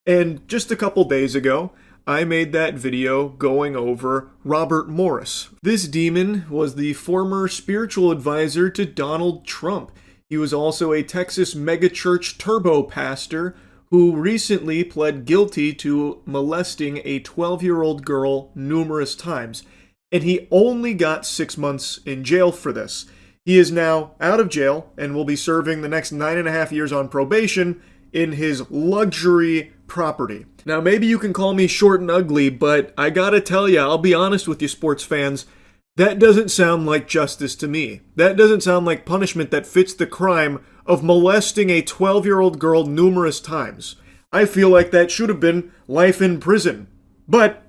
[SPEAKER 1] And just a couple days ago, I made that video going over Robert Morris. This demon was the former spiritual advisor to Donald Trump. He was also a Texas megachurch turbo pastor who recently pled guilty to molesting a 12-year-old girl numerous times. And he only got 6 months in jail for this. He is now out of jail and will be serving the next 9.5 years on probation in his luxury property. Now, maybe you can call me short and ugly, but I gotta tell you, I'll be honest with you sports fans, that doesn't sound like justice to me. That doesn't sound like punishment that fits the crime of molesting a 12-year-old girl numerous times. I feel like that should have been life in prison. But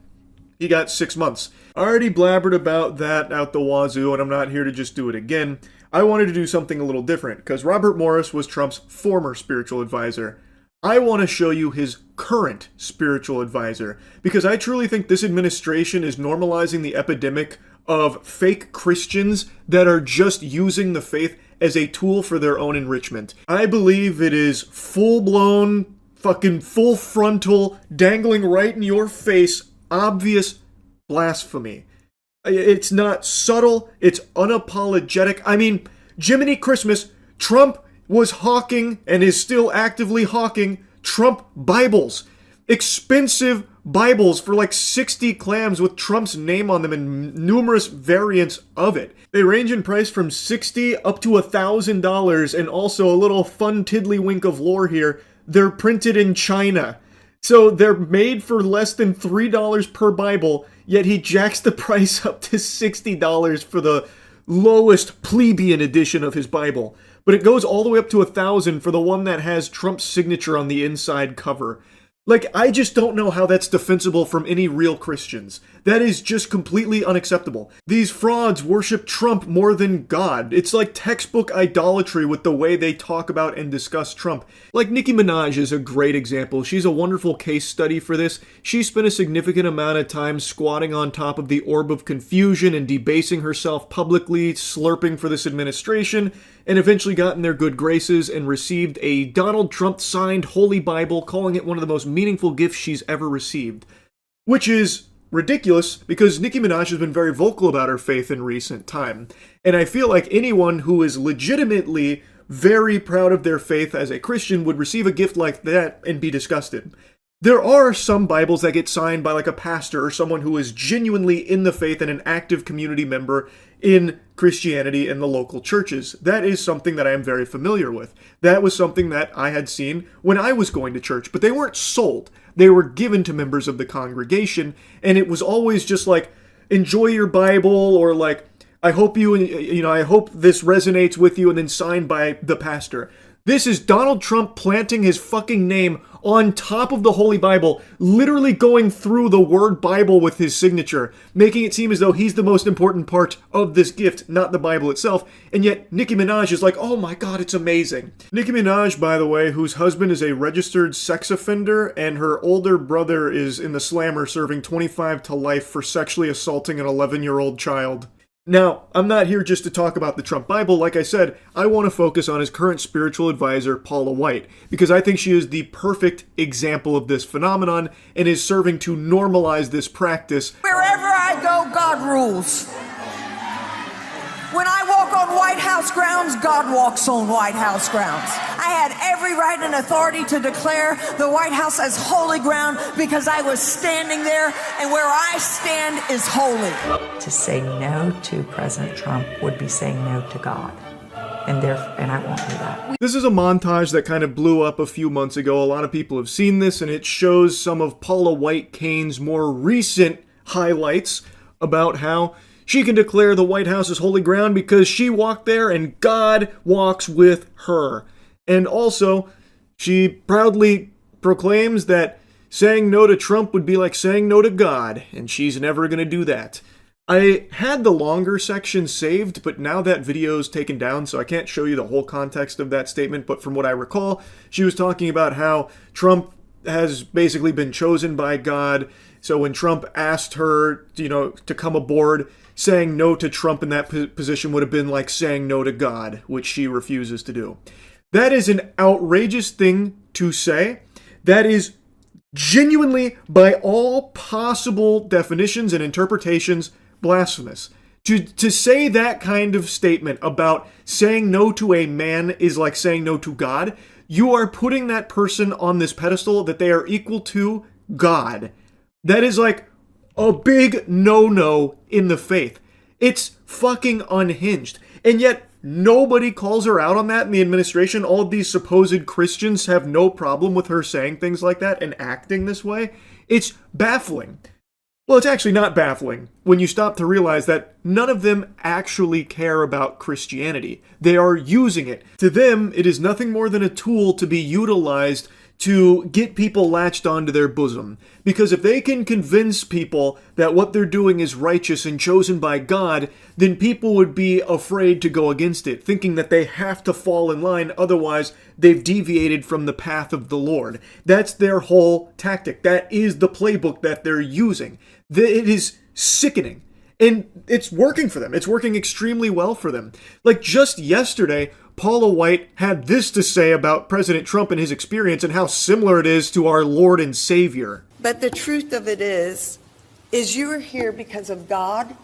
[SPEAKER 1] he got 6 months. I already blabbered about that out the wazoo, and I'm not here to just do it again. I wanted to do something a little different, because Robert Morris was Trump's former spiritual advisor. I want to show you his current spiritual advisor, because I truly think this administration is normalizing the epidemic of fake Christians that are just using the faith as a tool for their own enrichment. I believe it is full-blown, fucking full frontal, dangling right in your face, obvious blasphemy. It's not subtle, it's unapologetic. I mean, Jiminy Christmas, Trump was hawking and is still actively hawking Trump Bibles. Expensive Bibles for like 60 clams with Trump's name on them and numerous variants of it. They range in price from $60 up to $1,000, and also a little fun tiddlywink of lore here, they're printed in China. So they're made for less than $3 per Bible, yet he jacks the price up to $60 for the lowest plebeian edition of his Bible. But it goes all the way up to $1,000 for the one that has Trump's signature on the inside cover. Like, I just don't know how that's defensible from any real Christians. That is just completely unacceptable. These frauds worship Trump more than God. It's like textbook idolatry with the way they talk about and discuss Trump. Like, Nicki Minaj is a great example. She's a wonderful case study for this. She spent a significant amount of time squatting on top of the orb of confusion and debasing herself publicly, slurping for this administration, and eventually got in their good graces and received a Donald Trump-signed Holy Bible, calling it one of the most meaningful gifts she's ever received. Which is ridiculous, because Nicki Minaj has been very vocal about her faith in recent time. And I feel like anyone who is legitimately very proud of their faith as a Christian would receive a gift like that and be disgusted. There are some Bibles that get signed by like a pastor or someone who is genuinely in the faith and an active community member in Christianity in the local churches. That is something that I am very familiar with. That was something that I had seen when I was going to church, but they weren't sold. They were given to members of the congregation, and it was always just like, enjoy your Bible, or like, I hope I hope this resonates with you, and then signed by the pastor. This is Donald Trump planting his fucking name on top of the Holy Bible, literally going through the word Bible with his signature, making it seem as though he's the most important part of this gift, not the Bible itself, and yet Nicki Minaj is like, oh my god, it's amazing. Nicki Minaj, by the way, whose husband is a registered sex offender, and her older brother is in the slammer serving 25 to life for sexually assaulting an 11-year-old child. Now, I'm not here just to talk about the Trump Bible. Like I said, I want to focus on his current spiritual advisor, Paula White, because I think she is the perfect example of this phenomenon and is serving to normalize this practice.
[SPEAKER 15] Wherever I go, God rules. When I walk on White House grounds, God walks on White House grounds. I had every right and authority to declare the White House as holy ground because I was standing there, and where I stand is holy.
[SPEAKER 16] To say no to President Trump would be saying no to God. And I won't do that.
[SPEAKER 1] This is a montage that kind of blew up a few months ago. A lot of people have seen this, and it shows some of Paula White Kane's more recent highlights about how she can declare the White House as holy ground because she walked there and God walks with her. And also, she proudly proclaims that saying no to Trump would be like saying no to God, and she's never going to do that. I had the longer section saved, but now that video's taken down, so I can't show you the whole context of that statement, but from what I recall, she was talking about how Trump has basically been chosen by God, so when Trump asked her, to come aboard, saying no to Trump in that position would have been like saying no to God, which she refuses to do. That is an outrageous thing to say. That is genuinely, by all possible definitions and interpretations, blasphemous. To say that kind of statement about saying no to a man is like saying no to God, you are putting that person on this pedestal that they are equal to God. That is like a big no-no in the faith. It's fucking unhinged. And yet, nobody calls her out on that in the administration. All of these supposed Christians have no problem with her saying things like that and acting this way. It's baffling. Well, it's actually not baffling when you stop to realize that none of them actually care about Christianity. They are using it. To them, it is nothing more than a tool to be utilized to get people latched onto their bosom. Because if they can convince people that what they're doing is righteous and chosen by God, then people would be afraid to go against it, thinking that they have to fall in line, otherwise they've deviated from the path of the Lord. That's their whole tactic. That is the playbook that they're using. It is sickening. And it's working for them. It's working extremely well for them. Like just yesterday, Paula White had this to say about President Trump and his experience and how similar it is to our Lord and Savior.
[SPEAKER 18] But the truth of it is you are here because of God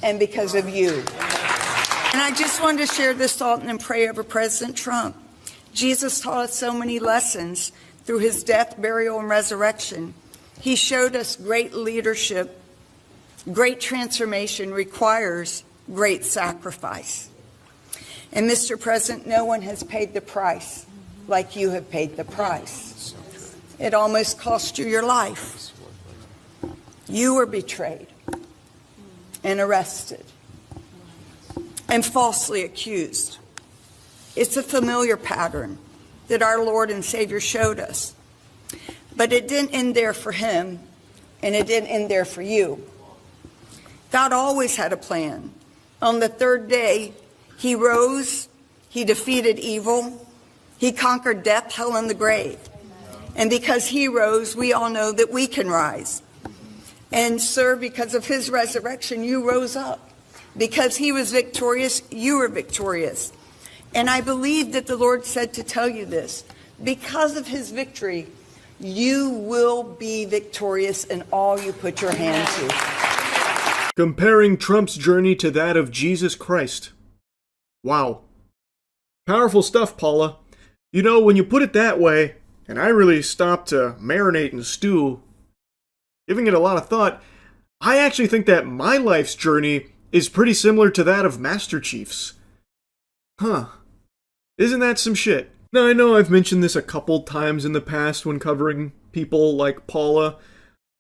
[SPEAKER 18] and because of you. And I just wanted to share this thought and pray over President Trump. Jesus taught us so many lessons through his death, burial, and resurrection. He showed us great leadership. Great transformation requires great sacrifice. And Mr. President, no one has paid the price like you have paid the price. It almost cost you your life. You were betrayed and arrested and falsely accused. It's a familiar pattern that our Lord and Savior showed us. But it didn't end there for him, and it didn't end there for you. God always had a plan. On the third day, he rose, he defeated evil, he conquered death, hell, and the grave. And because he rose, we all know that we can rise. And sir, because of his resurrection, you rose up. Because he was victorious, you were victorious. And I believe that the Lord said to tell you this. Because of his victory, you will be victorious in all you put your hand to.
[SPEAKER 1] Comparing Trump's journey to that of Jesus Christ. Wow. Powerful stuff, Paula. You know, when you put it that way, and I really stopped to marinate and stew, giving it a lot of thought, I actually think that my life's journey is pretty similar to that of Master Chief's. Huh. Isn't that some shit? Now, I know I've mentioned this a couple times in the past when covering people like Paula.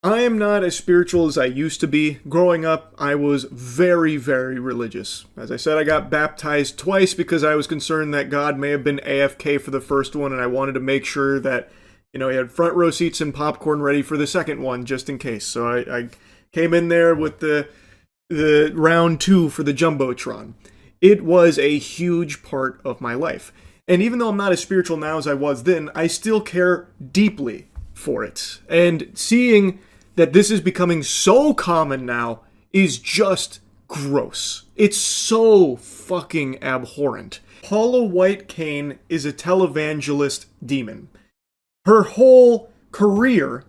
[SPEAKER 1] I am not as spiritual as I used to be. Growing up, I was very, very religious. As I said, I got baptized twice because I was concerned that God may have been AFK for the first one, and I wanted to make sure that, he had front row seats and popcorn ready for the second one, just in case. So I came in there with the round 2 for the Jumbotron. It was a huge part of my life. And even though I'm not as spiritual now as I was then, I still care deeply for it. And seeing that this is becoming so common now is just gross. It's so fucking abhorrent. Paula White Cain is a televangelist demon. Her whole career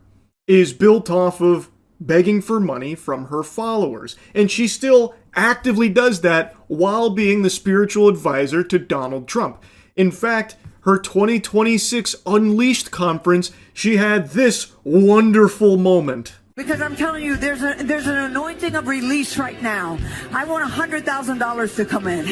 [SPEAKER 1] is built off of begging for money from her followers, and she still actively does that while being the spiritual advisor to Donald Trump. In fact, her 2026 Unleashed conference, she had this wonderful moment.
[SPEAKER 19] Because I'm telling you, there's an anointing of release right now. I want $100,000 to come in.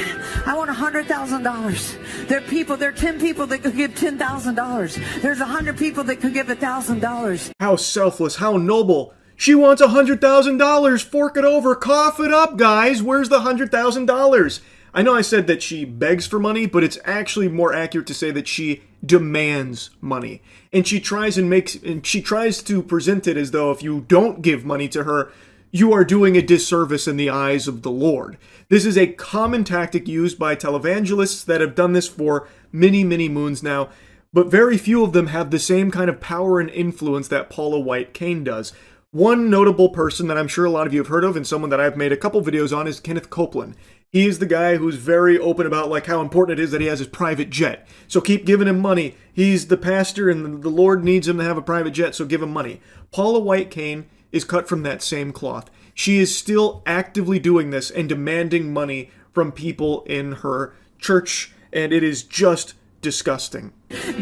[SPEAKER 19] I want $100,000. There are 10 people that could give $10,000. There's 100 people that could give $1,000.
[SPEAKER 1] How selfless, how noble. She wants $100,000. Fork it over, cough it up, guys. Where's the $100,000? I know I said that she begs for money, but it's actually more accurate to say that she demands money. And she tries to present it as though if you don't give money to her, you are doing a disservice in the eyes of the Lord. This is a common tactic used by televangelists that have done this for many, many moons now, but very few of them have the same kind of power and influence that Paula White Cain does. One notable person that I'm sure a lot of you have heard of and someone that I've made a couple videos on is Kenneth Copeland. He is the guy who's very open about how important it is that he has his private jet. So keep giving him money. He's the pastor and the Lord needs him to have a private jet, so give him money. Paula White Cain is cut from that same cloth. She is still actively doing this and demanding money from people in her church, and it is just disgusting.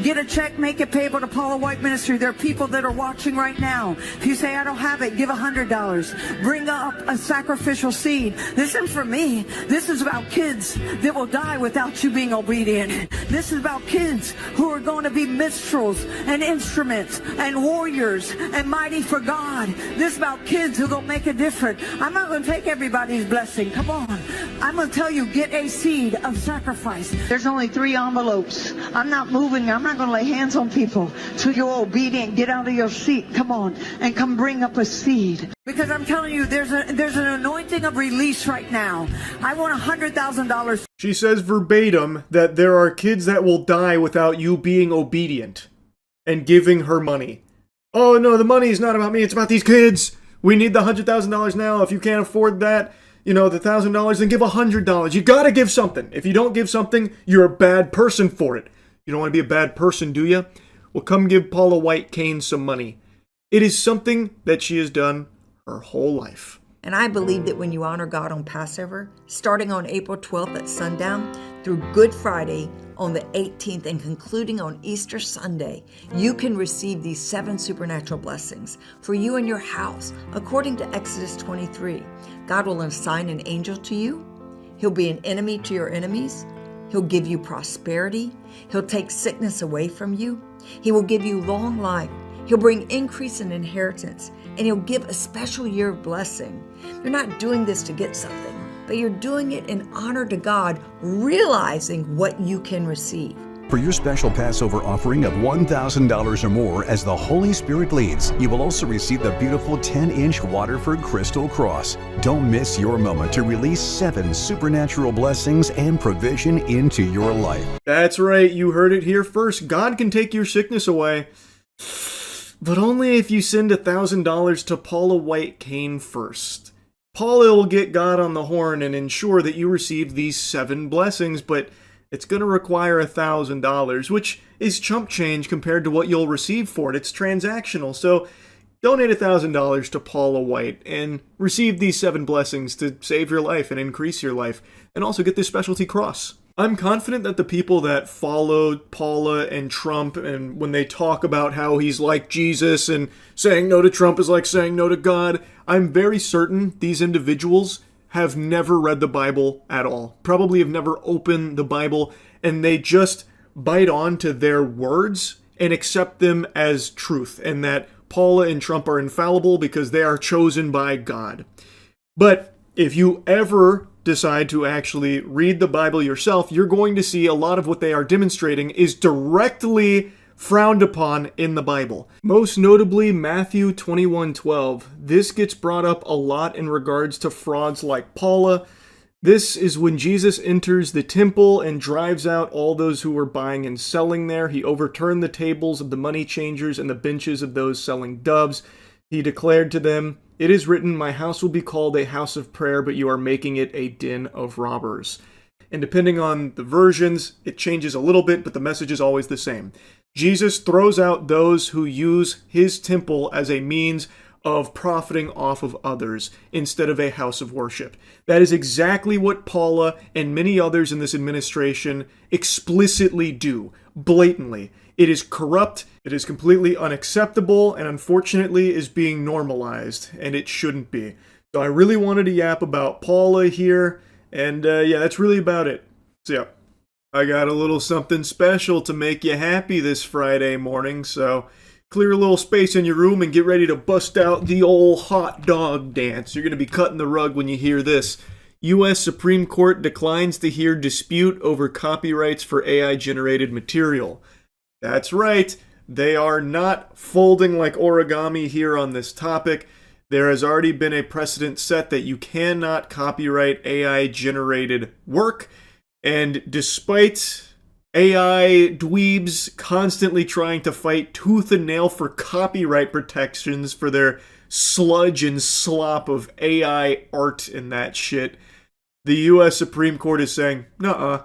[SPEAKER 19] Get a check, make it payable to Paula White Ministry. There are people that are watching right now. If you say, I don't have it, give $100. Bring up a sacrificial seed. This isn't for me. This is about kids that will die without you being obedient. This is about kids who are going to be minstrels and instruments and warriors and mighty for God. This is about kids who are going to make a difference. I'm not going to take everybody's blessing. Come on. I'm going to tell you, get a seed of sacrifice. There's only 3 envelopes. I'm not moving. I'm not going to lay hands on people till you're obedient. Get out of your seat. Come on. And come bring up a seed. Because I'm telling you, there's an anointing of release right now. I want $100,000.
[SPEAKER 1] She says verbatim that there are kids that will die without you being obedient and giving her money. Oh no, the money is not about me, it's about these kids. We need the $100,000 now. If you can't afford that, the $1,000, then give $100. You gotta give something. If you don't give something, you're a bad person for it. You don't want to be a bad person, do you? Well, come give Paula White Kane some money. It is something that she has done her whole life.
[SPEAKER 16] And I believe that when you honor God on Passover, starting on April 12th at sundown through Good Friday on the 18th and concluding on Easter Sunday, you can receive these 7 supernatural blessings for you and your house. According to Exodus 23, God will assign an angel to you. He'll be an enemy to your enemies. He'll give you prosperity. He'll take sickness away from you. He will give you long life. He'll bring increase in inheritance, and he'll give a special year of blessing. You're not doing this to get something, but you're doing it in honor to God, realizing what you can receive.
[SPEAKER 20] For your special Passover offering of $1,000 or more as the Holy Spirit leads, you will also receive the beautiful 10-inch Waterford Crystal Cross. Don't miss your moment to release 7 supernatural blessings and provision into your life.
[SPEAKER 1] That's right, you heard it here first. God can take your sickness away, but only if you send $1,000 to Paula White Kane first. Paula will get God on the horn and ensure that you receive these 7 blessings, but it's going to require $1,000, which is chump change compared to what you'll receive for it. It's transactional, so donate $1,000 to Paula White and receive these 7 blessings to save your life and increase your life, and also get this specialty cross. I'm confident that the people that followed Paula and Trump, and when they talk about how he's like Jesus and saying no to Trump is like saying no to God, I'm very certain these individuals have never read the Bible at all. Probably have never opened the Bible, and they just bite on to their words and accept them as truth, and that Paula and Trump are infallible because they are chosen by God. But if you ever decide to actually read the Bible yourself, you're going to see a lot of what they are demonstrating is directly frowned upon in the Bible. Most notably, Matthew 21:12. This gets brought up a lot in regards to frauds like Paula. This is when Jesus enters the temple and drives out all those who were buying and selling there. He overturned the tables of the money changers and the benches of those selling doves. He declared to them, "It is written, my house will be called a house of prayer, but you are making it a den of robbers." And depending on the versions, it changes a little bit, but the message is always the same. Jesus throws out those who use his temple as a means of profiting off of others instead of a house of worship. That is exactly what Paula and many others in this administration explicitly do, blatantly. It is corrupt, it is completely unacceptable, and unfortunately is being normalized, and it shouldn't be. So I really wanted to yap about Paula here, and yeah, that's really about it. So yeah, I got a little something special to make you happy this Friday morning, so clear a little space in your room and get ready to bust out the old hot dog dance. You're going to be cutting the rug when you hear this. U.S. Supreme Court declines to hear dispute over copyrights for AI-generated material. That's right, they are not folding like origami here on this topic. There has already been a precedent set that you cannot copyright AI-generated work, and despite AI dweebs constantly trying to fight tooth and nail for copyright protections for their sludge and slop of AI art and that shit, the U.S. Supreme Court is saying, nuh-uh,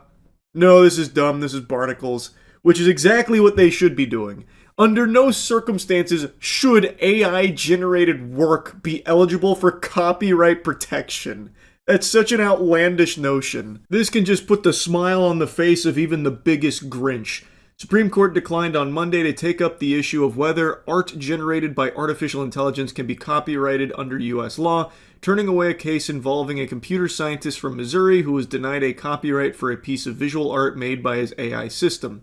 [SPEAKER 1] no, this is dumb, this is barnacles, which is exactly what they should be doing. Under no circumstances should AI-generated work be eligible for copyright protection. That's such an outlandish notion. This can just put the smile on the face of even the biggest Grinch. Supreme Court declined on Monday to take up the issue of whether art generated by artificial intelligence can be copyrighted under U.S. law, turning away a case involving a computer scientist from Missouri who was denied a copyright for a piece of visual art made by his AI system.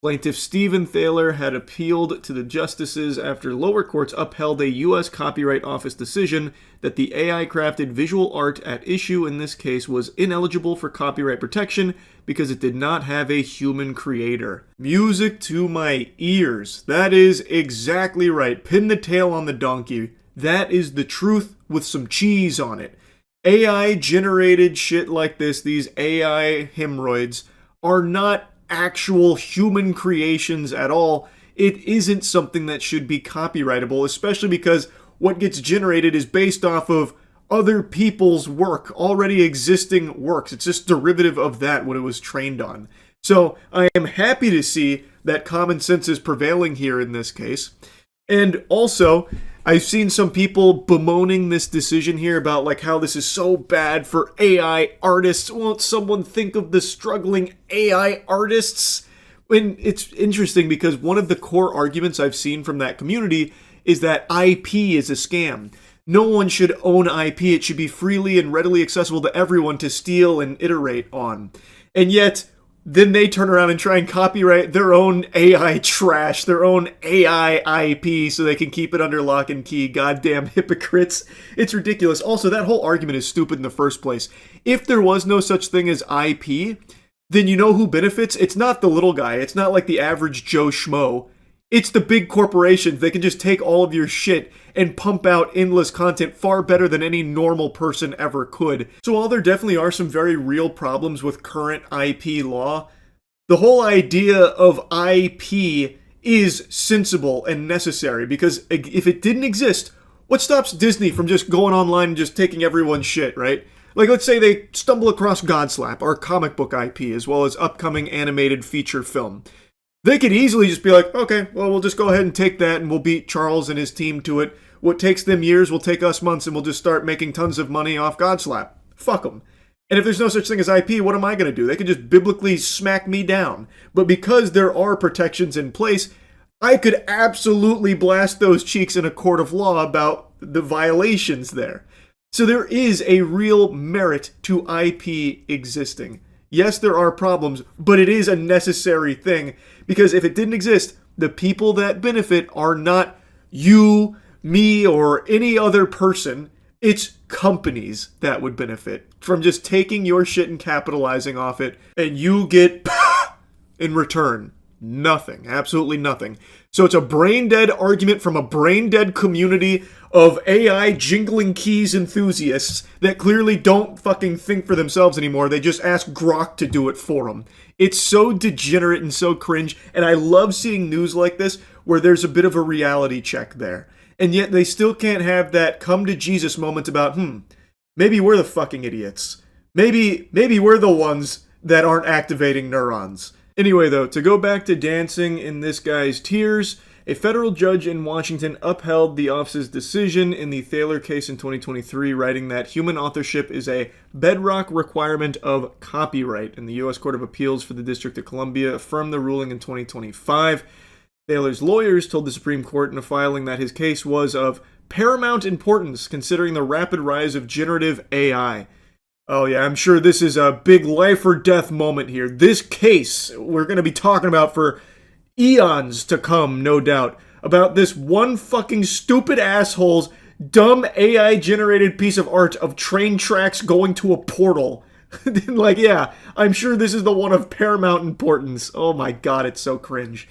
[SPEAKER 1] Plaintiff Stephen Thaler had appealed to the justices after lower courts upheld a U.S. Copyright Office decision that the AI-crafted visual art at issue in this case was ineligible for copyright protection because it did not have a human creator. Music to my ears. That is exactly right. Pin the tail on the donkey. That is the truth with some cheese on it. AI-generated shit like this, these AI hemorrhoids, are not actual human creations at all. It isn't something that should be copyrightable, especially because what gets generated is based off of other people's work, already existing works. It's just derivative of that, what it was trained on. So I am happy to see that common sense is prevailing here in this case. And also, I've seen some people bemoaning this decision here about like how this is so bad for AI artists. Won't someone think of the struggling AI artists? And it's interesting because one of the core arguments I've seen from that community is that IP is a scam. No one should own IP. It should be freely and readily accessible to everyone to steal and iterate on. And yet, then they turn around and try and copyright their own AI trash, their own AI IP, so they can keep it under lock and key. Goddamn hypocrites. It's ridiculous. Also, that whole argument is stupid in the first place. If there was no such thing as IP, then you know who benefits? It's not the little guy. It's not like the average Joe Schmo. It's the big corporations. They can just take all of your shit and pump out endless content far better than any normal person ever could. So while there definitely are some very real problems with current IP law, the whole idea of IP is sensible and necessary, because if it didn't exist, what stops Disney from just going online and just taking everyone's shit, right? Like, let's say they stumble across Godslap, our comic book IP, as well as upcoming animated feature film. They could easily just be like, okay, well, we'll just go ahead and take that and we'll beat Charles and his team to it. What takes them years will take us months, and we'll just start making tons of money off Godslap. Fuck them. And if there's no such thing as IP, what am I going to do? They could just biblically smack me down. But because there are protections in place, I could absolutely blast those cheeks in a court of law about the violations there. So there is a real merit to IP existing. Yes, there are problems, but it is a necessary thing, because if it didn't exist, the people that benefit are not you, me, or any other person. It's companies that would benefit from just taking your shit and capitalizing off it, and you get in return nothing, absolutely nothing. So it's a brain-dead argument from a brain-dead community of AI jingling keys enthusiasts that clearly don't fucking think for themselves anymore. They just ask Grok to do it for them. It's so degenerate and so cringe, and I love seeing news like this where there's a bit of a reality check there. And yet they still can't have that come to Jesus moment about, maybe we're the fucking idiots. Maybe we're the ones that aren't activating neurons. Anyway, though, to go back to dancing in this guy's tears, a federal judge in Washington upheld the office's decision in the Thaler case in 2023, writing that human authorship is a bedrock requirement of copyright. And the U.S. Court of Appeals for the District of Columbia affirmed the ruling in 2025. Thaler's lawyers told the Supreme Court in a filing that his case was of paramount importance considering the rapid rise of generative AI. Oh yeah, I'm sure this is a big life or death moment here. This case we're going to be talking about for eons to come, no doubt, about this one fucking stupid asshole's dumb AI-generated piece of art of train tracks going to a portal. Like, yeah, I'm sure this is the one of paramount importance. Oh my god, it's so cringe.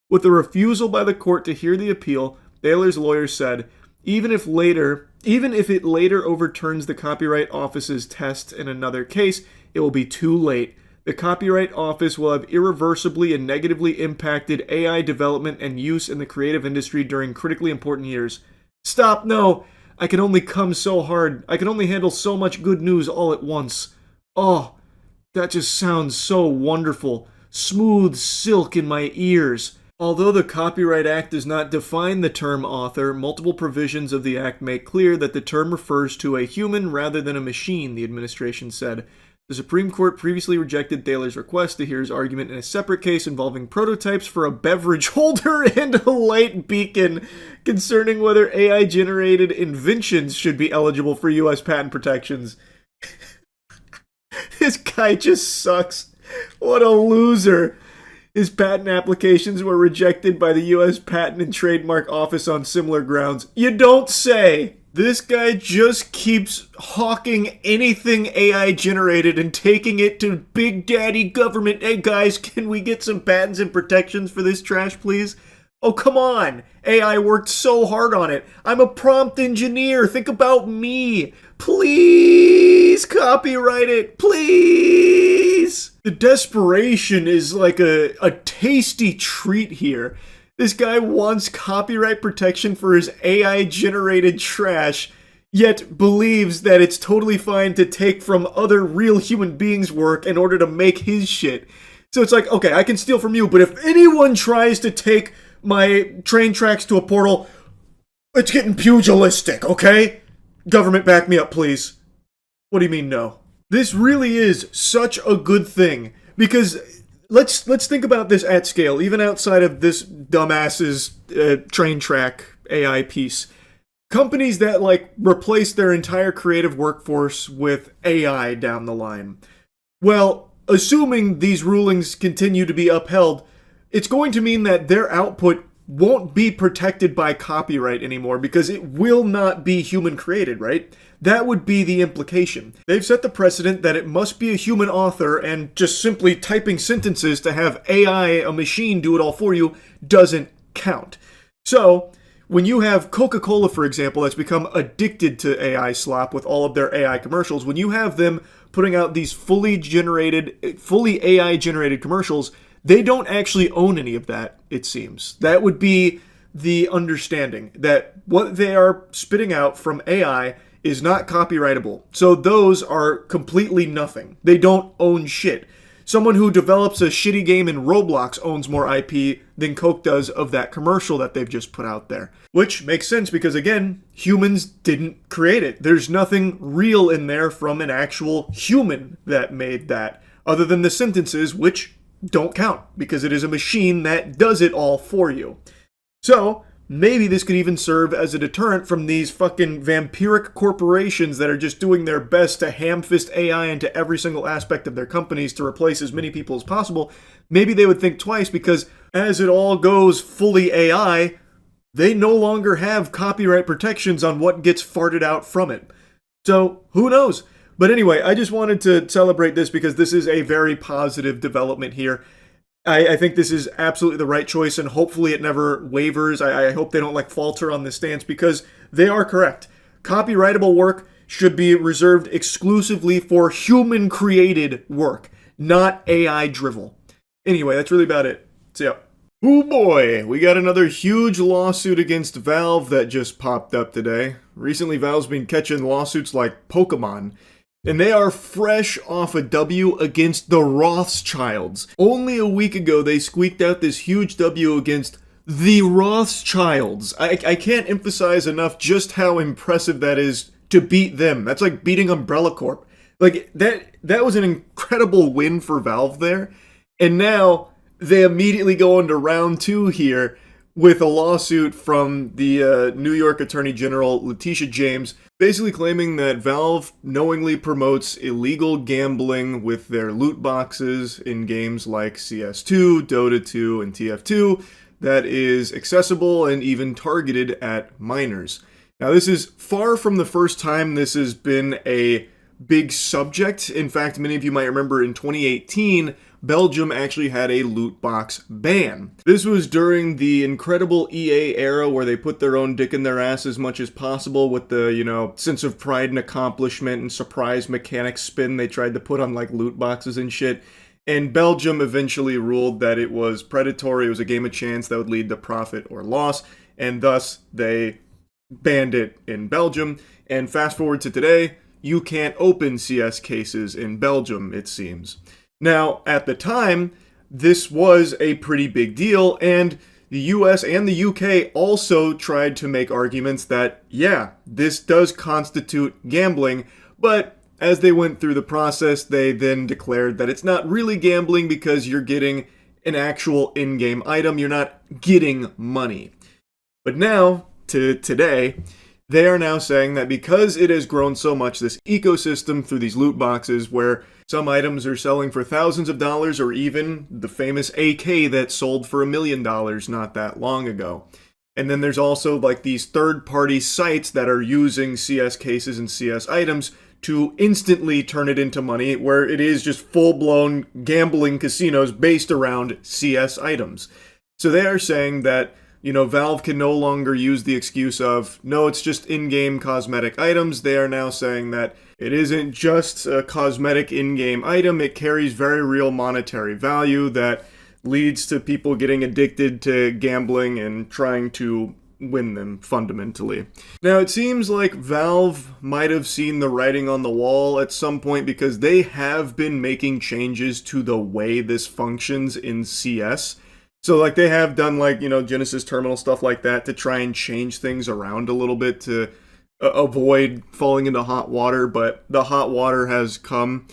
[SPEAKER 1] With the refusal by the court to hear the appeal, Thaler's lawyers said, even if it later overturns the Copyright Office's test in another case, it will be too late. The Copyright Office will have irreversibly and negatively impacted AI development and use in the creative industry during critically important years. Stop, no! I can only come so hard. I can only handle so much good news all at once. Oh, that just sounds so wonderful. Smooth silk in my ears. Although the Copyright Act does not define the term author, multiple provisions of the Act make clear that the term refers to a human rather than a machine, the administration said. The Supreme Court previously rejected Thaler's request to hear his argument in a separate case involving prototypes for a beverage holder and a light beacon concerning whether AI-generated inventions should be eligible for U.S. patent protections. This guy just sucks. What a loser. His patent applications were rejected by the U.S. Patent and Trademark Office on similar grounds. You don't say! This guy just keeps hawking anything AI generated and taking it to Big Daddy government. Hey guys, can we get some patents and protections for this trash, please? Oh, come on. AI worked so hard on it. I'm a prompt engineer. Think about me. Please copyright it. Please. The desperation is like a tasty treat here. This guy wants copyright protection for his AI-generated trash, yet believes that it's totally fine to take from other real human beings' work in order to make his shit. So it's like, okay, I can steal from you, but if anyone tries to take my train tracks to a portal, it's getting pugilistic, okay? Government, back me up, please. What do you mean, no? This really is such a good thing, because let's think about this at scale, even outside of this dumbass's train track AI piece. Companies that, like, replace their entire creative workforce with AI down the line. Well, assuming these rulings continue to be upheld, it's going to mean that their output won't be protected by copyright anymore because it will not be human created, right? That would be the implication. They've set the precedent that it must be a human author, and just simply typing sentences to have AI, a machine, do it all for you doesn't count. So, when you have Coca-Cola, for example, that's become addicted to AI slop with all of their AI commercials, when you have them putting out these fully AI-generated commercials, they don't actually own any of that, it seems. That would be the understanding, that what they are spitting out from AI is not copyrightable. So those are completely nothing. They don't own shit. Someone who develops a shitty game in Roblox owns more IP than Coke does of that commercial that they've just put out there. Which makes sense because, again, humans didn't create it. There's nothing real in there from an actual human that made that, other than the sentences, which don't count because it is a machine that does it all for you. So, maybe this could even serve as a deterrent from these fucking vampiric corporations that are just doing their best to ham-fist AI into every single aspect of their companies to replace as many people as possible. Maybe they would think twice because as it all goes fully AI, they no longer have copyright protections on what gets farted out from it. So, who knows? But anyway, I just wanted to celebrate this because this is a very positive development here. I think this is absolutely the right choice, and hopefully it never wavers. I hope they don't falter on this stance because they are correct. Copyrightable work should be reserved exclusively for human-created work, not AI drivel. Anyway, that's really about it. See ya. Oh boy, we got another huge lawsuit against Valve that just popped up today. Recently, Valve's been catching lawsuits like Pokemon. And they are fresh off a W against the Rothschilds. Only a week ago, they squeaked out this huge W against the Rothschilds. I can't emphasize enough just how impressive that is to beat them. That's like beating Umbrella Corp. Like, that was an incredible win for Valve there. And now, they immediately go into round 2 here with a lawsuit from the New York Attorney General, Letitia James, basically claiming that Valve knowingly promotes illegal gambling with their loot boxes in games like CS2, Dota 2, and TF2 that is accessible and even targeted at minors. Now, this is far from the first time this has been a big subject. In fact, many of you might remember in 2018, Belgium actually had a loot box ban. This was during the incredible EA era where they put their own dick in their ass as much as possible with the, sense of pride and accomplishment and surprise mechanic spin they tried to put on loot boxes and shit. And Belgium eventually ruled that it was predatory, it was a game of chance that would lead to profit or loss, and thus they banned it in Belgium. And fast forward to today, you can't open CS cases in Belgium, it seems. Now, at the time, this was a pretty big deal, and the US and the UK also tried to make arguments that, yeah, this does constitute gambling, but as they went through the process, they then declared that it's not really gambling because you're getting an actual in-game item. You're not getting money. But now, to today, they are now saying that because it has grown so much, this ecosystem through these loot boxes where some items are selling for thousands of dollars, or even the famous AK that sold for $1 million not that long ago. And then there's also like these third-party sites that are using CS cases and CS items to instantly turn it into money, where it is just full-blown gambling casinos based around CS items. So they are saying that, you know, Valve can no longer use the excuse of, no, it's just in-game cosmetic items. They are now saying that it isn't just a cosmetic in-game item, it carries very real monetary value that leads to people getting addicted to gambling and trying to win them, fundamentally. Now, it seems like Valve might have seen the writing on the wall at some point, because they have been making changes to the way this functions in CS. So, like, they have done, like, you know, Genesis Terminal, stuff like that, to try and change things around a little bit to avoid falling into hot water, but the hot water has come.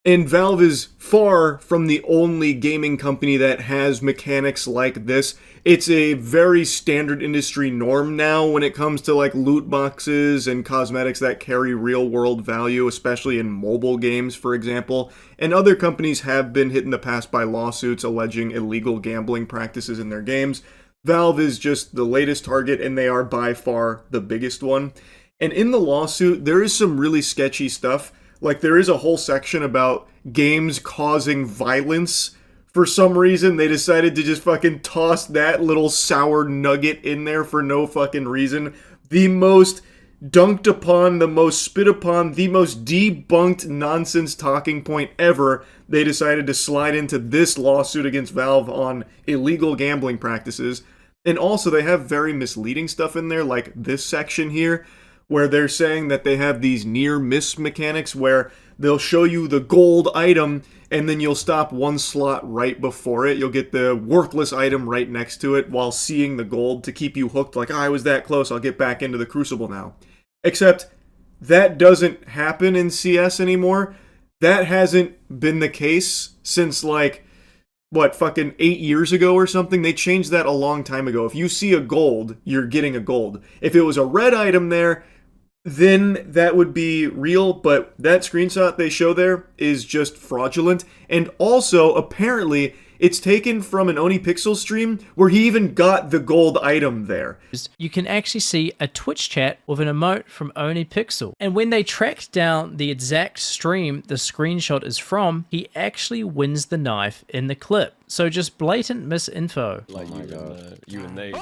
[SPEAKER 1] And Valve is far from the only gaming company that has mechanics like this. It's a very standard industry norm now when it comes to like loot boxes and cosmetics that carry real world value, especially in mobile games, for example. And other companies have been hit in the past by lawsuits alleging illegal gambling practices in their games. Valve is just the latest target, and they are by far the biggest one. And in the lawsuit, there is some really sketchy stuff. Like, there is a whole section about games causing violence. For some reason, they decided to just fucking toss that little sour nugget in there for no fucking reason. The most dunked upon, the most spit upon, the most debunked nonsense talking point ever. They decided to slide into this lawsuit against Valve on illegal gambling practices. And also, they have very misleading stuff in there, like this section here, where they're saying that they have these near-miss mechanics where they'll show you the gold item and then you'll stop one slot right before it. You'll get the worthless item right next to it while seeing the gold to keep you hooked, like, I was that close, I'll get back into the Crucible now. Except that doesn't happen in CS anymore. That hasn't been the case since, like, what, fucking 8 years ago or something? They changed that a long time ago. If you see a gold, you're getting a gold. If it was a red item there, then that would be real, but that screenshot they show there is just fraudulent. And also, apparently, it's taken from an OniPixel stream where he even got the gold item there.
[SPEAKER 5] You can actually see a Twitch chat with an emote from OniPixel. And when they tracked down the exact stream the screenshot is from, he actually wins the knife in the clip. So just blatant misinfo.
[SPEAKER 21] Like you and they.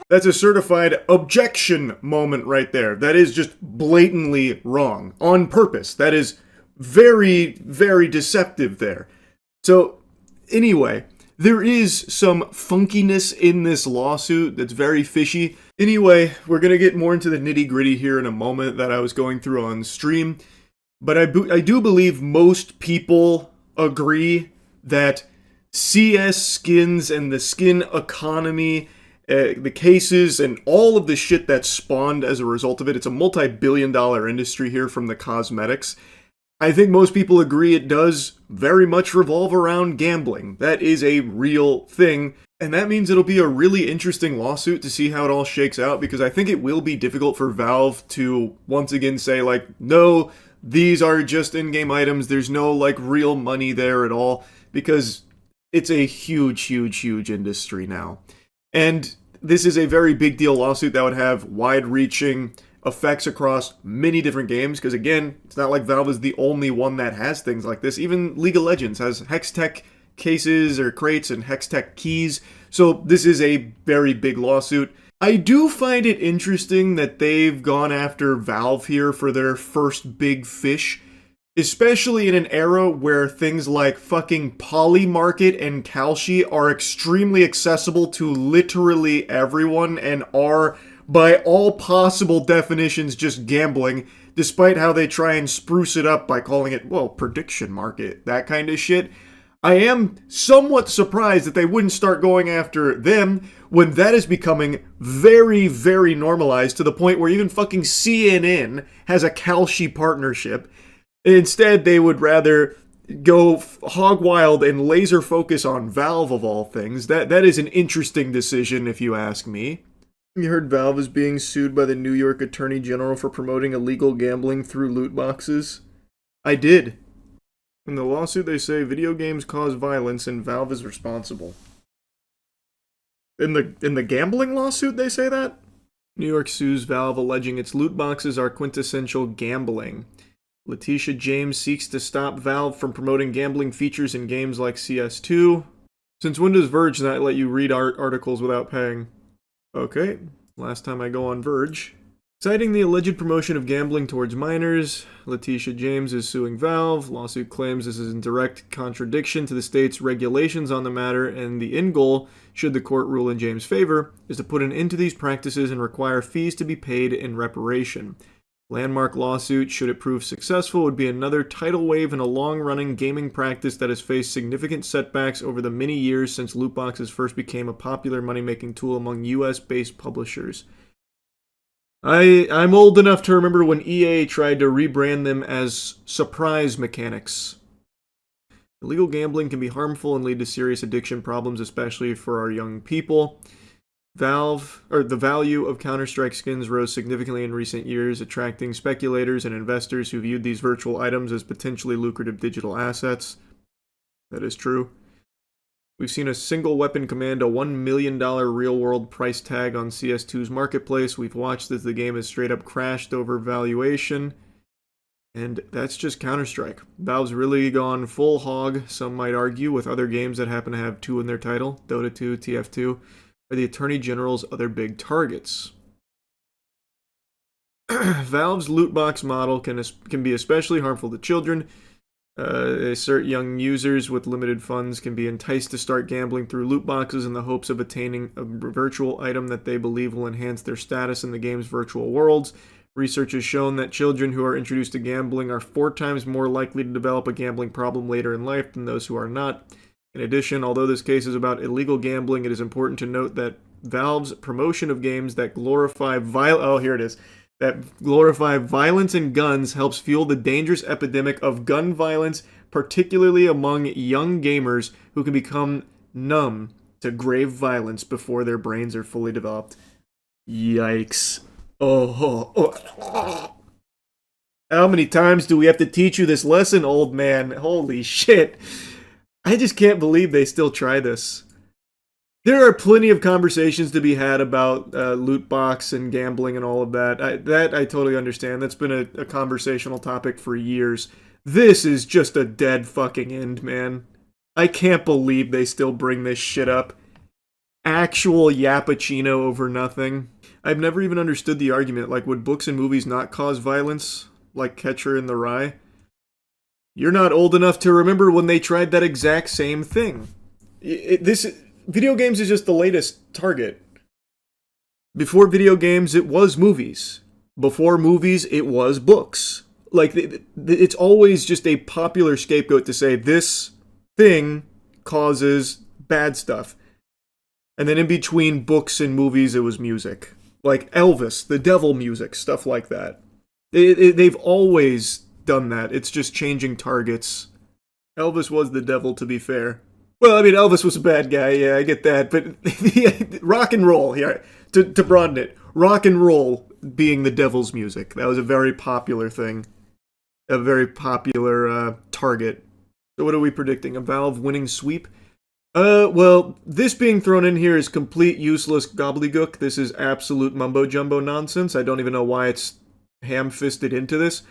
[SPEAKER 1] That's a certified objection moment right there. That is just blatantly wrong. On purpose. That is very, very deceptive there. So, anyway, there is some funkiness in this lawsuit that's very fishy. Anyway, we're going to get more into the nitty-gritty here in a moment that I was going through on stream. But I do believe most people agree that CS skins and the skin economy, the cases, and all of the shit that's spawned as a result of it, it's a multi-billion-dollar industry here from the cosmetics. I think most people agree it does very much revolve around gambling. That is a real thing, and that means it'll be a really interesting lawsuit to see how it all shakes out, because I think it will be difficult for Valve to once again say, like, no, these are just in-game items, there's no, like, real money there at all, because it's a huge, huge, huge industry now. And this is a very big deal lawsuit that would have wide-reaching effects across many different games, because again, it's not like Valve is the only one that has things like this. Even League of Legends has Hextech cases or crates and Hextech keys, so this is a very big lawsuit. I do find it interesting that they've gone after Valve here for their first big fish, especially in an era where things like fucking Polymarket and Kalshi are extremely accessible to literally everyone and are, by all possible definitions, just gambling, despite how they try and spruce it up by calling it, well, prediction market, that kind of shit. I am somewhat surprised that they wouldn't start going after them when that is becoming very, very normalized to the point where even fucking CNN has a Kalshi partnership. Instead, they would rather go hog wild and laser focus on Valve of all things. That is an interesting decision, if you ask me. You heard Valve is being sued by the New York Attorney General for promoting illegal gambling through loot boxes? I did. In the lawsuit, they say video games cause violence and Valve is responsible. In the gambling lawsuit, they say that? New York sues Valve alleging its loot boxes are quintessential gambling. Letitia James seeks to stop Valve from promoting gambling features in games like CS2. Since when does Verge not let you read articles without paying? Okay, last time I go on Verge. Citing the alleged promotion of gambling towards minors, Letitia James is suing Valve. Lawsuit claims this is in direct contradiction to the state's regulations on the matter, and the end goal, should the court rule in James' favor, is to put an end to these practices and require fees to be paid in reparation. Landmark lawsuit, should it prove successful, would be another tidal wave in a long-running gaming practice that has faced significant setbacks over the many years since loot boxes first became a popular money-making tool among US-based publishers. I'm old enough to remember when EA tried to rebrand them as surprise mechanics. Illegal gambling can be harmful and lead to serious addiction problems, especially for our young people. The value of Counter-Strike skins rose significantly in recent years, attracting speculators and investors who viewed these virtual items as potentially lucrative digital assets. That is true. We've seen a single weapon command a $1 million real-world price tag on CS2's marketplace. We've watched as the game has straight up crashed over valuation. And that's just Counter-Strike. Valve's really gone full hog, some might argue, with other games that happen to have 2 in their title, Dota 2, TF2, are the Attorney General's other big targets. Valve's loot box model can be especially harmful to children. They assert young users with limited funds can be enticed to start gambling through loot boxes in the hopes of attaining a virtual item that they believe will enhance their status in the game's virtual worlds. Research has shown that children who are introduced to gambling are 4 times more likely to develop a gambling problem later in life than those who are not. In addition, although this case is about illegal gambling, it is important to note that Valve's promotion of games that glorify violence and guns helps fuel the dangerous epidemic of gun violence, particularly among young gamers who can become numb to grave violence before their brains are fully developed. Yikes. Oh. How many times do we have to teach you this lesson, old man? Holy shit. I just can't believe they still try this. There are plenty of conversations to be had about loot box and gambling and all of that. I totally understand. That's been a conversational topic for years. This is just a dead fucking end, man. I can't believe they still bring this shit up. Actual yappuccino over nothing. I've never even understood the argument. Like, would books and movies not cause violence? Like Catcher in the Rye? You're not old enough to remember when they tried that exact same thing. Video games is just the latest target. Before video games, it was movies. Before movies, it was books. Like, it's always just a popular scapegoat to say this thing causes bad stuff. And then in between books and movies, it was music. Like Elvis, the devil music, stuff like that. They've always done that. It's just changing targets. Elvis was the devil, to be fair. Well, I mean, Elvis was a bad guy, yeah, I get that. But rock and roll, yeah, to broaden it. Rock and roll being the devil's music. That was a very popular thing. A very popular target. So what are we predicting? A Valve winning sweep? Well, this being thrown in here is complete useless gobbledygook. This is absolute mumbo-jumbo nonsense. I don't even know why it's ham-fisted into this.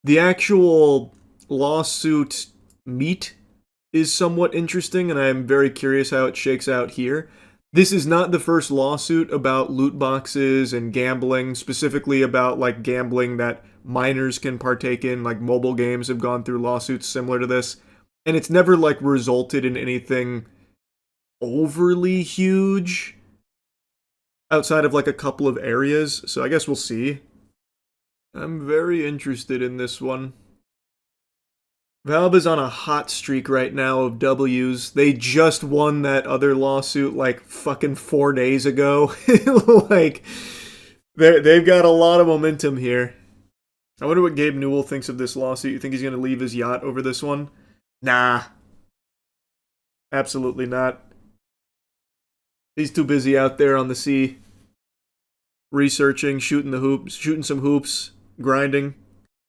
[SPEAKER 1] The actual lawsuit meat is somewhat interesting, and I'm very curious how it shakes out here. This is not the first lawsuit about loot boxes and gambling, specifically about, like, gambling that minors can partake in. Like, mobile games have gone through lawsuits similar to this. And it's never, like, resulted in anything overly huge outside of, like, a couple of areas. So I guess we'll see. I'm very interested in this one. Valve is on a hot streak right now of W's. They just won that other lawsuit like fucking 4 days ago. Like, they've got a lot of momentum here. I wonder what Gabe Newell thinks of this lawsuit. You think he's going to leave his yacht over this one? Nah. Absolutely not. He's too busy out there on the sea, researching, shooting some hoops, grinding.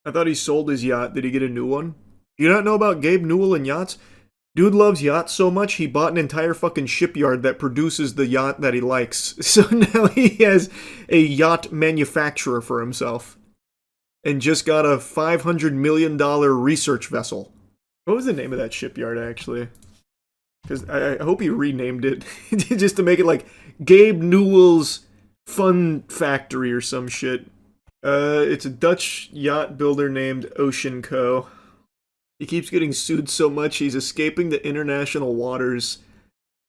[SPEAKER 1] I thought he sold his yacht. Did he get a new one? Do you not know about Gabe Newell and yachts? Dude loves yachts so much, he bought an entire fucking shipyard that produces the yacht that he likes. So now he has a yacht manufacturer for himself. And just got a $500 million research vessel. What was the name of that shipyard, actually? Because I hope he renamed it. Just to make it like Gabe Newell's Fun Factory or some shit. It's a Dutch yacht builder named Ocean Co. He keeps getting sued so much he's escaping the international waters.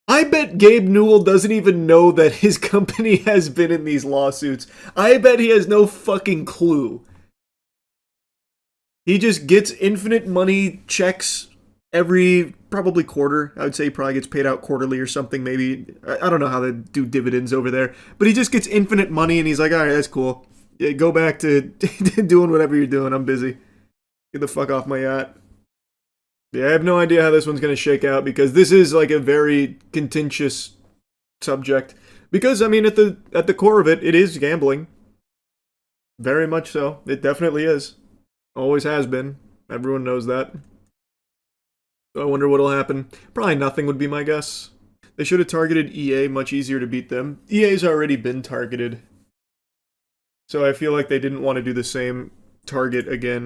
[SPEAKER 1] I bet Gabe Newell doesn't even know that his company has been in these lawsuits. I bet he has no fucking clue. He just gets infinite money checks every probably quarter. I would say he probably gets paid out quarterly or something, maybe. I don't know how they do dividends over there. But he just gets infinite money and he's like, alright, that's cool. Yeah, go back to doing whatever you're doing. I'm busy. Get the fuck off my yacht. Yeah, I have no idea how this one's going to shake out because this is like a very contentious subject. Because, I mean, at the core of it, it is gambling. Very much so. It definitely is. Always has been. Everyone knows that. So I wonder what'll happen. Probably nothing would be my guess. They should have targeted EA, much easier to beat them. EA's already been targeted. So I feel like they didn't want to do the same target again.